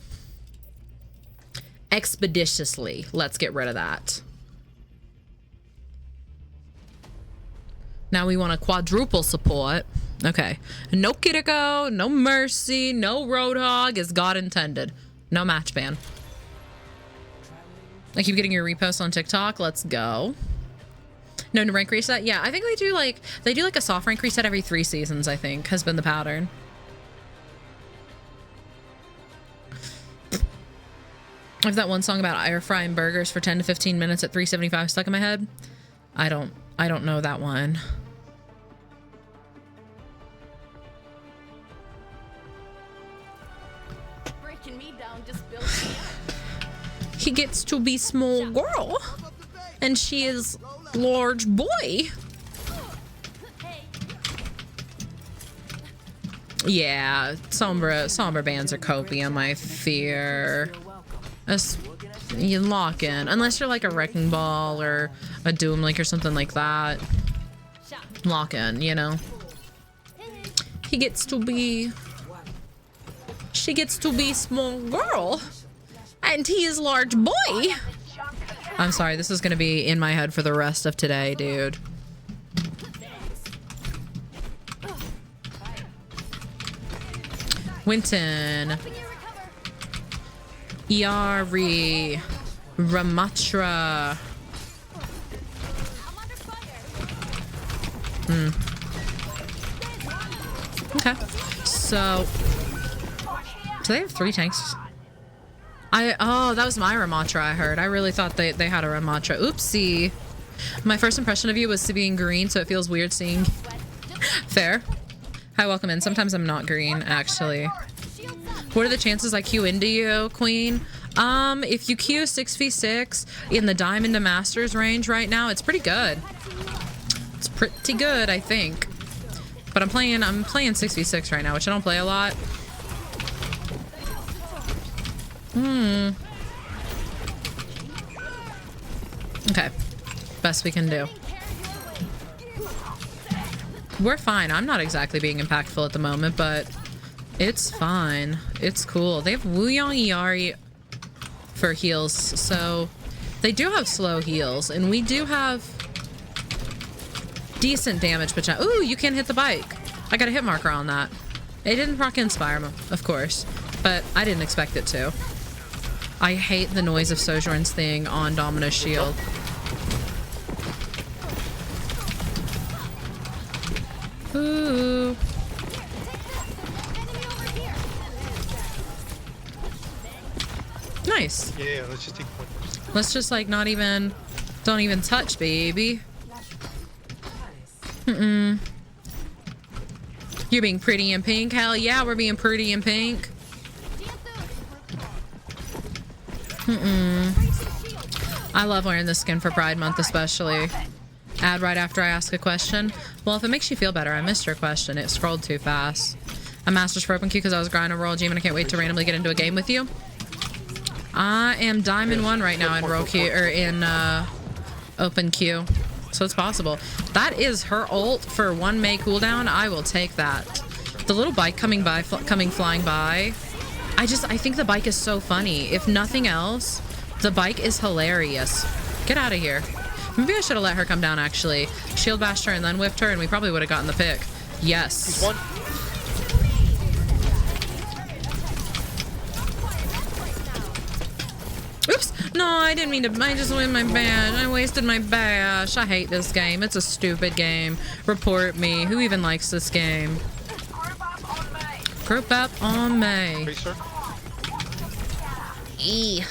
expeditiously. Let's get rid of that. Now we want to quadruple support. Okay. No Kiriko, no Mercy, no Roadhog as God intended. No match ban. I keep getting your reposts on TikTok. Let's go. No rank reset. Yeah, I think they do like a soft rank reset every 3 seasons, I think, has been the pattern. I have that one song about air frying burgers for 10 to 15 minutes at 375 stuck in my head. I don't know that one. Breaking me down just builds me up. He gets to be small girl, and she is large boy. Yeah, somber bands are copium, I fear. You lock in, unless you're like a Wrecking Ball or a Doom Link or something like that. Lock in, you know. She gets to be small girl. And he is large boy. I'm sorry, this is gonna be in my head for the rest of today, dude. Winton. Iari. Ramatra. Okay. So do they have 3 tanks? Oh, that was my Ramatra I heard. I really thought they had a Ramatra. Oopsie. My first impression of you was being green, so it feels weird seeing. Fair. Hi, welcome in. Sometimes I'm not green, actually. What are the chances I queue into you, Queen? If you queue 6v6 in the Diamond to Masters range right now, it's pretty good. It's pretty good, I think. But I'm playing 6v6 right now, which I don't play a lot. Okay. Best we can do. We're fine. I'm not exactly being impactful at the moment, but it's fine. It's cool. They have Wuyong Yari for heals, so they do have slow heals, and we do have decent damage potential. Ooh, you can't hit the bike. I got a hit marker on that. It didn't proc Inspire, of course, but I didn't expect it to. I hate the noise of Sojourn's thing on Domino's shield. Ooh. Nice. Yeah, let's just take point. Let's just like not even, don't even touch, baby. Mm-mm. You're being pretty in pink. Hell yeah, we're being pretty in pink. Mm-mm. I love wearing this skin for Pride Month, especially. Add right after I ask a question. Well, if it makes you feel better, I missed your question. It scrolled too fast. I'm Masters for Open Queue because I was grinding Royal Gem and I can't wait to randomly get into a game with you. I am Diamond 1 right now in Royal Queue, or in Open Queue. So it's possible. That is her ult for 1 May cooldown. I will take that. The little bike coming flying by. I think the bike is so funny. If nothing else, the bike is hilarious. Get out of here. Maybe I should have let her come down, actually. Shield bashed her and then whipped her, and we probably would have gotten the pick. Yes. Oops. No, I didn't mean to. I just win my bash. I wasted my bash. I hate this game. It's a stupid game. Report me. Who even likes this game? Group up on me. E.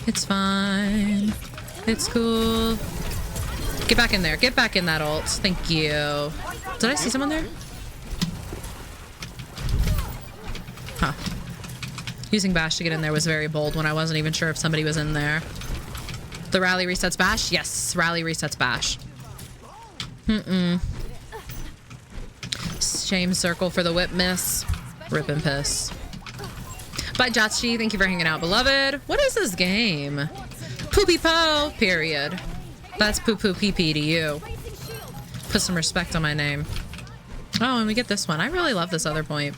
It's fine. It's cool. Get back in there. Get back in that ult. Thank you. Did I see someone there? Huh. Using bash to get in there was very bold when I wasn't even sure if somebody was in there. The rally resets bash? Yes, rally resets bash. Shame circle for the whip miss. Rip and piss. Bye, Jatchi. Thank you for hanging out, beloved. What is this game? Poopy po, period. That's poo poo pee pee to you. Put some respect on my name. Oh, and we get this one. I really love this other point.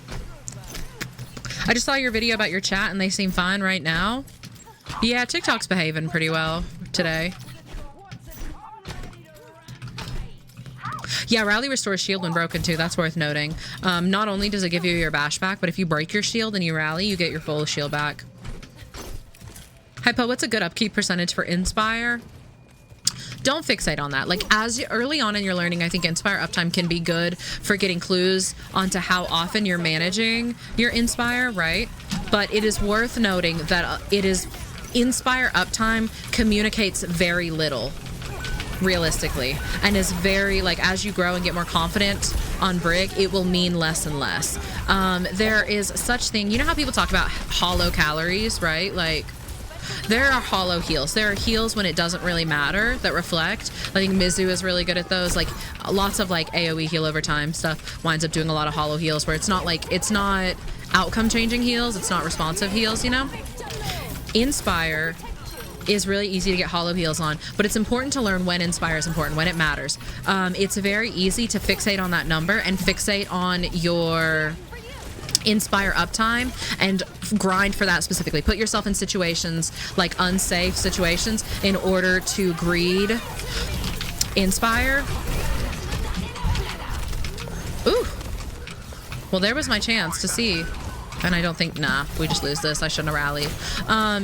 I just saw your video about your chat and they seem fine right now. Yeah, TikTok's behaving pretty well today. Yeah, rally restores shield when broken too. That's worth noting. Not only does it give you your bash back, but if you break your shield and you rally, you get your full shield back. Hypo, what's a good upkeep percentage for Inspire? Don't fixate on that. Like, as early on in your learning, I think Inspire uptime can be good for getting clues onto how often you're managing your Inspire, right? But it is worth noting that Inspire uptime communicates very little, realistically, and is very, like, as you grow and get more confident on Brig, it will mean less and less. There is such thing, you know how people talk about hollow calories, right? Like, there are hollow heals. There are heals when it doesn't really matter that reflect. I think Mizu is really good at those. Like, lots of like AoE heal over time stuff winds up doing a lot of hollow heals where it's not like, it's not outcome changing heals. It's not responsive heals, you know? Inspire is really easy to get hollow heals on, but it's important to learn when Inspire is important, when it matters. It's very easy to fixate on that number and fixate on your Inspire uptime and grind for that specifically. Put yourself in situations, like unsafe situations, in order to greed Inspire. Ooh. Well, there was my chance to see. And I don't think, nah, we just lose this. I shouldn't have rallied.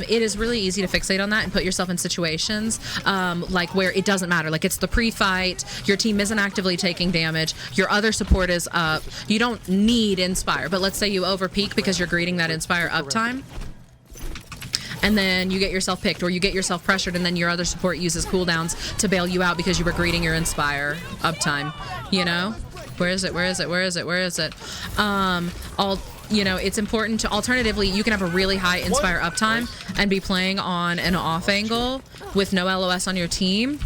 It is really easy to fixate on that and put yourself in situations like where it doesn't matter. Like, it's the pre-fight, your team isn't actively taking damage, your other support is up. You don't need Inspire, but let's say you overpeak because you're greeting that Inspire uptime. And then you get yourself picked, or you get yourself pressured, and then your other support uses cooldowns to bail you out because you were greeting your Inspire uptime. You know? Where is it? Where is it? Where is it? Where is it? You know, it's important to, alternatively, you can have a really high Inspire uptime and be playing on an off angle with no LOS on your team.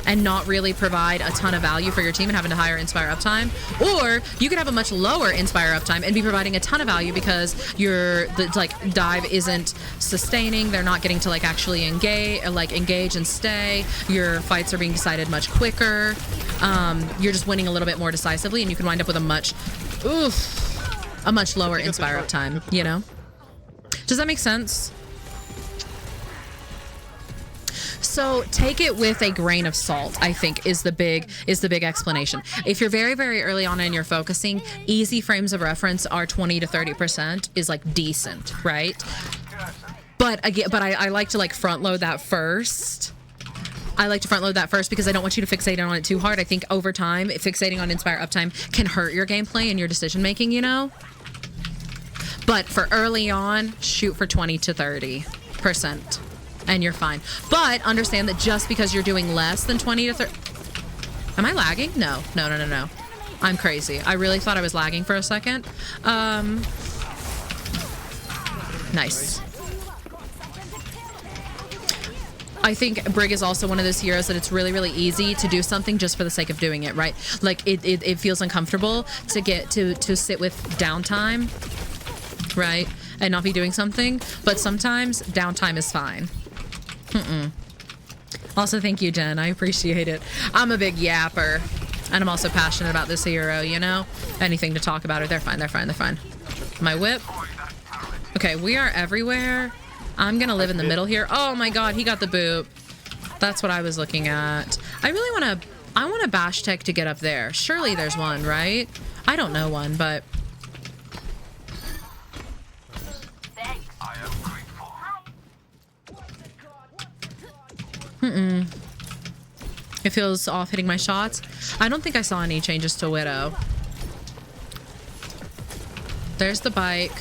and not really provide a ton of value for your team and having to hire Inspire uptime. Or you could have a much lower Inspire uptime and be providing a ton of value because the like dive isn't sustaining. They're not getting to like actually engage and stay. Your fights are being decided much quicker. You're just winning a little bit more decisively, and you can wind up with a much lower Inspire uptime, you know? Does that make sense? So take it with a grain of salt, I think is the big explanation. If you're very, very early on and you're focusing, easy frames of reference are 20 to 30% is like decent, right? But again, I like to like front load that first. I like to front load that first because I don't want you to fixate on it too hard. I think over time, fixating on Inspire uptime can hurt your gameplay and your decision making, you know? But for early on, shoot for 20 to 30%. And you're fine. But understand that just because you're doing less than 20 to 30... Am I lagging? No. I'm crazy. I really thought I was lagging for a second. Nice. I think Brig is also one of those heroes that it's really, really easy to do something just for the sake of doing it, right? Like, it feels uncomfortable to get to sit with downtime, right? And not be doing something. But sometimes downtime is fine. Also, thank you, Jen. I appreciate it. I'm a big yapper, and I'm also passionate about this hero, you know? Anything to talk about it, they're fine. My whip. Okay, we are everywhere. I'm gonna live in the middle here. Oh my god, he got the boop. That's what I was looking at. I want a bash tech to get up there. Surely there's one, right? I don't know one, but... It feels off hitting my shots. I don't think I saw any changes to Widow. There's the bike.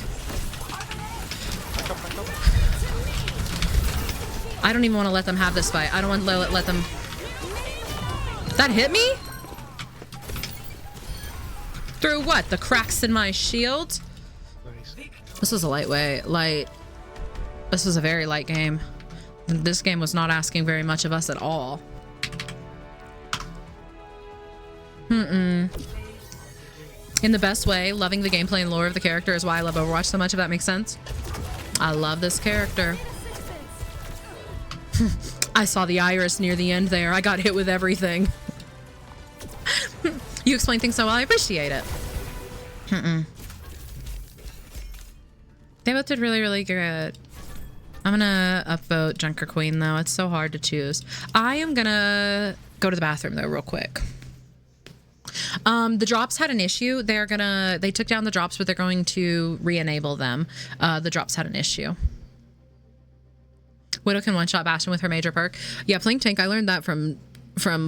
I don't even want to let them have this fight. I don't want to let them... That hit me? Through what? The cracks in my shield? This was a lightweight. This was a very light game. This game was not asking very much of us at all. In the best way, loving the gameplay and lore of the character is why I love Overwatch so much, if that makes sense. I love this character. I saw the iris near the end there. I got hit with everything. You explain things so well. I appreciate it. They both did really, really good. I'm gonna upvote Junker Queen though. It's so hard to choose. I am gonna go to the bathroom though real quick. The drops had an issue. They took down the drops, but they're going to re-enable them. The drops had an issue. Widow can one-shot Bastion with her major perk. Yeah, playing tank. I learned that from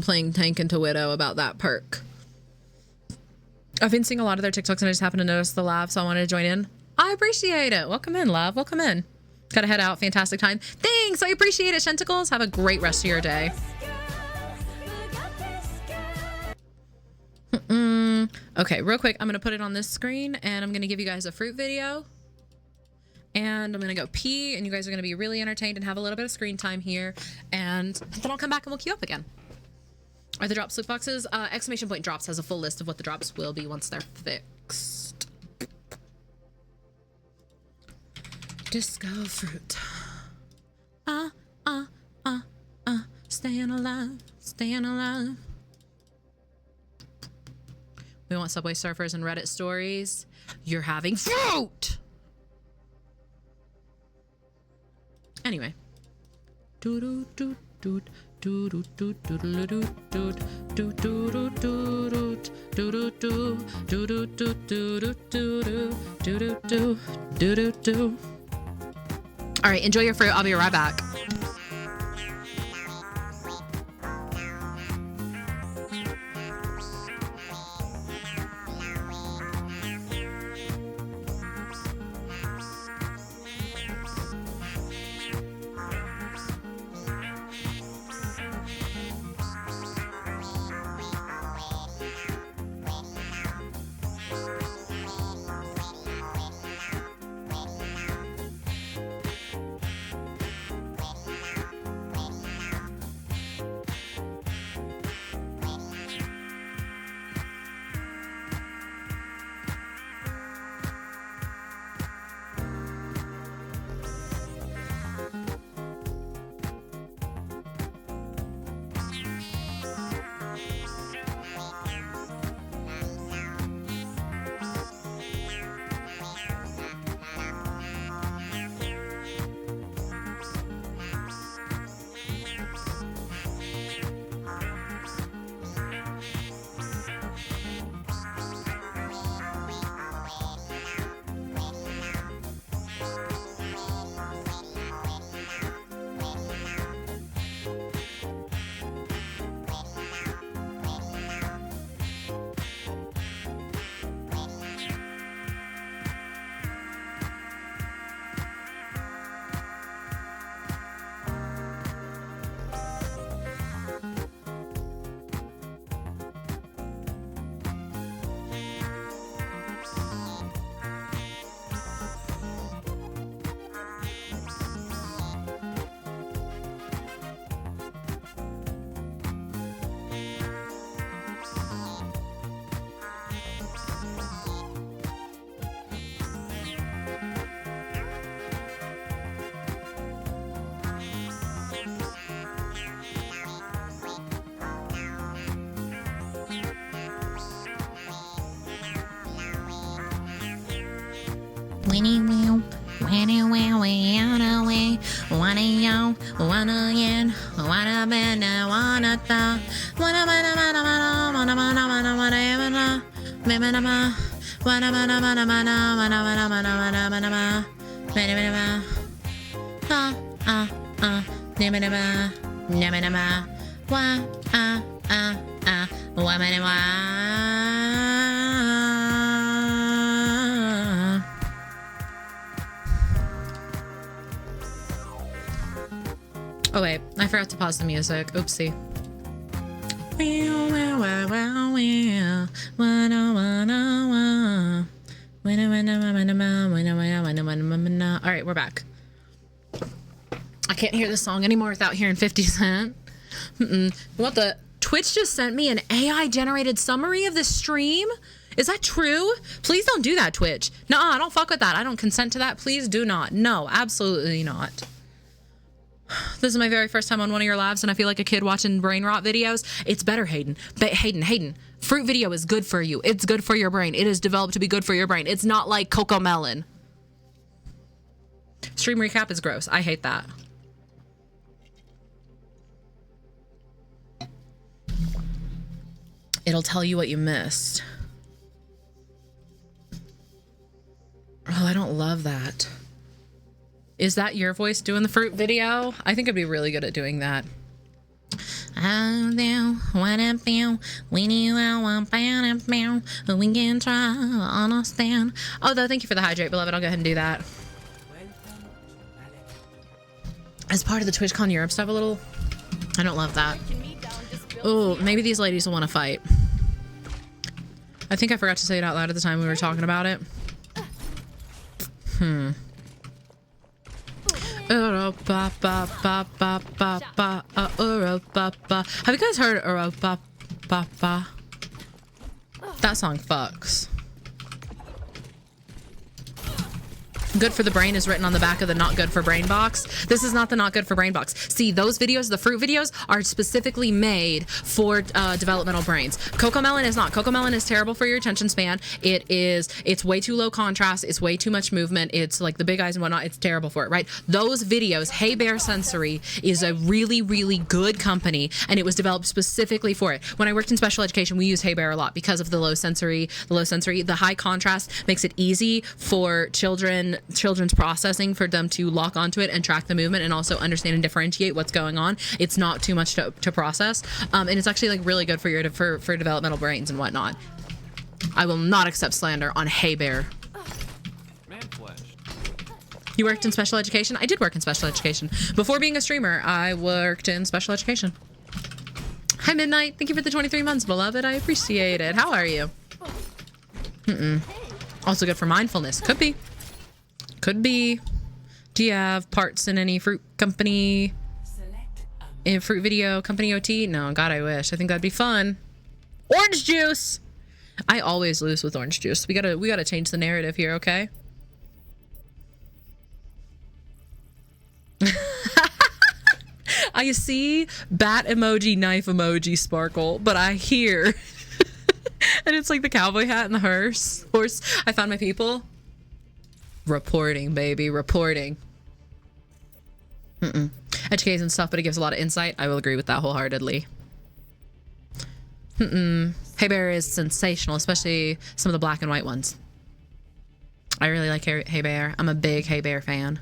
playing tank into Widow about that perk. I've been seeing a lot of their TikToks and I just happened to notice the live, so I wanted to join in. I appreciate it. Welcome in, love. Welcome in. Gotta head out. Fantastic time. Thanks. I appreciate it, Shenticles. Have a great rest of your day. Okay, real quick. I'm gonna put it on this screen and I'm gonna give you guys a fruit video. And I'm gonna go pee and you guys are gonna be really entertained and have a little bit of screen time here. And then I'll come back and we'll queue up again. Are the drops loot boxes? Exclamation point drops has a full list of what the drops will be once they're fixed. Disco fruit. Staying alive, staying alive. We want Subway Surfers and Reddit stories. You're having fruit! Anyway. All right, enjoy your fruit. I'll be right back. Winnie wheel, winnie wheel, we out away. Wanna yo, wanna yen, wanna bend, wanna ta. Wanna mana mana mana mana mana mana mana mana mana wanna mana mana mana mana mana mana mana mana mana mana nema nema nema nema wa wa nema. Oh wait, I forgot to pause the music. Oopsie. All right, we're back. I can't hear this song anymore without hearing 50 Cent. What the? Twitch just sent me an AI generated summary of this stream? Is that true? Please don't do that, Twitch. No, I don't fuck with that. I don't consent to that. Please do not. No, absolutely not. This is my very first time on one of your lives, and I feel like a kid watching brain rot videos. It's better, Hayden. Hayden. Fruit video is good for you. It's good for your brain. It is developed to be good for your brain. It's not like Coco Melon. Stream recap is gross. I hate that. It'll tell you what you missed. Oh, I don't love that. Is that your voice doing the fruit video? I think I'd be really good at doing that. We can try understand. Oh, though, thank you for the hydrate, beloved. I'll go ahead and do that. As part of the TwitchCon Europe stuff a little. I don't love that. Oh, maybe these ladies will want to fight. I think I forgot to say it out loud at the time we were talking about it. Have you guys heard that song fucks. Good for the brain is written on the back of the not good for brain box. This is not the not good for brain box. See, those videos, the fruit videos, are specifically made for developmental brains. Coco Melon is not. Coco Melon is terrible for your attention span. It's way too low contrast. It's way too much movement. It's like the big eyes and whatnot. It's terrible for it, right? Those videos, Hey Bear Sensory is a really, really good company, and it was developed specifically for it. When I worked in special education, we used Hey Bear a lot because of the low sensory. The high contrast makes it easy for children's processing, for them to lock onto it and track the movement and also understand and differentiate what's going on. It's not too much to process, and it's actually like really good for your for developmental brains and whatnot. I will not accept slander on Hey Bear. You worked in special education? I did work in special education. Before being a streamer, I worked in special education. Hi Midnight, thank you for the 23 months, beloved. I appreciate it. How are you? Also good for mindfulness. Could be. Could be. Do you have parts in any fruit company? In fruit video company OT? No, God, I wish. I think that'd be fun. Orange juice. I always lose with orange juice. We gotta change the narrative here, okay? I see bat emoji, knife emoji, sparkle, but I hear and it's like the cowboy hat and the horse. I found my people. Reporting, baby, reporting. Education and stuff, but it gives a lot of insight. I will agree with that wholeheartedly. Hey Bear is sensational, especially some of the black and white ones. I really like Hey Bear. I'm a big Hey Bear fan.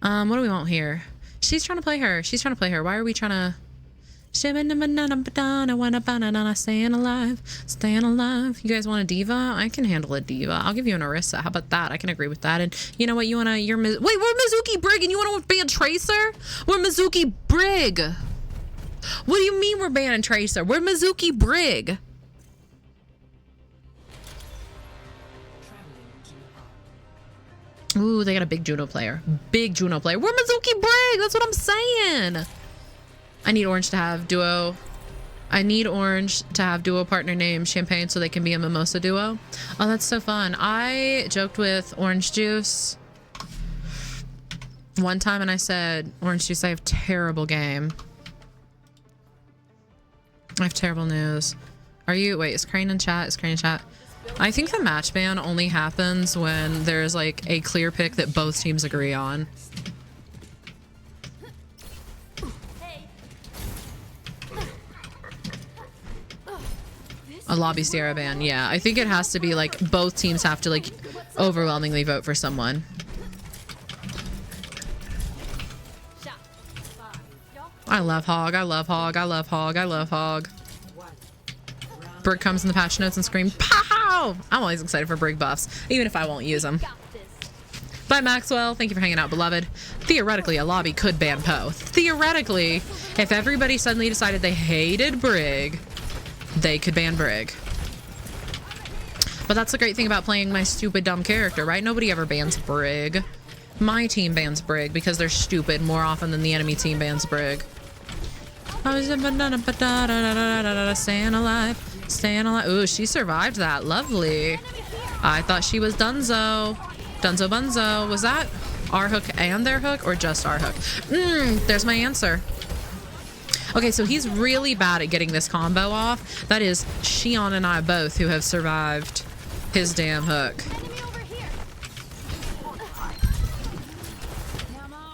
What do we want here? She's trying to play her. Why are we trying to... Staying alive. You guys want a diva? I can handle a diva. I'll give you an Orisa. How about that? I can agree with that. And you know what? Wait, we're Mizuki Brig and you want to ban Tracer? We're Mizuki Brig. What do you mean we're banning Tracer? We're Mizuki Brig. Ooh, they got a big Juno player. We're Mizuki Brig. That's what I'm saying. I need Orange to have duo partner named Champagne so they can be a mimosa duo. Oh, that's so fun. I joked with Orange Juice one time and I said, Orange Juice, I have terrible game. I have terrible news. Are you, wait, is Crane in chat? I think the match ban only happens when there's like a clear pick that both teams agree on. A lobby Sierra ban, yeah. I think it has to be like both teams have to like overwhelmingly vote for someone. I love Hog, I love Hog, I love Hog, I love Hog. Brig comes in the patch notes and screams, "Pow!" I'm always excited for Brig buffs, even if I won't use them. Bye, Maxwell. Thank you for hanging out, beloved. Theoretically, a lobby could ban Poe. Theoretically, if everybody suddenly decided they hated Brig, they could ban Brig. But that's the great thing about playing my stupid, dumb character, right? Nobody ever bans Brig. My team bans Brig because they're stupid more often than the enemy team bans Brig. Staying alive. Staying alive. Ooh, she survived that. Lovely. I thought she was Dunzo. Dunzo Bunzo. Was that our hook and their hook or just our hook? There's my answer. Okay, so he's really bad at getting this combo off. That is Shion and I both who have survived his damn hook.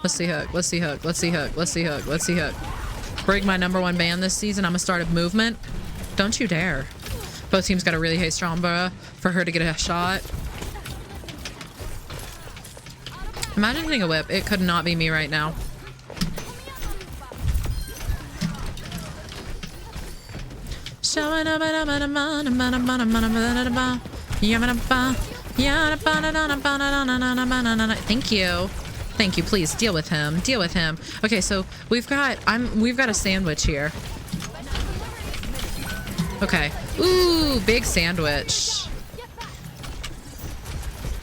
Let's see hook. Let's see hook. Let's see hook. Let's see hook. Let's see hook. Brig, my #1 ban this season. I'm gonna start a movement. Don't you dare. Both teams gotta really hate Stromba for her to get a shot. Imagine hitting a whip. It could not be me right now. Thank you. Thank you. Please deal with him. Deal with him. Okay, so we've got a sandwich here. Okay. Ooh, big sandwich.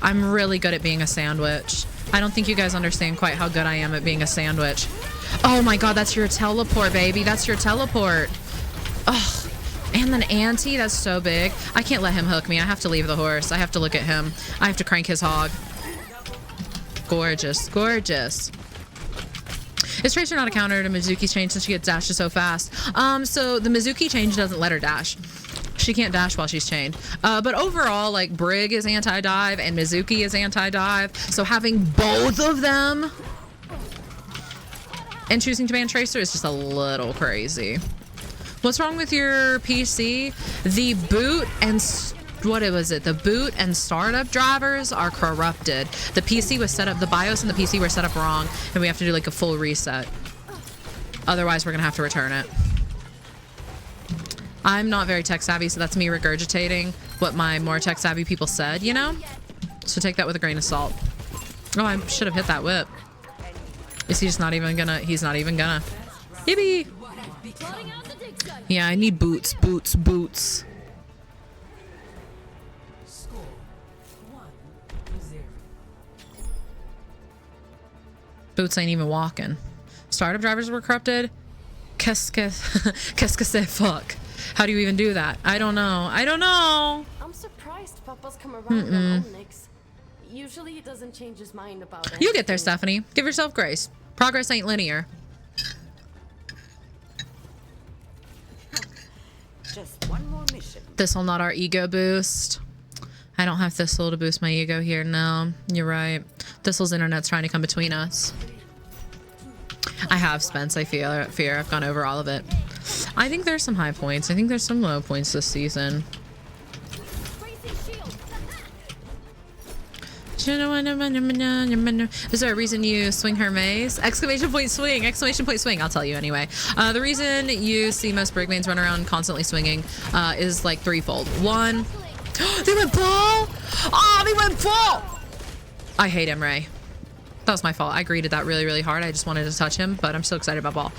I'm really good at being a sandwich. I don't think you guys understand quite how good I am at being a sandwich. Oh my god, that's your teleport, baby. That's your teleport. Ugh. And then Auntie, that's so big. I can't let him hook me. I have to leave the horse. I have to look at him. I have to crank his hog. Gorgeous. Gorgeous. Is Tracer not a counter to Mizuki's change since she gets dashed so fast? So the Mizuki change doesn't let her dash. She can't dash while she's chained. But overall, like, Brig is anti-dive and Mizuki is anti-dive. So having both of them and choosing to ban Tracer is just a little crazy. What's wrong with your PC? The boot and... what was it? The boot and startup drivers are corrupted. The PC was set up, the BIOS and the PC were set up wrong, and we have to do like a full reset. Otherwise, we're gonna have to return it. I'm not very tech savvy, so that's me regurgitating what my more tech savvy people said, you know? So take that with a grain of salt. Oh, I should have hit that whip. Is he just not even gonna? He's not even gonna. Yippee! Yeah, I need boots, boots, boots. Boots ain't even walking. Startup drivers were corrupted. Qu'est-ce que c'est fuck? How do you even do that? I don't know. I don't know. I'm surprised Papa's come around on Omnix. Usually he doesn't change his mind about it. You'll get there, Stephanie. Give yourself grace. Progress ain't linear. Just one more mission. This'll not our ego boost. I don't have Thistle to boost my ego here. No, you're right. Thistle's internet's trying to come between us. I have, Spence. I fear I've gone over all of it. I think there's some high points. I think there's some low points this season. Is there a reason you swing her maze? Exclamation point swing! Exclamation point swing! I'll tell you anyway. The reason you see most Brig mains run around constantly swinging is like threefold. One, they went ball! Oh, they went ball! I hate him, Ray. That was my fault. I greeted that really, really hard. I just wanted to touch him, but I'm so excited about ball.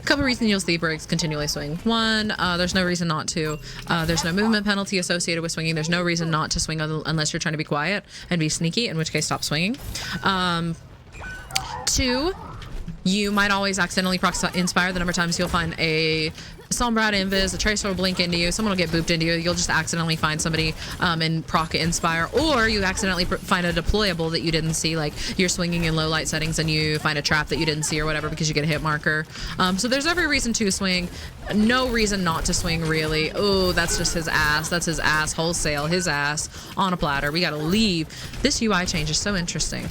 Couple reasons you'll see Brigs continually swing. One, there's no reason not to. There's no movement penalty associated with swinging. There's no reason not to swing unless you're trying to be quiet and be sneaky, in which case stop swinging. Two, you might always accidentally proc inspire. The number of times you'll find a Sombrad Invis, a Tracer will blink into you, someone will get booped into you, you'll just accidentally find somebody and proc inspire, or you accidentally find a deployable that you didn't see, like you're swinging in low light settings and you find a trap that you didn't see or whatever because you get a hit marker. So there's every reason to swing, no reason not to swing really. Oh, that's just his ass, that's his ass wholesale, his ass on a platter. We gotta leave. This UI change is so interesting.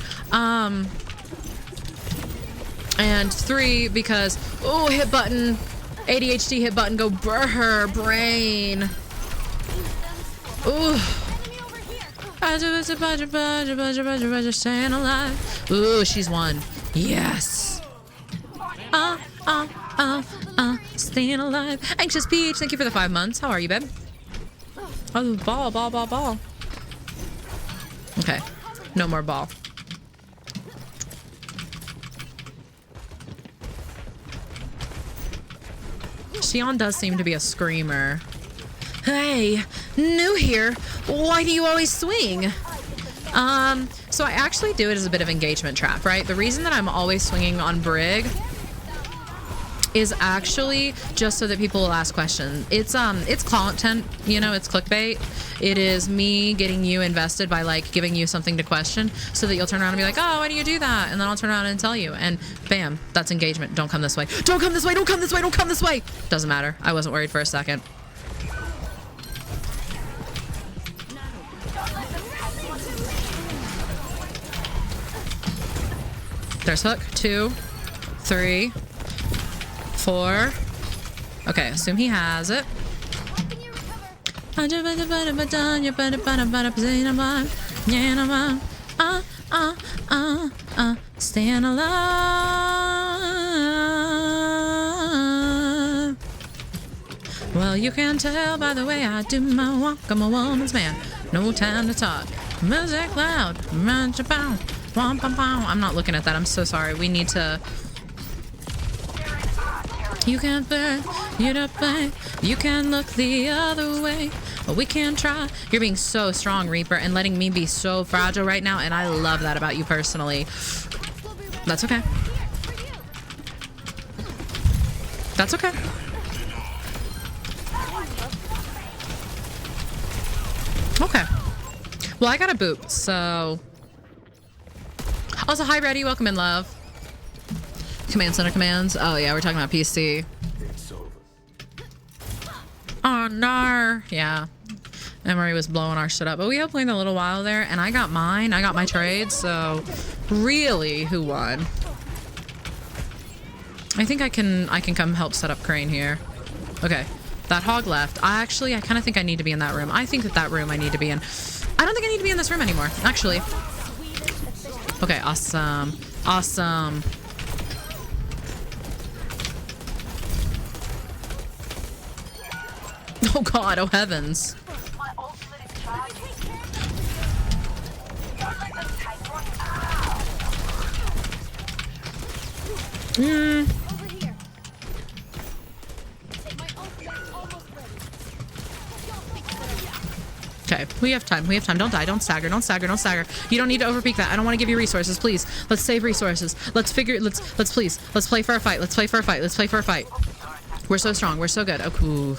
And 3 because, oh, hit button. ADHD hit button, go brr, brain. Ooh. Staying alive. Ooh, she's won. Yes. Staying alive. Anxious Peach, thank you for the 5 months. How are you, babe? Oh, ball. Okay, no more ball. Shion does seem to be a screamer. Hey, new here. Why do you always swing? So I actually do it as a bit of engagement trap, right? The reason that I'm always swinging on Brig is actually just so that people will ask questions. It's content, you know, it's clickbait. It is me getting you invested by like giving you something to question so that you'll turn around and be like, oh, why do you do that? And then I'll turn around and tell you, and bam, that's engagement. Don't come this way. Don't come this way. Don't come this way. Don't come this way. Doesn't matter. I wasn't worried for a second. There's hook. 2, 3, 4. Okay, assume he has it. Staying alive. Well, you can tell by the way I do my walk. I'm a woman's man. No time to talk. Music loud. I'm not looking at that. I'm so sorry. We need to... You can't bear, you don't play. You can look the other way, but we can try. You're being so strong, Reaper, and letting me be so fragile right now, and I love that about you personally. That's okay. That's okay. Okay. Well, I got a boop, so... Also, hi, Reddy. Welcome in, love. Command center commands. Oh, yeah, we're talking about PC. Oh, no. Yeah. Emery was blowing our shit up. But we have played a little while there, and I got mine. I got my trade, so really, who won? I think I can come help set up Crane here. Okay. That hog left. I kind of think I need to be in that room. I think that room I need to be in. I don't think I need to be in this room anymore, actually. Okay, awesome. Awesome. Oh god, oh heavens. Okay, we have time. We have time. Don't die. Don't stagger. Don't stagger. Don't stagger. You don't need to overpeak that. I don't want to give you resources. Please. Let's save resources. Let's play for a fight. Let's play for a fight. Let's play for a fight. We're so strong. We're so good. Oh, cool.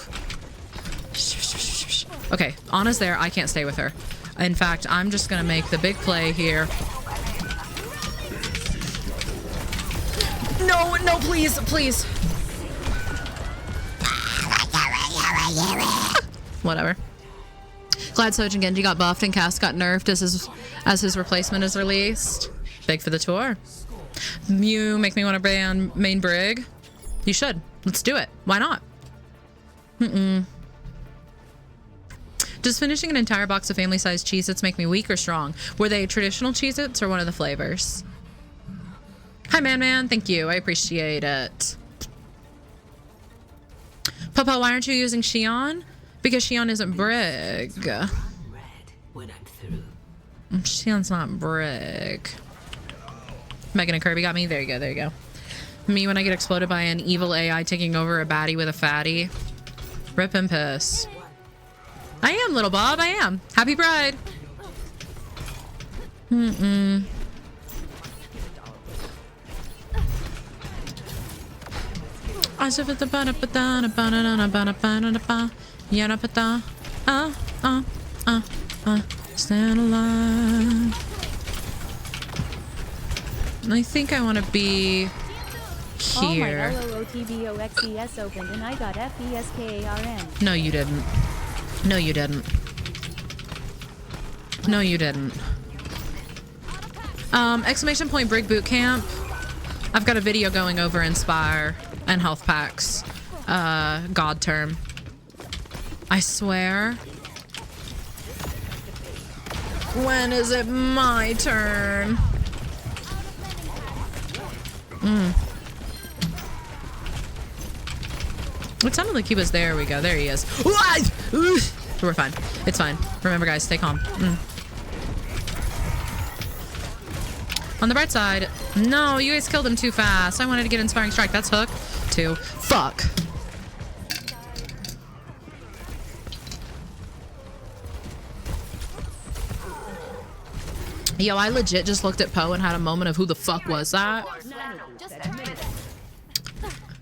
Okay, Anna's there. I can't stay with her. In fact, I'm just gonna make the big play here. No, no, please, please. Whatever. Glad Sojin Genji got buffed and Cass got nerfed as his replacement is released. Big for the tour. You make me want to ban main Brig. You should. Let's do it. Why not? Does finishing an entire box of family-sized Cheez-Its make me weak or strong? Were they traditional Cheez-Its or one of the flavors? Hi, Man. Thank you. I appreciate it. Papa, why aren't you using Shion? Because Shion isn't Brig. Shion's not Brig. Megan and Kirby got me. There you go. There you go. Me when I get exploded by an evil AI taking over a baddie with a fatty. Rip and piss. I am, little Bob. I am. Happy Pride. Stand alive. I think I want to be here. Oh, my LOOTBOXES opened and I got FESKARN. No, you didn't. No, you didn't. No, you didn't. Exclamation point Brig boot camp. I've got a video going over Inspire and health packs. God term. I swear. When is it my turn? It sounded like he was there. We go. There he is. We're fine. It's fine. Remember, guys, stay calm. On the bright side. No, you guys killed him too fast. I wanted to get Inspiring Strike. That's hook. 2. Fuck. Yo, I legit just looked at Poe and had a moment of who the fuck was that?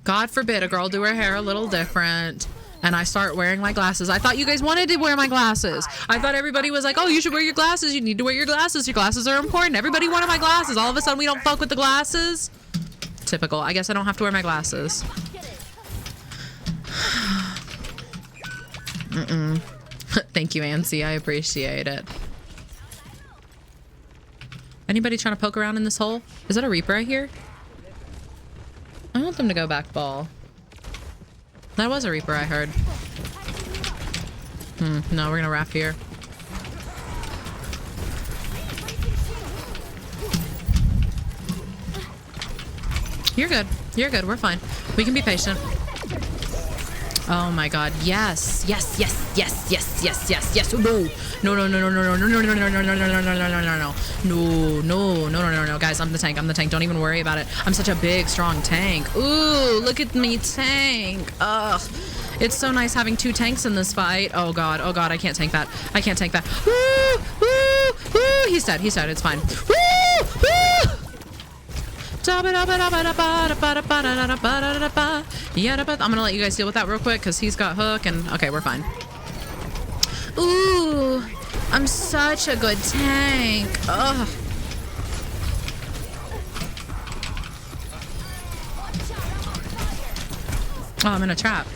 God forbid a girl do her hair a little different and I start wearing my glasses. I thought you guys wanted to wear my glasses. I thought everybody was like, oh, you should wear your glasses. You need to wear your glasses. Your glasses are important. Everybody wanted my glasses. All of a sudden we don't fuck with the glasses. Typical. I guess I don't have to wear my glasses. Thank you, Ansi. I appreciate it. Anybody trying to poke around in this hole? Is that a Reaper I hear? I want them to go back ball. That was a Reaper I heard. No, we're gonna wrap here. You're good. You're good. We're fine. We can be patient. Oh my god. Yes. Yes, yes, yes, yes, yes, yes, yes. No. No, no, no, no, no, no, no, no, no, no, no, no, no, no, no, no, no, no, no. No, no, no, no, no, no. Guys, I'm the tank. I'm the tank. Don't even worry about it. I'm such a big, strong tank. Ooh, look at me tank. Ugh. It's so nice having 2 tanks in this fight. Oh god. Oh god. I can't tank that. I can't tank that. Woo! Woo! Woo! He's dead. He's dead. It's fine. Woo! Woo! I'm gonna let you guys deal with that real quick because he's got hook and okay, we're fine. Ooh, I'm such a good tank. Ugh. Oh, I'm in a trap.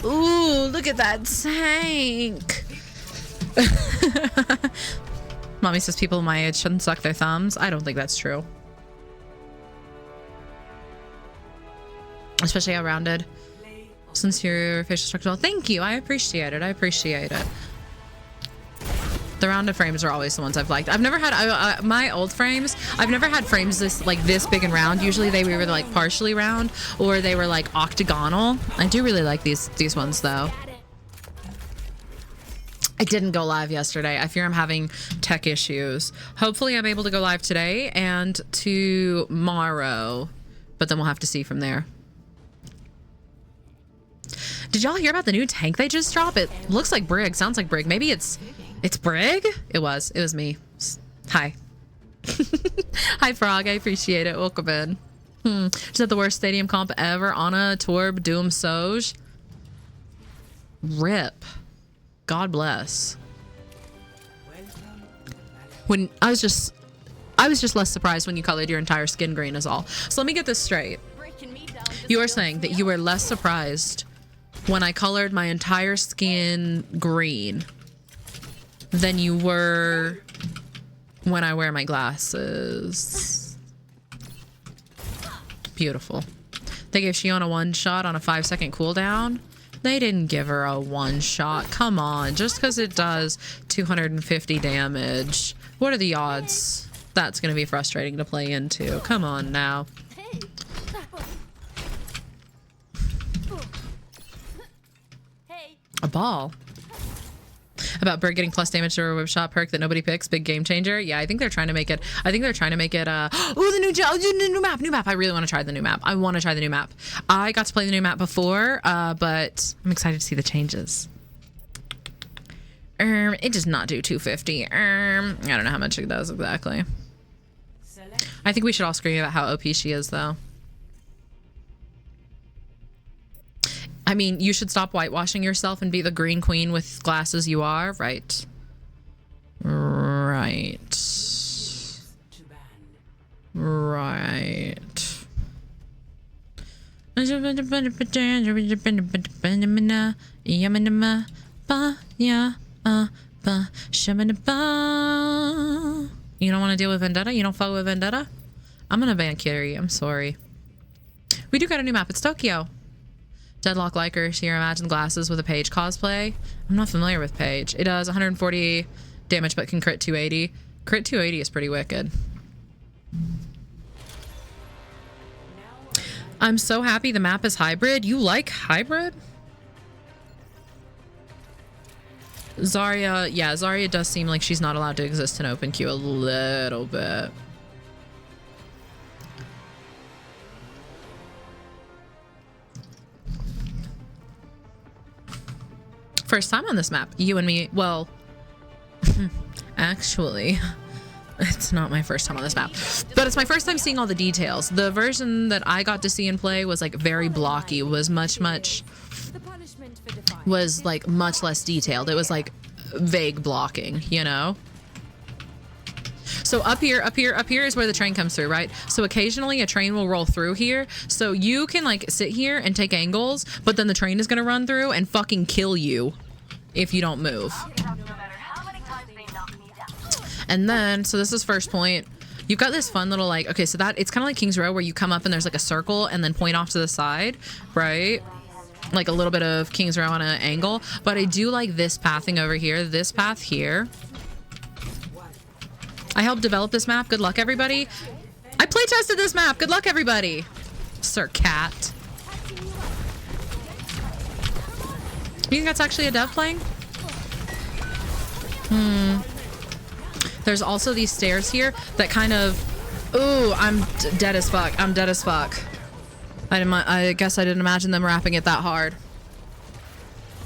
Ooh, look at that tank. Mommy says people my age shouldn't suck their thumbs. I don't think that's true. Especially how rounded. Since your facial structure. Thank you. I appreciate it. I appreciate it. The rounded frames are always the ones I've liked. I've never had my old frames. I've never had frames this big and round. Usually they were like partially round or they were like octagonal. I do really like these ones though. I didn't go live yesterday. I fear I'm having tech issues. Hopefully I'm able to go live today and tomorrow, but then we'll have to see from there. Did y'all hear about the new tank they just dropped? It looks like Brig. Sounds like Brig. Maybe it's Brig? It was me. Hi. Hi, Frog. I appreciate it. Welcome in. Is that the worst stadium comp ever? Anna, Torb, Doom, Soj? RIP. God bless. When I was just less surprised when you colored your entire skin green is all. So let me get this straight. You are saying that you were less surprised when I colored my entire skin green than you were when I wear my glasses. Beautiful. They gave Shion a 1-shot on a 5-second cooldown. They didn't give her a 1-shot. Come on, just because it does 250 damage. What are the odds? That's going to be frustrating to play into. Come on now. A ball. About Brig getting plus damage to a whip shot perk that nobody picks. Big game changer. Yeah, I think they're trying to make it. Oh, the new map. I really want to try the new map. I want to try the new map. I got to play the new map before, but I'm excited to see the changes. It does not do 250. I don't know how much it does exactly. I think we should all scream about how OP she is, though. I mean, you should stop whitewashing yourself and be the green queen with glasses you are, right? Right. Right. You don't want to deal with Vendetta? You don't follow with Vendetta? I'm gonna ban Kiri. I'm sorry. We do got a new map. It's Tokyo. Deadlock Liker, Sheer Imagine Glasses with a Paige cosplay. I'm not familiar with Paige. It does 140 damage but can crit 280. Crit 280 is pretty wicked. I'm so happy the map is hybrid. You like hybrid? Zarya, yeah, Zarya does seem like she's not allowed to exist in open queue a little bit. First time on this map, you and me. Well, actually, it's not my first time on this map, but it's my first time seeing all the details. The version that I got to see and play was like very blocky, was much like much less detailed. It was like vague blocking, you know? So up here is where the train comes through, right? So occasionally a train will roll through here. So you can like sit here and take angles, but then the train is gonna run through and fucking kill you if you don't move. And then, so this is first point. You've got this fun little like, okay, so that it's kind of like King's Row where you come up and there's like a circle and then point off to the side, right? Like a little bit of King's Row on an angle. But I do like this pathing over here, this path here. I helped develop this map. Good luck, everybody. I play tested this map. Good luck, everybody. Sir Cat. You think that's actually a dev playing? There's also these stairs here that kind of... Ooh, I'm dead as fuck. I'm dead as fuck. I guess I didn't imagine them wrapping it that hard.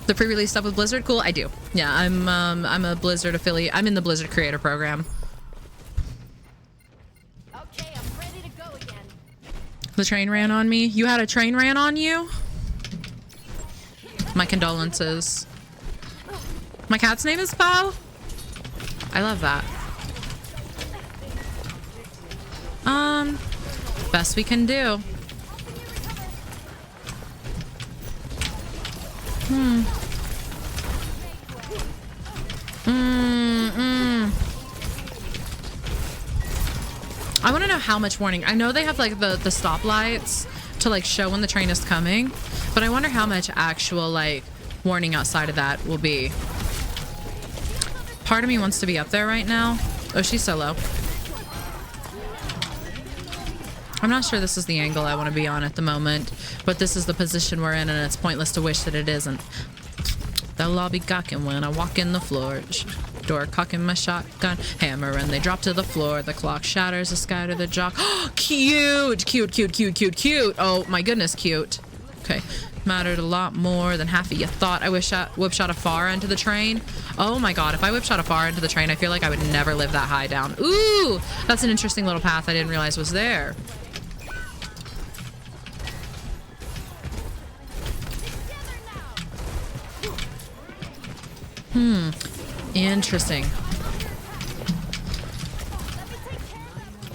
The pre-release stuff with Blizzard? Cool, I do. Yeah, I'm a Blizzard affiliate. I'm in the Blizzard creator program. Okay, I'm ready to go again. The train ran on me. You had a train ran on you? My condolences. My cat's name is Bo? I love that. Best we can do. I want to know how much warning. I know they have like the stoplights to like show when the train is coming, but I wonder how much actual like warning outside of that will be. Part of me wants to be up there right now. Oh, she's so low. I'm not sure this is the angle I want to be on at the moment, but this is the position we're in, and it's pointless to wish that it isn't. They'll all be gawking when I walk in the floor. Door cocking my shotgun, hammer, and they drop to the floor. The clock shatters, the sky to the jock. Cute, cute, cute, cute, cute, cute. Oh my goodness, cute. Okay, mattered a lot more than half of you thought. I wish I whip shot afar into the train. Oh my god, if I whip shot afar into the train, I feel like I would never live that high down. Ooh, that's an interesting little path I didn't realize was there. Interesting.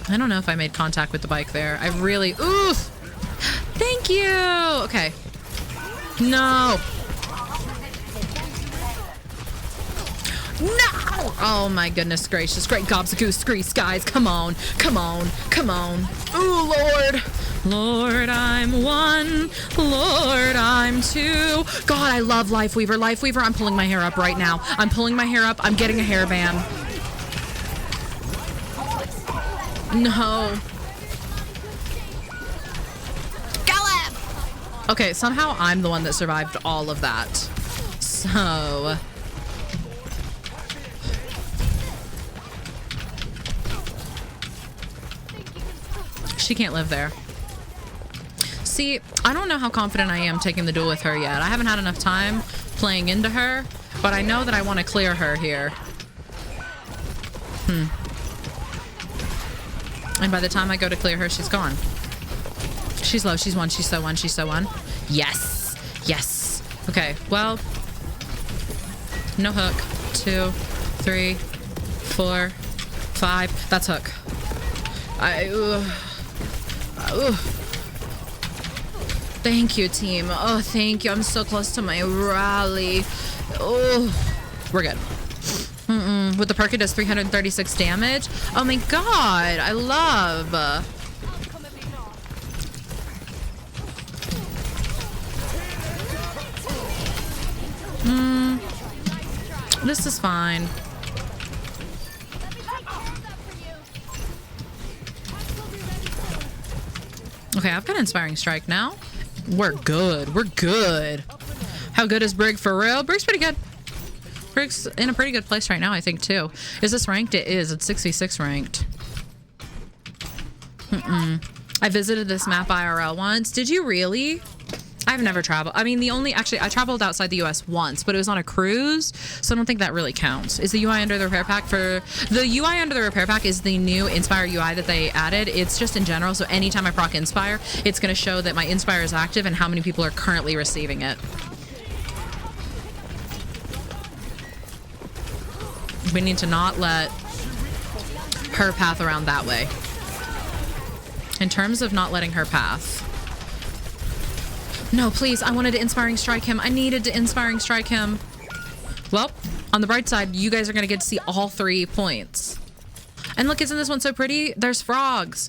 I don't know if I made contact with the bike there. I really... Oof! Thank you! Okay. No! No! Oh my goodness gracious. Great gobs of goose scree skies. Come on. Come on. Come on. Ooh, Lord. Lord, I'm one. Lord, I'm two. God, I love Life Weaver. Life Weaver, I'm pulling my hair up right now. I'm pulling my hair up. I'm getting a hairband. No. Gallop! Okay, somehow I'm the one that survived all of that. So... she can't live there. See, I don't know how confident I am taking the duel with her yet. I haven't had enough time playing into her, but I know that I want to clear her here. And by the time I go to clear her, she's gone. She's low. She's one. She's so one. She's so one. Yes. Yes. Okay. Well, no hook. 2, 3, 4, 5. That's hook. Thank you, team. Oh, thank you. I'm so close to my rally. Oh, we're good. With the perk, it does 336 damage. Oh my god, I love. This is fine. Okay, I've got Inspiring Strike now. We're good. We're good. How good is Brig for real? Brig's pretty good. Brig's in a pretty good place right now, I think, too. Is this ranked? It is. It's 66 ranked. I visited this map IRL once. Did you really? I've never traveled. I mean, actually, I traveled outside the US once, but it was on a cruise, so I don't think that really counts. Is the UI under the repair pack for... The UI under the repair pack is the new Inspire UI that they added. It's just in general, so anytime I proc Inspire, it's going to show that my Inspire is active and how many people are currently receiving it. We need to not let her path around that way. In terms of not letting her path. No, please. I wanted to Inspiring Strike him. I needed to Inspiring Strike him. Well, on the bright side, you guys are going to get to see all 3 points. And look, isn't this one so pretty? There's frogs.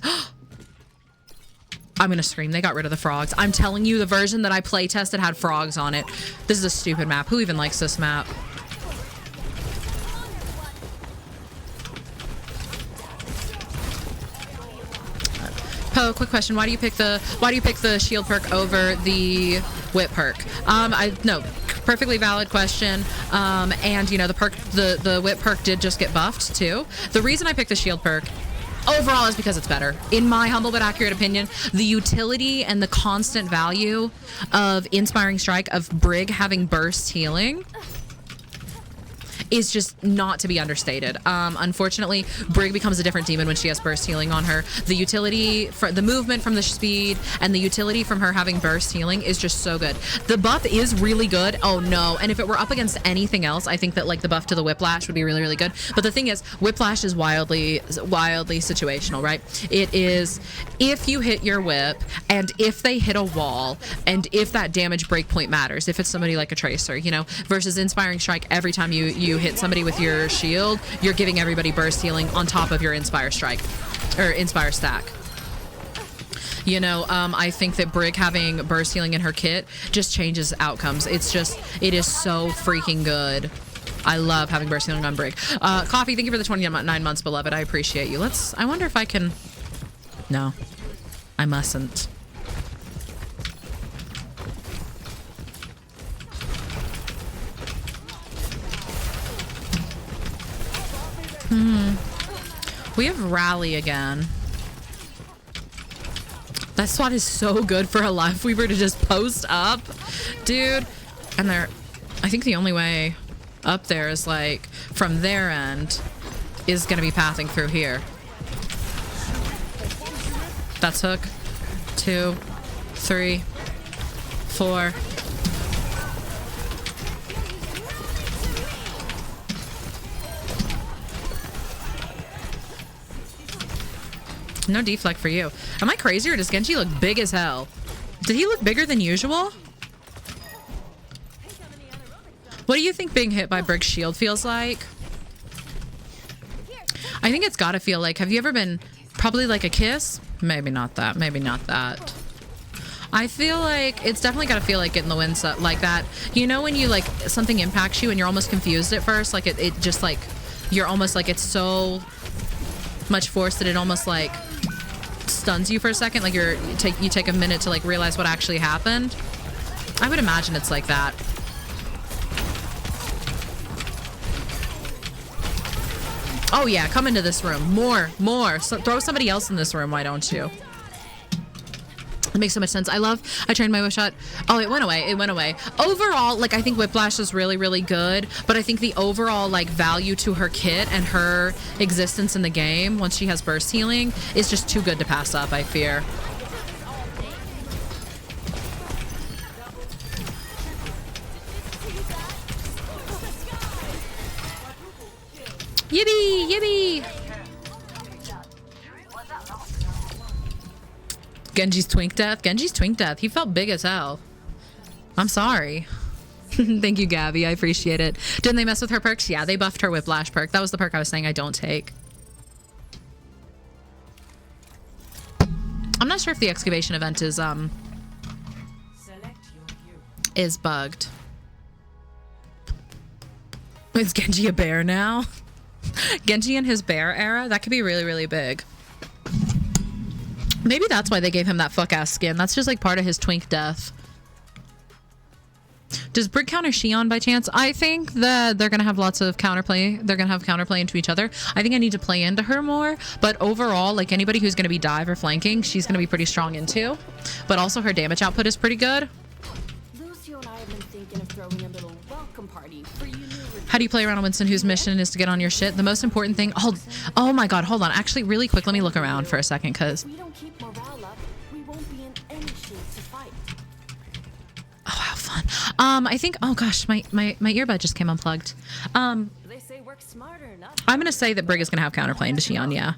I'm going to scream. They got rid of the frogs. I'm telling you, the version that I play tested had frogs on it. This is a stupid map. Who even likes this map? Poe, quick question. Why do you pick the shield perk over the whip perk? No, perfectly valid question. And you know, the whip perk did just get buffed too. The reason I picked the shield perk overall is because it's better. In my humble but accurate opinion, the utility and the constant value of Inspiring Strike, of Brig having burst healing, is just not to be understated. Unfortunately, Brig becomes a different demon when she has burst healing on her. The utility, for the movement from the speed, and the utility from her having burst healing is just so good. The buff is really good. Oh no, and if it were up against anything else, I think that like the buff to the Whiplash would be really, really good. But the thing is, Whiplash is wildly situational, right? It is if you hit your whip, and if they hit a wall, and if that damage breakpoint matters, if it's somebody like a Tracer, you know, versus Inspiring Strike, every time you hit somebody with your shield, you're giving everybody burst healing on top of your Inspire Strike or Inspire stack. You know, I think that Brig having burst healing in her kit just changes outcomes. It is so freaking good. I love having burst healing on Brig. Coffee, thank you for the 29 months, beloved. I appreciate you. I wonder if I can... No, I mustn't. We have Rally again. That SWAT is so good for a life weaver to just post up, dude. And I think the only way up there is like from their end is gonna be pathing through here. That's hook. 2, 3, 4. No deflect for you. Am I crazy or does Genji look big as hell? Did he look bigger than usual? What do you think being hit by Brig's shield feels like? I think it's gotta feel like, have you ever been, probably like a kiss? Maybe not that, maybe not that. I feel like it's definitely gotta feel like getting the wind like that. You know when you like, something impacts you and you're almost confused at first? Like it just like, you're almost like it's so much force that it almost like stuns you for a second, like you take a minute to like realize what actually happened. I would imagine it's like that. Oh yeah, come into this room. More. So throw somebody else in this room, why don't you? It makes so much sense. I trained my whip shot. Oh, it went away. It went away. Overall, like, I think Whiplash is really, really good, but I think the overall, like, value to her kit and her existence in the game, once she has burst healing, is just too good to pass up, I fear. Yippee! Yippee! Genji's twink death. Genji's twink death. He felt big as hell. I'm sorry. Thank you, Gabby. I appreciate it. Didn't they mess with her perks? Yeah, they buffed her Whiplash perk. That was the perk I was saying I don't take. I'm not sure if the excavation event is bugged. Is Genji a bear now? Genji in his bear era? That could be really, really big. Maybe that's why they gave him that fuck-ass skin. That's just like part of his twink death. Does Brig counter Shion by chance? I think that they're going to have lots of counterplay. They're going to have counterplay into each other. I think I need to play into her more. But overall, like anybody who's going to be dive or flanking, she's going to be pretty strong into. But also her damage output is pretty good. Lucio and I have been thinking of throwing a little welcome party for you new How do you play around a Winston whose mission is to get on your shit? The most important thing... Oh my god, hold on. Actually, really quick, let me look around for a second, because... we don't keep morale up, we won't be in any shape to fight. Oh, how fun. I think... Oh gosh, my earbud just came unplugged. They say work smarter enough. I'm going to say that Brig is going to have counterplay into Shion, yeah.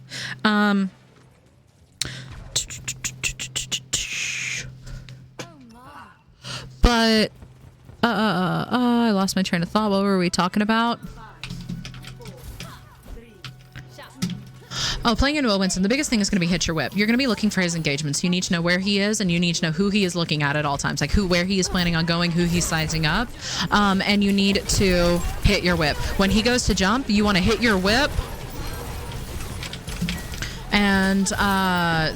But... I lost my train of thought. What were we talking about? Oh, playing into a Winston, the biggest thing is going to be hit your whip. You're going to be looking for his engagements. You need to know where he is, and you need to know who he is looking at all times. Like where he is planning on going, who he's sizing up. And you need to hit your whip. When he goes to jump, you want to hit your whip and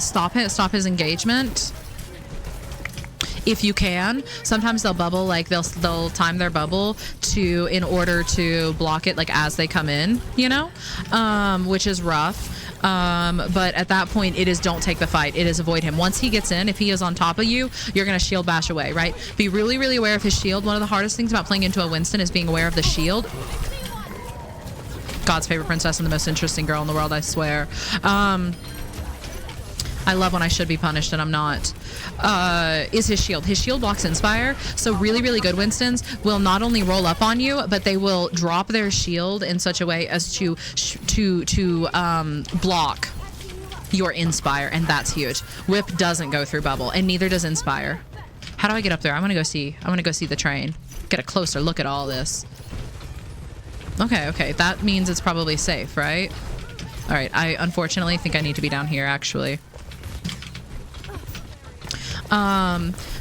stop his engagement. If you can. Sometimes they'll bubble, like they'll time their bubble in order to block it like as they come in, you know, which is rough. But at that point it is don't take the fight. It is avoid him. Once he gets in, if he is on top of you, you're going to shield bash away, right? Be really, really aware of his shield. One of the hardest things about playing into a Winston is being aware of the shield. God's favorite princess and the most interesting girl in the world, I swear. I love when I should be punished and I'm not. Is his shield. His shield blocks Inspire. So really, really good Winstons will not only roll up on you, but they will drop their shield in such a way as to block your Inspire, and that's huge. Whip doesn't go through bubble, and neither does Inspire. How do I get up there? I want to go see the train. Get a closer look at all this. Okay, that means it's probably safe, right? All right, I unfortunately think I need to be down here, actually.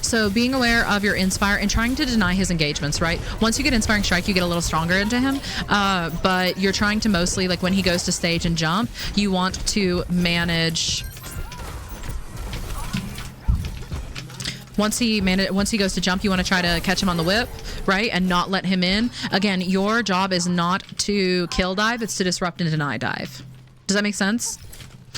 So being aware of your Inspire and trying to deny his engagements, right? Once you get Inspiring Strike, you get a little stronger into him, but you're trying to mostly, like when he goes to stage and jump, you want to manage... Once he goes to jump, you want to try to catch him on the whip, right? And not let him in. Again, your job is not to kill dive, it's to disrupt and deny dive. Does that make sense?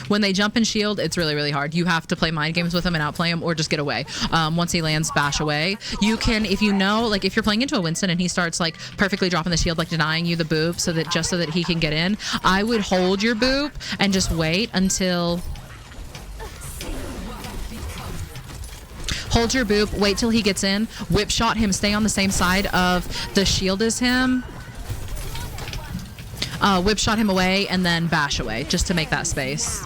When they jump and shield, it's really, really hard. You have to play mind games with him and outplay him or just get away. Once he lands, bash away. You can, if you know, like if you're playing into a Winston and he starts like perfectly dropping the shield, like denying you the boop so that he can get in, I would hold your boop and just wait until... Hold your boop, wait till he gets in, whip shot him, stay on the same side of the shield as him. Whip shot him away and then bash away just to make that space.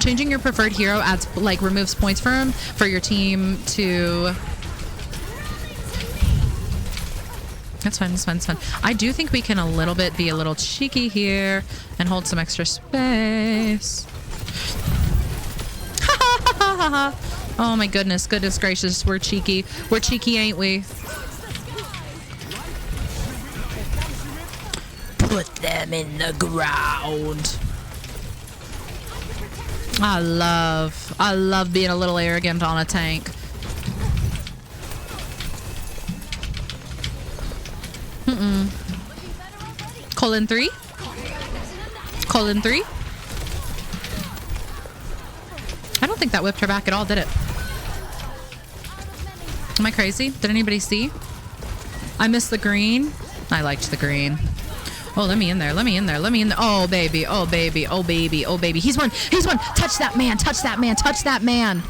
Changing your preferred hero adds removes points for your team to... That's fine. I do think we can be a little cheeky here and hold some extra space. Oh my goodness gracious, we're cheeky. We're cheeky, ain't we? Put them in the ground. I love being a little arrogant on a tank. Colon 3. I don't think that whipped her back at all, did it? Am I crazy? Did anybody see? I missed the green. I liked the green. Oh, let me in there. Let me in there. Let me in there. Oh, baby. Oh, baby. Oh, baby. Oh, baby. He's one. He's one. Touch that man. Touch that man. Touch that man.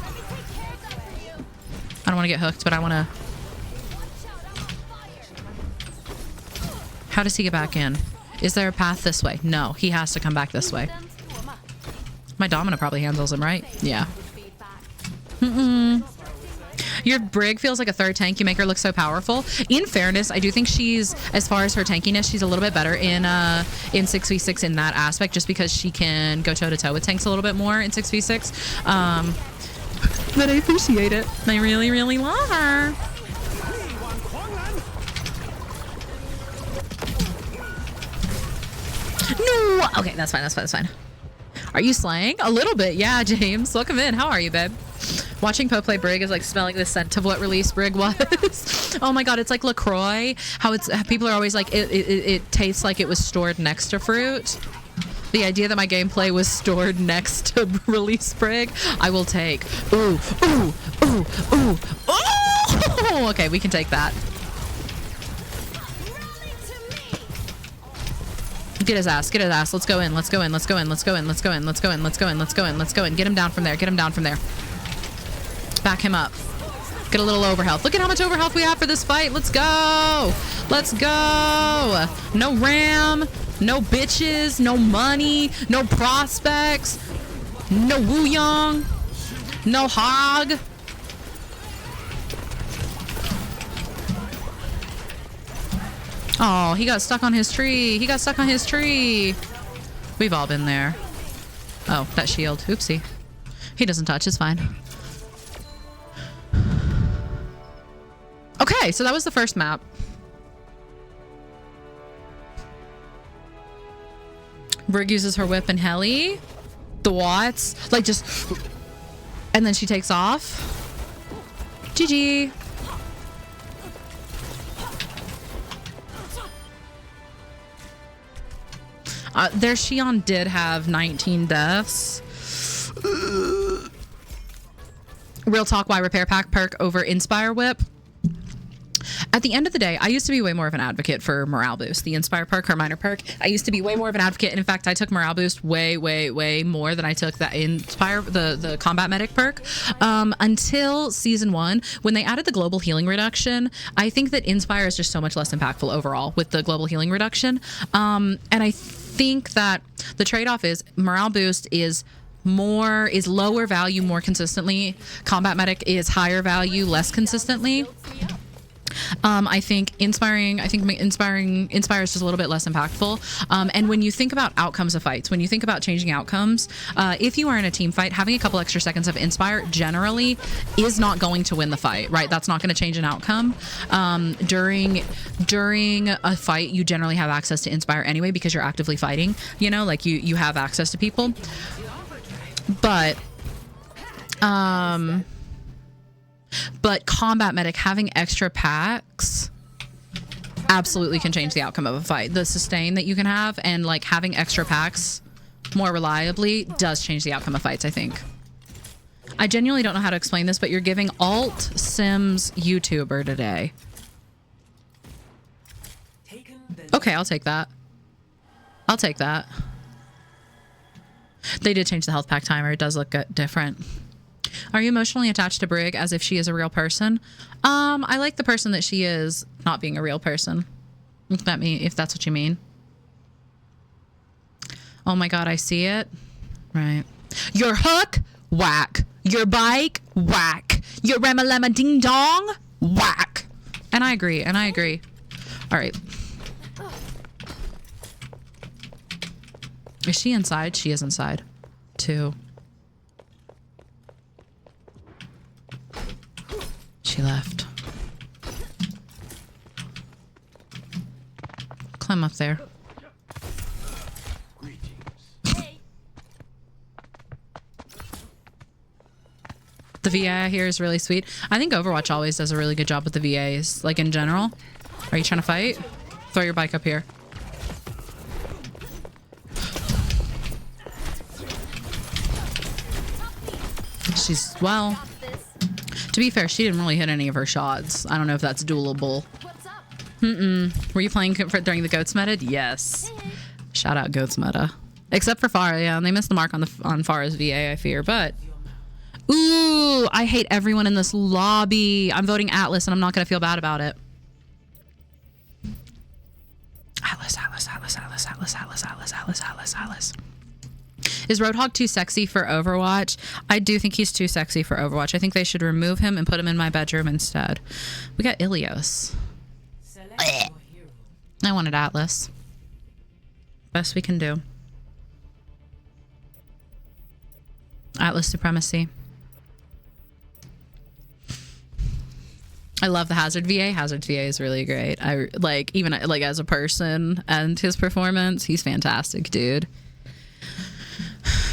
I don't want to get hooked, but I want to... How does he get back in? Is there a path this way? No, he has to come back this way. My Domina probably handles him, right? Yeah. Your Brig feels like a third tank. You make her look so powerful. In fairness, I do think she's, as far as her tankiness, she's a little bit better in 6v6 in that aspect, just because she can go toe-to-toe with tanks a little bit more in 6v6. But I appreciate it. I really, really love her. No! Okay, that's fine, that's fine, that's fine. Are you slaying? A little bit, yeah, James. Welcome in. How are you, babe? Watching Poe play Brig is like smelling the scent of what release Brig was. Oh my god, it's like LaCroix. How people are always like, it tastes like it was stored next to fruit. The idea that my gameplay was stored next to release Brig, I will take. Ooh, ooh, ooh, ooh, ooh! Okay, we can take that. Get his ass, get his ass. Let's go in, let's go in, let's go in, let's go in, let's go in, let's go in, let's go in, let's go in, let's go in. Get him down from there, get him down from there. Back him up. Get a little overhealth. Look at how much overhealth we have for this fight. Let's go. Let's go. No ram, no bitches, no money, no prospects, no Wooyoung, no hog. Oh, he got stuck on his tree. He got stuck on his tree. We've all been there. Oh, that shield. Oopsie. He doesn't touch. It's fine. Okay, so that was the first map. Brig uses her whip and heli. The Watts. Like just... And then she takes off. GG. Their Shion did have 19 deaths. Real talk, why repair pack perk over Inspire whip? At the end of the day, I used to be way more of an advocate for morale boost. The Inspire perk, her minor perk, I used to be way more of an advocate. And in fact, I took morale boost way, way, way more than I took that Inspire, the combat medic perk. Until season 1, when they added the global healing reduction, I think that Inspire is just so much less impactful overall with the global healing reduction. And I think that the trade-off is morale boost is lower value more consistently. Combat medic is higher value less consistently. I think inspiring is just a little bit less impactful. And when you think about outcomes of fights, when you think about changing outcomes, if you are in a team fight, having a couple extra seconds of inspire generally is not going to win the fight, right? That's not going to change an outcome. During a fight, you generally have access to inspire anyway because you're actively fighting, you know, like you have access to people. But combat medic having extra packs absolutely can change the outcome of a fight. The sustain that you can have and like having extra packs more reliably does change the outcome of fights, I think. I genuinely don't know how to explain this, but you're giving alt Sims YouTuber today. Okay, I'll take that. I'll take that. They did change the health pack timer. It does look different. Are you emotionally attached to Brig as if she is a real person? I like the person that she is not being a real person. If that's what you mean. Oh my god, I see it. Right. Your hook, whack. Your bike, whack. Your remalema ding dong, whack. And I agree, and I agree. All right. Is she inside? She is inside. 2. She left. Climb up there. The VA here is really sweet. I think Overwatch always does a really good job with the VAs, like in general. Are you trying to fight? Throw your bike up here. she's, well, to be fair, she didn't really hit any of her shots. I don't know if that's duelable. Were you playing during the Goats meta? Yes. Shout out Goats meta. Except for Farah, yeah, and they missed the mark on Farah's VA, I fear, but... Ooh, I hate everyone in this lobby. I'm voting Atlas, and I'm not going to feel bad about it. Atlas. Is Roadhog too sexy for Overwatch? I do think he's too sexy for Overwatch. I think they should remove him and put him in my bedroom instead. We got Ilios. I wanted Atlas. Best we can do. Atlas supremacy. I love the Hazard VA. Hazard VA is really great. I like, even like as a person and his performance, he's fantastic, dude.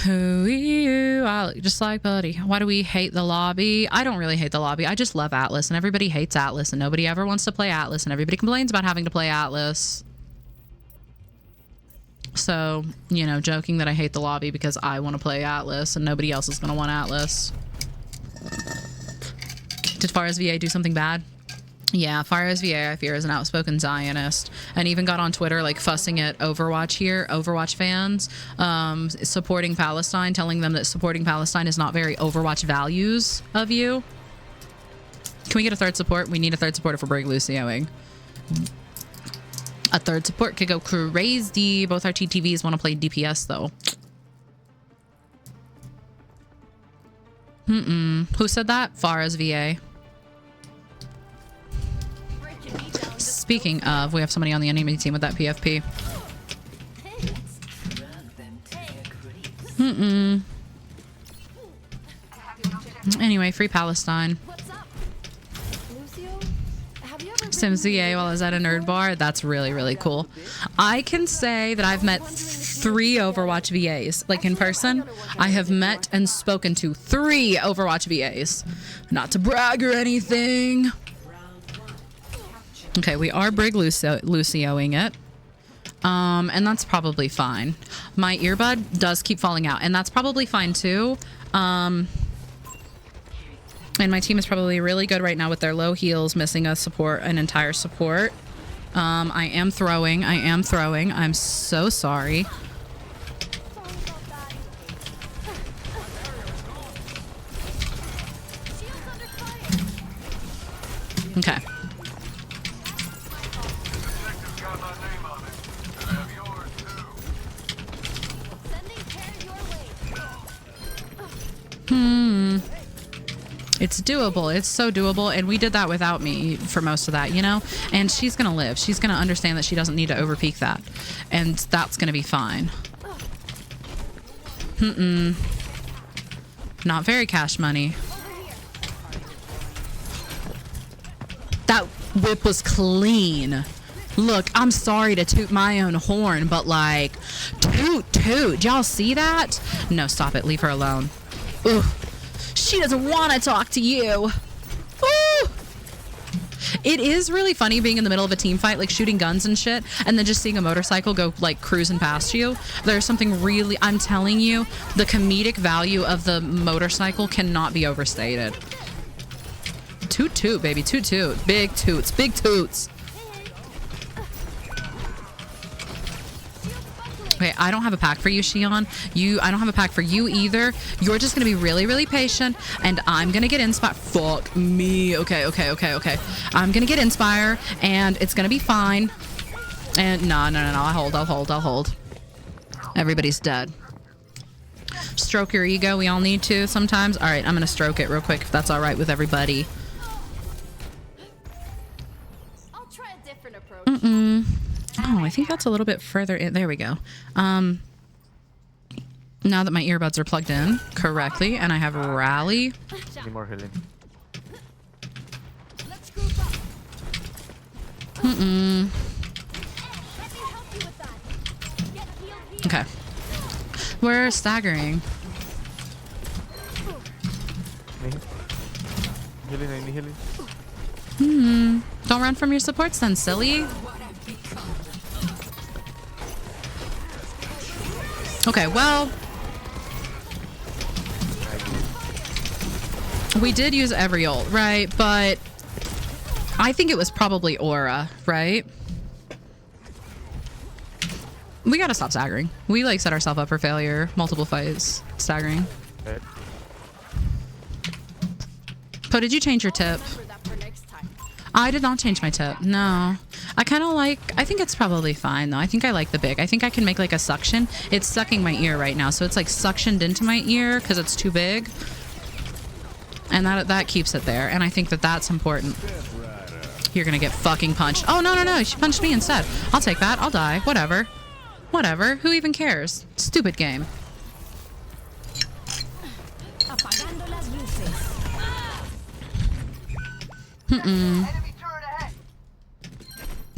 Who are you? I look just like Buddy. Why do we hate the lobby? I don't really hate the lobby. I just love Atlas, and everybody hates Atlas, and nobody ever wants to play Atlas, and everybody complains about having to play Atlas. So, you know, joking that I hate the lobby because I want to play Atlas and nobody else is going to want Atlas. Did Farah's VA do something bad? Yeah, Farah's VA, I fear, is an outspoken Zionist and even got on Twitter, like, fussing at Overwatch here, Overwatch fans, supporting Palestine, telling them that supporting Palestine is not very Overwatch values of you. Can we get a third support? We need a third supporter for Brig Lucioing. A third support could go crazy. Both our TTVs want to play DPS, though. Who said that? Farah's VA. Speaking of, we have somebody on the enemy team with that PFP. Anyway, free Palestine. Sims VA while I was at a nerd bar. That's really, really cool. I can say that I've met 3 Overwatch VAs. Like, in person, I have met and spoken to 3 Overwatch VAs. Not to brag or anything. Okay, we are Brig Lucioing it. And that's probably fine. My earbud does keep falling out, and that's probably fine too. And my team is probably really good right now with their low heals, missing a support, an entire support. I am throwing. I'm so sorry. Okay. It's doable. It's so doable. And we did that without me for most of that, you know? And she's going to live. She's going to understand that she doesn't need to overpeak that. And that's going to be fine. Not very cash money. That whip was clean. Look, I'm sorry to toot my own horn, but like, toot. Y'all see that? No, stop it. Leave her alone. Ooh. She doesn't want to talk to you. Ooh. It is really funny being in the middle of a team fight, like shooting guns and shit, and then just seeing a motorcycle go like cruising past you. There's something really, I'm telling you, the comedic value of the motorcycle cannot be overstated. Toot, baby, toot. Big toots. Okay, I don't have a pack for you, Shion. I don't have a pack for you either. You're just gonna be really, really patient, and I'm gonna get Inspire. Fuck me. Okay. I'm gonna get Inspire, and it's gonna be fine. And no. I'll hold. Everybody's dead. Stroke your ego. We all need to sometimes. All right, I'm gonna stroke it real quick if that's all right with everybody. I'll try a different approach. Oh, I think that's a little bit further in. There we go. Now that my earbuds are plugged in correctly and I have Rally. Need more healing. Okay. We're staggering. I need healing. Don't run from your supports then, silly. Okay, well. We did use every ult, right? But I think it was probably Aura, right? We gotta stop staggering. We like set ourselves up for failure. Multiple fights. Staggering. Okay. Po, did you change your tip? I did not change my tip. No. I kind of like... I think it's probably fine, though. I think I like the big. I think I can make, like, a suction. It's sucking my ear right now, so it's, like, suctioned into my ear because it's too big. And that keeps it there. And I think that that's important. You're gonna get fucking punched. Oh, no, no, no. She punched me instead. I'll take that. I'll die. Whatever. Whatever. Who even cares? Stupid game.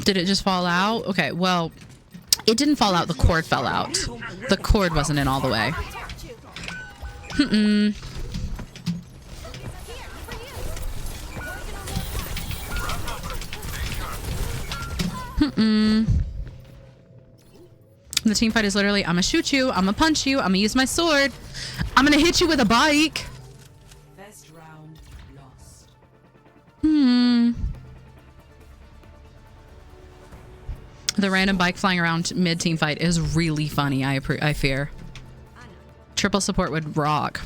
Did it just fall out? Okay, well, it didn't fall out. The cord fell out. The cord wasn't in all the way. The team fight is literally, I'm gonna shoot you, I'm gonna punch you, I'm gonna use my sword, I'm gonna hit you with a bike. First round lost. The random bike flying around mid-team fight is really funny, I fear. Triple support would rock.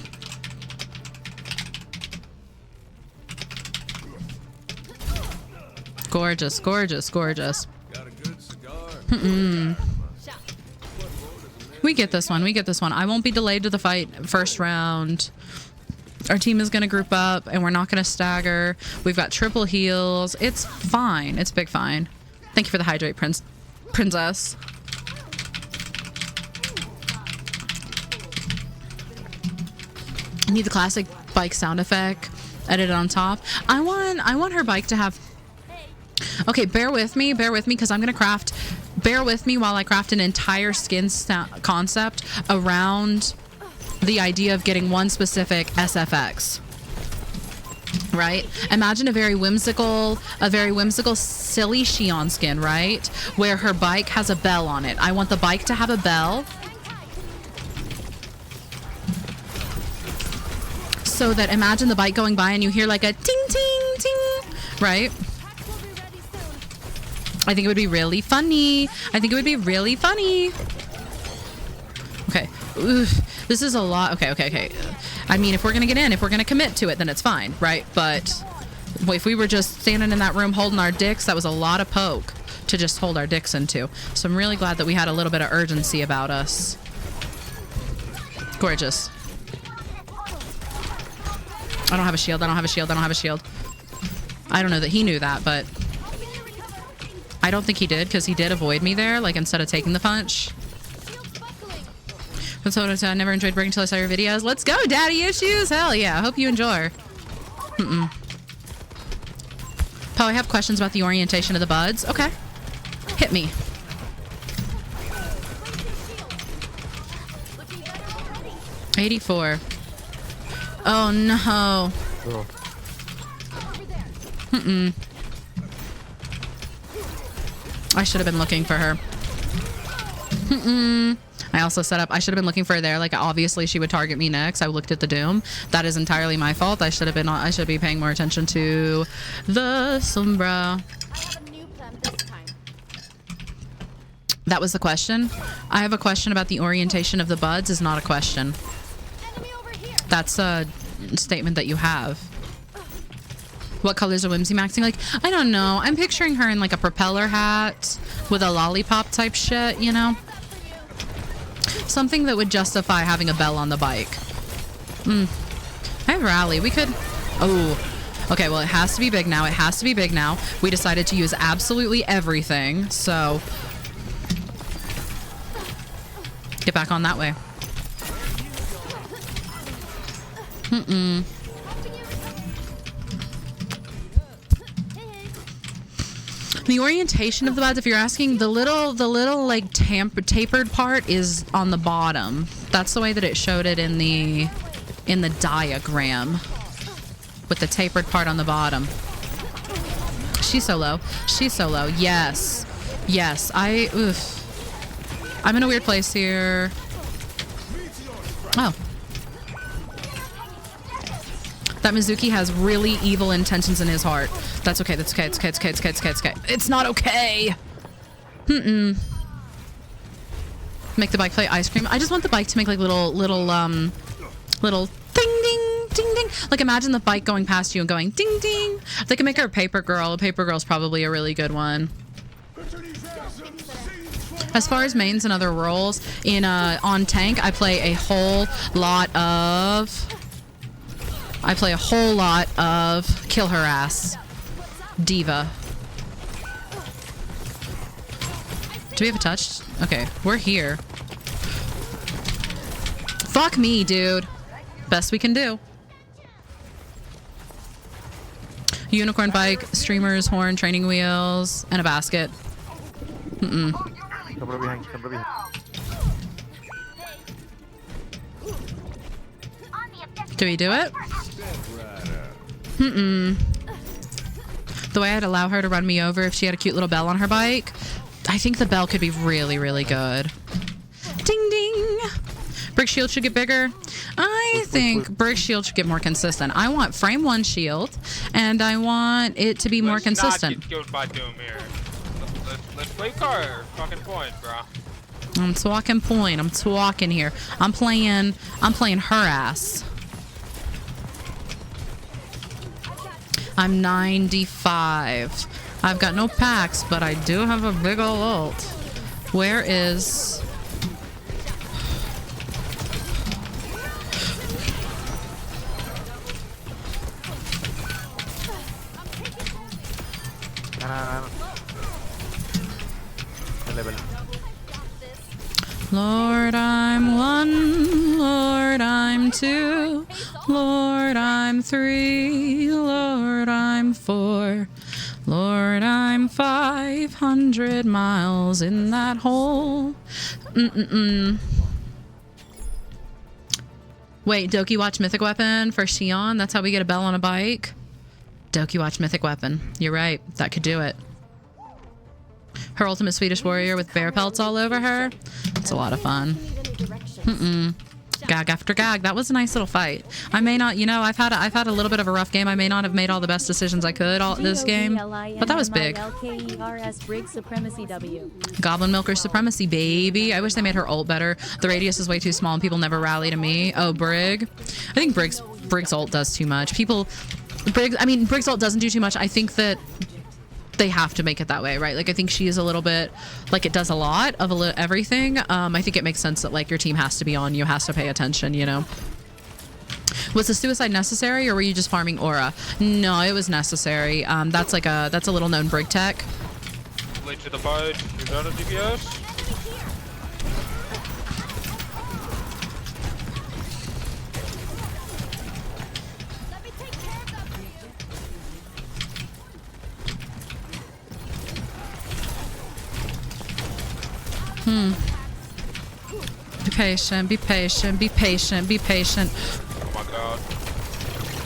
Gorgeous, gorgeous, gorgeous. Got a good cigar. We get this one. We get this one. I won't be delayed to the fight first round. Our team is going to group up and we're not going to stagger. We've got triple heals. It's fine. It's big fine. Thank you for the hydrate, princess. I need the classic bike sound effect edited on top. I want her bike to have... Okay, bear with me because I'm going to craft... Bear with me while I craft an entire skin concept around the idea of getting one specific SFX. Right? Imagine a very whimsical, silly Shion skin, right? Where her bike has a bell on it. I want the bike to have a bell. So that imagine the bike going by and you hear like a ting, ting, ting, right? I think it would be really funny. I think it would be really funny. Okay. Oof. This is a lot. Okay. I mean, if we're going to get in, if we're going to commit to it, then it's fine, right? But if we were just standing in that room holding our dicks, that was a lot of poke to just hold our dicks into. So I'm really glad that we had a little bit of urgency about us. Gorgeous. I don't have a shield. I don't have a shield. I don't have a shield. I don't know that he knew that, but... I don't think he did, because he did avoid me there, like, instead of taking the punch. I never enjoyed Brig until I saw your videos. Let's go, daddy issues! Hell yeah, I hope you enjoy. Po, I have questions about the orientation of the buds. Okay. Hit me. $84. Oh, no. I should have been looking for her. I also set up, I should have been looking for her there. Like, obviously she would target me next. I looked at the doom. That is entirely my fault. I should be paying more attention to the Sombra. That was the question. I have a question about the orientation of the buds is not a question. That's a statement that you have. What colors are Whimsy maxing? Like, I don't know. I'm picturing her in like a propeller hat with a lollipop type shit, you know? Something that would justify having a bell on the bike. I have rally. We could... Oh. Okay, well, it has to be big now. It has to be big now. We decided to use absolutely everything, so... Get back on that way. The orientation of the buds, if you're asking, the little like tapered part is on the bottom. That's the way that it showed it in the diagram, with the tapered part on the bottom. She's so low. She's so low. Yes. Yes. I'm in a weird place here. Oh. That Mizuki has really evil intentions in his heart. That's okay. That's okay. It's okay. It's okay. It's okay. It's okay. It's okay. It's not okay. Make the bike play ice cream. I just want the bike to make like little ding ding ding ding. Like imagine the bike going past you and going ding ding. They can make her a paper girl. A paper girl's probably a really good one. As far as mains and other roles in on tank, I play a whole lot of kill her ass diva. Do we have a touch? Okay, we're here. Fuck me, dude. Best we can do. Unicorn bike, streamers, horn, training wheels, and a basket. Somebody behind, somebody behind. Do we do it? The way I'd allow her to run me over if she had a cute little bell on her bike. I think the bell could be really, really good. Ding ding. Brig shield should get bigger. I think Brig shield should get more consistent. I want frame 1 shield, and I want it to be more consistent. Let's not get killed by Doom here. Let's play card. Fucking point, bro. I'm talking point. I'm talking here. I'm playing her ass. I'm 95. I've got no packs, but I do have a big ol' ult. Where is... Lord, I'm 1. Lord, I'm 2. Lord, I'm 3. Lord, I'm 4. Lord, I'm 500 miles in that hole. Wait, Doki watch Mythic Weapon for Shion? That's how we get a bell on a bike? Doki watch Mythic Weapon. You're right. That could do it. Her ultimate Swedish warrior with bear pelts all over her. It's a lot of fun. Gag after gag. That was a nice little fight. I may not, you know, I've had a little bit of a rough game. I may not have made all the best decisions I could this game, but that was big. Goblin Milker Supremacy, baby. I wish they made her ult better. The radius is way too small and people never rally to me. Oh, Brig. I think Brig's ult does too much. Brig's ult doesn't do too much. I think that they have to make it that way, right? Like I think she is a little bit like it does a lot of everything. I think it makes sense that like your team has to be on you, has to pay attention, you know. Was the suicide necessary or were you just farming aura? No, it was necessary. That's a little known Brig tech. Late to the fight. You're done at DPS. Be patient, be patient, be patient, be patient. Oh my god.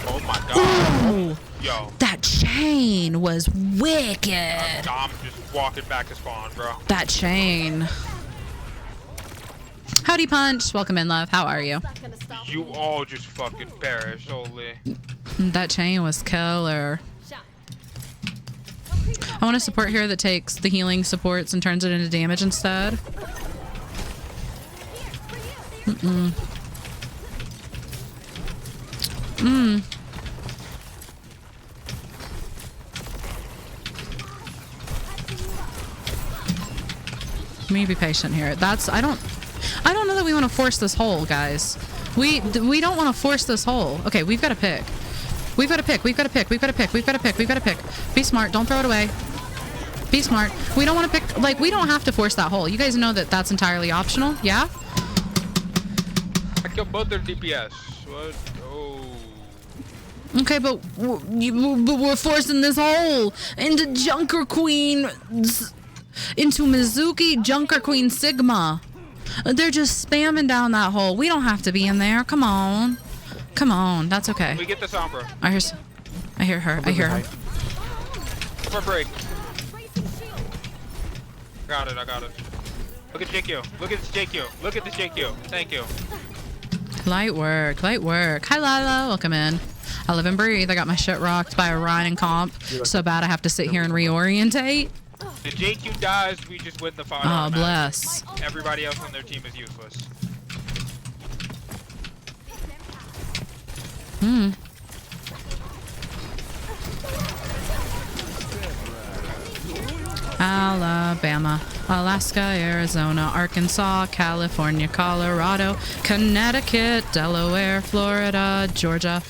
Oh my god. Ooh, yo. That chain was wicked. I'm just walking back to spawn, bro. That chain. Howdy Punch. Welcome in, love. How are you? You all just fucking perished, holy. That chain was killer. I want a support here that takes the healing supports and turns it into damage instead. Let me be patient here. I don't know that we want to force this hole, guys. We don't want to force this hole. Okay, we've got to pick. We've got to pick. We've got to pick. We've got to pick. We've got to pick. We've got to pick. Be smart. Don't throw it away. Be smart. We don't want to pick. Like, we don't have to force that hole. You guys know that that's entirely optional. Yeah? I killed both their DPS. What? Oh. Okay, but we're forcing this hole into Junker Queen. Into Mizuki Junker Queen Sigma. They're just spamming down that hole. We don't have to be in there. Come on. Come on. That's okay. We get the Sombra. I hear her. I hear her. For Brig. Got it. I got it. Look at JQ. Look at this JQ. Look at this JQ. Thank you. Light work. Light work. Hi, Lila. Welcome in. I live and breathe. I got my shit rocked by a Ryan and comp. So bad I have to sit here and reorientate. The JQ dies, we just win the fight. Oh, bless. Everybody else on their team is useless. Alabama, Alaska, Arizona, Arkansas, California, Colorado, Connecticut, Delaware, Florida, Georgia.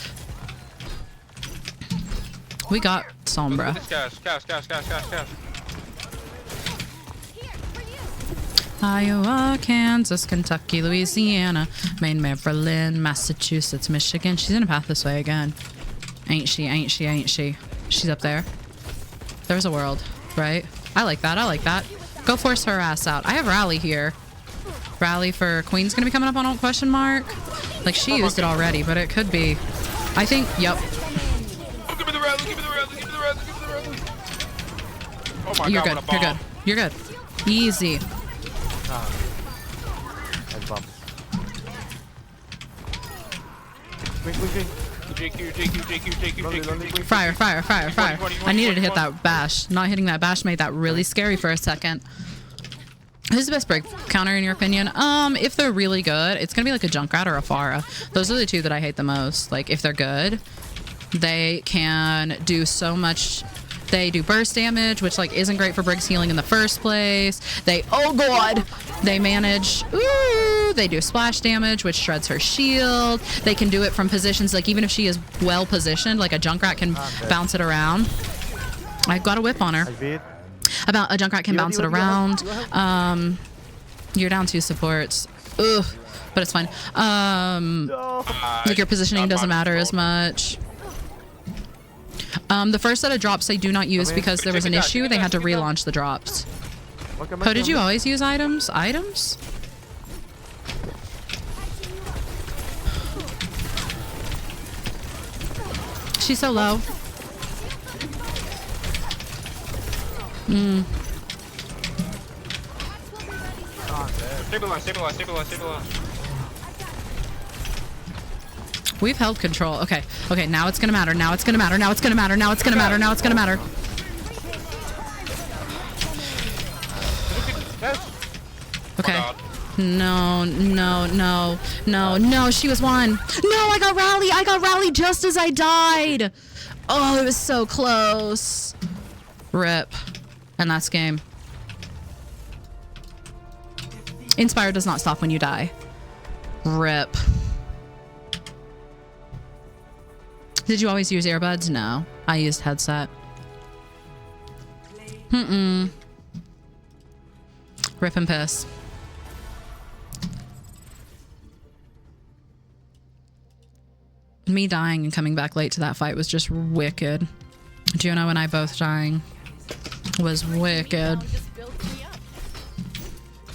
We got Sombra. Cash. Iowa, Kansas, Kentucky, Louisiana, Maine, Maryland, Massachusetts, Michigan. She's in a path this way again. Ain't she? She's up there. There's a world, right? I like that. Go force her ass out. I have Rally here. Rally for Queen's gonna be coming up on alt question mark. Like, she used it already, but it could be. I think, yep. Give me the rally. Oh my You're god, what a bomb. You're good. Easy. Nice bomb. Quick. JQ. Fire. I needed to hit that bash. Not hitting that bash made that really scary for a second. Who's the best Brig counter in your opinion? If they're really good, it's gonna be like a Junkrat or a Pharah. Those are the two that I hate the most. Like, if they're good, they can do so much. They do burst damage, which like isn't great for Brig's healing in the first place. Oh god, they manage. Ooh, they do splash damage, which shreds her shield. They can do it from positions like even if she is well positioned, like a Junkrat can bounce it around. I got a whip on her. About a Junkrat can bounce it around. You're down 2 supports. Ugh, but it's fine. Like your positioning doesn't matter as much. The first set of drops they do not use because there was an issue. They had to relaunch the drops. Oh, did you always use items? She's so low. Stabilize. We've held control. Okay, now it's gonna matter. Okay. No, she was one. No, I got Rally just as I died. Oh, it was so close. Rip. And that's game. Inspire does not stop when you die. Rip. Did you always use earbuds? No, I used headset. Rip and piss. Me dying and coming back late to that fight was just wicked. Juno and I both dying was wicked.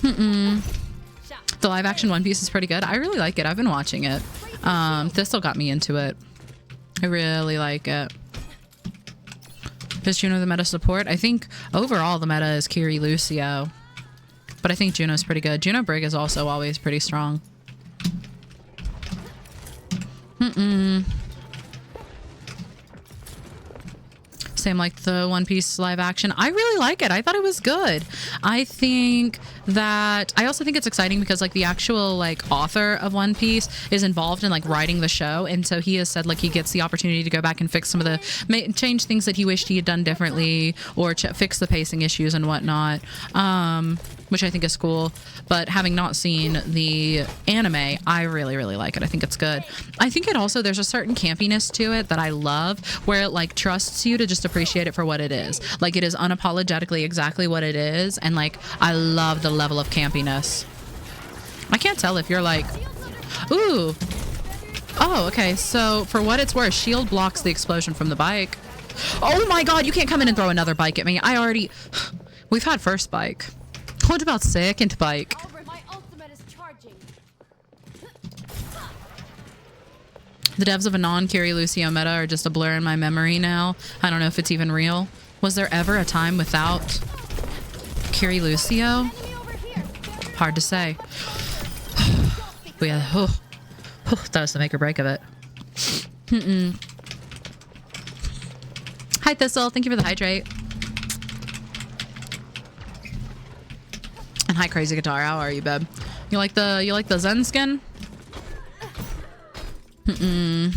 The live action One Piece is pretty good. I really like it. I've been watching it. Thistle got me into it. I really like it. Is Juno the meta support? I think overall the meta is Kiri Lucio. But I think Juno's pretty good. Juno Brig is also always pretty strong. Same like the One Piece live action. I really like it. I thought it was good. I also think it's exciting because like the actual like author of One Piece is involved in like writing the show, and so he has said like he gets the opportunity to go back and fix some of the change things that he wished he had done differently, or fix the pacing issues and whatnot, which I think is cool. But having not seen the anime, I really like it. I think it's good. I think it also, there's a certain campiness to it that I love, where it like trusts you to just appreciate it for what it is. Like, it is unapologetically exactly what it is, and like I love the level of campiness. I can't tell if you're like, ooh, oh, okay, so for what it's worth, shield blocks the explosion from the bike. Oh my god, you can't come in and throw another bike at me. We've had first bike. What about second bike? The devs of a non-Kiri Lucio meta are just a blur in my memory now. I don't know if it's even real. Was there ever a time without Kiri Lucio? Hard to say. But yeah, that was the make or break of it. Hi Thistle, thank you for the hydrate. And hi Crazy Guitar, how are you, babe? You like the Zen skin? I'm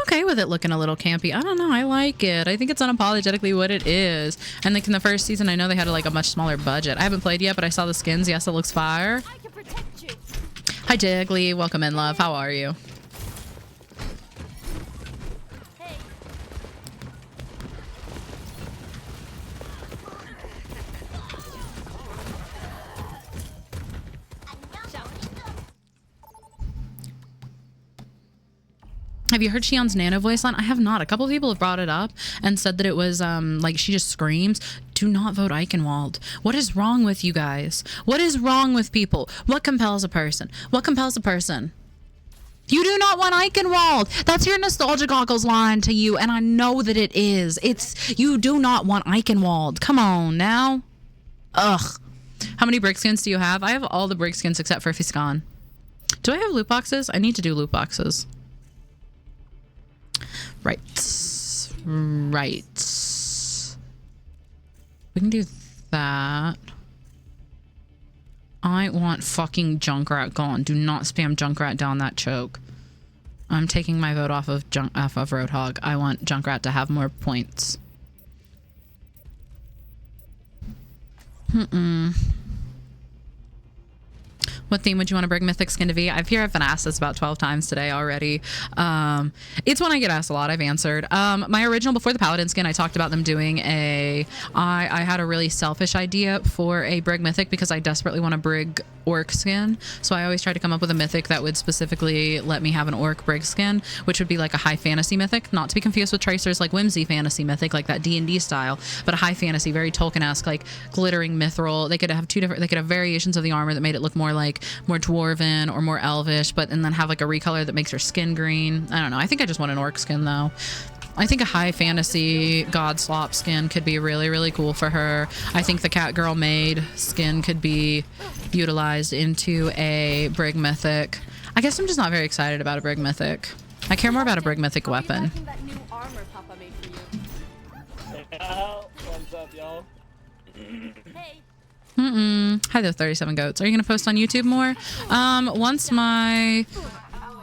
okay with it looking a little campy. I don't know. I like it. I think it's unapologetically what it is. And like in the first season, I know they had like a much smaller budget. I haven't played yet, but I saw the skins. Yes, it looks fire. I can protect you. Hi Jiggly, welcome in, love. How are you? Hey. Have you heard Shion's Nano voice line? I have not. A couple of people have brought it up and said that it was like she just screams. Do not vote Eichenwald. What is wrong with you guys? What is wrong with people? What compels a person? What compels a person? You do not want Eichenwald. That's your nostalgia goggles line to you, and I know that it is. It's you do not want Eichenwald. Come on now. Ugh. How many Brig skins do you have? I have all the Brig skins except for Fiskan. Do I have loot boxes? I need to do loot boxes. Right. We can do that. I want fucking Junkrat gone. Do not spam Junkrat down that choke. I'm taking my vote off of Roadhog. I want Junkrat to have more points. What theme would you want to bring Mythic Skin to be? I've been asked this about 12 times today already. It's one I get asked a lot. I've answered. My original, before the Paladin skin, I talked about them doing I had a really selfish idea for a Brig Mythic because I desperately want a Brig Orc skin. So I always tried to come up with a Mythic that would specifically let me have an Orc Brig skin, which would be like a high fantasy Mythic, not to be confused with Tracer's like whimsy fantasy Mythic, like that D&D style, but a high fantasy, very Tolkien-esque, like glittering mithril. They could have they could have variations of the armor that made it look more dwarven or more elvish, but and then have like a recolor that makes her skin green. I don't know. I think I just want an orc skin though. I think a high fantasy god slop skin could be really, really cool for her. I think the Catgirl maid skin could be utilized into a Brig Mythic. I guess I'm just not very excited about a Brig Mythic. I care more about a Brig Mythic weapon. That new armor Papa made for you. What's up, y'all? Hey. Hi there, 37 goats. Are you gonna post on YouTube more? Once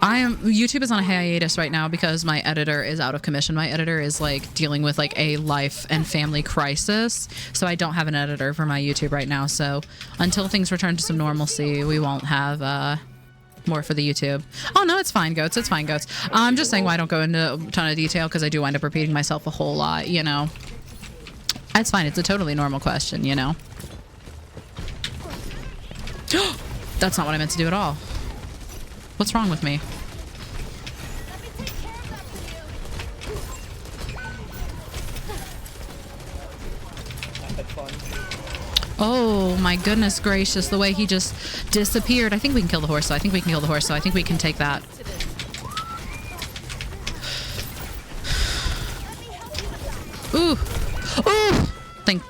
YouTube is on a hiatus right now because my editor is out of commission. My editor is like dealing with like a life and family crisis, so I don't have an editor for my YouTube right now. So until things return to some normalcy, we won't have more for the YouTube. Oh no, it's fine, goats. It's fine, goats. I'm just saying why I don't go into a ton of detail because I do wind up repeating myself a whole lot. You know, it's fine. It's a totally normal question. You know. That's not what I meant to do at all. What's wrong with me? Oh my goodness gracious, the way he just disappeared. I think we can kill the horse, so I think we can take that. Ooh. Ooh! Thank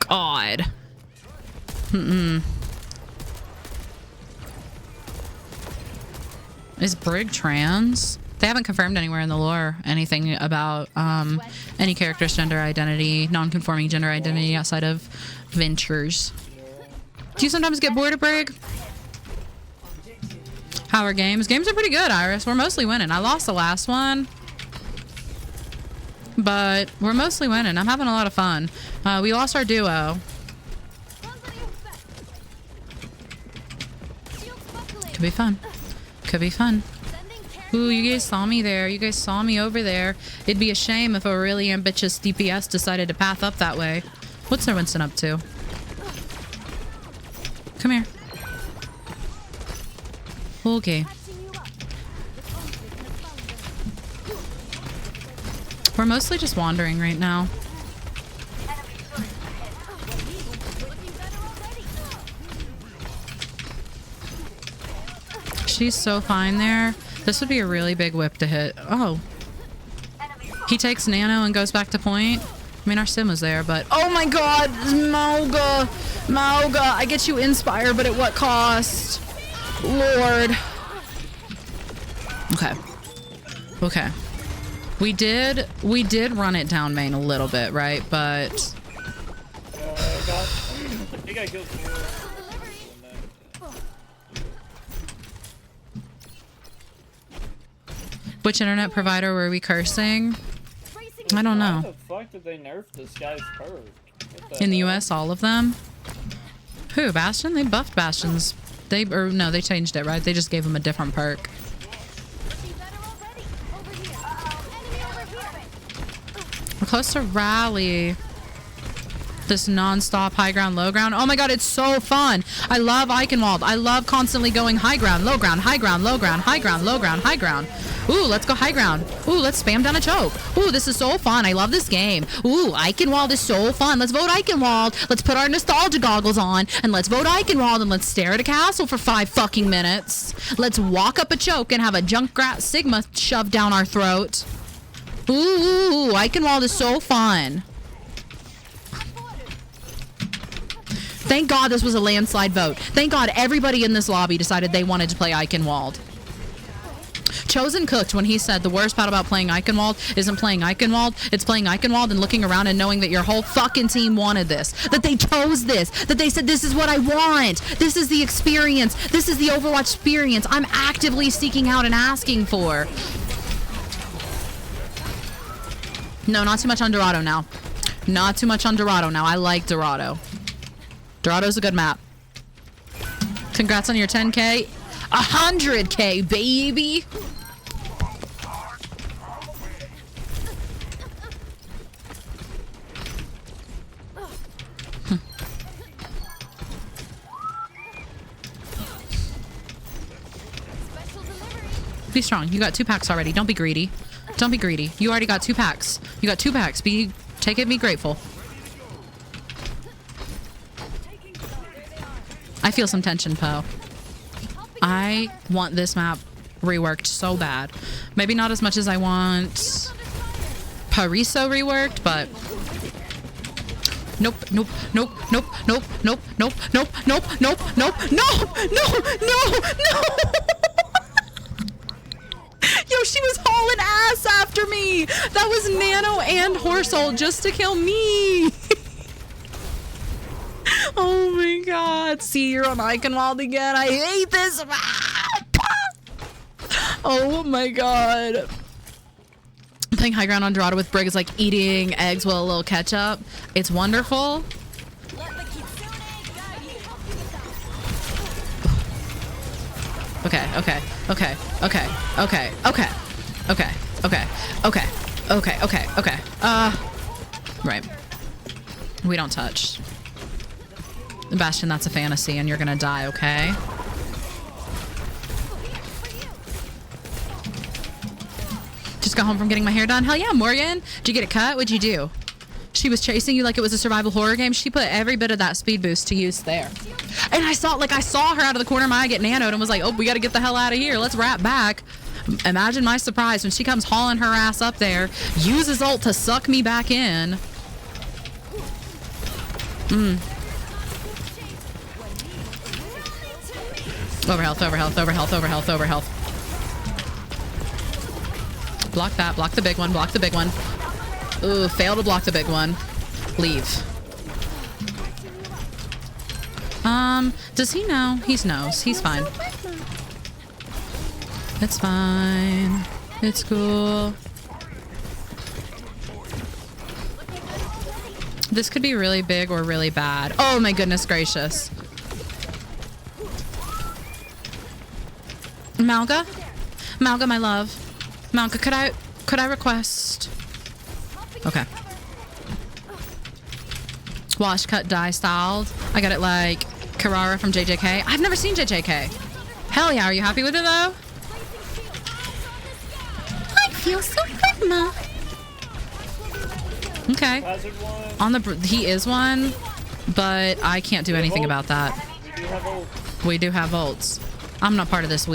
God. Is Brig trans? They haven't confirmed anywhere in the lore anything about any character's gender identity, non-conforming gender identity outside of Ventures. Do you sometimes get bored of Brig? How are games? Games are pretty good, Iris. We're mostly winning. I lost the last one, but we're mostly winning. I'm having a lot of fun. We lost our duo. Could be fun. Could be fun. Ooh, you guys saw me there. You guys saw me over there. It'd be a shame if a really ambitious DPS decided to path up that way. What's Sir Winston up to? Come here. Okay. We're mostly just wandering right now. She's so fine there. This would be a really big whip to hit. Oh. He takes nano and goes back to point. I mean, our sim was there, but... Oh my god! Mauga! Mauga! I get you inspire, but at what cost? Lord. Okay. Okay. We did run it down main a little bit, right? But I think I killed two. which internet provider were we cursing? I don't know. Why the fuck did they nerf this guy's perk? In the US, all of them? Who? Bastion? They buffed Bastions. No, they changed it, right? They just gave him a different perk. We're close to rally. This non-stop high ground, low ground. Oh my god, it's so fun. I love Eichenwald. I love constantly going high ground, low ground, high ground, low ground, high ground, low ground, high ground. Ooh, let's go high ground. Ooh, let's spam down a choke. Ooh, this is so fun. I love this game. Ooh, Eichenwald is so fun. Let's vote Eichenwald. Let's put our nostalgia goggles on and let's vote Eichenwald and let's stare at a castle for 5 fucking minutes. Let's walk up a choke and have a Junkrat Sigma shoved down our throat. Ooh, Eichenwald is so fun. Thank God this was a landslide vote. Thank God everybody in this lobby decided they wanted to play Eichenwald. Chosen cooked when he said the worst part about playing Eichenwald isn't playing Eichenwald, it's playing Eichenwald and looking around and knowing that your whole fucking team wanted this. That they chose this. That they said, this is what I want. This is the experience. This is the Overwatch experience I'm actively seeking out and asking for. No, not too much on Dorado now. Not too much on Dorado now. I like Dorado. Dorado's a good map. Congrats on your 10K. 100K, baby. Be strong. You got 2 packs already. Don't be greedy. Don't be greedy. You already got 2 packs. You got 2 packs. Take it, be grateful. I feel some tension, Poe. I want this map reworked so bad. Maybe not as much as I want Pariso reworked, but nope, nope, nope, nope, nope, nope, nope, nope, nope, nope, nope, no. Yo, she was hauling ass after me. That was Nano and Horsol just to kill me. Oh my god. See, you're on Eichenwald again. I hate this map. Oh my god. Playing high ground on Dorado with Brig is like eating eggs with a little ketchup. It's wonderful. Okay. Right. We don't touch. Bastion, that's a fantasy, and you're gonna die, okay? Just got home from getting my hair done. Hell yeah, Morgan. Did you get it cut? What'd you do? She was chasing you like it was a survival horror game. She put every bit of that speed boost to use there. And I saw her out of the corner of my eye get nanoed and was like, oh, we gotta get the hell out of here. Let's wrap back. Imagine my surprise when she comes hauling her ass up there, uses ult to suck me back in. Overhealth. Block that. Block the big one. Ooh, fail to block the big one. Leave. Does he know? He knows. He's fine. It's fine. It's cool. This could be really big or really bad. Oh my goodness gracious. Malga, my love. Malga, could I request? Okay. Wash, cut, dye, styled. I got it like Carrara from JJK. I've never seen JJK. Hell yeah, are you happy with it though? I feel so good, Ma. Okay. He is one, but I can't do anything about that. We do have ults. I'm not part of this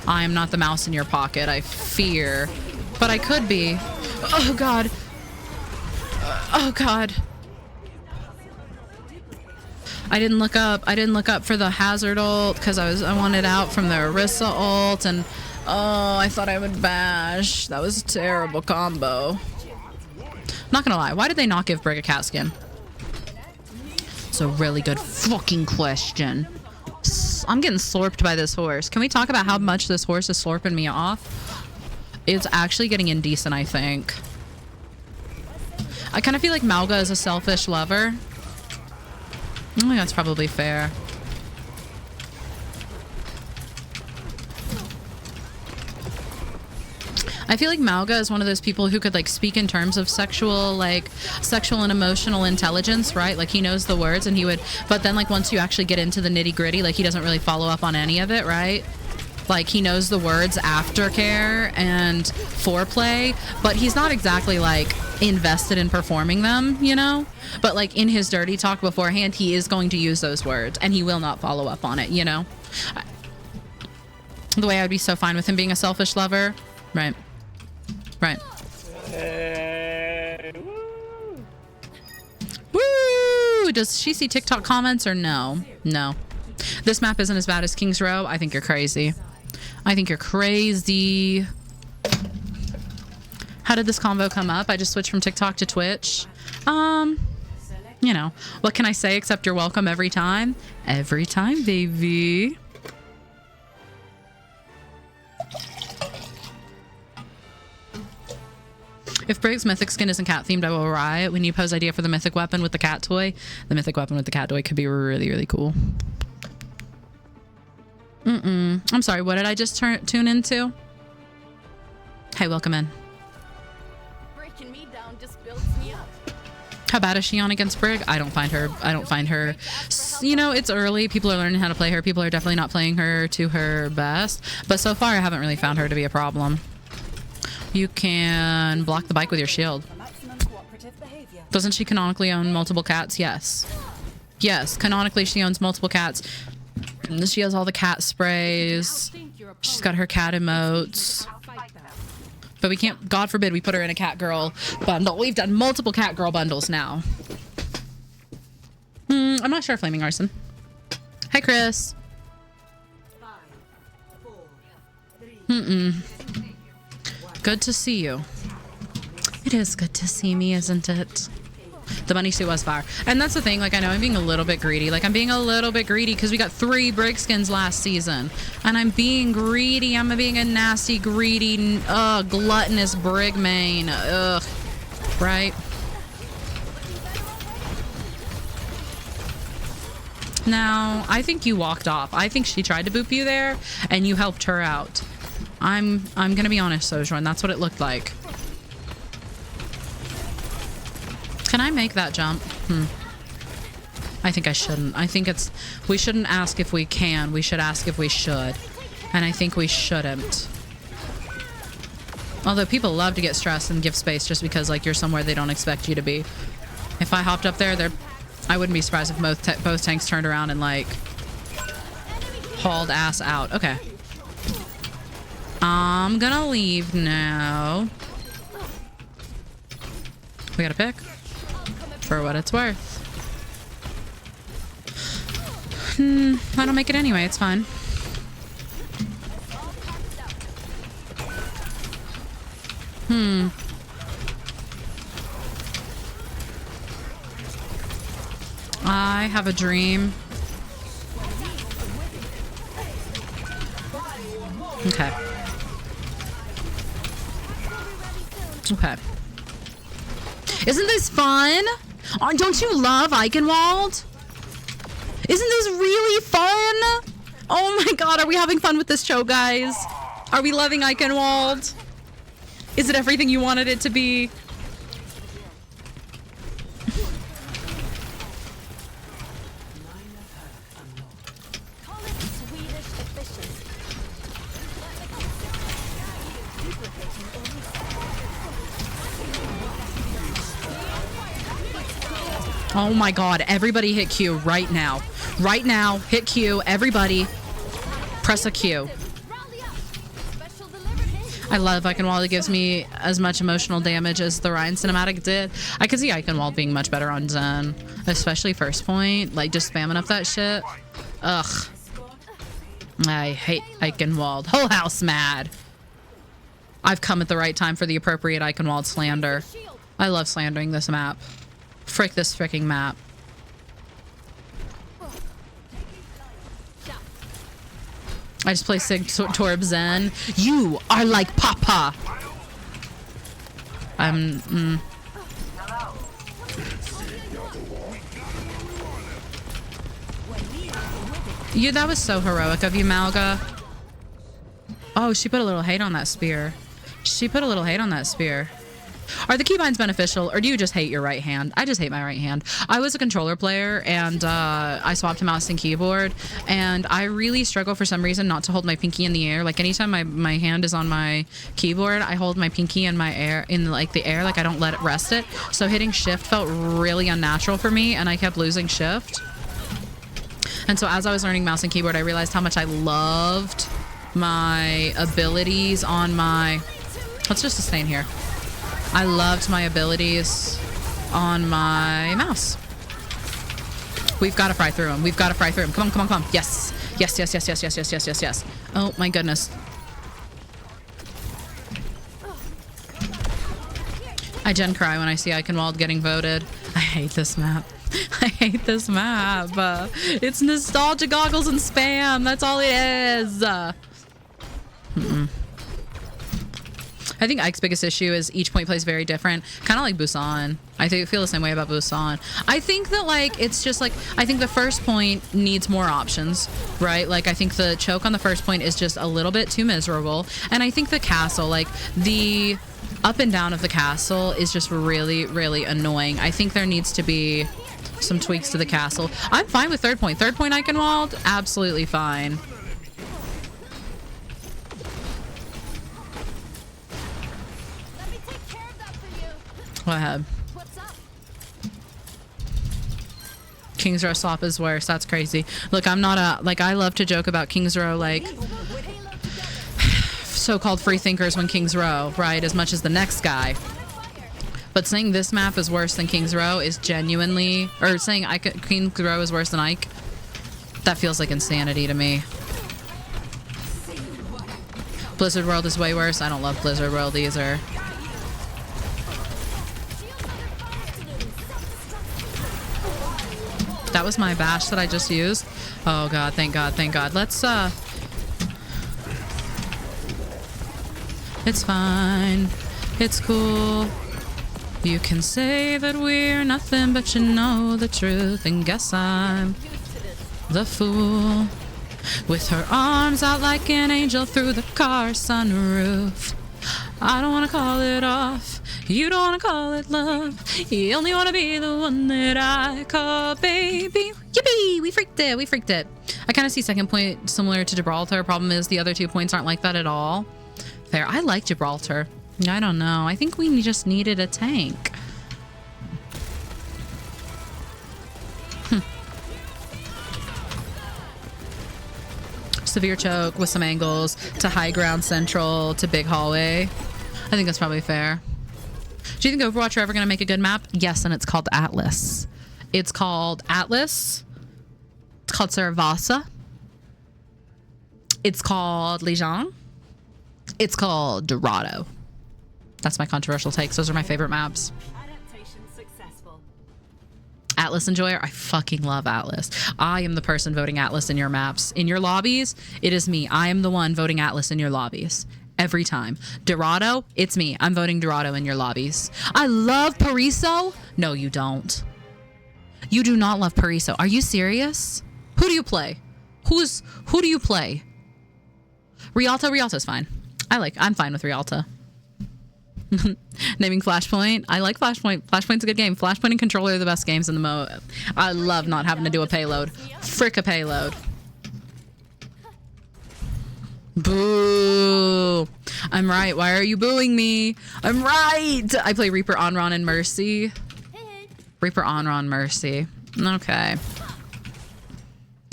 I am not the mouse in your pocket, I fear. But I could be. Oh god. Oh god. I didn't look up for the hazard ult because I wanted out from the Orisa ult, and Oh, I thought I would bash. That was a terrible combo. Not gonna lie, why did they not give Brig a cat skin? It's a really good fucking question. I'm getting slurped by this horse. Can we talk about how much this horse is slurping me off? It's actually getting indecent, I think. I kind of feel like Malga is a selfish lover. I think that's probably fair. I feel like Malga is one of those people who could like speak in terms of sexual and emotional intelligence, right? Like he knows the words and he would, but then like once you actually get into the nitty gritty, like he doesn't really follow up on any of it, right? Like he knows the words aftercare and foreplay, but he's not exactly like invested in performing them, you know? But like in his dirty talk beforehand, he is going to use those words and he will not follow up on it, you know? The way I would be so fine with him being a selfish lover, right? Right. Woo! Does she see TikTok comments or no? No. This map isn't as bad as King's Row. I think you're crazy. I think you're crazy. How did this combo come up? I just switched from TikTok to Twitch. You know, what can I say except you're welcome every time? Every time, baby. If Brig's mythic skin isn't cat themed, I will riot. When you pose idea for the mythic weapon with the cat toy, the mythic weapon with the cat toy could be really, really cool. I'm sorry, what did I just tune into? Hey, welcome in. Breaking me down just builds me up. How bad is Shion against Brig? I don't find her, you know, it's early. People are learning how to play her. People are definitely not playing her to her best. But so far, I haven't really found her to be a problem. You can block the bike with your shield. Doesn't she canonically own multiple cats? Yes. Yes, canonically she owns multiple cats. She has all the cat sprays. She's got her cat emotes. But we can't, God forbid, we put her in a cat girl bundle. We've done multiple cat girl bundles now. I'm not sure, Flaming Arson. Hi, Chris. Good to see you. It is good to see me, isn't it? The bunny suit was fire. And that's the thing, like, I know I'm being a little bit greedy. Like, I'm being a little bit greedy because we got 3 Brig skins last season. And I'm being greedy. I'm being a nasty, greedy, gluttonous Brig main. Ugh. Right? Now, I think you walked off. I think she tried to boop you there, and you helped her out. I'm gonna be honest, Sojourn. That's what it looked like. Can I make that jump? I think I shouldn't. I think we shouldn't ask if we can. We should ask if we should. And I think we shouldn't. Although people love to get stressed and give space just because, like, you're somewhere they don't expect you to be. If I hopped up there, I wouldn't be surprised if both tanks turned around and, like, hauled ass out. Okay. I'm gonna leave now. We got a pick? For what it's worth. I don't make it anyway, it's fine. I have a dream. Okay. Okay. Isn't this fun? Don't you love Eichenwald? Isn't this really fun? Oh my god, are we having fun with this show, guys? Are we loving Eichenwald? Is it everything you wanted it to be? Oh my god, everybody hit Q right now. Right now, hit Q, everybody. Press a Q. I love Eichenwald. It gives me as much emotional damage as the Ryan cinematic did. I could see Eichenwald being much better on Zen. Especially first point. Like, just spamming up that shit. Ugh. I hate Eichenwald. Whole house mad. I've come at the right time for the appropriate Eichenwald slander. I love slandering this map. Frick this freaking map. I just play Sig Torb Zen. You are like Papa. You, that was so heroic of you, Malga. Oh, she put a little hate on that spear. She put a little hate on that spear. Are the keybinds beneficial, or do you just hate your right hand? I just hate my right hand. I was a controller player, and I swapped to mouse and keyboard, and I really struggle for some reason not to hold my pinky in the air. Like anytime my hand is on my keyboard, I hold my pinky in my air, like the air, like I don't let it rest it. So hitting shift felt really unnatural for me, and I kept losing shift. And so as I was learning mouse and keyboard, I realized how much I loved my abilities on my... Let's just sustain here. I loved my abilities on my mouse. We've got to fry through him. We've got to fry through him. Come on, come on, come on. Yes. Yes, yes, yes, yes, yes, yes, yes, yes, yes. Oh, my goodness. I gen cry when I see Eichenwald getting voted. I hate this map. I hate this map. It's nostalgia goggles and spam. That's all it is. I think Ike's biggest issue is each point plays very different. Kind of like Busan. I feel the same way about Busan. I think that, like, it's just like, I think the first point needs more options, right? Like, I think the choke on the first point is just a little bit too miserable. And I think the castle, like, the up and down of the castle is just really, really annoying. I think there needs to be some tweaks to the castle. I'm fine with third point. Third point Eichenwald, absolutely fine. Go ahead. King's Row swap is worse. That's crazy. Look, I'm not a... Like, I love to joke about King's Row, like... so-called free thinkers when King's Row, right? As much as the next guy. But saying this map is worse than King's Row is genuinely... Or saying King's Row is worse than Ike. That feels like insanity to me. Blizzard World is way worse. I don't love Blizzard World either. That was my bash that I just used. Oh god, thank god, thank god. Let's it's fine. It's cool. You can say that we're nothing, but you know the truth, and guess I'm the fool. With her arms out like an angel through the car sunroof. I don't wanna call it off. You don't want to call it love. You only want to be the one that I call baby. Yippee! We freaked it. We freaked it. I kind of see second point similar to Gibraltar. Problem is the other 2 points aren't like that at all. Fair. I like Gibraltar. I don't know. I think we just needed a tank. Severe choke with some angles to high ground central to big hallway. I think that's probably fair. Do you think Overwatch are ever going to make a good map? Yes, and it's called Atlas. It's called Atlas. It's called Saravasa. It's called Lijiang. It's called Dorado. That's my controversial takes. Those are my favorite maps. Atlas enjoyer? I fucking love Atlas. I am the person voting Atlas in your maps. In your lobbies, it is me. I am the one voting Atlas in your lobbies. Every time. Dorado, it's me. I'm voting Dorado in your lobbies. I love Pariso. No, you don't. You do not love Pariso. Are you serious? Who do you play? Who do you play? Rialta? Rialta's fine. I'm fine with Rialta. Naming Flashpoint. I like Flashpoint. Flashpoint's a good game. Flashpoint and Controller are the best games in the mode. I love not having to do a payload. Frick a payload. Boo. I'm right. Why are you booing me? I'm right. I play Reaper, Onron, and Mercy. Reaper, Onron, Mercy. Okay.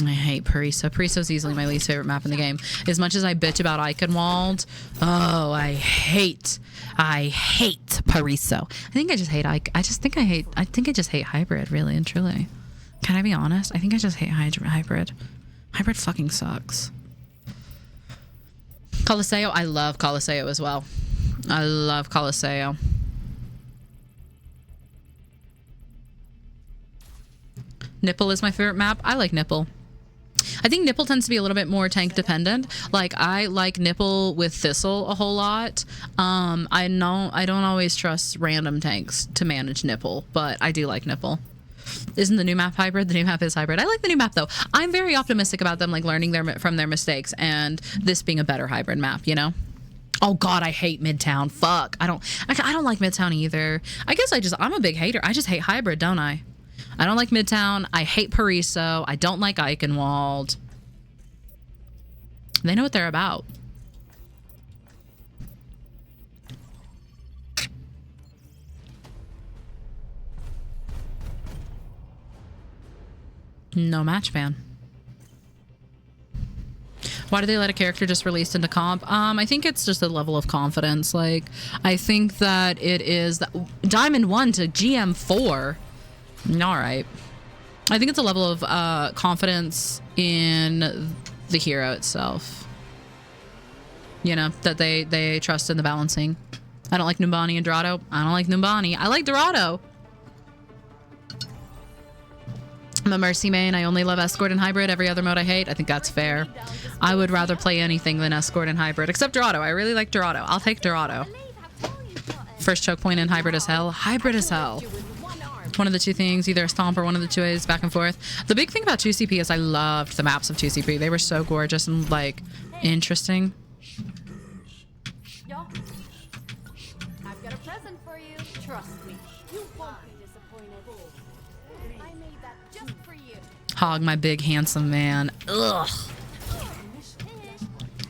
I hate Pariso. Pariso's easily my least favorite map in the game. As much as I bitch about Eichenwald, oh, I hate Pariso. I think I just hate Ike. I think I just hate Hybrid, really and truly. Can I be honest? I think I just hate Hybrid. Hybrid fucking sucks. Coliseo, I love Coliseo as well. I love Coliseo. Nipple is my favorite map. I like Nipple. I think Nipple tends to be a little bit more tank dependent. Like, I like Nipple with Thistle a whole lot. I don't always trust random tanks to manage Nipple, but I do like Nipple. Isn't the new map hybrid? The new map is hybrid. I like the new map though. I'm very optimistic about them like learning from their mistakes and this being a better hybrid map, you know? Oh god, I hate Midtown. Fuck. I don't like Midtown either. I guess I'm a big hater. I just hate hybrid, don't I? I don't like Midtown. I hate Pariso. I don't like Eichenwald. They know what they're about. No match ban. Why do they let a character just released into comp? I think it's just a level of confidence. Like, I think that it is Diamond 1 to GM 4. All right. I think it's a level of confidence in the hero itself. You know, that they trust in the balancing. I don't like Numbani and Dorado. I don't like Numbani. I like Dorado. I'm a Mercy main. I only love Escort and Hybrid. Every other mode I hate. I think that's fair. I would rather play anything than Escort and Hybrid. Except Dorado. I really like Dorado. I'll take Dorado. First choke point in Hybrid as hell. Hybrid as hell. One of the two things. Either a stomp or one of the two ways. Back and forth. The big thing about 2CP is I loved the maps of 2CP. They were so gorgeous and, like, interesting. Yo, I've got a present for you. Trust me, you won't be disappointed. I made that just for you. Hog, my big handsome man. Ugh.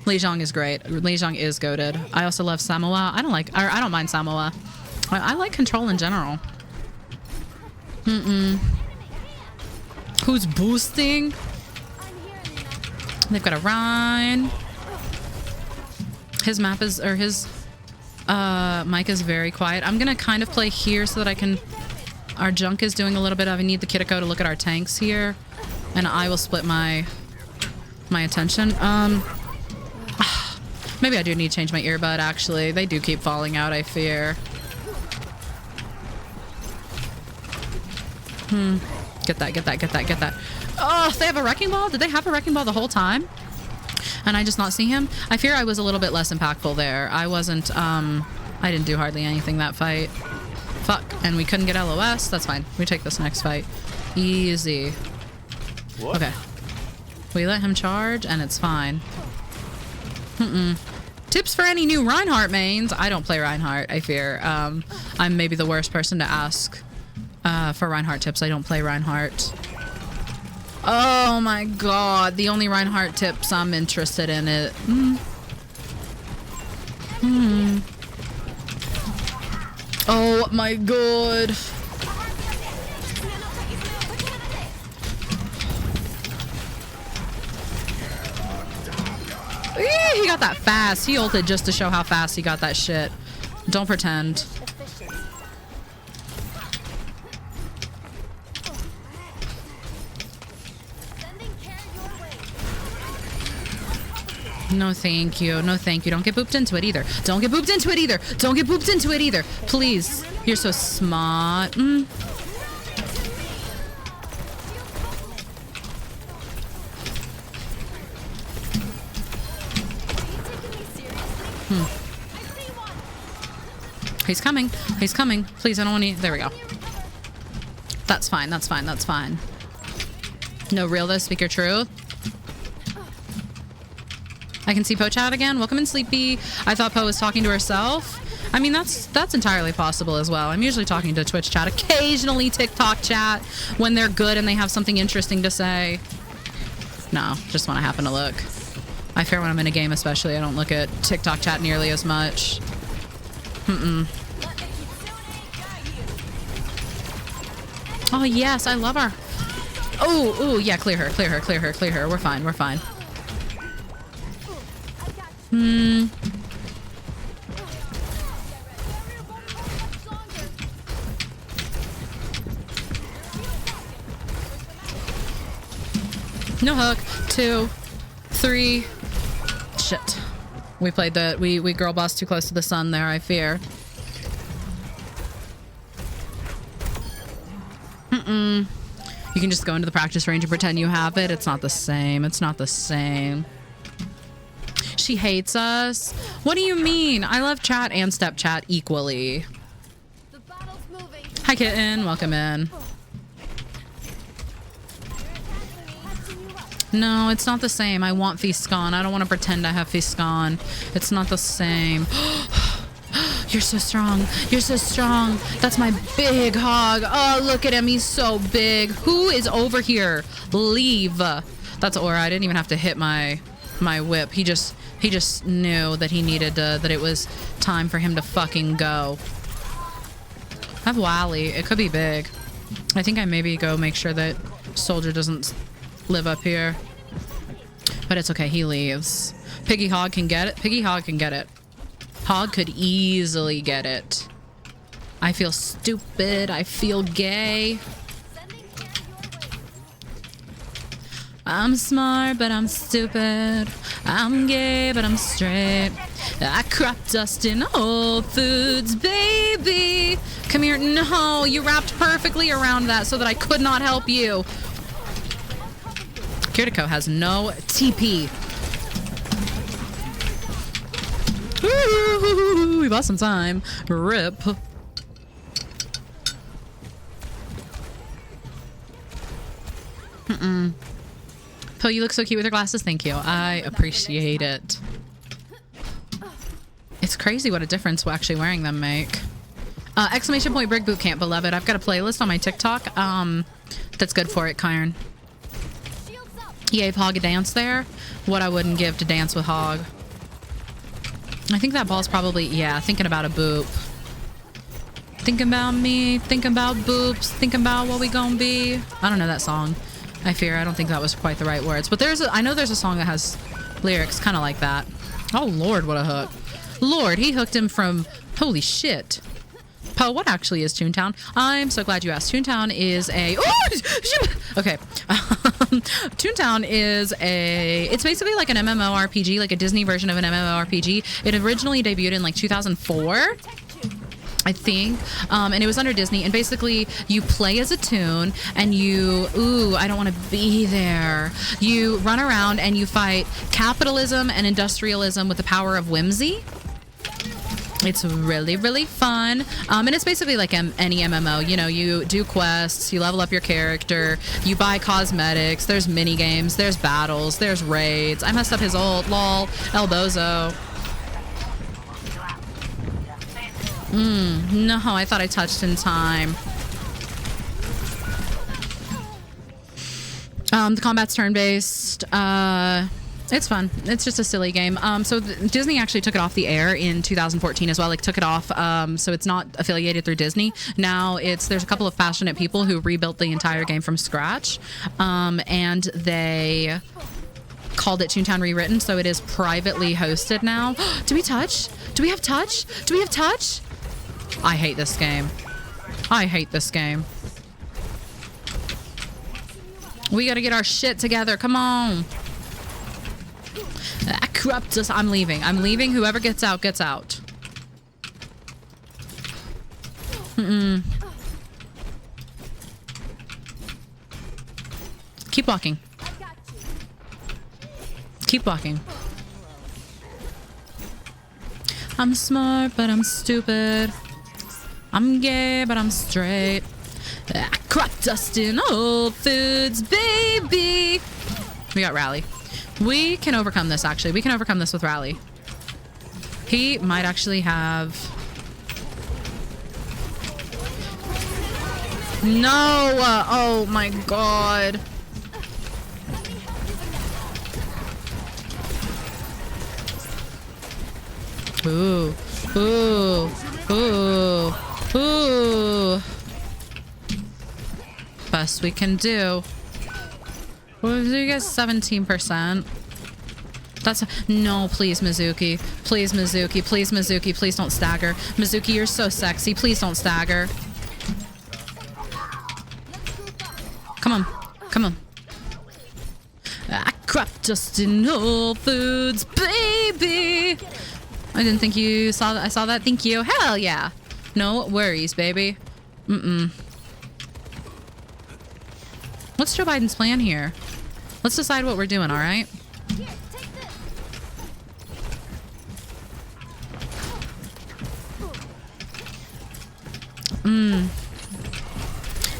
Li Zhang is great. Li Zhang is goated. I also love Samoa. I don't mind Samoa. I like control in general. Who's boosting? They've got a Rhine. His map is, or his mic is very quiet. I'm gonna kind of play here so that I can, our junk is doing a little bit of, I need the Kitiko to look at our tanks here. And I will split my attention. Maybe I do need to change my earbud actually. They do keep falling out, I fear. Get that. Oh, they have a wrecking ball? Did they have a wrecking ball the whole time? And I just not see him? I fear I was a little bit less impactful there. I wasn't, I didn't do hardly anything that fight. Fuck. And we couldn't get LOS. That's fine. We take this next fight. Easy. What? Okay. We let him charge and it's fine. Tips for any new Reinhardt mains? I don't play Reinhardt, I fear. I'm maybe the worst person to ask for Reinhardt tips. I don't play Reinhardt. Oh my god. The only Reinhardt tips I'm interested in it. Oh my god. He got that fast. He ulted just to show how fast he got that shit. Don't pretend. No thank you. No thank you. Don't get booped into it either. Don't get booped into it either. Don't get booped into it either. Please. You're so smart. He's coming. He's coming. Please, I don't want to... There we go. That's fine. That's fine. That's fine. No real though. Speak your truth. I can see Poe chat again. Welcome in, Sleepy. I thought Poe was talking to herself. I mean, that's entirely possible as well. I'm usually talking to Twitch chat, occasionally TikTok chat when they're good and they have something interesting to say. No, just when I happen to look. I fear when I'm in a game especially, I don't look at TikTok chat nearly as much. Oh yes, I love her. Oh, yeah, clear her, clear her, clear her, clear her. We're fine, we're fine. No hook. 2, 3. Shit. We played the we girl boss too close to the sun there, I fear. You can just go into the practice range and pretend you have it. It's not the same. It's not the same. She hates us. What do you mean? I love chat and step chat equally. Hi kitten, welcome in. No, it's not the same. I want Fiscon. I don't want to pretend I have Fiscon. It's not the same. You're so strong. You're so strong. That's my big hog. Oh, look at him. He's so big. Who is over here? Leave. That's Aura. I didn't even have to hit my whip. He just knew that he needed to, that it was time for him to fucking go. I have Wally. It could be big. I think I maybe go make sure that Soldier doesn't live up here. But it's okay. He leaves. Piggy Hog can get it. Piggy Hog can get it. Hog could easily get it. I feel stupid. I feel gay. I'm smart, but I'm stupid. I'm gay, but I'm straight. I crop dust in Whole Foods, baby. Come here. No, you wrapped perfectly around that so that I could not help you. Kiriko has no TP. Ooh, we bought some time. Rip. Pill, you look so cute with your glasses. Thank you. I appreciate it. It's crazy what a difference actually wearing them make. Exclamation point Brig Bootcamp, beloved. I've got a playlist on my TikTok. That's good for it, Kyron. You gave Hog a dance there. What I wouldn't give to dance with Hog. I think that ball's probably, yeah, thinking about a boop. Thinking about me, thinking about boops, thinking about what we gonna be. I don't know that song. I fear I don't think that was quite the right words. But I know there's a song that has lyrics kind of like that. Oh, Lord, what a hook. Lord, he hooked him from, holy shit. Poe, what actually is Toontown? I'm so glad you asked. Toontown is a... Okay. Toontown is it's basically like an MMORPG, like a Disney version of an MMORPG. It originally debuted in like 2004. I think, and it was under Disney, and basically you play as a toon and you, I don't want to be there. You run around and you fight capitalism and industrialism with the power of whimsy. It's really, really fun. And it's basically like any MMO. You know, you do quests, you level up your character, you buy cosmetics, there's mini games, there's battles, there's raids. I messed up his ult, lol, El Bozo. No, I thought I touched in time. The combat's turn-based. It's fun. It's just a silly game. So Disney actually took it off the air in 2014 as well. Like, took it off. So it's not affiliated through Disney. Now there's a couple of passionate people who rebuilt the entire game from scratch. And they called it Toontown Rewritten. So it is privately hosted now. Do we touch? Do we have touch? Do we have touch? I hate this game. I hate this game. We gotta get our shit together. Come on. Corrupt us. I'm leaving. I'm leaving. Whoever gets out, gets out. Keep walking. Keep walking. I'm smart, but I'm stupid. I'm gay, but I'm straight. Crop dust in Whole Foods, baby. We got Rally. We can overcome this, actually. We can overcome this with Rally. He might actually have... No! Oh my god. Ooh. Ooh. Ooh. Ooh. Best we can do. What did you guys? 17%. That's no, please, Mizuki. Please, Mizuki. Please, Mizuki. Please don't stagger. Mizuki, you're so sexy. Please don't stagger. Come on. Come on. Crap just in Whole Foods, baby. I didn't think you saw that. I saw that. Thank you. Hell yeah. No worries, baby. What's Joe Biden's plan here? Let's decide what we're doing, all right?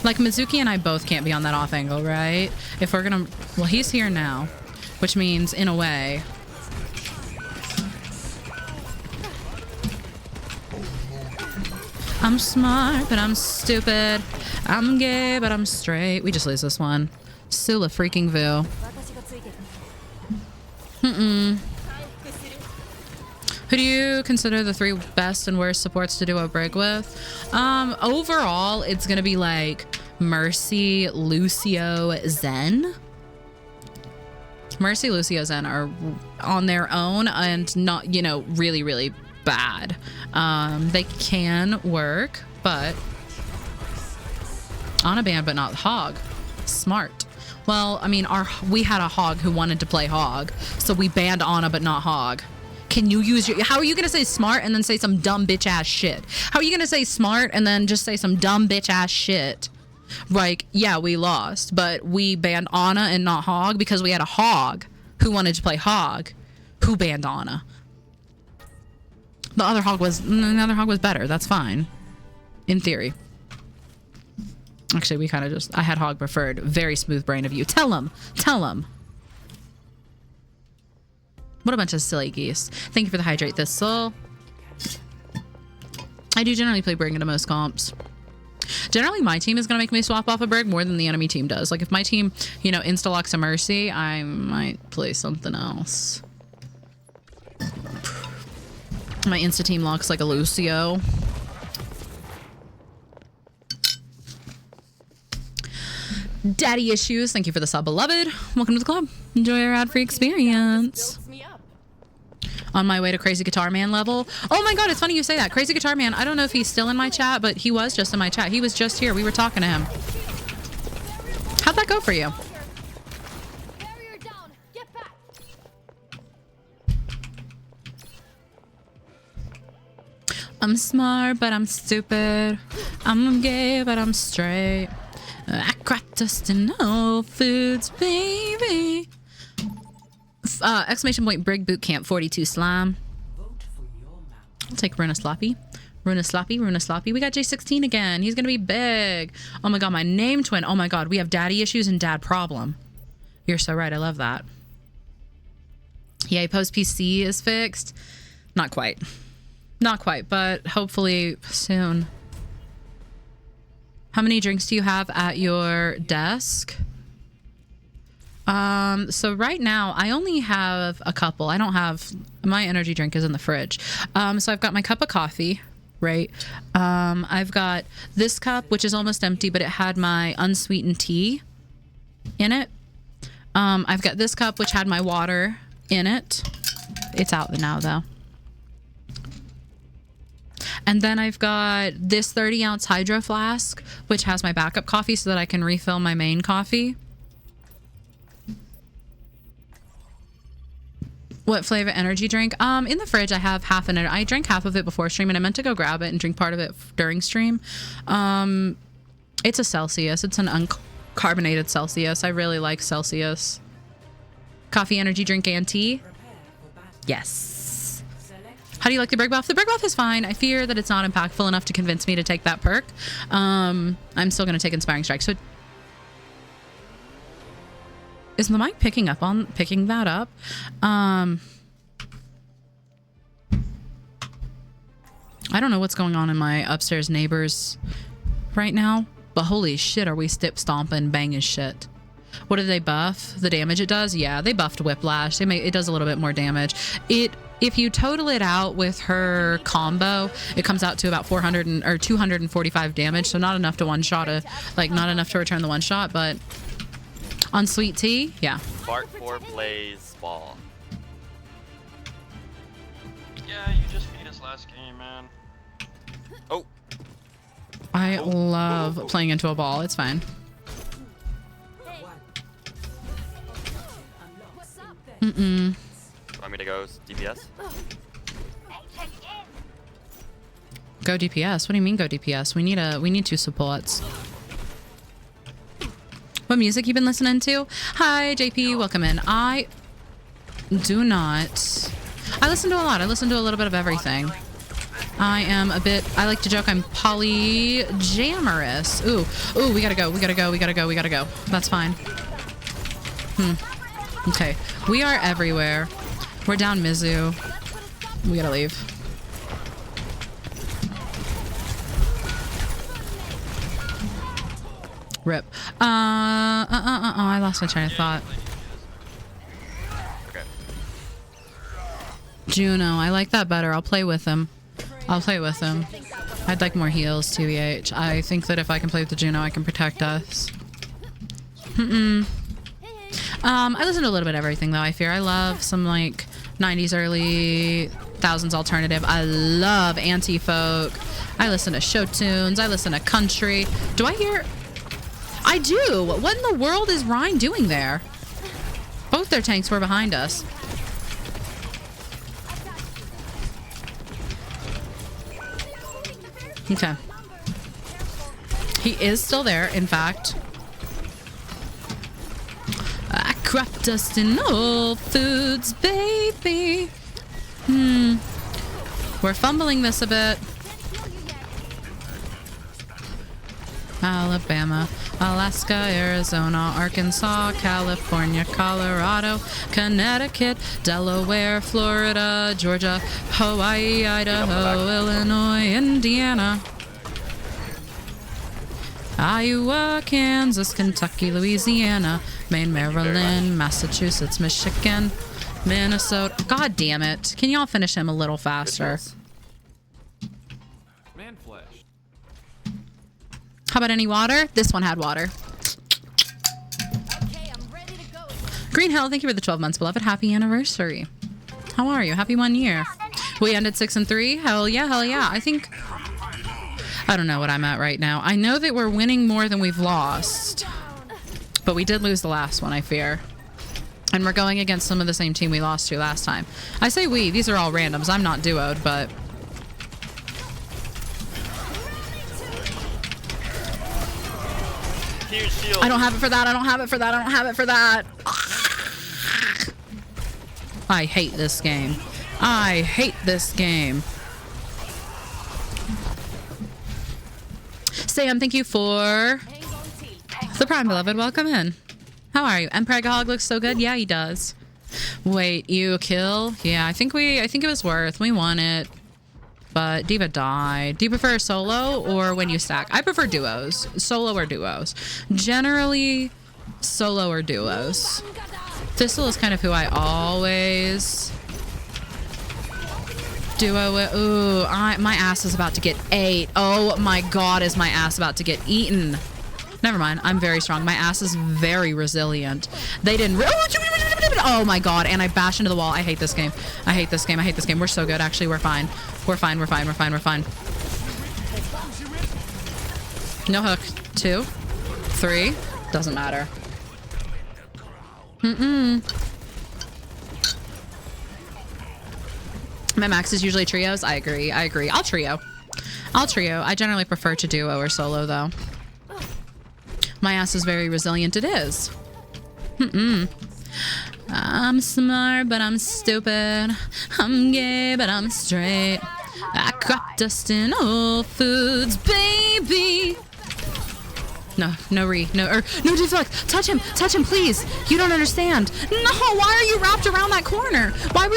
Like, Mizuki and I both can't be on that off angle, right? If we're gonna... Well, he's here now, which means, in a way... I'm smart, but I'm stupid. I'm gay, but I'm straight. We just lose this one. Sula freaking Vu. Who do you consider the 3 best and worst supports to do a Brig with? Overall, it's gonna be like Mercy, Lucio, Zen. Mercy, Lucio, Zen are on their own and not, you know, really, really bad. They can work, but on a band, but not Hog. Smart. Well, I mean, we had a Hog who wanted to play Hog, so we banned Ana, but not Hog. Can you use your... How are you going to say smart and then say some dumb bitch-ass shit? How are you going to say smart and then just say some dumb bitch-ass shit? Like, yeah, we lost, but we banned Ana and not Hog because we had a Hog who wanted to play Hog who banned Ana. The other Hog was better. That's fine. In theory. Actually, we kind of just... I had Hog preferred. Very smooth brain of you. Tell him. Tell him. What a bunch of silly geese. Thank you for the hydrate thistle. I do generally play Brig into most comps. Generally, my team is going to make me swap off a Brig more than the enemy team does. Like, if my team, you know, insta-locks a Mercy, I might play something else. My insta-team locks like a Lucio. Daddy Issues, thank you for the sub, beloved. Welcome to the club. Enjoy your ad-free experience. On my way to Crazy Guitar Man level. Oh my god, it's funny you say that. Crazy Guitar Man, I don't know if he's still in my chat, but he was just in my chat. He was just here. We were talking to him. How'd that go for you? I'm smart, but I'm stupid. I'm gay, but I'm straight. I crack dust in Whole Foods, baby. Exclamation point Brig boot camp 42 slime. I'll take Runa Sloppy. Runa Sloppy, Runa Sloppy. We got J16 again. He's gonna be big. Oh my god, my name twin. Oh my god, we have daddy issues and dad problem. You're so right. I love that. Yay, post PC is fixed. Not quite. Not quite, but hopefully soon. How many drinks do you have at your desk? So right now I only have a couple. I don't have, my energy drink is in the fridge. So I've got my cup of coffee, right? I've got this cup, which is almost empty, but it had my unsweetened tea in it. I've got this cup, which had my water in it. It's out now though. And then I've got this 30-ounce hydro flask, which has my backup coffee so that I can refill my main coffee. What flavor energy drink? In the fridge, I have half an. I drank half of it before stream, and I meant to go grab it and drink part of it during stream. It's a Celsius. It's an uncarbonated Celsius. I really like Celsius. Coffee, energy drink, and tea? Yes. How do you like the Brig buff? The Brig buff is fine. I fear that it's not impactful enough to convince me to take that perk. I'm still going to take Inspiring Strike. So is the mic picking that up? I don't know what's going on in my upstairs neighbors right now, but holy shit, are we stip stomping banging shit. What do they buff? The damage it does? Yeah, they buffed Whiplash. It does a little bit more damage. If you total it out with her combo, it comes out to about 245 damage. So not enough to one shot not enough to return the one shot, but on sweet tea, yeah. Bart 4 plays ball. Yeah, you just beat us last game, man. Oh. I love playing into a ball. It's fine. Want me to go DPS? Go DPS. What do you mean go DPS? We need 2 supports. What music you been listening to? Hi JP, welcome in. I do not. I listen to a lot. I listen to a little bit of everything. I like to joke I'm polyamorous. Ooh, we gotta go. That's fine. Okay. We are everywhere. We're down Mizu. We gotta leave. Rip. I lost my train of thought. Okay. Juno, I like that better. I'll play with him. I'd like more heals, TBH. I think that if I can play with the Juno, I can protect us. I listen to a little bit of everything, though, I fear. I love some, like, 90s, early 1000s alternative. I love anti-folk. I listen to show tunes. I listen to country. Do I hear... I do! What in the world is Rhine doing there? Both their tanks were behind us. Okay. He is still there, in fact. I craft dust in all foods, baby. We're fumbling this a bit. Alabama, Alaska, Arizona, Arkansas, California, Colorado, Connecticut, Delaware, Florida, Georgia, Hawaii, Idaho, Illinois, Indiana, Iowa, Kansas, Kentucky, Louisiana, Maine, Maryland, Massachusetts, Michigan, Minnesota. God damn it. Can y'all finish him a little faster? Man flesh. How about any water? This one had water. Green Hill, thank you for the 12 months, beloved. Happy anniversary. How are you? Happy 1 year. We ended 6-3. Hell yeah, hell yeah. I think... I don't know what I'm at right now. I know that we're winning more than we've lost. But we did lose the last one, I fear. And we're going against some of the same team we lost to last time. I say we. These are all randoms. I'm not duoed, but... Huge shield. I don't have it for that. I don't have it for that. I don't have it for that. I hate this game. I hate this game. Sam, thank you for the Prime, beloved. Welcome in. How are you? Emperagaholic looks so good. Yeah, he does. Wait, you kill? Yeah, I think it was worth. We won it. But Diva died. Do you prefer solo or when you stack? I prefer duos. Solo or duos. Generally, solo or duos. Thistle is kind of who I always duo with. Ooh, my ass is about to get ate. Oh my god, is my ass about to get eaten. Never mind, I'm very strong. My ass is very resilient. They didn't... Oh my god, and I bashed into the wall. I hate this game. I hate this game. I hate this game. We're so good, actually. We're fine. We're fine. We're fine. We're fine. We're fine. No hook. 2, 3. Doesn't matter. My max is usually trios. I agree. I agree. I'll trio. I generally prefer to duo or solo, though. My ass is very resilient. It is. I'm smart, but I'm stupid. I'm gay, but I'm straight. I crop dust in all foods, baby. No deflect. Touch him, please. You don't understand. No, why are you wrapped around that corner? Why?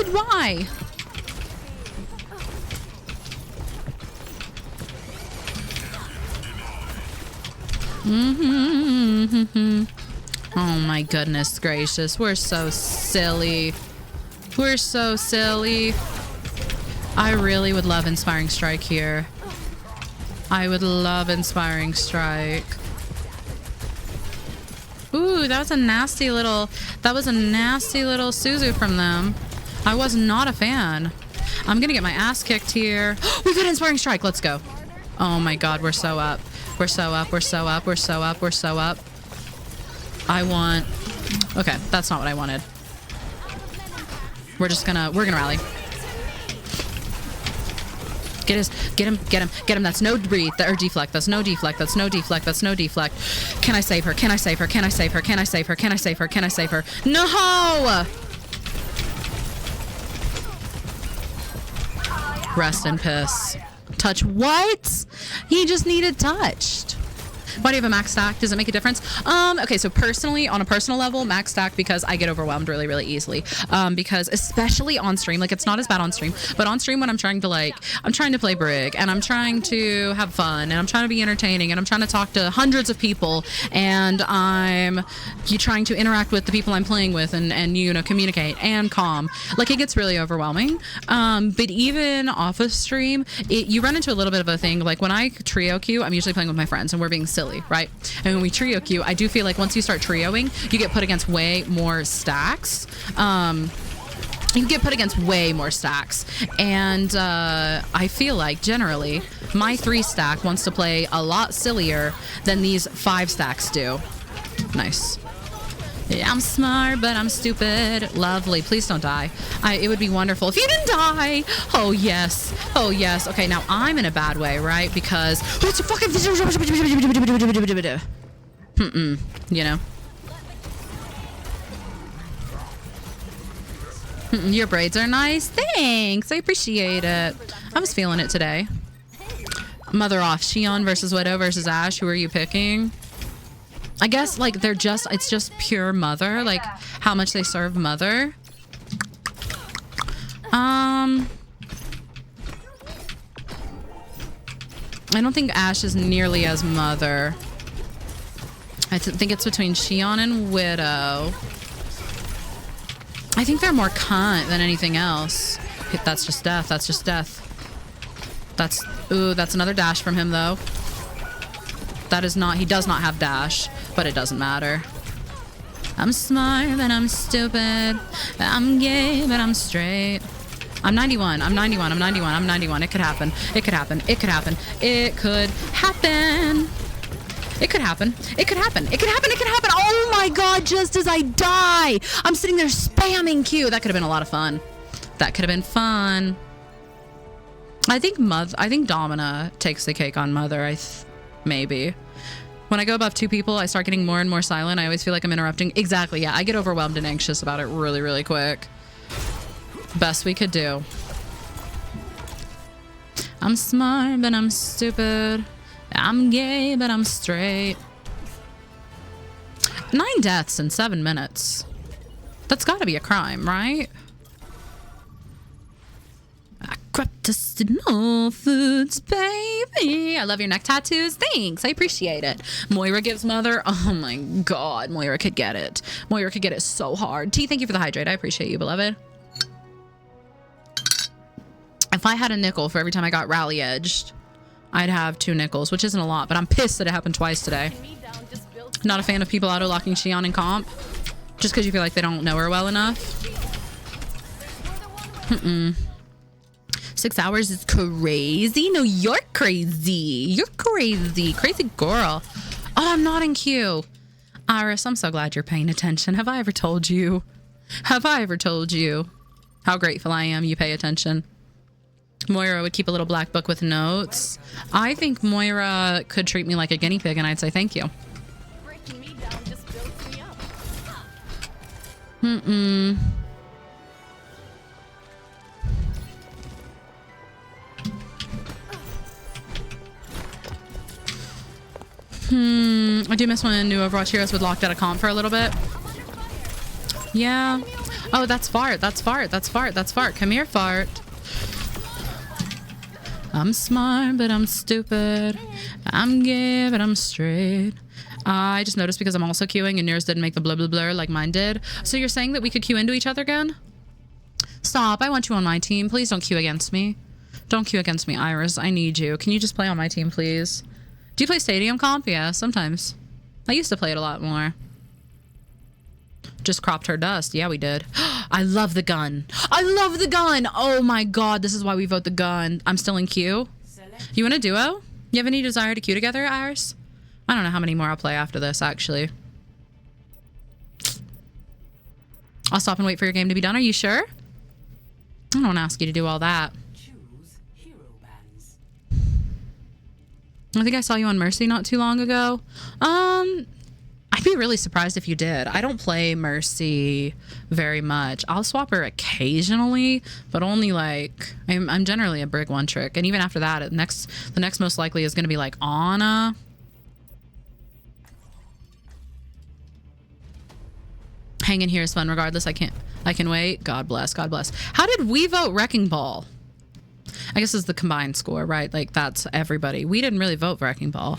Oh my goodness gracious. We're so silly. We're so silly. I really would love Inspiring Strike here. I would love Inspiring Strike. Ooh, that was a nasty little Suzu from them. I was not a fan. I'm gonna get my ass kicked here. We got Inspiring Strike. Let's go. Oh my god, we're so up. We're so up. I want... Okay, that's not what I wanted. We're gonna rally. Get him. That's no breathe or deflect. That's no deflect. That's no deflect. That's no deflect. Can I save her? Can I save her? Can I save her? Can I save her? Can I save her? Can I save her? No! Rest in piss. Touch what? He just needed touched. Why do you have a max stack? Does it make a difference? Okay, so personally, on a personal level, max stack because I get overwhelmed really, really easily. Because especially on stream, like it's not as bad on stream, but on stream when I'm trying to play Brig and I'm trying to have fun and I'm trying to be entertaining and I'm trying to talk to hundreds of people and I'm trying to interact with the people I'm playing with and you know, communicate and calm. Like it gets really overwhelming. But even off of stream, you run into a little bit of a thing. Like when I trio queue, I'm usually playing with my friends and we're being silly, right? And when we trio queue, I do feel like once you start trioing, you get put against way more stacks. You get put against way more stacks. And I feel like generally my 3 stack wants to play a lot sillier than these 5 stacks do. Nice. Yeah, I'm smart, but I'm stupid. Lovely. Please don't die. It would be wonderful if you didn't die. Oh, yes. Oh, yes. Okay, now I'm in a bad way, right? Because... You know? Your braids are nice. Thanks. I appreciate it. I was feeling it today. Mother off. Shion versus Widow versus Ashe. Who are you picking? I guess like it's just pure Mother, like how much they serve Mother. I don't think Ashe is nearly as Mother. I think it's between Shion and Widow. I think they're more cunt than anything else. That's just death. That's just death. That's another dash from him though. That is not, he does not have dash, but it doesn't matter. I'm smart, but I'm stupid. I'm gay, but I'm straight. I'm 91, I'm 91, I'm 91, I'm 91. It could happen. It could happen. It could happen. It could happen. It could happen. It could happen. It could happen. It could happen. Oh my God, just as I die. I'm sitting there spamming Q. That could have been a lot of fun. That could have been fun. I think Domina takes the cake on Mother. Maybe. When I go above 2 people, I start getting more and more silent. I always feel like I'm interrupting. Exactly, yeah. I get overwhelmed and anxious about it really, really quick. Best we could do. I'm smart, but I'm stupid. I'm gay, but I'm straight. 9 deaths in 7 minutes. That's gotta be a crime, right? I crept to no foods, baby. I love your neck tattoos. Thanks. I appreciate it. Moira gives Mother. Oh my God. Moira could get it. Moira could get it so hard. T, thank you for the hydrate. I appreciate you, beloved. If I had a nickel for every time I got rally edged, I'd have 2 nickels, which isn't a lot, but I'm pissed that it happened twice today. Not a fan of people auto-locking Shion in comp. Just because you feel like they don't know her well enough. 6 hours is crazy. No, you're crazy. You're crazy. Crazy girl. Oh, I'm not in queue. Iris, I'm so glad you're paying attention. Have I ever told you? Have I ever told you how grateful I am you pay attention? Moira would keep a little black book with notes. I think Moira could treat me like a guinea pig and I'd say thank you. Breaking me down just builds me up. I do miss when new Overwatch heroes would lock out a comp for a little bit. Yeah. Oh, that's Fart. That's Fart. That's Fart. That's Fart. Come here, Fart. I'm smart, but I'm stupid. I'm gay, but I'm straight. I just noticed because I'm also queuing and yours didn't make the blah blah blur like mine did. So you're saying that we could queue into each other again? Stop. I want you on my team. Please don't queue against me. Don't queue against me, Iris. I need you. Can you just play on my team, please? Do you play Stadium Comp? Yeah, sometimes. I used to play it a lot more. Just cropped her dust. Yeah, we did. I love the gun. I love the gun. Oh my God. This is why we vote the gun. I'm still in queue. You want a duo? You have any desire to queue together, Iris? I don't know how many more I'll play after this, actually. I'll stop and wait for your game to be done. Are you sure? I don't ask you to do all that. I think I saw you on Mercy not too long ago. I'd be really surprised if you did. I don't play Mercy very much. I'll swap her occasionally, but only like I'm generally a Brig one trick. And even after that, the next most likely is going to be like Ana. Hang in here is fun regardless. I can wait. God bless. God bless. How did we vote Wrecking Ball? I guess it's the combined score, right? Like that's everybody. We didn't really vote Wrecking Ball.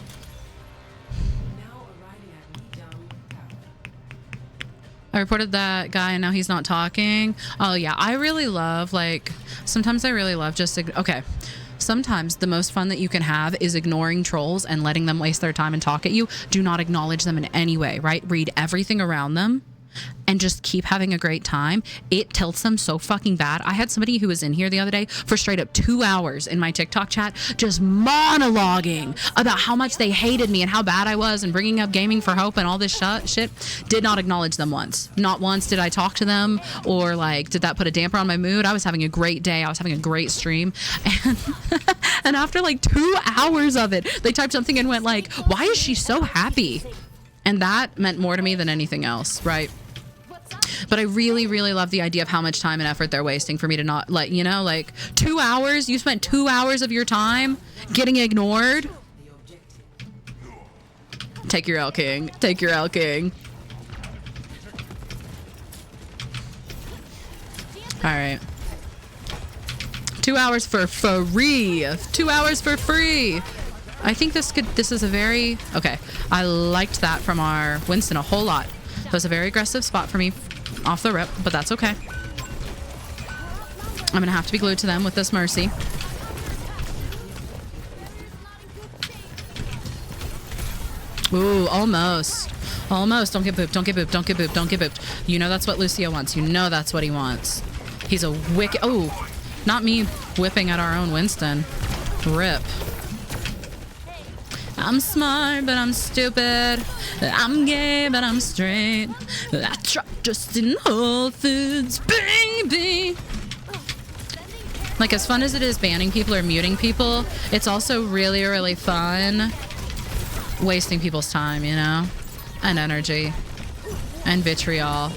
I reported that guy and now he's not talking. Oh yeah, I really love, like, sometimes I really love just, okay. Sometimes the most fun that you can have is ignoring trolls and letting them waste their time and talk at you. Do not acknowledge them in any way, right? Read everything around them and just keep having a great time. It tilts them so fucking bad. I had somebody who was in here the other day for straight up 2 hours in my TikTok chat just monologuing about how much they hated me and how bad I was and bringing up Gaming for Hope and all this shit. Did not acknowledge them once. Not once did I talk to them or like did that put a damper on my mood. I was having a great day. I was having a great stream. And after like 2 hours of it, they typed something and went like, why is she so happy? And that meant more to me than anything else, right? But I really, really love the idea of how much time and effort they're wasting for me to not let, you know, like 2 hours. You spent 2 hours of your time getting ignored. Take your L, King. Take your L, King. All right. 2 hours for free. 2 hours for free. I think this is a very, okay. I liked that from our Winston a whole lot. That was a very aggressive spot for me off the rip, but that's okay. I'm gonna have to be glued to them with this Mercy. Ooh, almost. Almost. Don't get booped. Don't get booped. Don't get booped. Don't get booped. You know that's what Lucio wants. You know that's what he wants. He's a wicked... Oh, not me whipping at our own Winston. Rip. I'm smart, but I'm stupid. I'm gay, but I'm straight. I try just in Whole Foods, baby. Like, as fun as it is banning people or muting people, it's also really, really fun wasting people's time, you know? And energy. And vitriol.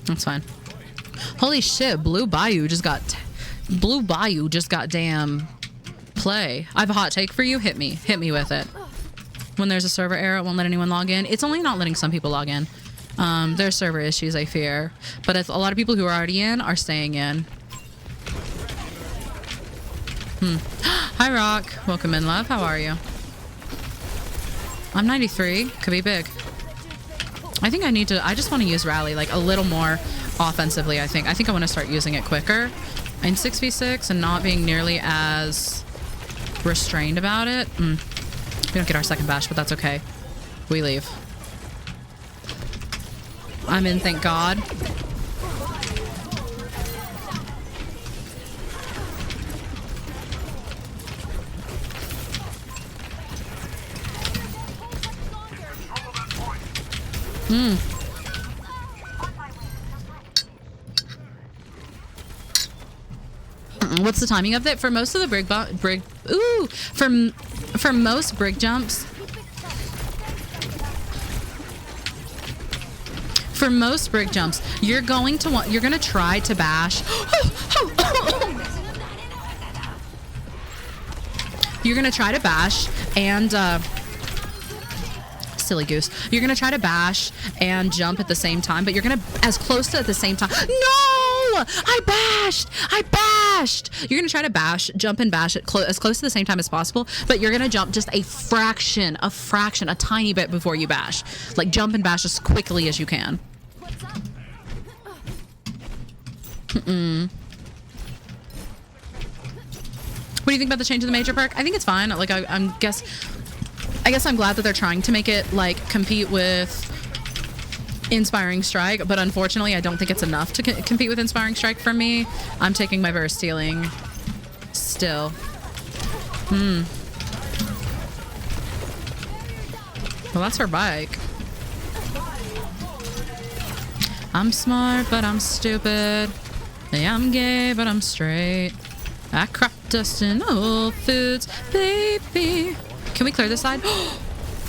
That's fine. Holy shit, Blue Bayou just got damn play. I have a hot take for you. Hit me with it. When there's a server error, it won't let anyone log in. It's only not letting some people log in. There's server issues, I fear, but if a lot of people who are already in are staying in. Hi Rock, welcome in, love. How are you? I'm 93. Could be big. I think I just want to use rally like a little more offensively. I think I want to start using it quicker in 6v6 and not being nearly as restrained about it. We don't get our second bash, but that's okay. We leave. I'm in, thank God. What's the timing of it? For most of the for most Brig jumps. For most Brig jumps, you're going to try to bash. You're going to try to bash and silly goose. You're going to try to bash and jump at the same time, but you're going to as close to at the same time. No! I bashed! You're going to try to bash, jump and bash it as close to the same time as possible, but you're going to jump just a fraction, a tiny bit before you bash. Like jump and bash as quickly as you can. What do you think about the change of the major perk? I think it's fine. Like I guess I'm glad that they're trying to make it like compete with Inspiring Strike, but unfortunately I don't think it's enough to compete with Inspiring Strike for me. I'm taking my burst stealing still. Well, that's her bike. I'm smart, but I'm stupid. Yeah, I'm gay, but I'm straight. I crop dust in Whole Foods, baby. Can we clear this side?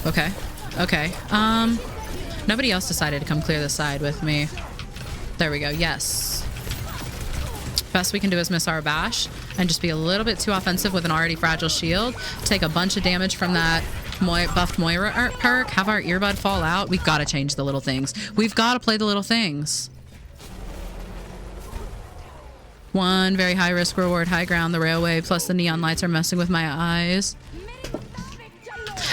Okay. Okay. Nobody else decided to come clear this side with me. There we go. Yes. Best we can do is miss our bash and just be a little bit too offensive with an already fragile shield. Take a bunch of damage from that buffed Moira perk. Have our earbud fall out. We've got to change the little things. We've got to play the little things. One very high risk reward, high ground. The railway plus the neon lights are messing with my eyes.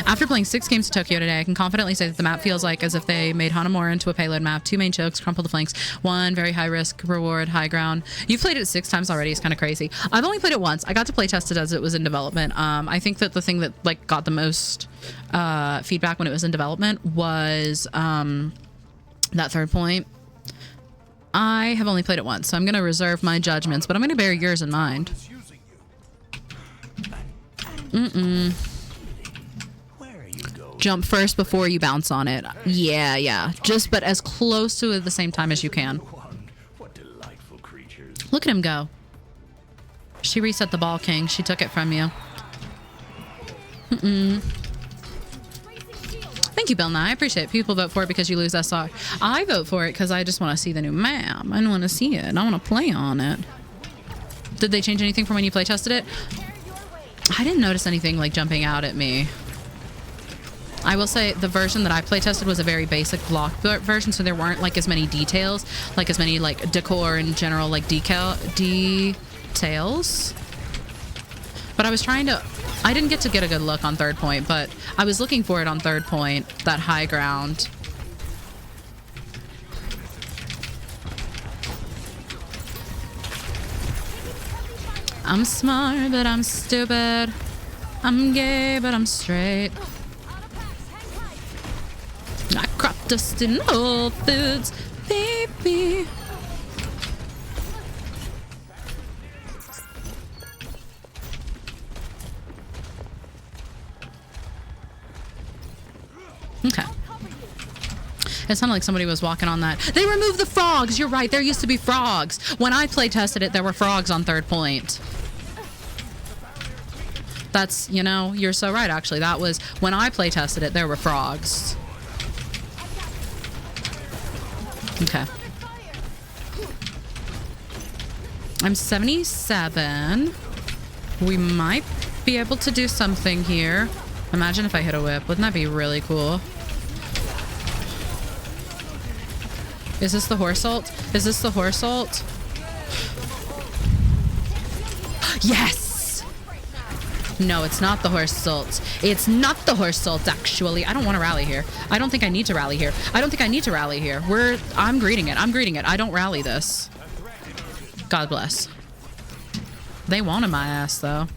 After playing 6 games of Tokyo today, I can confidently say that the map feels like as if they made Hanamura into a payload map. 2 main chokes, crumple the flanks. 1 very high risk reward, high ground. You've played it 6 times already. It's kind of crazy. I've only played it once. I got to play test it as it was in development. I think that the thing that like got the most feedback when it was in development was that third point. I have only played it once, so I'm going to reserve my judgments, but I'm going to bear yours in mind. Jump first before you bounce on it. Yeah. But as close to it at the same time as you can. Look at him go. She reset the ball, King. She took it from you. Thank you, Bill Nye. I appreciate it. People vote for it because you lose SR. I vote for it because I just want to see the new map. I want to see it. I want to play on it. Did they change anything from when you play tested it? I didn't notice anything like jumping out at me. I will say the version that I play tested was a very basic block version, so there weren't like as many details, like as many like decor and general like details. But I was trying to, I didn't get to get a good look on third point, but I was looking for it on third point, that high ground. I'm smart, but I'm stupid. I'm gay, but I'm straight. I crop dust in Whole Foods, baby. Okay. It sounded like somebody was walking on that. They removed the frogs. You're right. There used to be frogs. When I play tested it, there were frogs on third point. That's, you know, you're so right, actually. That was when I play tested it, there were frogs. Okay. I'm 77. We might be able to do something here. Imagine if I hit a whip. Wouldn't that be really cool? Is this the horse ult? Is this the horse ult? Yes! No, it's not the horse ult. It's not the horse ult, actually. I don't want to rally here. I don't think I need to rally here. I'm greeting it. I don't rally this. God bless. They wanted my ass, though.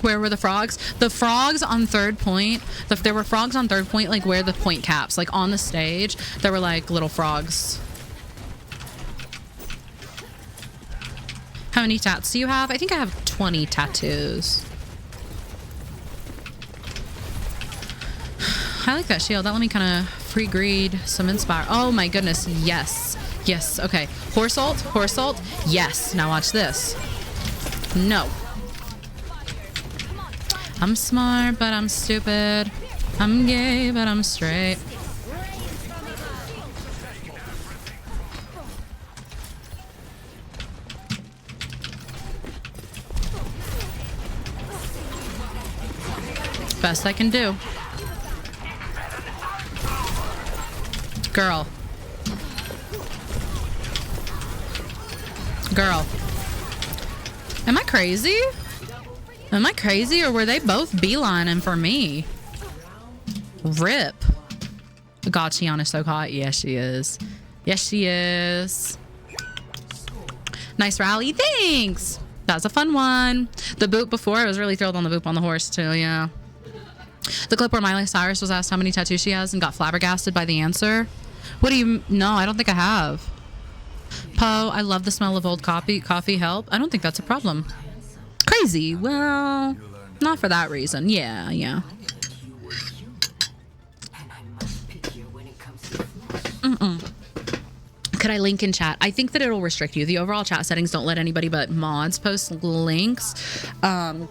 Where were the frogs? The frogs on third point. There were frogs on third point, like where the point caps. Like on the stage, there were like little frogs. How many tats do you have? I think I have 20 tattoos. I like that shield. That let me kind of free greed some inspire. Oh my goodness. Yes. Yes. Okay. Horse ult. Horse ult. Yes. Now watch this. No. I'm smart, but I'm stupid. I'm gay, but I'm straight. Best I can do. Girl. Girl. Am I crazy? Am I crazy, or were they both beelining for me? Rip. God, SHION is so hot. Yes, she is. Yes, she is. Nice rally. Thanks. That was a fun one. The boop before, I was really thrilled on the boop on the horse, too. Yeah. The clip where Miley Cyrus was asked how many tattoos she has and got flabbergasted by the answer. What do you... No, I don't think I have. Poe, I love the smell of old coffee. Coffee help? I don't think that's a problem. Crazy. Well, not for that reason. Yeah. Could I link in chat? I think that it'll restrict you. The overall chat settings don't let anybody but mods post links. I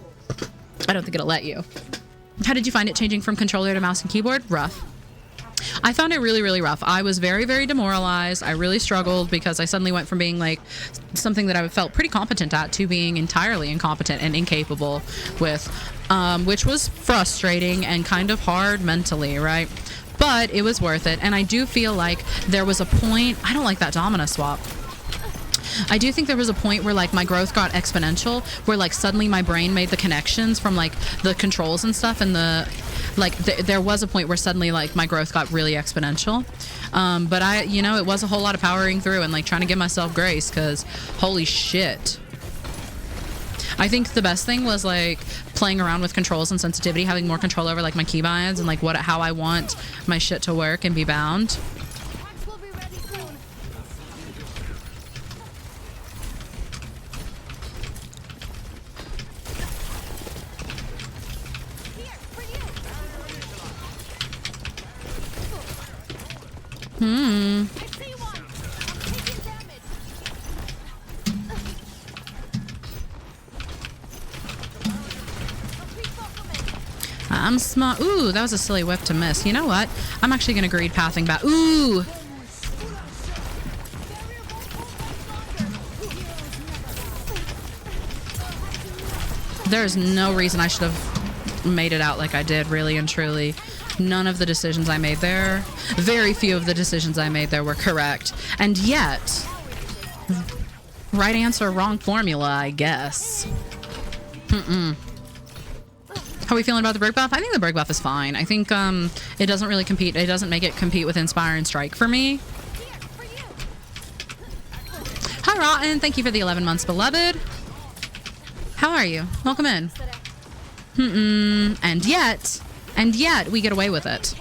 don't think it'll let you. How did you find it changing from controller to mouse and keyboard? Rough. I found it really, really rough. I was very, very demoralized. I really struggled because I suddenly went from being like something that I felt pretty competent at to being entirely incompetent and incapable with, which was frustrating and kind of hard mentally, right? But it was worth it. And I do feel like there was a point, I don't like that Domina swap. I do think there was a point where like my growth got exponential, where like suddenly my brain made the connections from like the controls and stuff, and the like there was a point where suddenly like my growth got really exponential. But I, you know, it was a whole lot of powering through and like trying to give myself grace, because holy shit. I think the best thing was like playing around with controls and sensitivity, having more control over like my keybinds and like how I want my shit to work and be bound. I'm smart. Ooh, that was a silly whip to miss. You know what? I'm actually going to greed pathing back. Ooh. There's no reason I should have made it out like I did, really and truly. None of the decisions I made there, very few of the decisions I made there were correct. And yet, right answer, wrong formula, I guess. How are we feeling about the Brig buff? I think the Brig buff is fine. I think it doesn't really compete. It doesn't make it compete with Inspire and Strike for me. Hi, Rotten. Thank you for the 11 months, beloved. How are you? Welcome in. And yet, we get away with it.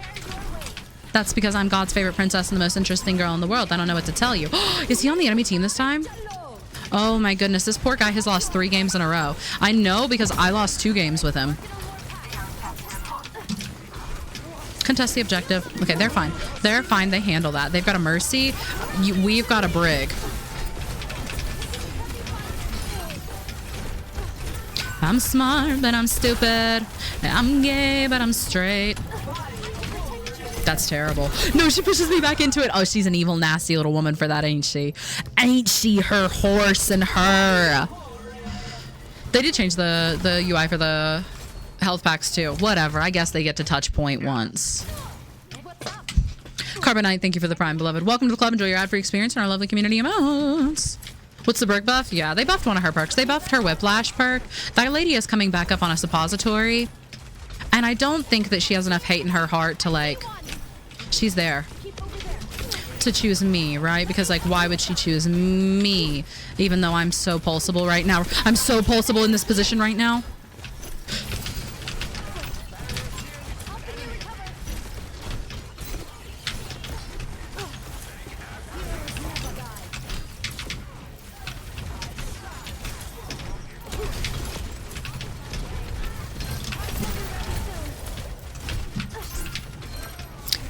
That's because I'm God's favorite princess and the most interesting girl in the world. I don't know what to tell you. Is he on the enemy team this time? Oh my goodness, this poor guy has lost 3 games in a row. I know because I lost 2 games with him. Contest the objective. Okay, they're fine. They're fine. They handle that. They've got a Mercy. We've got a Brig. I'm smart, but I'm stupid. I'm gay, but I'm straight. That's terrible. No, she pushes me back into it. Oh, she's an evil, nasty little woman for that, ain't she? Ain't she her horse and her? They did change the UI for the health packs too. Whatever. I guess they get to touch point once. Carbonite, thank you for the Prime, beloved. Welcome to the club. Enjoy your ad-free experience in our lovely community emotes. What's the Brig buff? Yeah, they buffed one of her perks. They buffed her Whiplash perk. That lady is coming back up on a suppository. And I don't think that she has enough hate in her heart to like... She's there. To choose me, right? Because like, why would she choose me? Even though I'm so pulsable right now. I'm so pulsable in this position right now.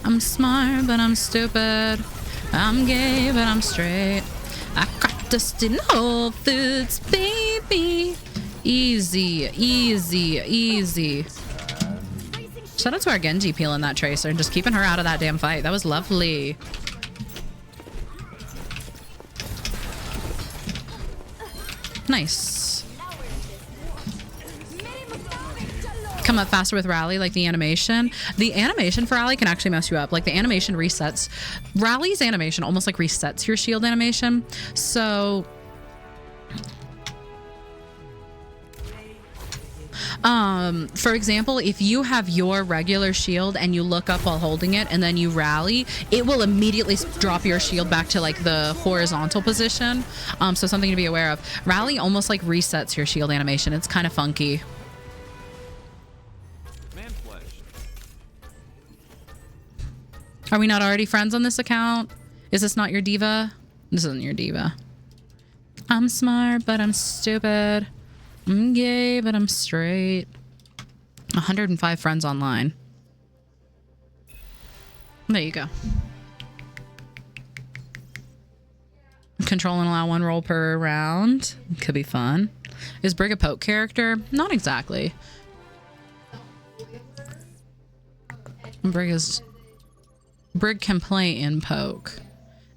I'm smart, but I'm stupid. I'm gay, but I'm straight. I got dust in Whole Foods, baby. Easy, easy, easy. Shout out to our Genji peeling that Tracer and just keeping her out of that damn fight. That was lovely. Nice. Come up faster with Rally, like the animation. The animation for Rally can actually mess you up. Like the animation resets. Rally's animation almost like resets your shield animation. So for example, if you have your regular shield and you look up while holding it and then you rally, it will immediately drop your shield back to like the horizontal position. So something to be aware of. Rally almost like resets your shield animation. It's kind of funky. Are we not already friends on this account? Is this not your diva? This isn't your diva. I'm smart, but I'm stupid. I'm gay, but I'm straight. 105 friends online. There you go. Control and allow one roll per round. Could be fun. Is Brig a poke character? Not exactly. Brig can play in poke.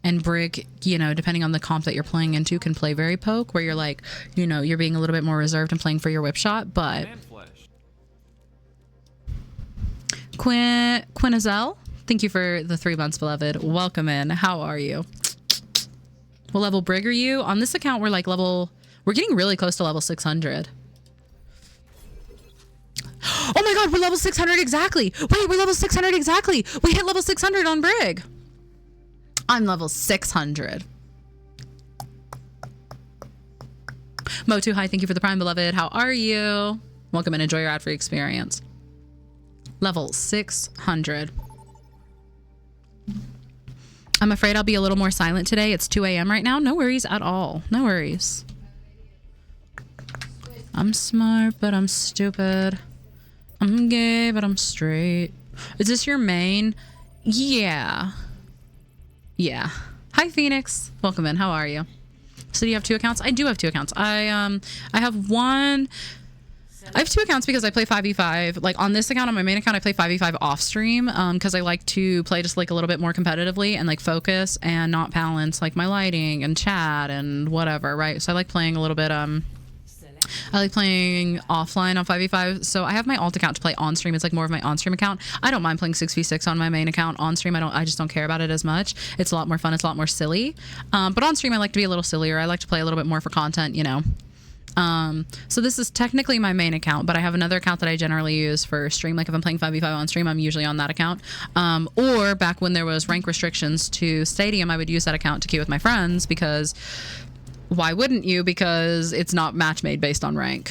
And Brig, you know, depending on the comp that you're playing into, can play very poke, where you're like, you know, you're being a little bit more reserved and playing for your whip shot. But Quinazelle, thank you for the 3 months, beloved. Welcome in. How are you? What level Brig are you? On this account, we're like we're getting really close to level 600. Oh my god, we're level 600 exactly. Wait, we're level 600 exactly. We hit level 600 on Brig. I'm level 600. Motu, hi, thank you for the prime, beloved. How are you? Welcome and enjoy your ad-free experience. Level 600. I'm afraid I'll be a little more silent today. It's 2 a.m. right now. No worries at all. No worries. I'm smart, but I'm stupid. I'm gay, but I'm straight. Is this your main? Yeah. Yeah. Hi, Phoenix. Welcome in. How are you? So do you have 2 accounts? I do have 2 accounts. I have one. I have 2 accounts because I play 5v5. Like on this account, on my main account, I play 5v5 off stream because I like to play just like a little bit more competitively and like focus and not balance like my lighting and chat and whatever, right? So I like playing a little bit I like playing offline on 5v5. So I have my alt account to play on stream. It's like more of my on stream account. I don't mind playing 6v6 on my main account on stream. I just don't care about it as much. It's a lot more fun. It's a lot more silly. But on stream, I like to be a little sillier. I like to play a little bit more for content, you know. So this is technically my main account, but I have another account that I generally use for stream. Like if I'm playing 5v5 on stream, I'm usually on that account. Or back when there was rank restrictions to Stadium, I would use that account to queue with my friends because why wouldn't you? Because it's not match made based on rank.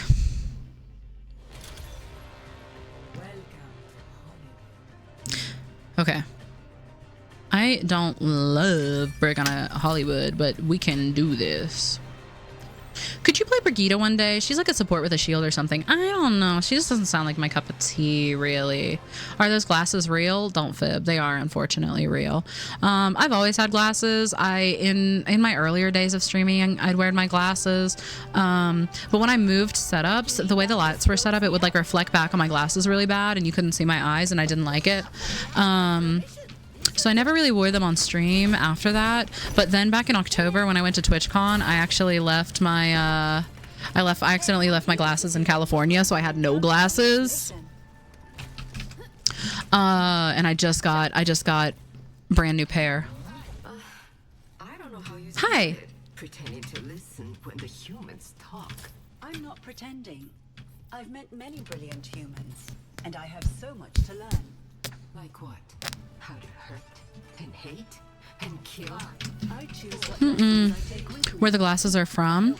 Okay. I don't love Brig on a Hollywood, but we can do this. Could you play Brigitte one day? She's like a support with a shield or something. I don't know. She just doesn't sound like my cup of tea, really. Are those glasses real? Don't fib. They are unfortunately real. I've always had glasses. In my earlier days of streaming, I'd wear my glasses. But when I moved setups, the way the lights were set up, it would like reflect back on my glasses really bad, and you couldn't see my eyes, and I didn't like it. So I never really wore them on stream after that. But then back in October when I went to TwitchCon, I actually left my I accidentally left my glasses in California, so I had no glasses. And I just got brand new pair. I don't know how you Hi. Pretending to listen when the humans talk. I'm not pretending. I've met many brilliant humans, and I have so much to learn. Like what? How to hurt and hate and kill. I choose what Where the glasses are from?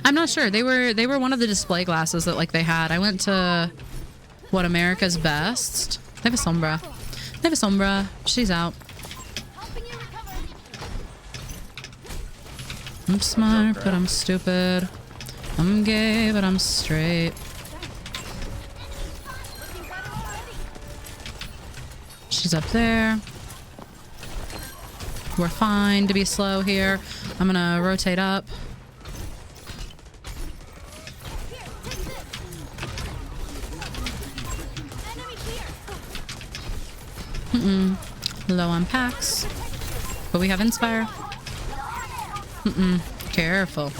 I'm not sure. They were one of the display glasses that like they had. I went to what, America's Best. They have a sombra. They have a sombra. She's out. I'm smart, but I'm stupid. I'm gay, but I'm straight. She's up there. We're fine to be slow here. I'm gonna rotate up. Low on packs. But we have Inspire. Careful.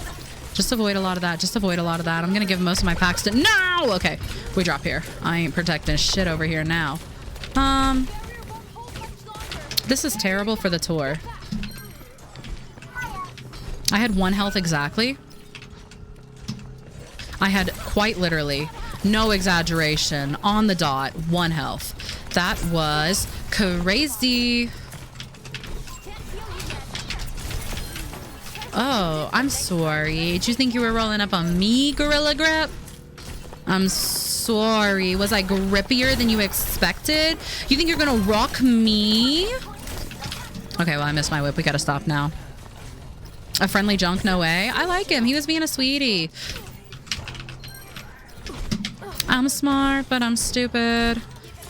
Just avoid a lot of that. Just avoid a lot of that. I'm gonna give most of my packs to... No! Okay. We drop here. I ain't protecting shit over here now. This is terrible for the tour. I had 1 health exactly. I had quite literally, no exaggeration, on the dot, 1 health. That was crazy. Oh, I'm sorry. Did you think you were rolling up on me, Gorilla Grip? I'm sorry. Was I grippier than you expected? You think you're gonna rock me? Okay, well, I missed my whip. We gotta stop now. A friendly junk? No way. I like him. He was being a sweetie. I'm smart, but I'm stupid.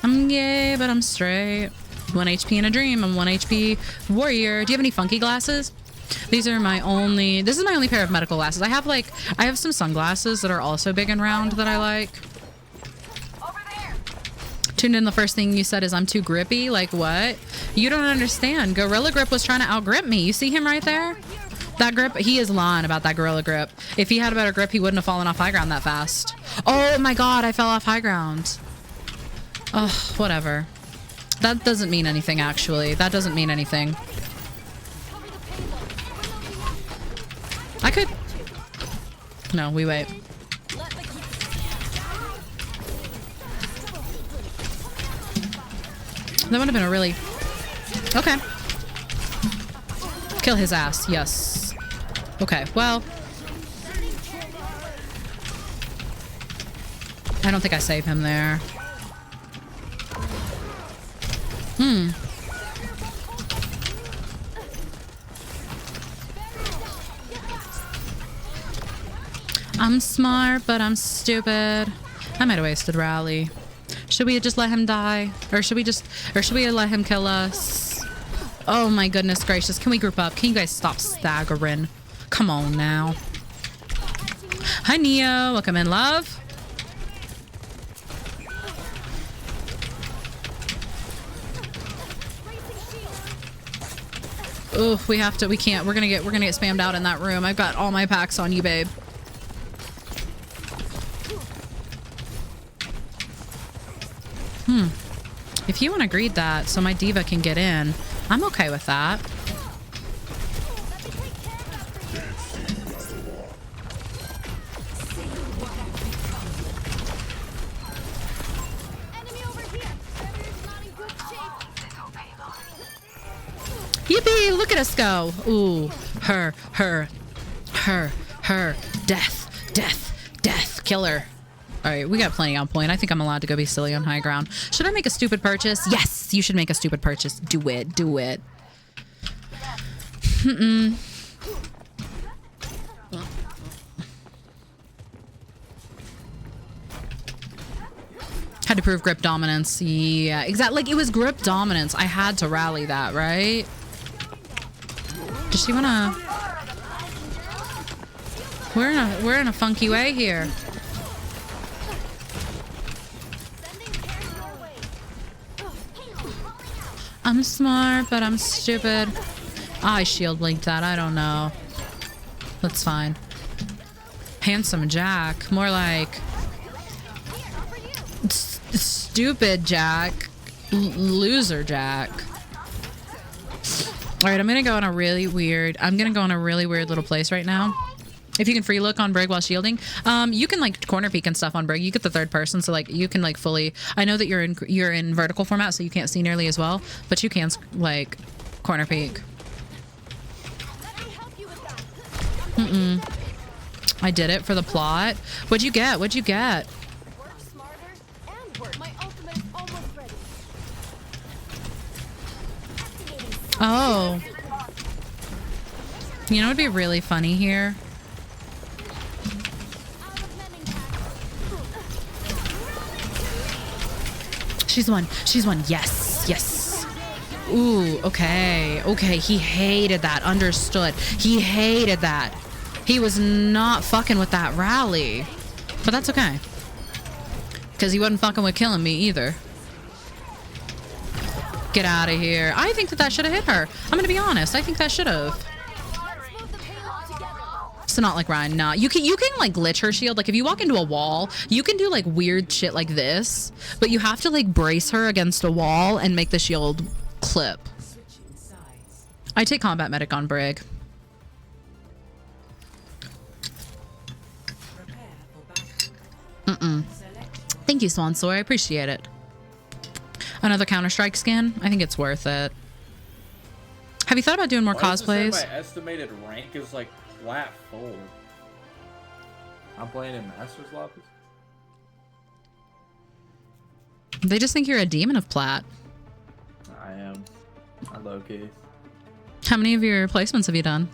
I'm gay, but I'm straight. 1 HP in a dream. I'm 1 HP warrior. Do you have any funky glasses? These are my only, this is my only pair of medical glasses. I have some sunglasses that are also big and round that I like. Tuned in, the first thing you said is I'm too grippy. Like what? You don't understand. Gorilla Grip was trying to outgrip me. You see him right there? That grip, he is lying about that Gorilla Grip. If he had a better grip, he wouldn't have fallen off high ground that fast. Oh my god, I fell off high ground. Ugh, whatever. That doesn't mean anything, actually. That doesn't mean anything. I could... No, we wait. That would have been a really... Okay. Kill his ass. Yes. Okay, well... I don't think I save him there. I'm smart, but I'm stupid. I might have wasted rally. Should we just let him die? Or should we let him kill us? Oh my goodness gracious. Can we group up? Can you guys stop staggering? Come on now. Hi Neo, welcome in, love. Oh, we can't. We're gonna get spammed out in that room. I've got all my packs on you, babe. If you want to greed that so my diva can get in, I'm okay with that. Yippee! Look at us go. Ooh, her. Death. Kill her. All right, we got plenty on point. I think I'm allowed to go be silly on high ground. Should I make a stupid purchase? Yes, you should make a stupid purchase. Do it. Had to prove grip dominance. Yeah, exactly. Like, it was grip dominance. I had to rally that, right? Does she wanna... We're in a funky way here. I'm smart, but I'm stupid. I shield blinked that. I don't know. That's fine. Handsome Jack. More like... Stupid Jack. Loser Jack. Alright, I'm gonna go on a really weird little place right now. If you can free look on Brig while shielding, you can like corner peek and stuff on Brig. You get the third person, so like you can like fully. I know that you're in vertical format, so you can't see nearly as well, but you can like corner peek. I did it for the plot. What'd you get? Oh. You know what'd be really funny here? She's one. Yes. Ooh, okay. He hated that. Understood. He hated that. He was not fucking with that rally. But that's okay. Because he wasn't fucking with killing me either. Get out of here. I think that should have hit her. I'm gonna be honest. I think that should have. So not like Ryan. Nah, you can like glitch her shield. Like if you walk into a wall, you can do like weird shit like this, but you have to like brace her against a wall and make the shield clip. I take combat medic on Brig. Thank you, Swansor. I appreciate it. Another Counter-Strike skin? I think it's worth it. Have you thought about doing more cosplays? My estimated rank is like flat 4. I'm playing in Masters lobbies. They just think you're a demon of plat. I am. I'm low key. How many of your placements have you done?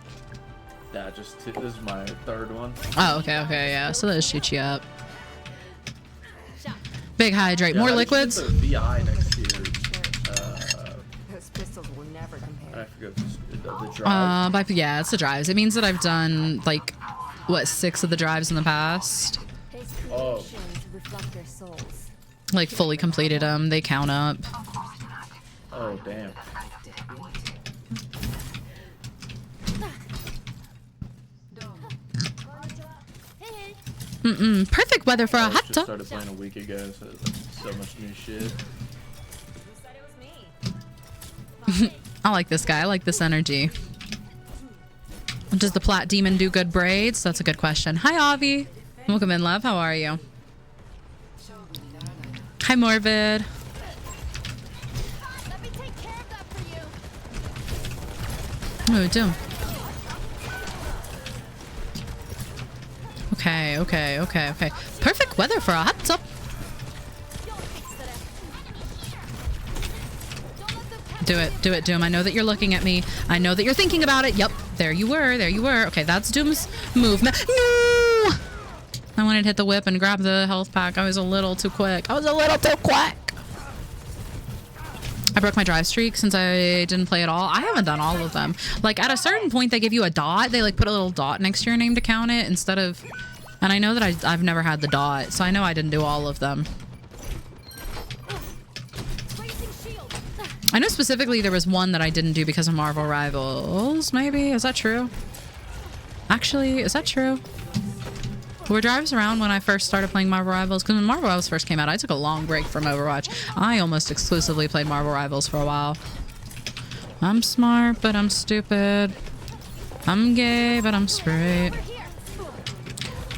Yeah, just two. This is my 3rd one. Oh, okay, yeah. So that shoot you up. Big hydrate. More liquids? VI next year. Those pistols will never compare. I forget the drive. Yeah, it's the drives. It means that I've done like what 6 of the drives in the past. Oh. Reflect their souls. Like fully completed them. They count up. Oh damn. Perfect weather for a hot just tub. started playing a week ago, so so much new shit. I like this guy. I like this energy. Does the Plat Demon do good braids? That's a good question. Hi, Avi. Welcome in, love. How are you? Hi, Morbid. Let me take care of that for you. What do we do? Okay. Perfect weather for a hot tub. Do it, Doom. I know that you're looking at me. I know that you're thinking about it. Yep, there you were. Okay, that's Doom's movement. No! I wanted to hit the whip and grab the health pack. I was a little too quick. I broke my drive streak since I didn't play at all. I haven't done all of them. Like, at a certain point, they give you a dot. They, like, put a little dot next to your name to count it instead of... And I know that I've never had the dot, so I know I didn't do all of them. I know specifically there was one that I didn't do because of Marvel Rivals, maybe? Is that true? Actually, is that true? Were drives around when I first started playing Marvel Rivals? Because when Marvel Rivals first came out, I took a long break from Overwatch. I almost exclusively played Marvel Rivals for a while. I'm smart, but I'm stupid. I'm gay, but I'm straight.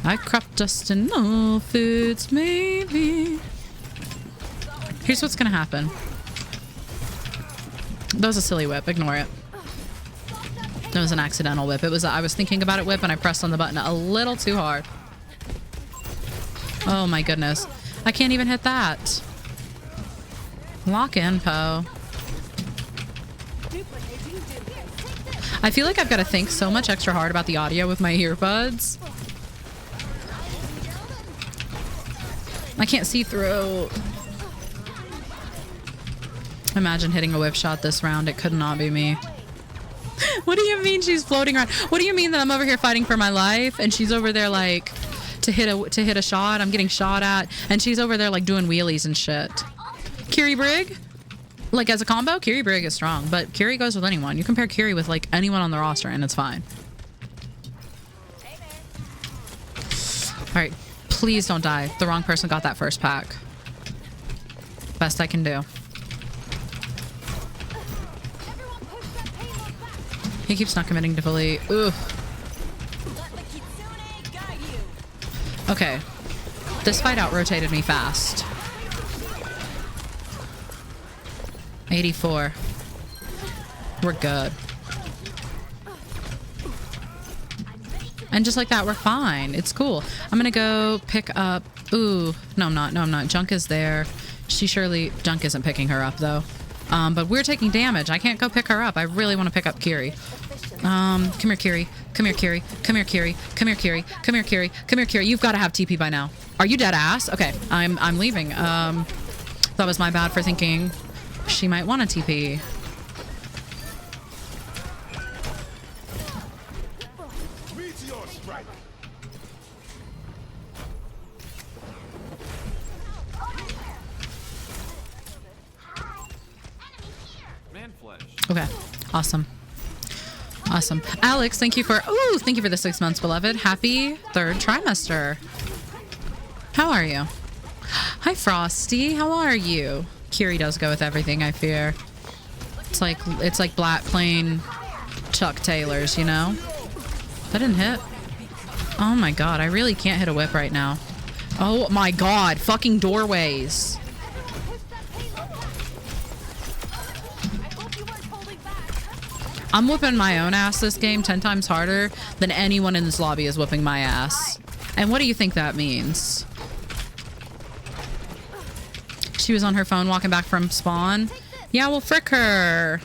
I crop dust in all foods, maybe. Here's what's gonna happen. That was a silly whip. Ignore it. That was an accidental whip. It was. I was thinking about it whip and I pressed on the button a little too hard. Oh my goodness. I can't even hit that. Lock in, Poe. I feel like I've got to think so much extra hard about the audio with my earbuds. I can't see through. Imagine hitting a whip shot this round. It could not be me. What do you mean she's floating around? What do you mean that I'm over here fighting for my life and she's over there like to hit a shot? I'm getting shot at and she's over there like doing wheelies and shit. Kiri Brig? Like as a combo, Kiri Brig is strong, but Kiri goes with anyone. You compare Kiri with like anyone on the roster and it's fine. Alright, please don't die. The wrong person got that first pack. Best I can do. He keeps not committing to fully. Ooh. Okay. This fight out-rotated me fast. 84. We're good. And just like that, we're fine. It's cool. I'm gonna go pick up... Ooh. No, I'm not. No, I'm not. Junk is there. Junk isn't picking her up, though. But we're taking damage. I can't go pick her up. I really want to pick up Kiri. Come here, Kiri. Come here, Kiri. Come here, Kiri. Come here, Kiri. Come here, Kiri. Come here, Kiri. You've got to have TP by now. Are you dead ass? Okay, I'm leaving. That was my bad for thinking she might want a TP. Okay, awesome. Awesome. Alex, thank you for the 6 months, beloved. Happy 3rd trimester. How are you? Hi, Frosty. How are you? Kiri does go with everything, I fear. It's like black plain Chuck Taylors, you know? That didn't hit. Oh my god, I really can't hit a whip right now. Oh my god, fucking doorways. I'm whooping my own ass this game 10 times harder than anyone in this lobby is whooping my ass. And what do you think that means? She was on her phone walking back from spawn. Yeah, well, frick her.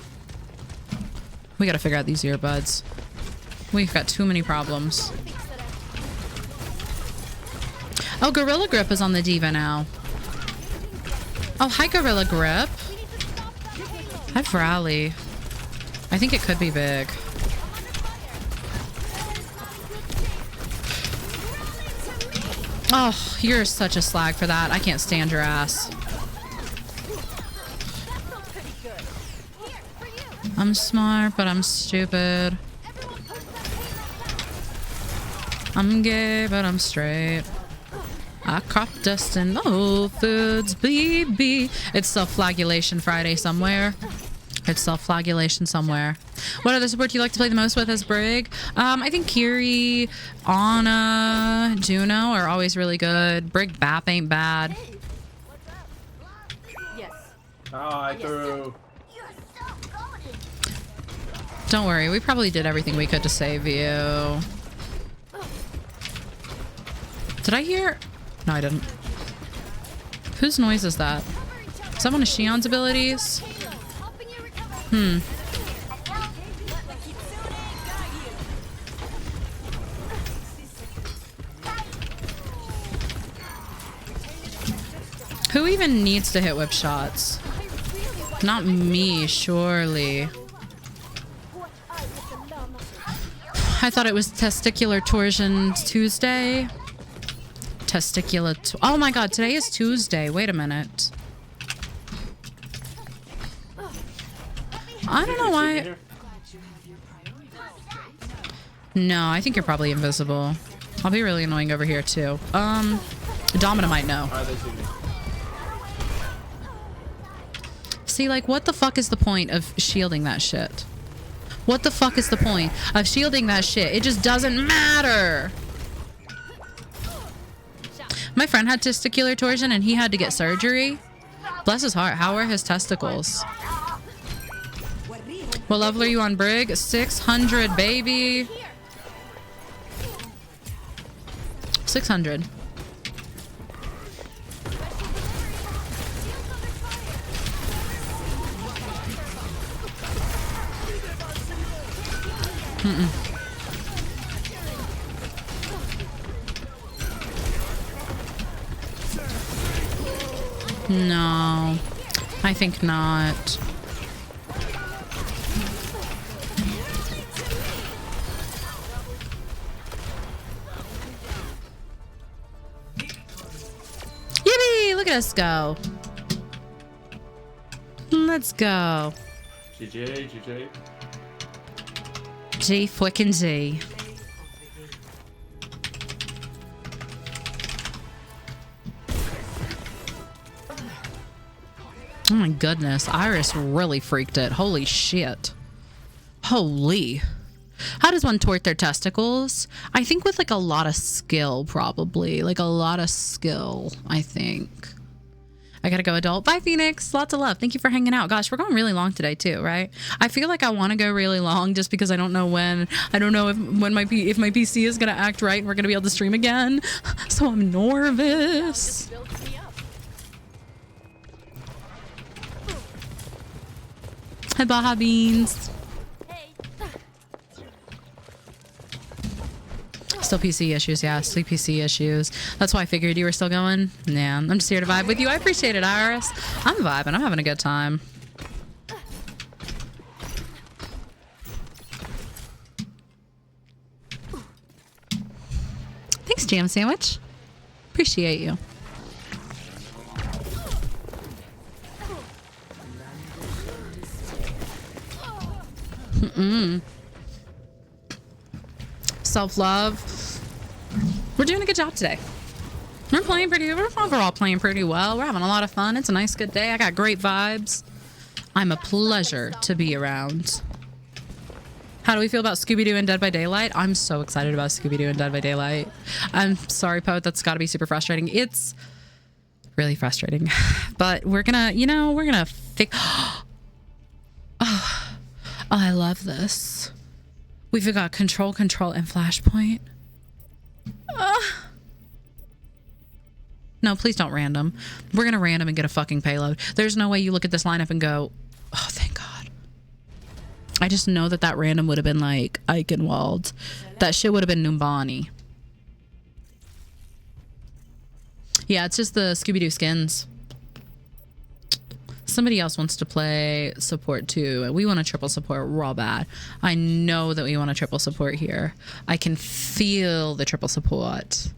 We gotta figure out these earbuds. We've got too many problems. Oh, Gorilla Grip is on the Diva now. Oh, hi, Gorilla Grip. I've rally. I think it could be big. Oh, you're such a slag for that. I can't stand your ass. I'm smart, but I'm stupid. I'm gay, but I'm straight. I crop dust in Whole Foods, baby. It's self-flagellation Friday somewhere. It's self-flagellation somewhere. What other support do you like to play the most with as Brig? I think Kiri, Anna, Juno are always really good. Brig Bap ain't bad. Yes. Oh, I threw. Don't worry, we probably did everything we could to save you. Did I hear? No, I didn't. Whose noise is that? Is that one of Shion's abilities? Hmm. Who even needs to hit whip shots? Not me, surely. I thought it was Testicular Torsion Tuesday. Oh my god, today is Tuesday. Wait a minute. I don't know why. No, I think you're probably invisible. I'll be really annoying over here too. Domina might know. See, like, what the fuck is the point of shielding that shit? What the fuck is the point of shielding that shit? It just doesn't matter. My friend had testicular torsion and he had to get surgery. Bless his heart. How are his testicles? What level are you on, Brig? 600, baby. 600. No, I think not. Yippee! Look at us go. Let's go. GG, GG. G fucking G. Oh my goodness, Iris really freaked it. Holy shit. Holy. How does one tort their testicles? I think with like a lot of skill, probably. Like a lot of skill, I think. I gotta go adult. Bye, Phoenix. Lots of love. Thank you for hanging out. Gosh, we're going really long today too, right? I feel like I want to go really long just because I don't know when. I don't know if my PC is gonna act right and we're gonna be able to stream again. So I'm nervous. Hi, Baja Beans. Still PC issues, yeah. Still PC issues. That's why I figured you were still going. Yeah, I'm just here to vibe with you. I appreciate it, Iris. I'm vibing. I'm having a good time. Thanks, Jam Sandwich. Appreciate you. Self-love. We're doing a good job today. We're overall playing pretty well. We're having a lot of fun. It's a nice, good day. I got great vibes. I'm a pleasure to be around. How do we feel about Scooby-Doo and Dead by Daylight? I'm so excited about Scooby-Doo and Dead by Daylight. I'm sorry, Poet. That's got to be super frustrating. It's really frustrating. But we're gonna, we're gonna fix... Oh, I love this. We've got control, and Flashpoint. No, please don't random. We're gonna random and get a fucking payload. There's no way you look at this lineup and go, oh, thank God. I just know that random would have been like Eichenwald. That shit would have been Numbani. Yeah, it's just the Scooby-Doo skins. Somebody else wants to play support too. We want to triple support raw bad. I know that we want to triple support here. I can feel the triple support.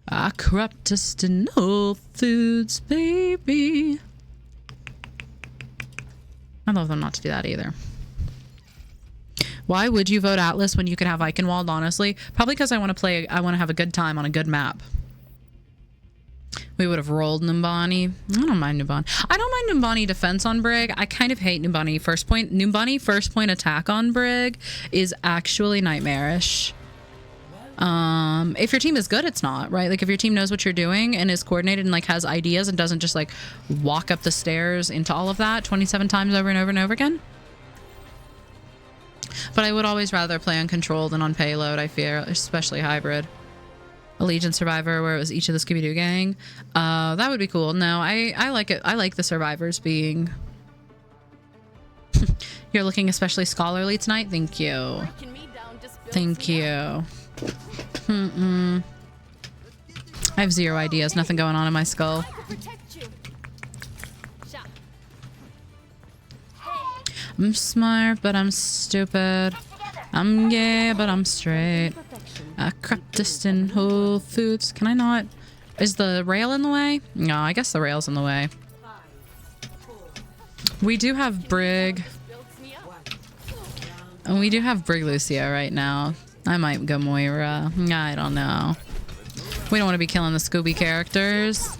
I corrupt us in Whole Foods, baby. I'd love them not to do that either. Why would you vote Atlas when you could have Eichenwald, honestly? Probably because I want to have a good time on a good map. We would have rolled Numbani. I don't mind Numbani. I don't mind Numbani defense on Brig. I kind of hate Numbani first point. Numbani first point attack on Brig is actually nightmarish. If your team is good, it's not, right? Like if your team knows what you're doing and is coordinated and like has ideas and doesn't just like walk up the stairs into all of that 27 times over and over and over again. But I would always rather play on control than on payload, I fear, especially hybrid. A Legion Survivor where it was each of the Scooby-Doo gang. That would be cool. No, I like it. I like the survivors being... You're looking especially scholarly tonight? Thank you. Thank you. I have zero ideas. Nothing going on in my skull. I'm smart, but I'm stupid. I'm gay, but I'm straight. I corrupt in Whole Foods. Can I not? Is the rail in the way? No, I guess the rail's in the way. We do have Brig. And we do have Brig Lucio right now. I might go Moira. I don't know. We don't want to be killing the Scooby characters.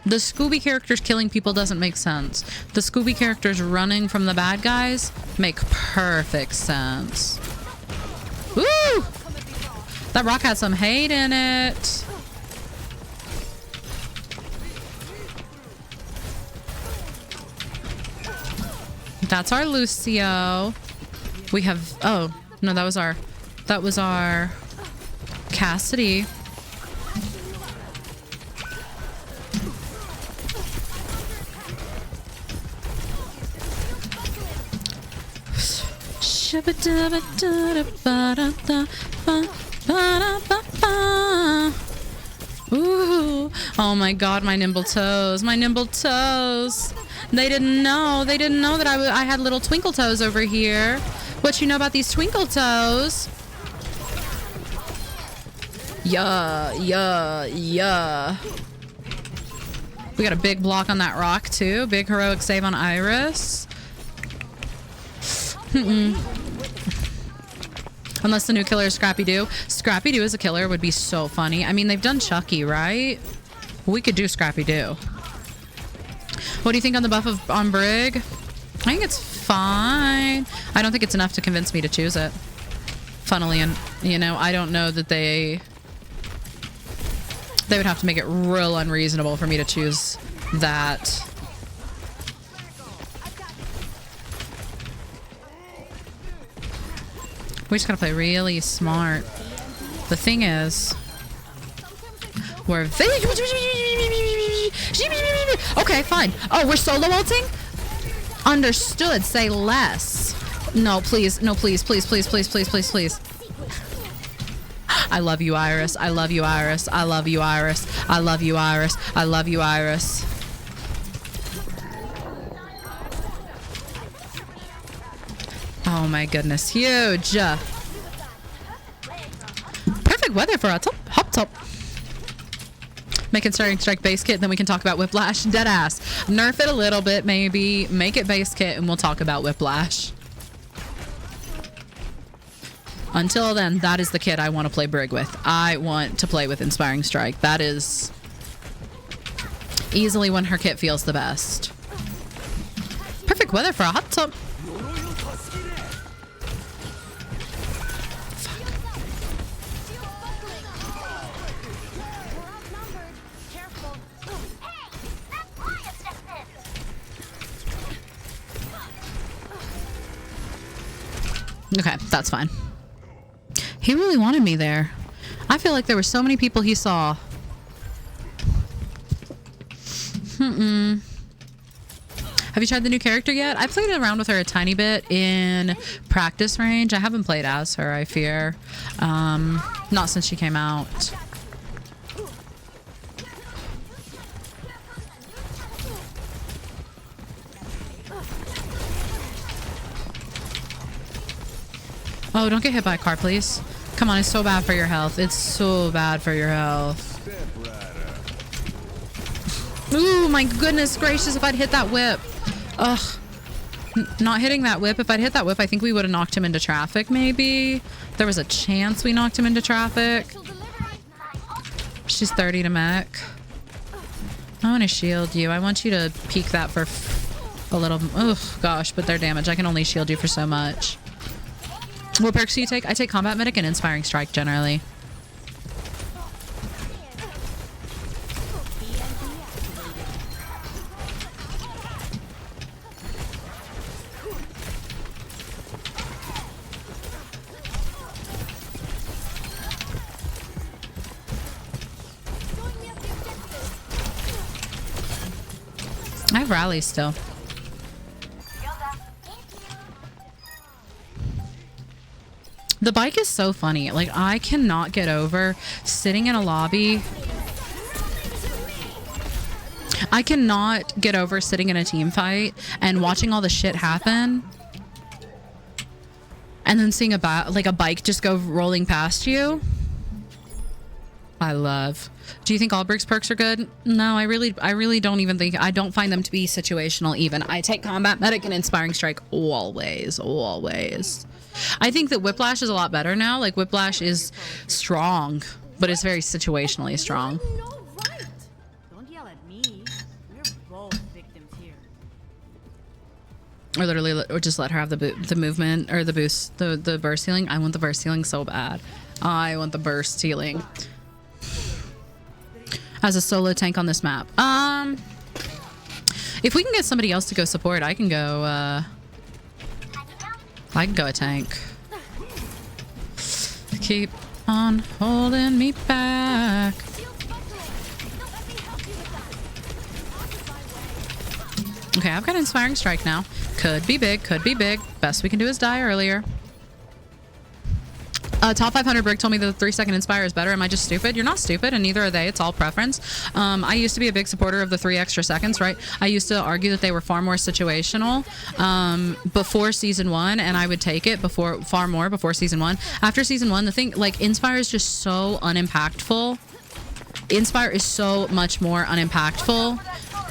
The Scooby characters killing people doesn't make sense. The Scooby characters running from the bad guys make perfect sense. Woo! That rock had some hate in it. That's our Lucio. We have... Oh, no, that was our Cassidy. Ooh. Oh my god, my nimble toes. My nimble toes. They didn't know that I had little twinkle toes over here. What you know about these twinkle toes? Yeah. We got a big block on that rock too. Big heroic save on Iris. Unless the new killer is Scrappy-Doo. Scrappy-Doo as a killer would be so funny. I mean, they've done Chucky, right? We could do Scrappy-Doo. What do you think on the buff on Brig? I think it's fine. I don't think it's enough to convince me to choose it. Funnily, and you know, I don't know that they would have to make it real unreasonable for me to choose that. We just gotta play really smart. The thing is, we're okay, fine. Oh, we're solo ulting? Understood. Say less. No, please. No, please. Please, please, please, please, please, please. I love you, Iris. I love you, Iris. I love you, Iris. I love you, Iris. I love you, Iris. Oh my goodness, huge. Perfect weather for a hop top. Make Starting Strike base kit, then we can talk about Whiplash. Deadass. Nerf it a little bit, maybe. Make it base kit, and we'll talk about Whiplash. Until then, that is the kit I want to play Brig with. I want to play with Inspiring Strike. That is easily when her kit feels the best. Perfect weather for a hot tub. Okay, that's fine. He really wanted me there. I feel like there were so many people he saw. Have you tried the new character yet? I played around with her a tiny bit in practice range. I haven't played as her, I fear. Not since she came out. Oh, don't get hit by a car, please. Come on, it's so bad for your health. It's so bad for your health. Ooh, my goodness gracious, if I'd hit that whip. Ugh. Not hitting that whip. If I'd hit that whip, I think we would have knocked him into traffic, maybe. There was a chance we knocked him into traffic. She's 30 to mech. I want to shield you. I want you to peek that for a little... Oh, gosh, but their damage. I can only shield you for so much. What perks do you take? I take Combat Medic and Inspiring Strike, generally. I have rallies still. The bike is so funny. Like, I cannot get over sitting in a lobby. I cannot get over sitting in a team fight and watching all the shit happen. And then seeing a bike just go rolling past you. I love. Do you think all Brig's perks are good? No, I really don't even think. I don't find them to be situational even. I take Combat Medic and Inspiring Strike always, always. I think that Whiplash is a lot better now. Like, Whiplash is strong, but it's very situationally strong. Don't yell at me. We're both victims here. Or literally, or just let her have the movement or the boost, the burst healing. I want the burst healing so bad. I want the burst healing. As a solo tank on this map. If we can get somebody else to go support, I can go a tank. Keep on holding me back. Okay, I've got Inspiring Strike now. Could be big, could be big. Best we can do is die earlier. Top 500 Brig told me the 3-second Inspire is better. Am I just stupid? You're not stupid, and neither are they. It's all preference. I used to be a big supporter of the 3 extra seconds, right? I used to argue that they were far more situational before season 1, and I would take it far more before season 1. After season 1, the thing, like, Inspire is just so unimpactful. Inspire is so much more unimpactful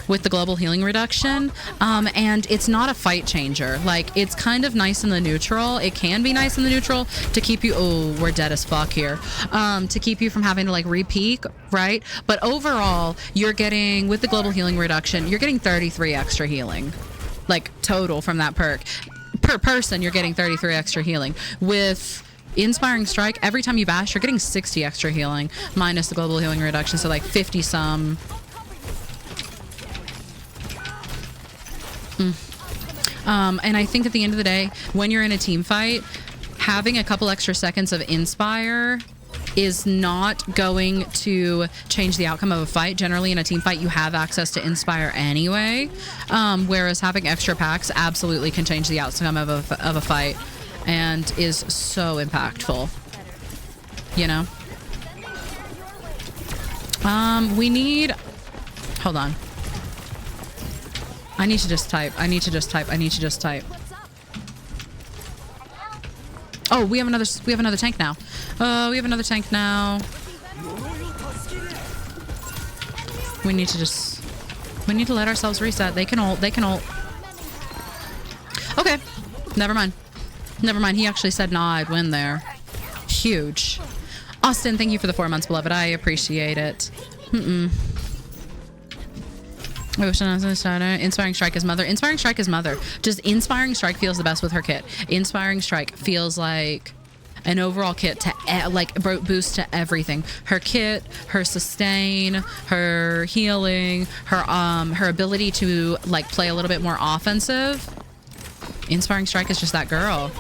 with the global healing reduction, and it's not a fight changer. Like, it's kind of nice in the neutral. It can be nice in the neutral to keep you, oh, we're dead as fuck here, to keep you from having to like re-peak, right? But overall, you're getting, with the global healing reduction, you're getting 33 extra healing, like total from that perk. Per person, you're getting 33 extra healing. With Inspiring Strike, every time you bash, you're getting 60 extra healing minus the global healing reduction, so like 50 some. And I think at the end of the day, when you're in a team fight, having a couple extra seconds of Inspire is not going to change the outcome of a fight. Generally, in a team fight, you have access to Inspire anyway, whereas having extra packs absolutely can change the outcome of a fight and is so impactful, you know? We need... Hold on. I need to just type. I need to just type. Oh, we have another tank now. We have another tank now. We need to let ourselves reset. They can ult. Okay. Never mind. He actually said, nah, I'd win there. Huge. Austin, thank you for the 4 months, beloved. I appreciate it. Inspiring Strike is mother. Inspiring Strike is mother. Just Inspiring Strike feels the best with her kit. Inspiring Strike feels like an overall kit to like boost to everything. Her kit, her sustain, her healing, her ability to like play a little bit more offensive. Inspiring Strike is just that girl.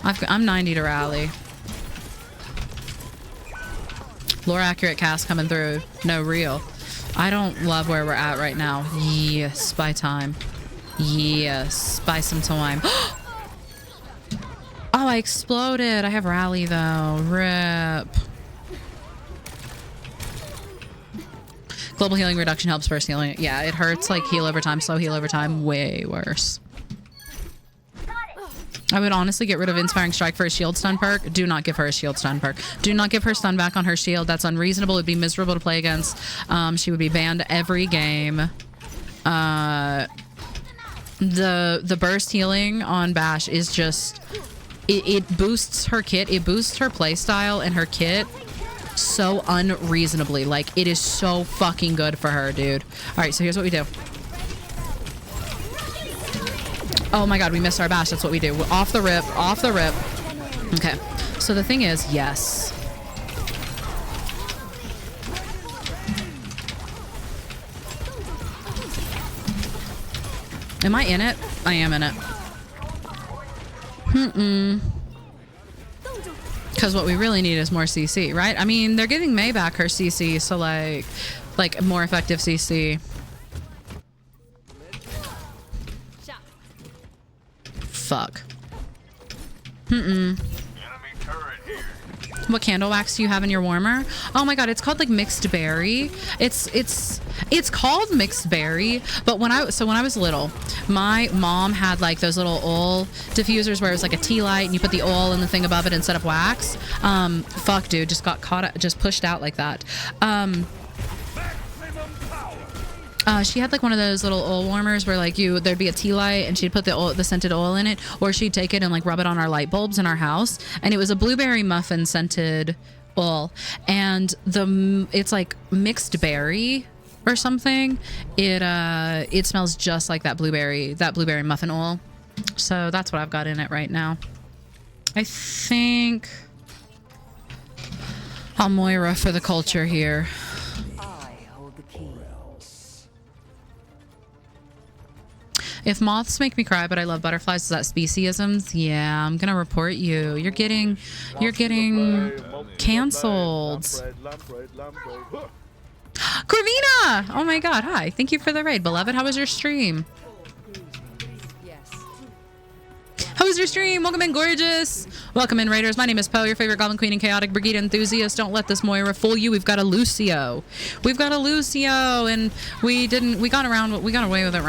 I'm 90 to rally. Lore accurate cast coming through. No real. I don't love where we're at right now. Yes, buy time. Yes, buy some time. Oh, I exploded. I have rally though. Rip. Global healing reduction helps first healing. Yeah, it hurts like heal over time, slow heal over time. Way worse. I would honestly get rid of Inspiring Strike for a shield stun perk. Do not give her a shield stun perk. Do not give her stun back on her shield. That's unreasonable. It would be miserable to play against. She would be banned every game. The burst healing on Bash is just... It boosts her kit. It boosts her playstyle and her kit so unreasonably. Like, it is so fucking good for her, dude. All right, so here's what we do. Oh my god, we missed our Bash. That's what we do. Off the rip. Off the rip. Okay. So the thing is, yes. Am I in it? I am in it. Because what we really need is more CC, right? I mean, they're giving Mei back her CC, so like more effective CC. Fuck. What candle wax do you have in your warmer? Oh my god, it's called like mixed berry. It's called mixed berry, but when I was little, my mom had like those little oil diffusers where it was like a tea light and you put the oil in the thing above it instead of wax. Fuck dude, just got caught, just pushed out like that. She had like one of those little oil warmers where like there'd be a tea light and she'd put the scented oil in it, or she'd take it and like rub it on our light bulbs in our house, and it was a blueberry muffin scented oil, and it's like mixed berry or something. It smells just like that blueberry muffin oil. So that's what I've got in it right now. I think I'll Moira for the culture here. If moths make me cry, but I love butterflies, is that speciesisms? Yeah, I'm gonna report you. You're getting canceled. Corvina! Oh my god, hi. Thank you for the raid, beloved. How was your stream? How was your stream? Welcome in, gorgeous. Welcome in, raiders. My name is Poe, your favorite Goblin Queen and Chaotic Brigade enthusiast. Don't let this Moira fool you. We've got a Lucio. And we got away with it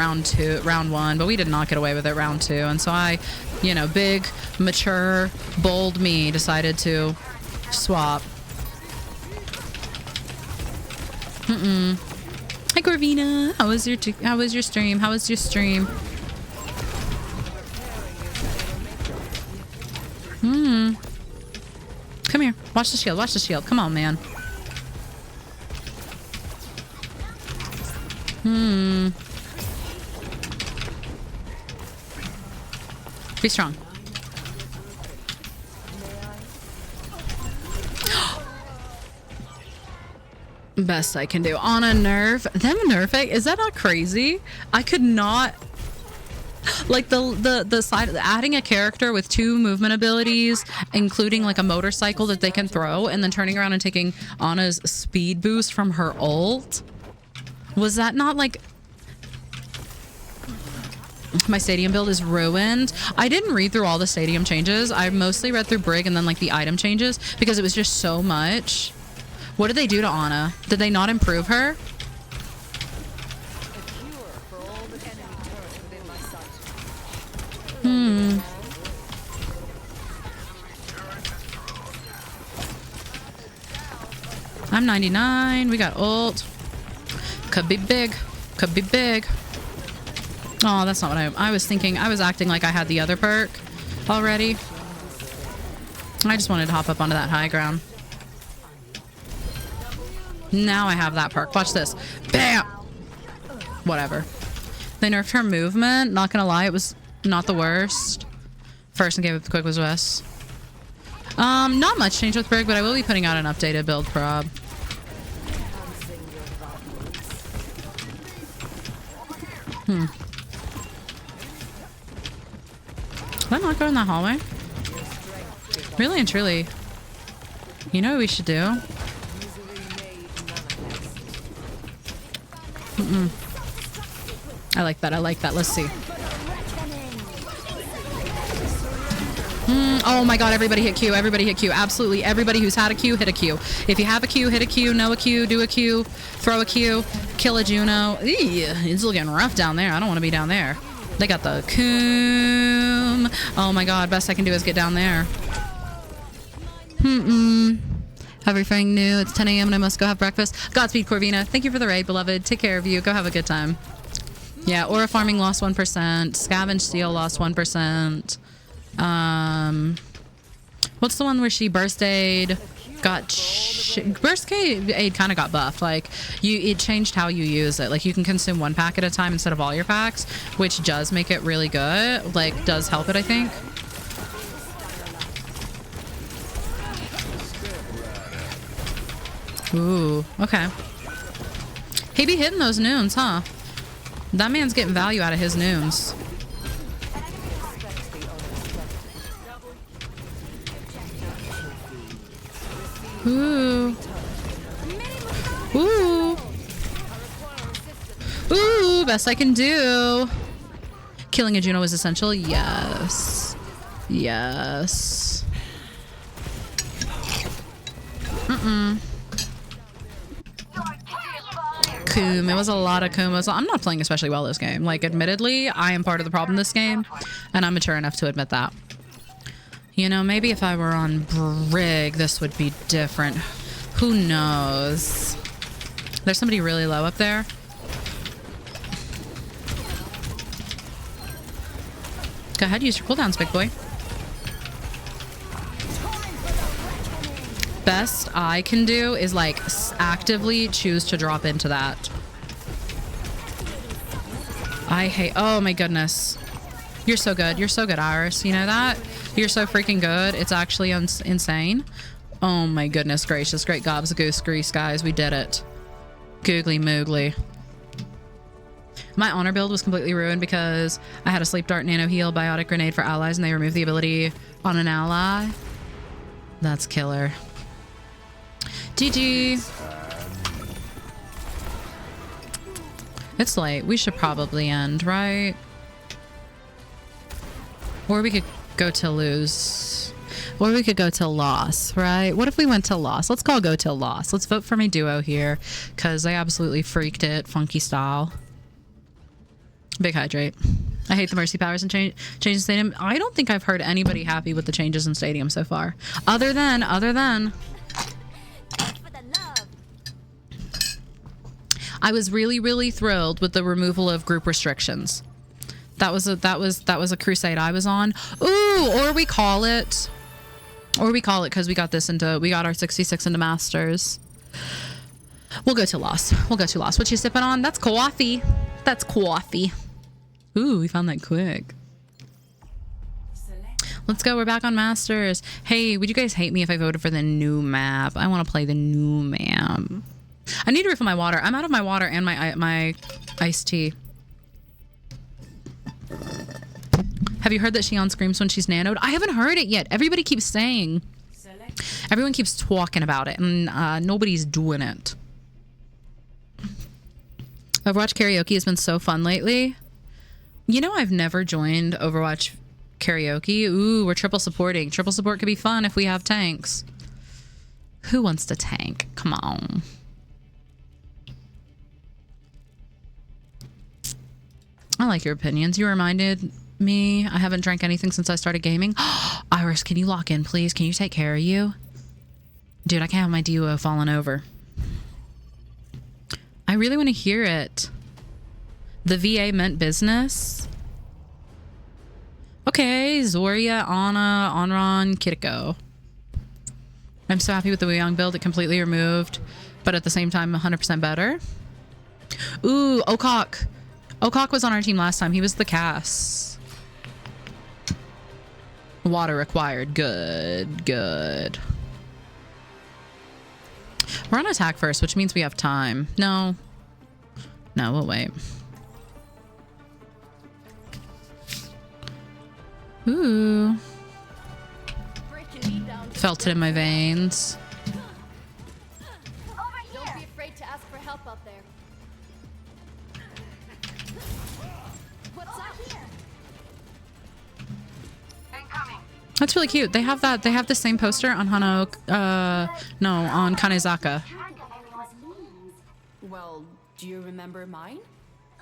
round one, but we did not get away with it round two. And so I, big, mature, bold me decided to swap. Hi, Corvina. How was your stream? How was your stream? Come here. Watch the shield. Watch the shield. Come on, man. Be strong. Best I can do. On a nerf. Them nerfing? Is that not crazy? I could not... Like the side, adding a character with 2 movement abilities, including like a motorcycle that they can throw, and then turning around and taking Anna's speed boost from her ult. Was that not like... My stadium build is ruined. I didn't read through all the stadium changes. I mostly read through Brig and then like the item changes because it was just so much. What did they do to Anna? Did they not improve her? I'm 99. We got ult. Could be big. Could be big. Oh, that's not what I was thinking. I was acting like I had the other perk already. I just wanted to hop up onto that high ground. Now I have that perk. Watch this. Bam! Whatever. They nerfed her movement. Not gonna lie, it was not the worst. First and gave up the quick was Wes. Not much change with Brig, but I will be putting out an updated build prob. Did I not go in that hallway? Really and truly. You know what we should do? I like that. I like that. Let's see. Oh my god, everybody hit Q. Everybody hit Q. Absolutely. Everybody who's had a Q, hit a Q. If you have a Q, hit a Q. Know a Q, do a Q. Throw a Q. Kill a Juno. Eee, it's looking rough down there. I don't want to be down there. They got the coom. Oh my god, best I can do is get down there. Everything new. It's 10 a.m. and I must go have breakfast. Godspeed, Corvina. Thank you for the raid, beloved. Take care of you. Go have a good time. Yeah, aura farming lost 1%. Scavenge steel lost 1%. What's the one where she burst aid? Burst aid kind of got buffed. Like, it changed how you use it. Like, you can consume 1 pack at a time instead of all your packs, which does make it really good. Like, does help it, I think. Ooh, okay. He be hitting those noons, huh? That man's getting value out of his noons. Ooh. Ooh. Ooh, best I can do. Killing a Juno is essential. Yes. Yes. Coom. It was a lot of coom. I'm not playing especially well this game. Like, admittedly, I am part of the problem this game, and I'm mature enough to admit that. You know, maybe if I were on Brig, this would be different. Who knows? There's somebody really low up there. Go ahead, use your cooldowns, big boy. Best I can do is like actively choose to drop into that. I hate, oh my goodness. You're so good. You're so good, Iris. You know that? You're so freaking good. It's actually insane. Oh my goodness gracious. Great gobs of goose grease, guys. We did it. Googly moogly. My honor build was completely ruined because I had a sleep dart, nano heal, biotic grenade for allies, and they removed the ability on an ally. That's killer. GG. It's late. We should probably end, right? Or we could go to lose. Or we could go to loss, right? What if we went to loss? Let's go to loss. Let's vote for my duo here because I absolutely freaked it. Funky style. Big hydrate. I hate the mercy powers and changes in stadium. I don't think I've heard anybody happy with the changes in stadium so far. Other than I was really thrilled with the removal of group restrictions. That was a crusade I was on. Ooh, or we call it because we got our 66 into masters. We'll go to loss. What you sipping on? That's coffee. That's coffee. Ooh, we found that quick. Let's go. We're back on masters. Hey, would you guys hate me if I voted for the new map? I want to play the new map. I need to refill my water. I'm out of my water and my iced tea. Have you heard that Shion screams when she's nanoed? I haven't heard it yet. Everybody keeps saying. Everyone keeps talking about it, and nobody's doing it. Overwatch karaoke has been so fun lately. You know, I've never joined Overwatch karaoke. Ooh, we're triple supporting. Triple support could be fun if we have tanks. Who wants to tank? Come on. I like your opinions. You reminded me I haven't drank anything since I started gaming. Iris, can you lock in, please? Can you take care of you? Dude, I can't have my duo falling over. I really want to hear it. The VA meant business. Okay, Zoria, Ana, Onron, Kiriko. I'm so happy with the Wuyong build. It completely removed, but at the same time, 100% better. Ooh, Okok. Okok was on our team last time. He was the Cass. Water required. Good. We're on attack first, which means we have time. No, we'll wait. Ooh. Felt it in my veins. Don't be afraid to ask for help out there. What's up? That's really cute. They have that. They have the same poster on on Kanezaka. Well, do you remember mine?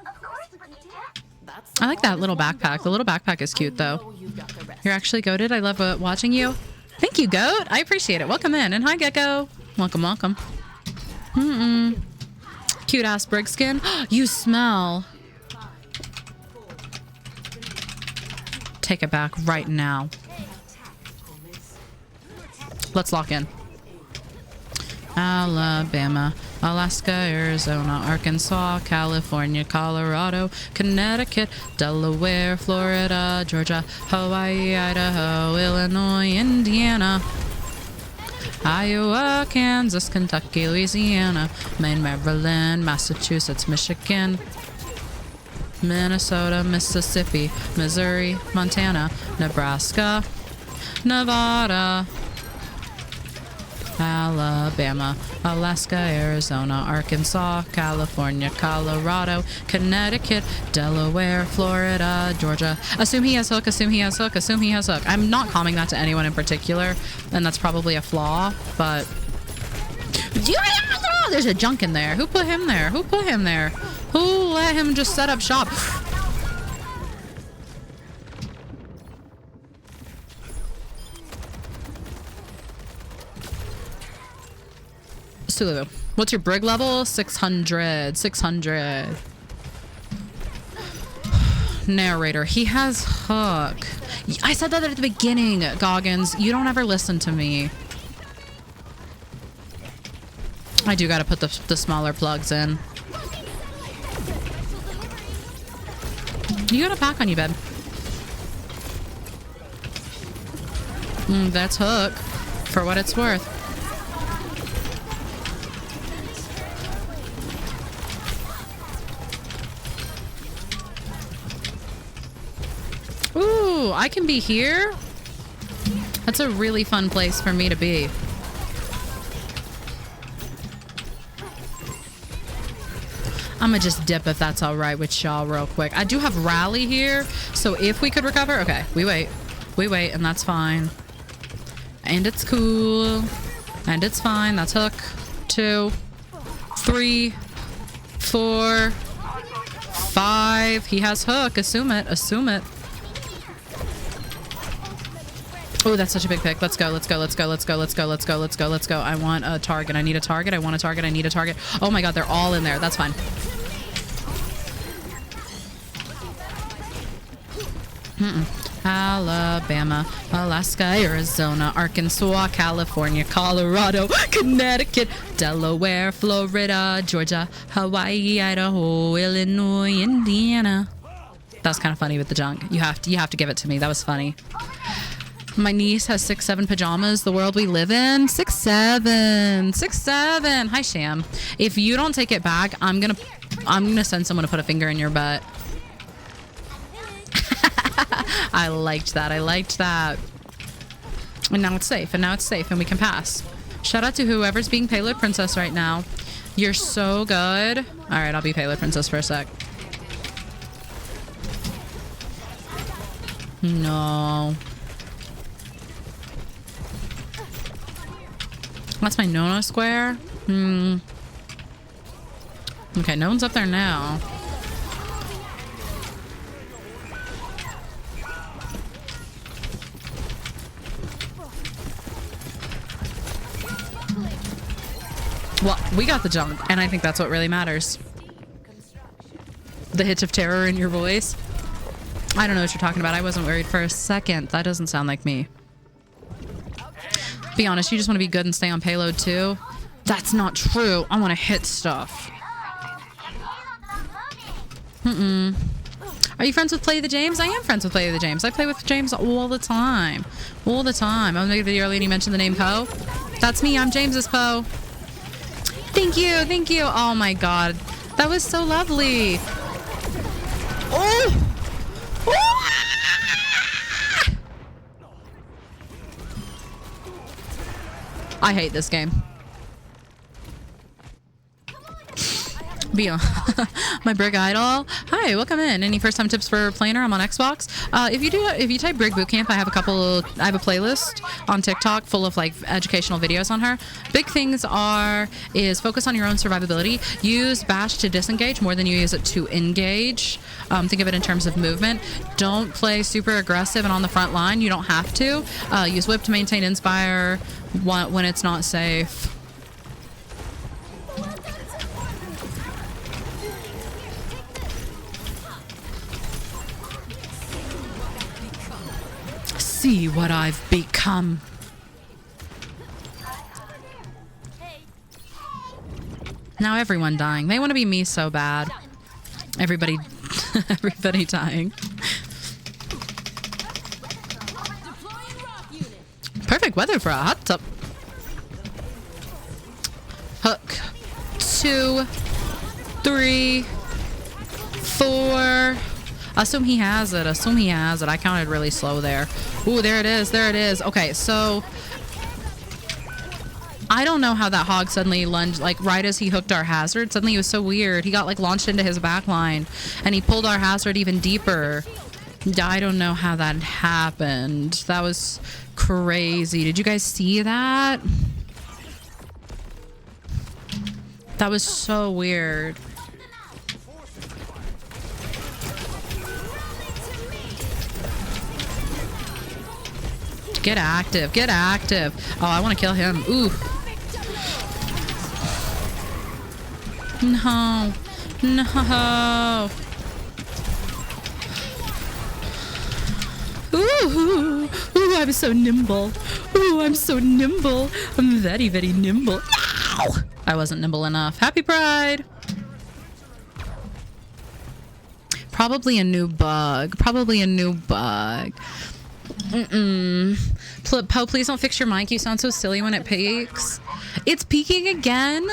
Of course we do. I like that little backpack. The little backpack is cute, though. You're actually goated. I love watching you. Thank you, goat. I appreciate it. Welcome in. And hi, Gecko. Welcome, welcome. Cute ass Brig skin. You smell. Take it back right now. Let's lock in. Alabama, Alaska, Arizona, Arkansas, California, Colorado, Connecticut, Delaware, Florida, Georgia, Hawaii, Idaho, Illinois, Indiana, Iowa, Kansas, Kentucky, Louisiana, Maine, Maryland, Massachusetts, Michigan, Minnesota, Mississippi, Missouri, Montana, Nebraska, Nevada, Alabama, Alaska, Arizona, Arkansas, California, Colorado, Connecticut, Delaware, Florida, Georgia. Assume he has hook, assume he has hook, assume he has hook. I'm not calming that to anyone in particular, and that's probably a flaw, but... There's a junk in there. Who put him there? Who put him there? Who let him just set up shop? Sulu, what's your Brig level? 600. 600. Narrator, he has hook. I said that at the beginning, Goggins. You don't ever listen to me. I do gotta put the smaller plugs in. You got a pack on you, babe. That's hook. For what it's worth. Ooh, I can be here? That's a really fun place for me to be. I'm gonna just dip if that's all right with y'all real quick. I do have rally here, so if we could recover... Okay, we wait. We wait, and that's fine. And it's cool. And it's fine. That's hook. 2, 3, 4, 5. He has hook. Assume it. Assume it. Oh, that's such a big pick. Let's go. Let's go. Let's go. Let's go. Let's go. Let's go. Let's go. Let's go. I want a target. I need a target. I want a target. I need a target. Oh my god, they're all in there. That's fine. Alabama, Alaska, Arizona, Arkansas, California, Colorado, Connecticut, Delaware, Florida, Georgia, Hawaii, Idaho, Illinois, Indiana. That was kind of funny with the junk. You have to give it to me. That was funny. My niece has 6'7" pajamas. The world we live in. 6'7". 6'7". Hi, Sham. If you don't take it back, I'm gonna send someone to put a finger in your butt. I liked that. I liked that. And now it's safe. And now it's safe. And we can pass. Shout out to whoever's being Payload Princess right now. You're so good. All right, I'll be Payload Princess for a sec. No. That's my no-no square. Okay, no one's up there now. Well, we got the jump, and I think that's what really matters. The hitch of terror in your voice. I don't know what you're talking about. I wasn't worried for a second. That doesn't sound like me. Be honest, you just want to be good and stay on payload too? That's not true. I want to hit stuff. Are you friends with Play the James? I am friends with Play the James. I play with James all the time. All the time. I was making a video earlier and you mentioned the name Poe. That's me. I'm James's Poe. Thank you. Thank you. Oh my god. That was so lovely. Oh! I hate this game. My Brig idol. Hi, welcome in. Any first time tips for playing her? I'm on Xbox. If you type Brig Bootcamp, I have a playlist on TikTok full of like educational videos on her. Big things is focus on your own survivability. Use bash to disengage more than you use it to engage. Think of it in terms of movement. Don't play super aggressive and on the front line. You don't have to. Use whip to maintain inspire when it's not safe. See what I've become. Now everyone dying. They want to be me so bad. Everybody dying. Perfect weather for a hot tub. Hook. 2, 3, 4. Assume he has it. Assume he has it. I counted really slow there. Ooh, there it is. There it is. Okay, so I don't know how that hog suddenly lunged, like right as he hooked our hazard. Suddenly it was so weird. He got like launched into his back line and he pulled our hazard even deeper. I don't know how that happened. That was crazy. Did you guys see that? That was so weird. Get active. Get active. Oh, I want to kill him. Ooh. No. No. Ooh. Ooh, I'm so nimble. Ooh, I'm so nimble. I'm very, very nimble. Ow! I wasn't nimble enough. Happy Pride. Probably a new bug. Probably a new bug. Poe, please don't fix your mic. You sound so silly when it peaks. It's peaking again?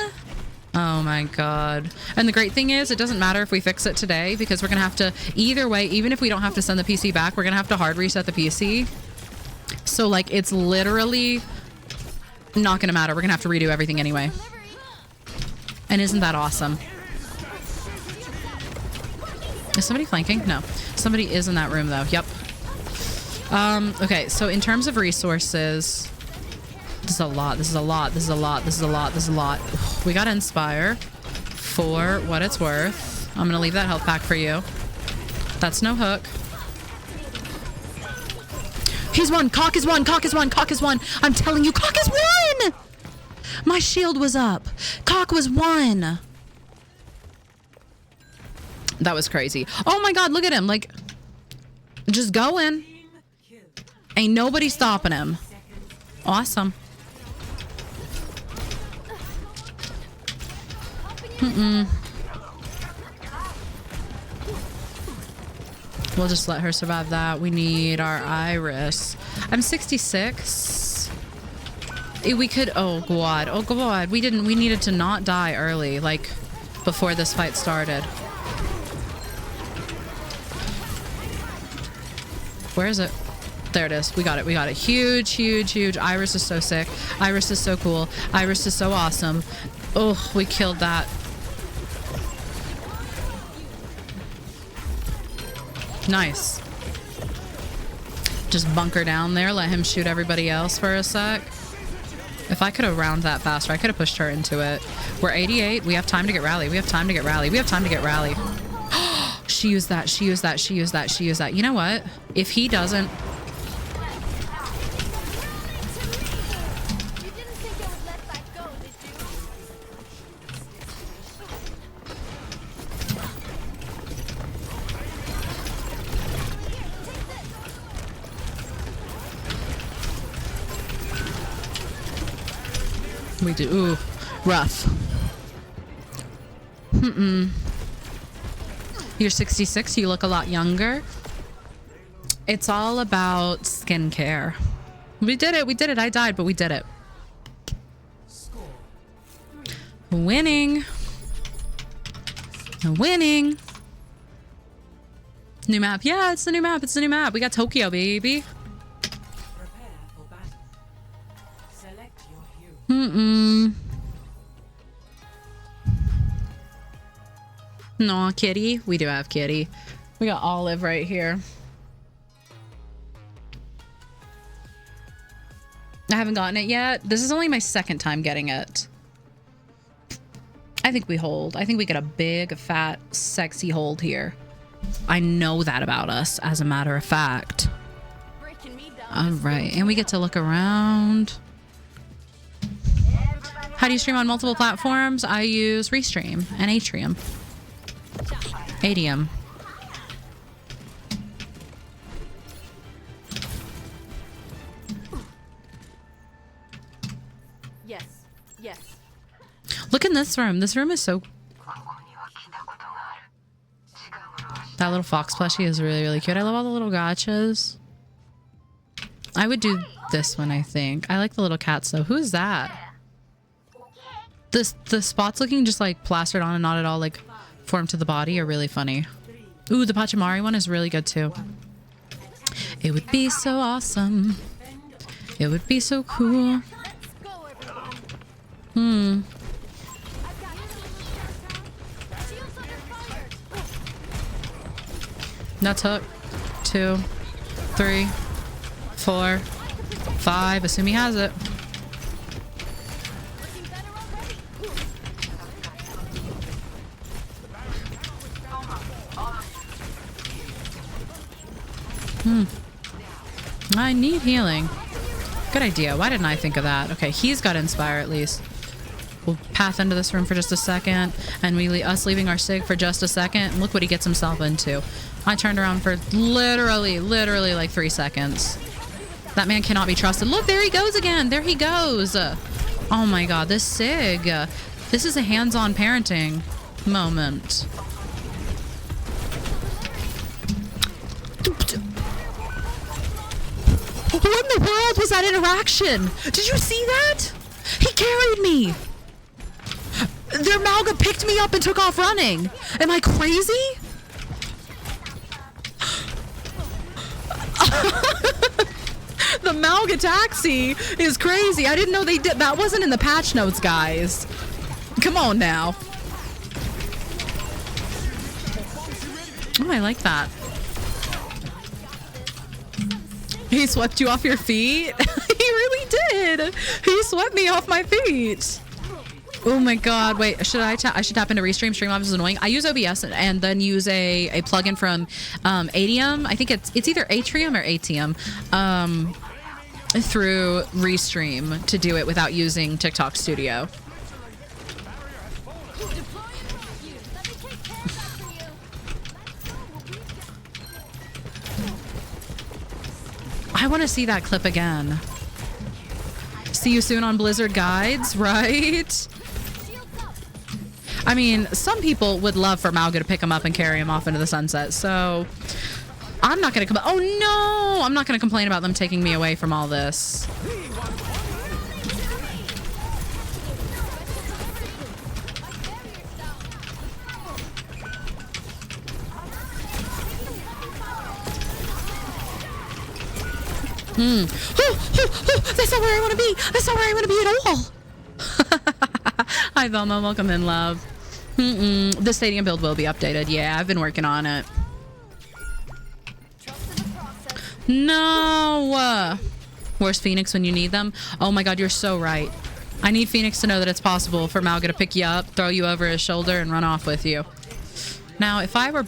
Oh my god. And the great thing is, it doesn't matter if we fix it today, because we're gonna have to, either way, even if we don't have to send the PC back, we're gonna have to hard reset the PC. So like, it's literally not gonna matter. We're gonna have to redo everything anyway. And isn't that awesome? Is somebody flanking? No. Somebody is in that room though. Yep. Okay, so in terms of resources, this is a lot, this is a lot, this is a lot, this is a lot, this is a lot. We got Inspire for what it's worth. I'm gonna leave that health pack for you. That's no hook. He's one! Cock is one! Cock is one! Cock is one! I'm telling you, Cock is one! My shield was up. Cock was one! That was crazy. Oh my god, look at him, like, just going. Ain't nobody stopping him. Awesome. We'll just let her survive that. We need our Iris. I'm 66. We could, oh god, oh god. We needed to not die early, like before this fight started. Where is it? There it is. We got it. We got it. Huge, huge, huge. Iris is so sick. Iris is so cool. Iris is so awesome. Oh, we killed that. Nice. Just bunker down there. Let him shoot everybody else for a sec. If I could have rounded that faster, I could have pushed her into it. We're 88. We have time to get rally. We have time to get rally. We have time to get rally. She used that. She used that. She used that. She used that. You know what? If he doesn't... We do. Ooh, rough. You're 66. You look a lot younger. It's all about skincare. We did it. We did it. I died, but we did it. Winning. Winning. New map. Yeah, it's the new map. It's the new map. We got Tokyo, baby. No, kitty. We do have kitty. We got Olive right here. I haven't gotten it yet. This is only my second time getting it. I think we hold. I think we get a big, fat, sexy hold here. I know that about us, as a matter of fact. All right, and we get to look around. How do you stream on multiple platforms? I use Restream and Atrium. Adium. Yes. Yes. Look in this room. This room is so... That little fox plushie is really, really cute. I love all the little gachas. I would do this one, I think. I like the little cats, though. Who is that? The spots looking just like plastered on and not at all like formed to the body are really funny. Ooh, the Pachamari one is really good, too. It would be so awesome. It would be so cool. Nuts hook. 2, 3, 4, 5. Assume he has it. I need healing. Good idea. Why didn't I think of that? Okay, he's got Inspire at least. We'll path into this room for just a second, and us leaving our sig for just a second. And look what he gets himself into. I turned around for literally like 3 seconds. That man cannot be trusted. Look, there he goes again. There he goes. Oh my god, this sig. This is a hands-on parenting moment. What in the world was that interaction? Did you see that? He carried me. Their Malga picked me up and took off running. Am I crazy? The Malga taxi is crazy. I didn't know they did. That wasn't in the patch notes, guys. Come on now. Oh, I like that. He swept you off your feet? He really did. He swept me off my feet. Oh my god. Wait, I should tap into Restream. Streamlabs is annoying. I use OBS and then use a plugin from Adium. I think it's either Atrium or Atium. Through Restream to do it without using TikTok Studio. I want to see that clip again. See you soon on Blizzard Guides, right? I mean, some people would love for Malga to pick him up and carry him off into the sunset, so I'm not going to come. Oh no! I'm not going to complain about them taking me away from all this. That's not where I want to be. That's not where I want to be at all. Hi, Velma. Welcome in, love. The stadium build will be updated. Yeah, I've been working on it. No. Where's Phoenix when you need them? Oh my god, you're so right. I need Phoenix to know that it's possible for Malga to pick you up, throw you over his shoulder, and run off with you. Now, if I were a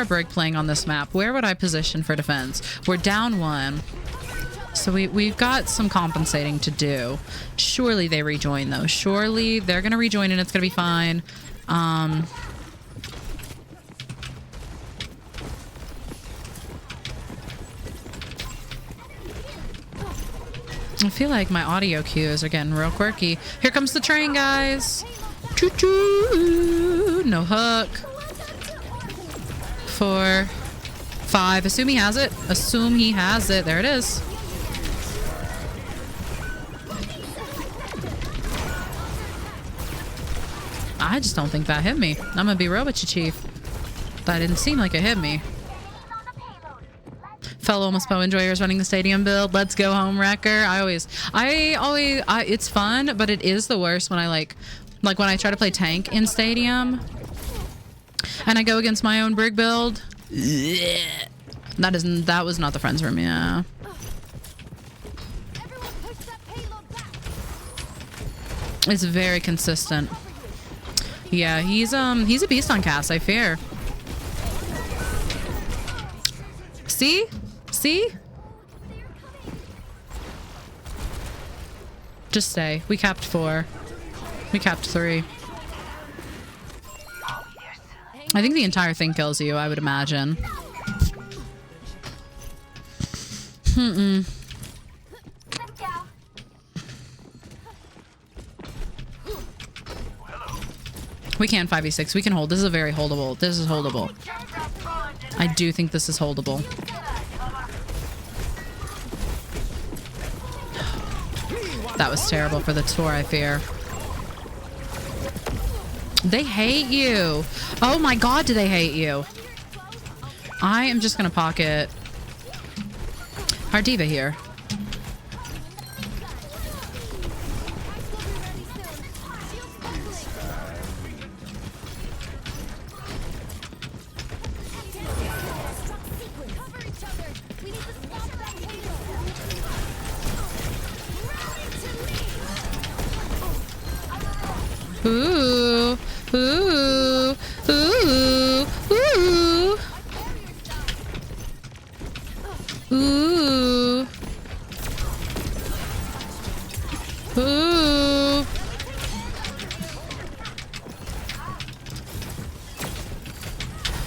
Brig playing on this map, where would I position for defense? We're down 1. So we've got some compensating to do. Surely they rejoin, though. Surely they're going to rejoin and it's going to be fine. I feel like my audio cues are getting real quirky. Here comes the train, guys. Choo-choo. No hook. 4, 5. Assume he has it. Assume he has it. There it is. I just don't think that hit me. I'm gonna be real with you, Chief. That didn't seem like it hit me. Fellow Almost-Po enjoyers running the stadium build. Let's go home, Wrecker. It's fun, but it is the worst when I like when I try to play tank in stadium. And I go against my own Brig build. That was not the friends room, yeah. It's very consistent. Yeah, he's a beast on cast, I fear. See? See? Just stay. We capped 4. We capped 3. I think the entire thing kills you, I would imagine. We can 5v6. We can hold. This is a very holdable. This is holdable. I do think this is holdable. That was terrible for the tour, I fear. They hate you. Oh my god, do they hate you? I am just gonna pocket our diva here. Ooh, ooh, ooh, ooh, ooh, ooh.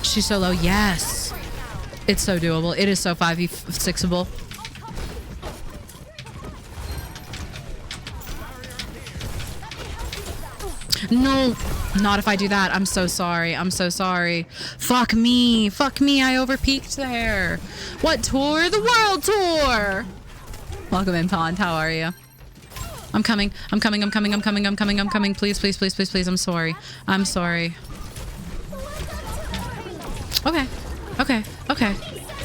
She's so low. Yes, it's so doable. It is so 5v6able. No, not if I do that. I'm so sorry. I'm so sorry. Fuck me. Fuck me. I overpeaked there. What tour? The world tour. Welcome in, Pond. How are you? I'm coming. I'm coming. I'm coming. I'm coming. I'm coming. I'm coming. Please, please, please, please, please. I'm sorry. I'm sorry. Okay. Okay. Okay.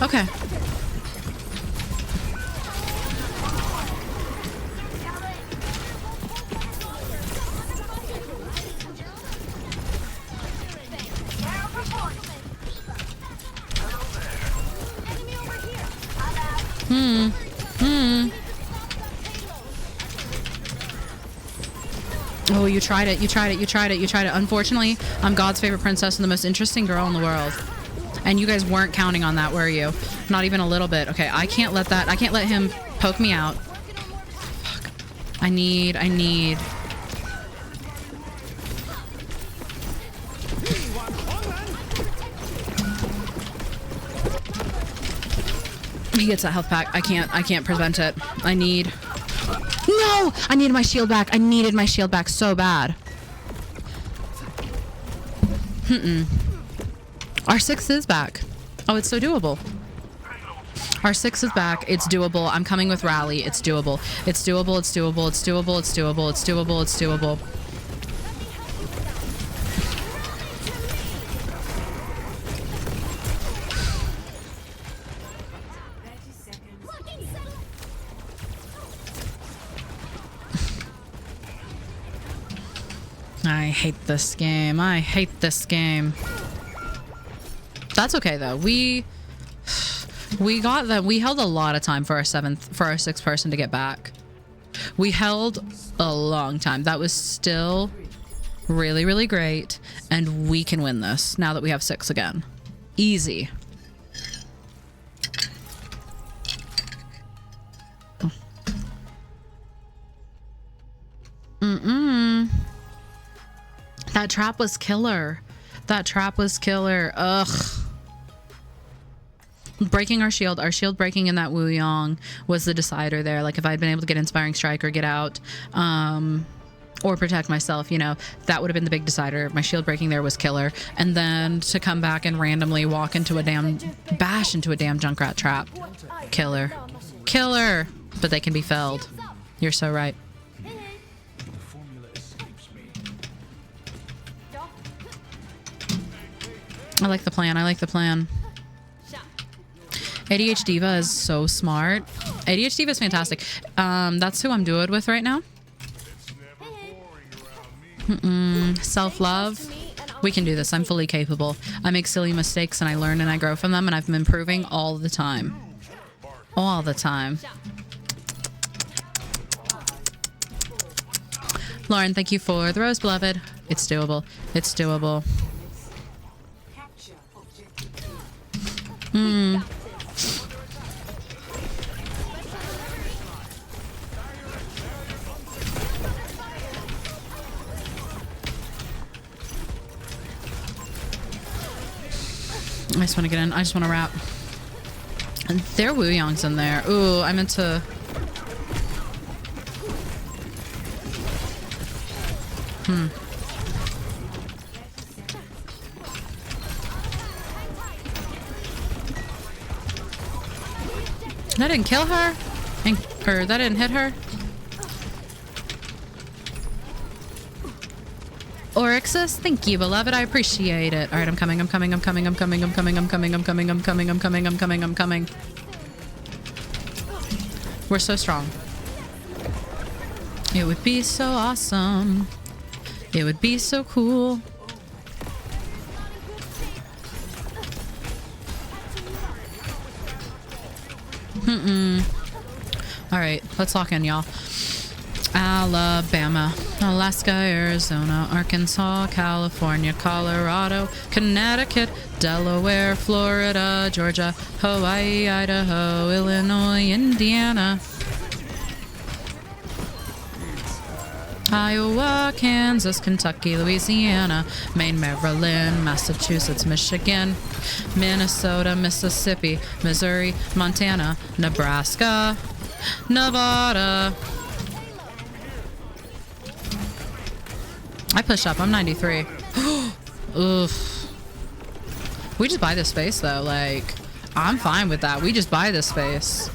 Okay. Oh, you tried it. You tried it. You tried it. You tried it. Unfortunately, I'm God's favorite princess and the most interesting girl in the world. And you guys weren't counting on that, were you? Not even a little bit. Okay, I can't let that. I can't let him poke me out. Fuck. I need. He gets that health pack. I can't prevent it. I need. No! I needed my shield back. I needed my shield back so bad. Our 6 is back. Oh, it's so doable. Our 6 is back. It's doable. I'm coming with rally. It's doable. It's doable. It's doable. It's doable. It's doable. It's doable. It's doable. I hate this game. I hate this game. That's okay though. We got that. We held a lot of time for our 6th person to get back. We held a long time. That was still really, really great. And we can win this now that we have 6 again. Easy. That trap was killer. That trap was killer. Ugh. Breaking our shield breaking in that Wu Yong was the decider there. Like if I'd been able to get Inspiring Strike or get out, or protect myself, you know, that would have been the big decider. My shield breaking there was killer. And then to come back and randomly walk into a damn, bash into a damn Junkrat trap. Killer. Killer. But they can be felled. You're so right. I like the plan. I like the plan. ADH Diva is so smart. ADH Diva is fantastic. That's who I'm duoed with right now. Self-love. We can do this. I'm fully capable. I make silly mistakes and I learn and I grow from them, and I've been improving all the time. All the time. Lauren, thank you for the rose, beloved. It's doable. It's doable. Hmm. I just want to get in. I just want to wrap. And there Wu Yong's in there. Ooh, I meant to... That didn't kill her? Or that didn't hit her? Oryxus, thank you, beloved. I appreciate it. All right, I'm coming. We're so strong. It would be so awesome. It would be so cool. All right, let's lock in, y'all. Alabama, Alaska, Arizona, Arkansas, California, Colorado, Connecticut, Delaware, Florida, Georgia, Hawaii, Idaho, Illinois, Indiana, Iowa, Kansas, Kentucky, Louisiana, Maine, Maryland, Massachusetts, Michigan, Minnesota, Mississippi, Missouri, Montana, Nebraska, Nevada. I push up. I'm 93. Oof. We just buy this space, though. Like, I'm fine with that. We just buy this space.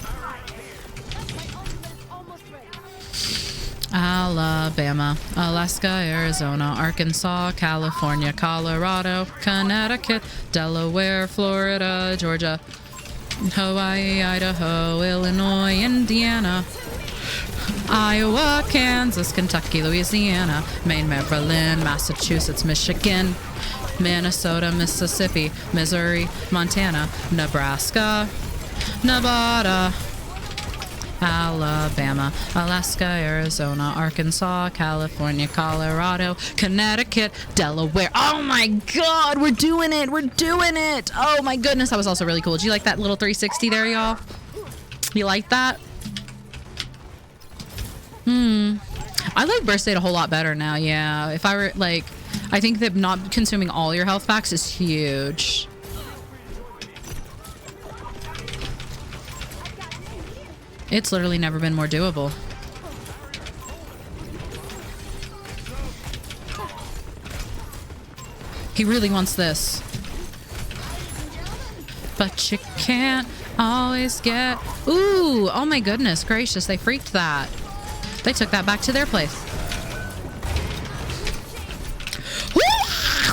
Alabama, Alaska, Arizona, Arkansas, California, Colorado, Connecticut, Delaware, Florida, Georgia, Hawaii, Idaho, Illinois, Indiana, Iowa, Kansas, Kentucky, Louisiana, Maine, Maryland, Massachusetts, Michigan, Minnesota, Mississippi, Missouri, Montana, Nebraska, Nevada, Alabama, Alaska, Arizona, Arkansas, California, Colorado, Connecticut, Delaware. Oh my god, we're doing it! We're doing it! Oh my goodness, that was also really cool. Did you like that little 360 there, y'all? You like that? I like Burst Aid a whole lot better now, yeah. If I were, like, I think that not consuming all your health packs is huge. It's literally never been more doable. He really wants this. But you can't always get... Ooh, oh my goodness gracious, they freaked that. They took that back to their place.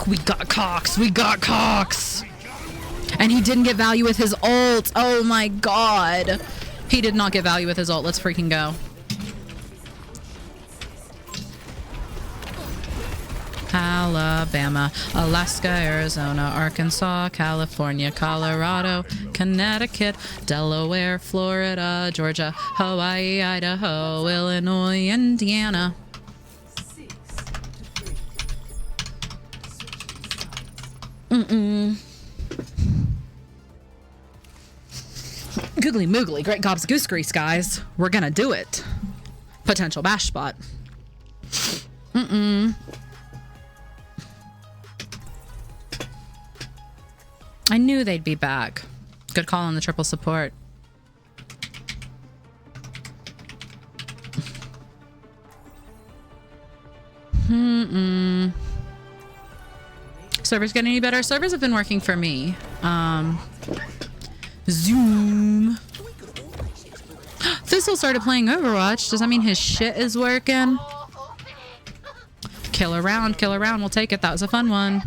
We got Cox, we got Cox. And he didn't get value with his ult. Oh my god. He did not get value with his ult. Let's freaking go. Alabama, Alaska, Arizona, Arkansas, California, Colorado, Connecticut, Delaware, Florida, Georgia, Hawaii, Idaho, Illinois, Indiana. Googly moogly, great gobs goose grease, guys. We're gonna do it. Potential bash spot. I knew they'd be back. Good call on the triple support. Servers getting any better? Servers have been working for me. Zoom. Thistle started playing Overwatch. Does that mean his shit is working? Kill around, we'll take it. That was a fun one.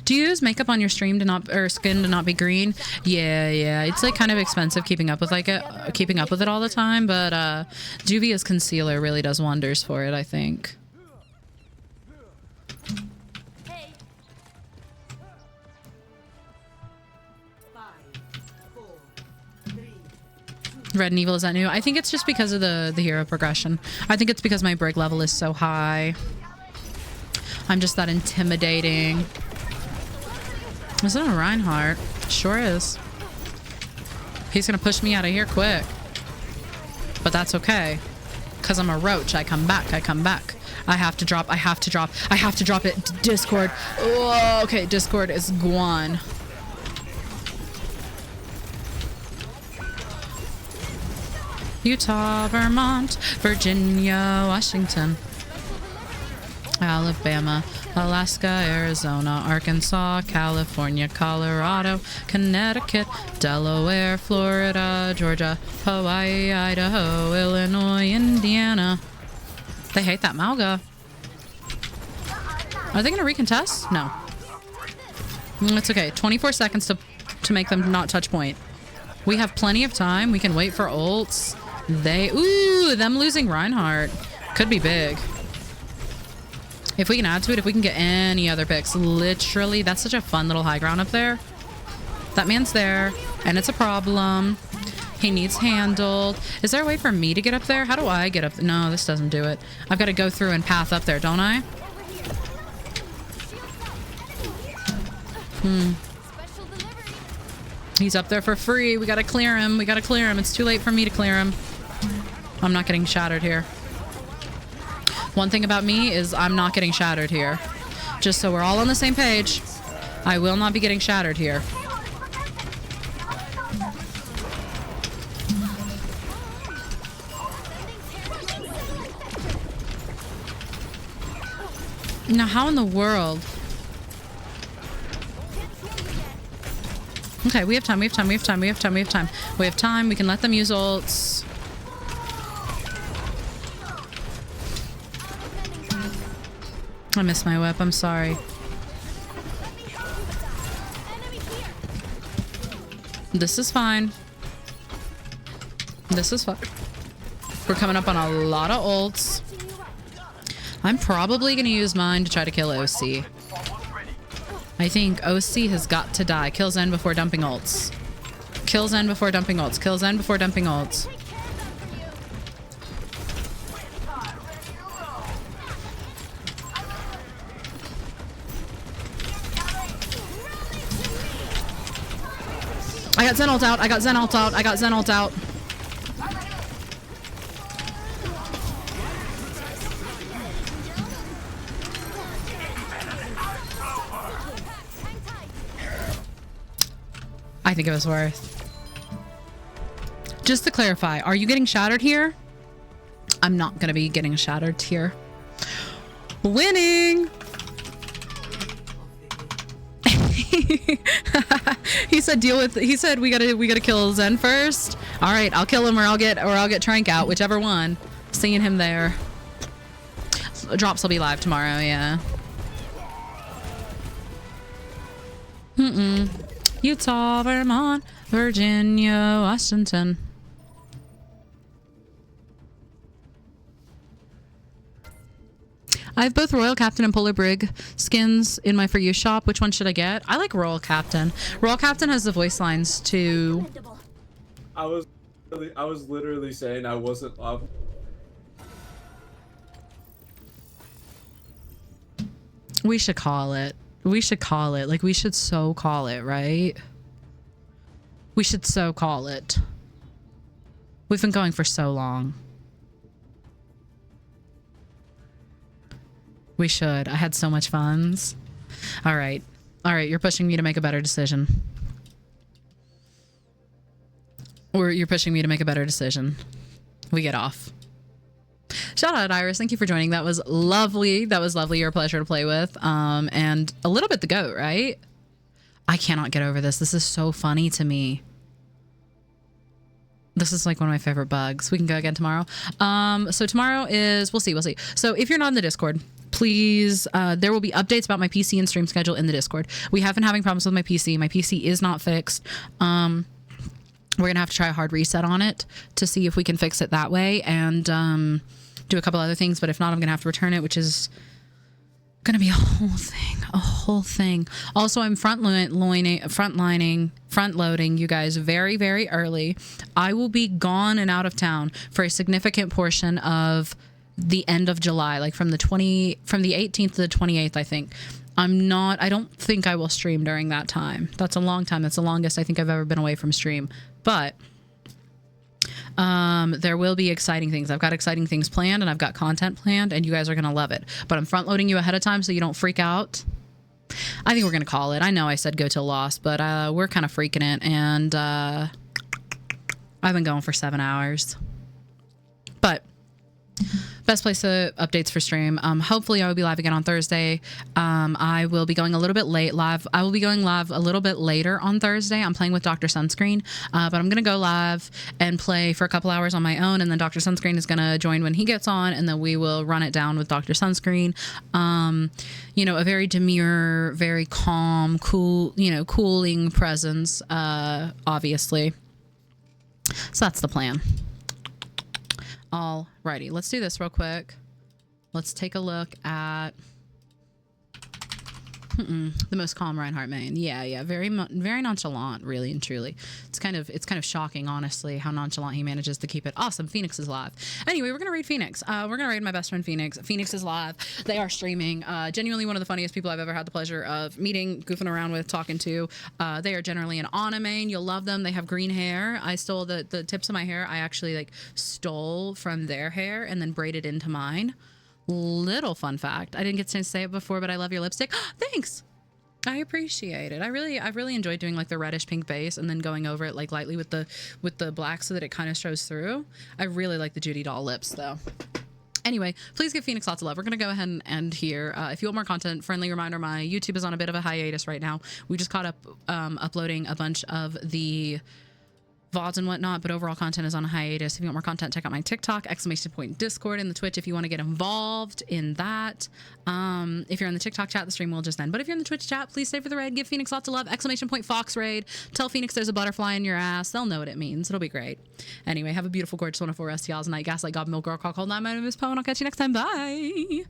Do you use makeup on your stream to not, or skin to not be green? Yeah. It's like kind of expensive keeping up with it all the time, but Juvia's concealer really does wonders for it, I think. Red and Evil, is that new? I think it's just because of the hero progression. I think it's because my Brig level is so high. I'm just that intimidating. Is that a Reinhardt? Sure is. He's gonna push me out of here quick. But that's okay. Because I'm a roach. I come back. I have to drop it. Discord. Oh, okay, Discord is gone. Utah, Vermont, Virginia, Washington, Alabama, Alaska, Arizona, Arkansas, California, Colorado, Connecticut, Delaware, Florida, Georgia, Hawaii, Idaho, Illinois, Indiana. They hate that Malga. Are they going to recontest? No. It's okay. 24 seconds to make them not touch point. We have plenty of time. We can wait for ults. Them losing Reinhardt could be big. If we can add to it, if we can get any other picks, literally, that's such a fun little high ground up there. That man's there, and it's a problem. He needs handled. Is there a way for me to get up there? How do I get up? No, this doesn't do it. I've got to go through and path up there, don't I? He's up there for free. We got to clear him. It's too late for me to clear him. I'm not getting shattered here. One thing about me is I'm not getting shattered here. Just so we're all on the same page. I will not be getting shattered here. Now, how in the world? Okay, we have time. We have time. We can let them use ults. I missed my whip. I'm sorry. This is fine. We're coming up on a lot of ults. I'm probably going to use mine to try to kill OC. I think OC has got to die. Kill Zen before dumping ults. I got Zen ult out. I think it was worth. Just to clarify, are you getting shattered here? I'm not gonna be getting shattered here. Winning! He said we gotta kill Zen first. All right, I'll kill him or I'll get Trank out, whichever one. Seeing him there. Drops will be live tomorrow, yeah. Utah, Vermont, Virginia, Washington. I have both Royal Captain and Polar Brig skins in my For You shop. Which one should I get? I like Royal Captain. Royal Captain has the voice lines too. I was literally saying I wasn't up. We should call it. Like, we should so call it, right? We should so call it. We've been going for so long. We should. I had so much funds. All right. You're pushing me to make a better decision. You're pushing me to make a better decision. We get off. Shout out Iris. Thank you for joining. That was lovely. You're a pleasure to play with. And a little bit to go, right? I cannot get over this. This is so funny to me. This is like one of my favorite bugs. We can go again tomorrow. So tomorrow is, we'll see. So if you're not in the Discord, please, there will be updates about my PC and stream schedule in the Discord. We have been having problems with my PC. My PC is not fixed. We're gonna have to try a hard reset on it to see if we can fix it that way, and do a couple other things. But if not, I'm gonna have to return it, which is gonna be a whole thing. Also, I'm front loading you guys very, very early. I will be gone and out of town for a significant portion of the end of July, like from the 18th to the 28th, I think. I don't think I will stream during that time. That's a long time. That's the longest I think I've ever been away from stream. But there will be exciting things. I've got exciting things planned, and I've got content planned, and you guys are going to love it. But I'm front loading you ahead of time so you don't freak out. I think we're going to call it. I know I said go till lost, but we're kind of freaking it, and I've been going for 7 hours. But best place to updates for stream. Hopefully I will be live again on Thursday. I will be going a little bit late live. I will be going live a little bit later on Thursday. I'm playing with Dr. Sunscreen, but I'm going to go live and play for a couple hours on my own. And then Dr. Sunscreen is going to join when he gets on, and then we will run it down with Dr. Sunscreen. You know, a very demure, very calm, cool, you know, cooling presence, obviously. So that's the plan. Alrighty, let's do this real quick. Let's take a look at the most calm Reinhardt main. Yeah, very nonchalant, really and truly. It's kind of shocking, honestly, how nonchalant he manages to keep it. Awesome, Phoenix is live. Anyway, we're gonna raid Phoenix. We're gonna raid my best friend Phoenix. Phoenix is live. They are streaming. Genuinely one of the funniest people I've ever had the pleasure of meeting, goofing around with, talking to. They are generally an Ana main. You'll love them. They have green hair. I stole the tips of my hair. I actually like stole from their hair and then braided into mine. Little fun fact. I didn't get to say it before, but I love your lipstick. Thanks. I appreciate it. I really enjoyed doing like the reddish pink base and then going over it like lightly with the black so that it kind of shows through. I really like the Judy doll lips though. Anyway, please give Phoenix lots of love. We're going to go ahead and end here. If you want more content, friendly reminder, my YouTube is on a bit of a hiatus right now. We just caught up uploading a bunch of the VODs and whatnot, but overall content is on a hiatus. If you want more content, check out my TikTok, !Discord, and the Twitch if you want to get involved in that. If you're in the TikTok chat, the stream will just end. But if you're in the Twitch chat, please stay for the raid. Give Phoenix lots of love, !Fox raid. Tell Phoenix there's a butterfly in your ass. They'll know what it means. It'll be great. Anyway, have a beautiful, gorgeous, wonderful rest of y'all's night. Gaslight God, Milk Girl, Cock, Hold 9. My name is Poe, and I'll catch you next time. Bye.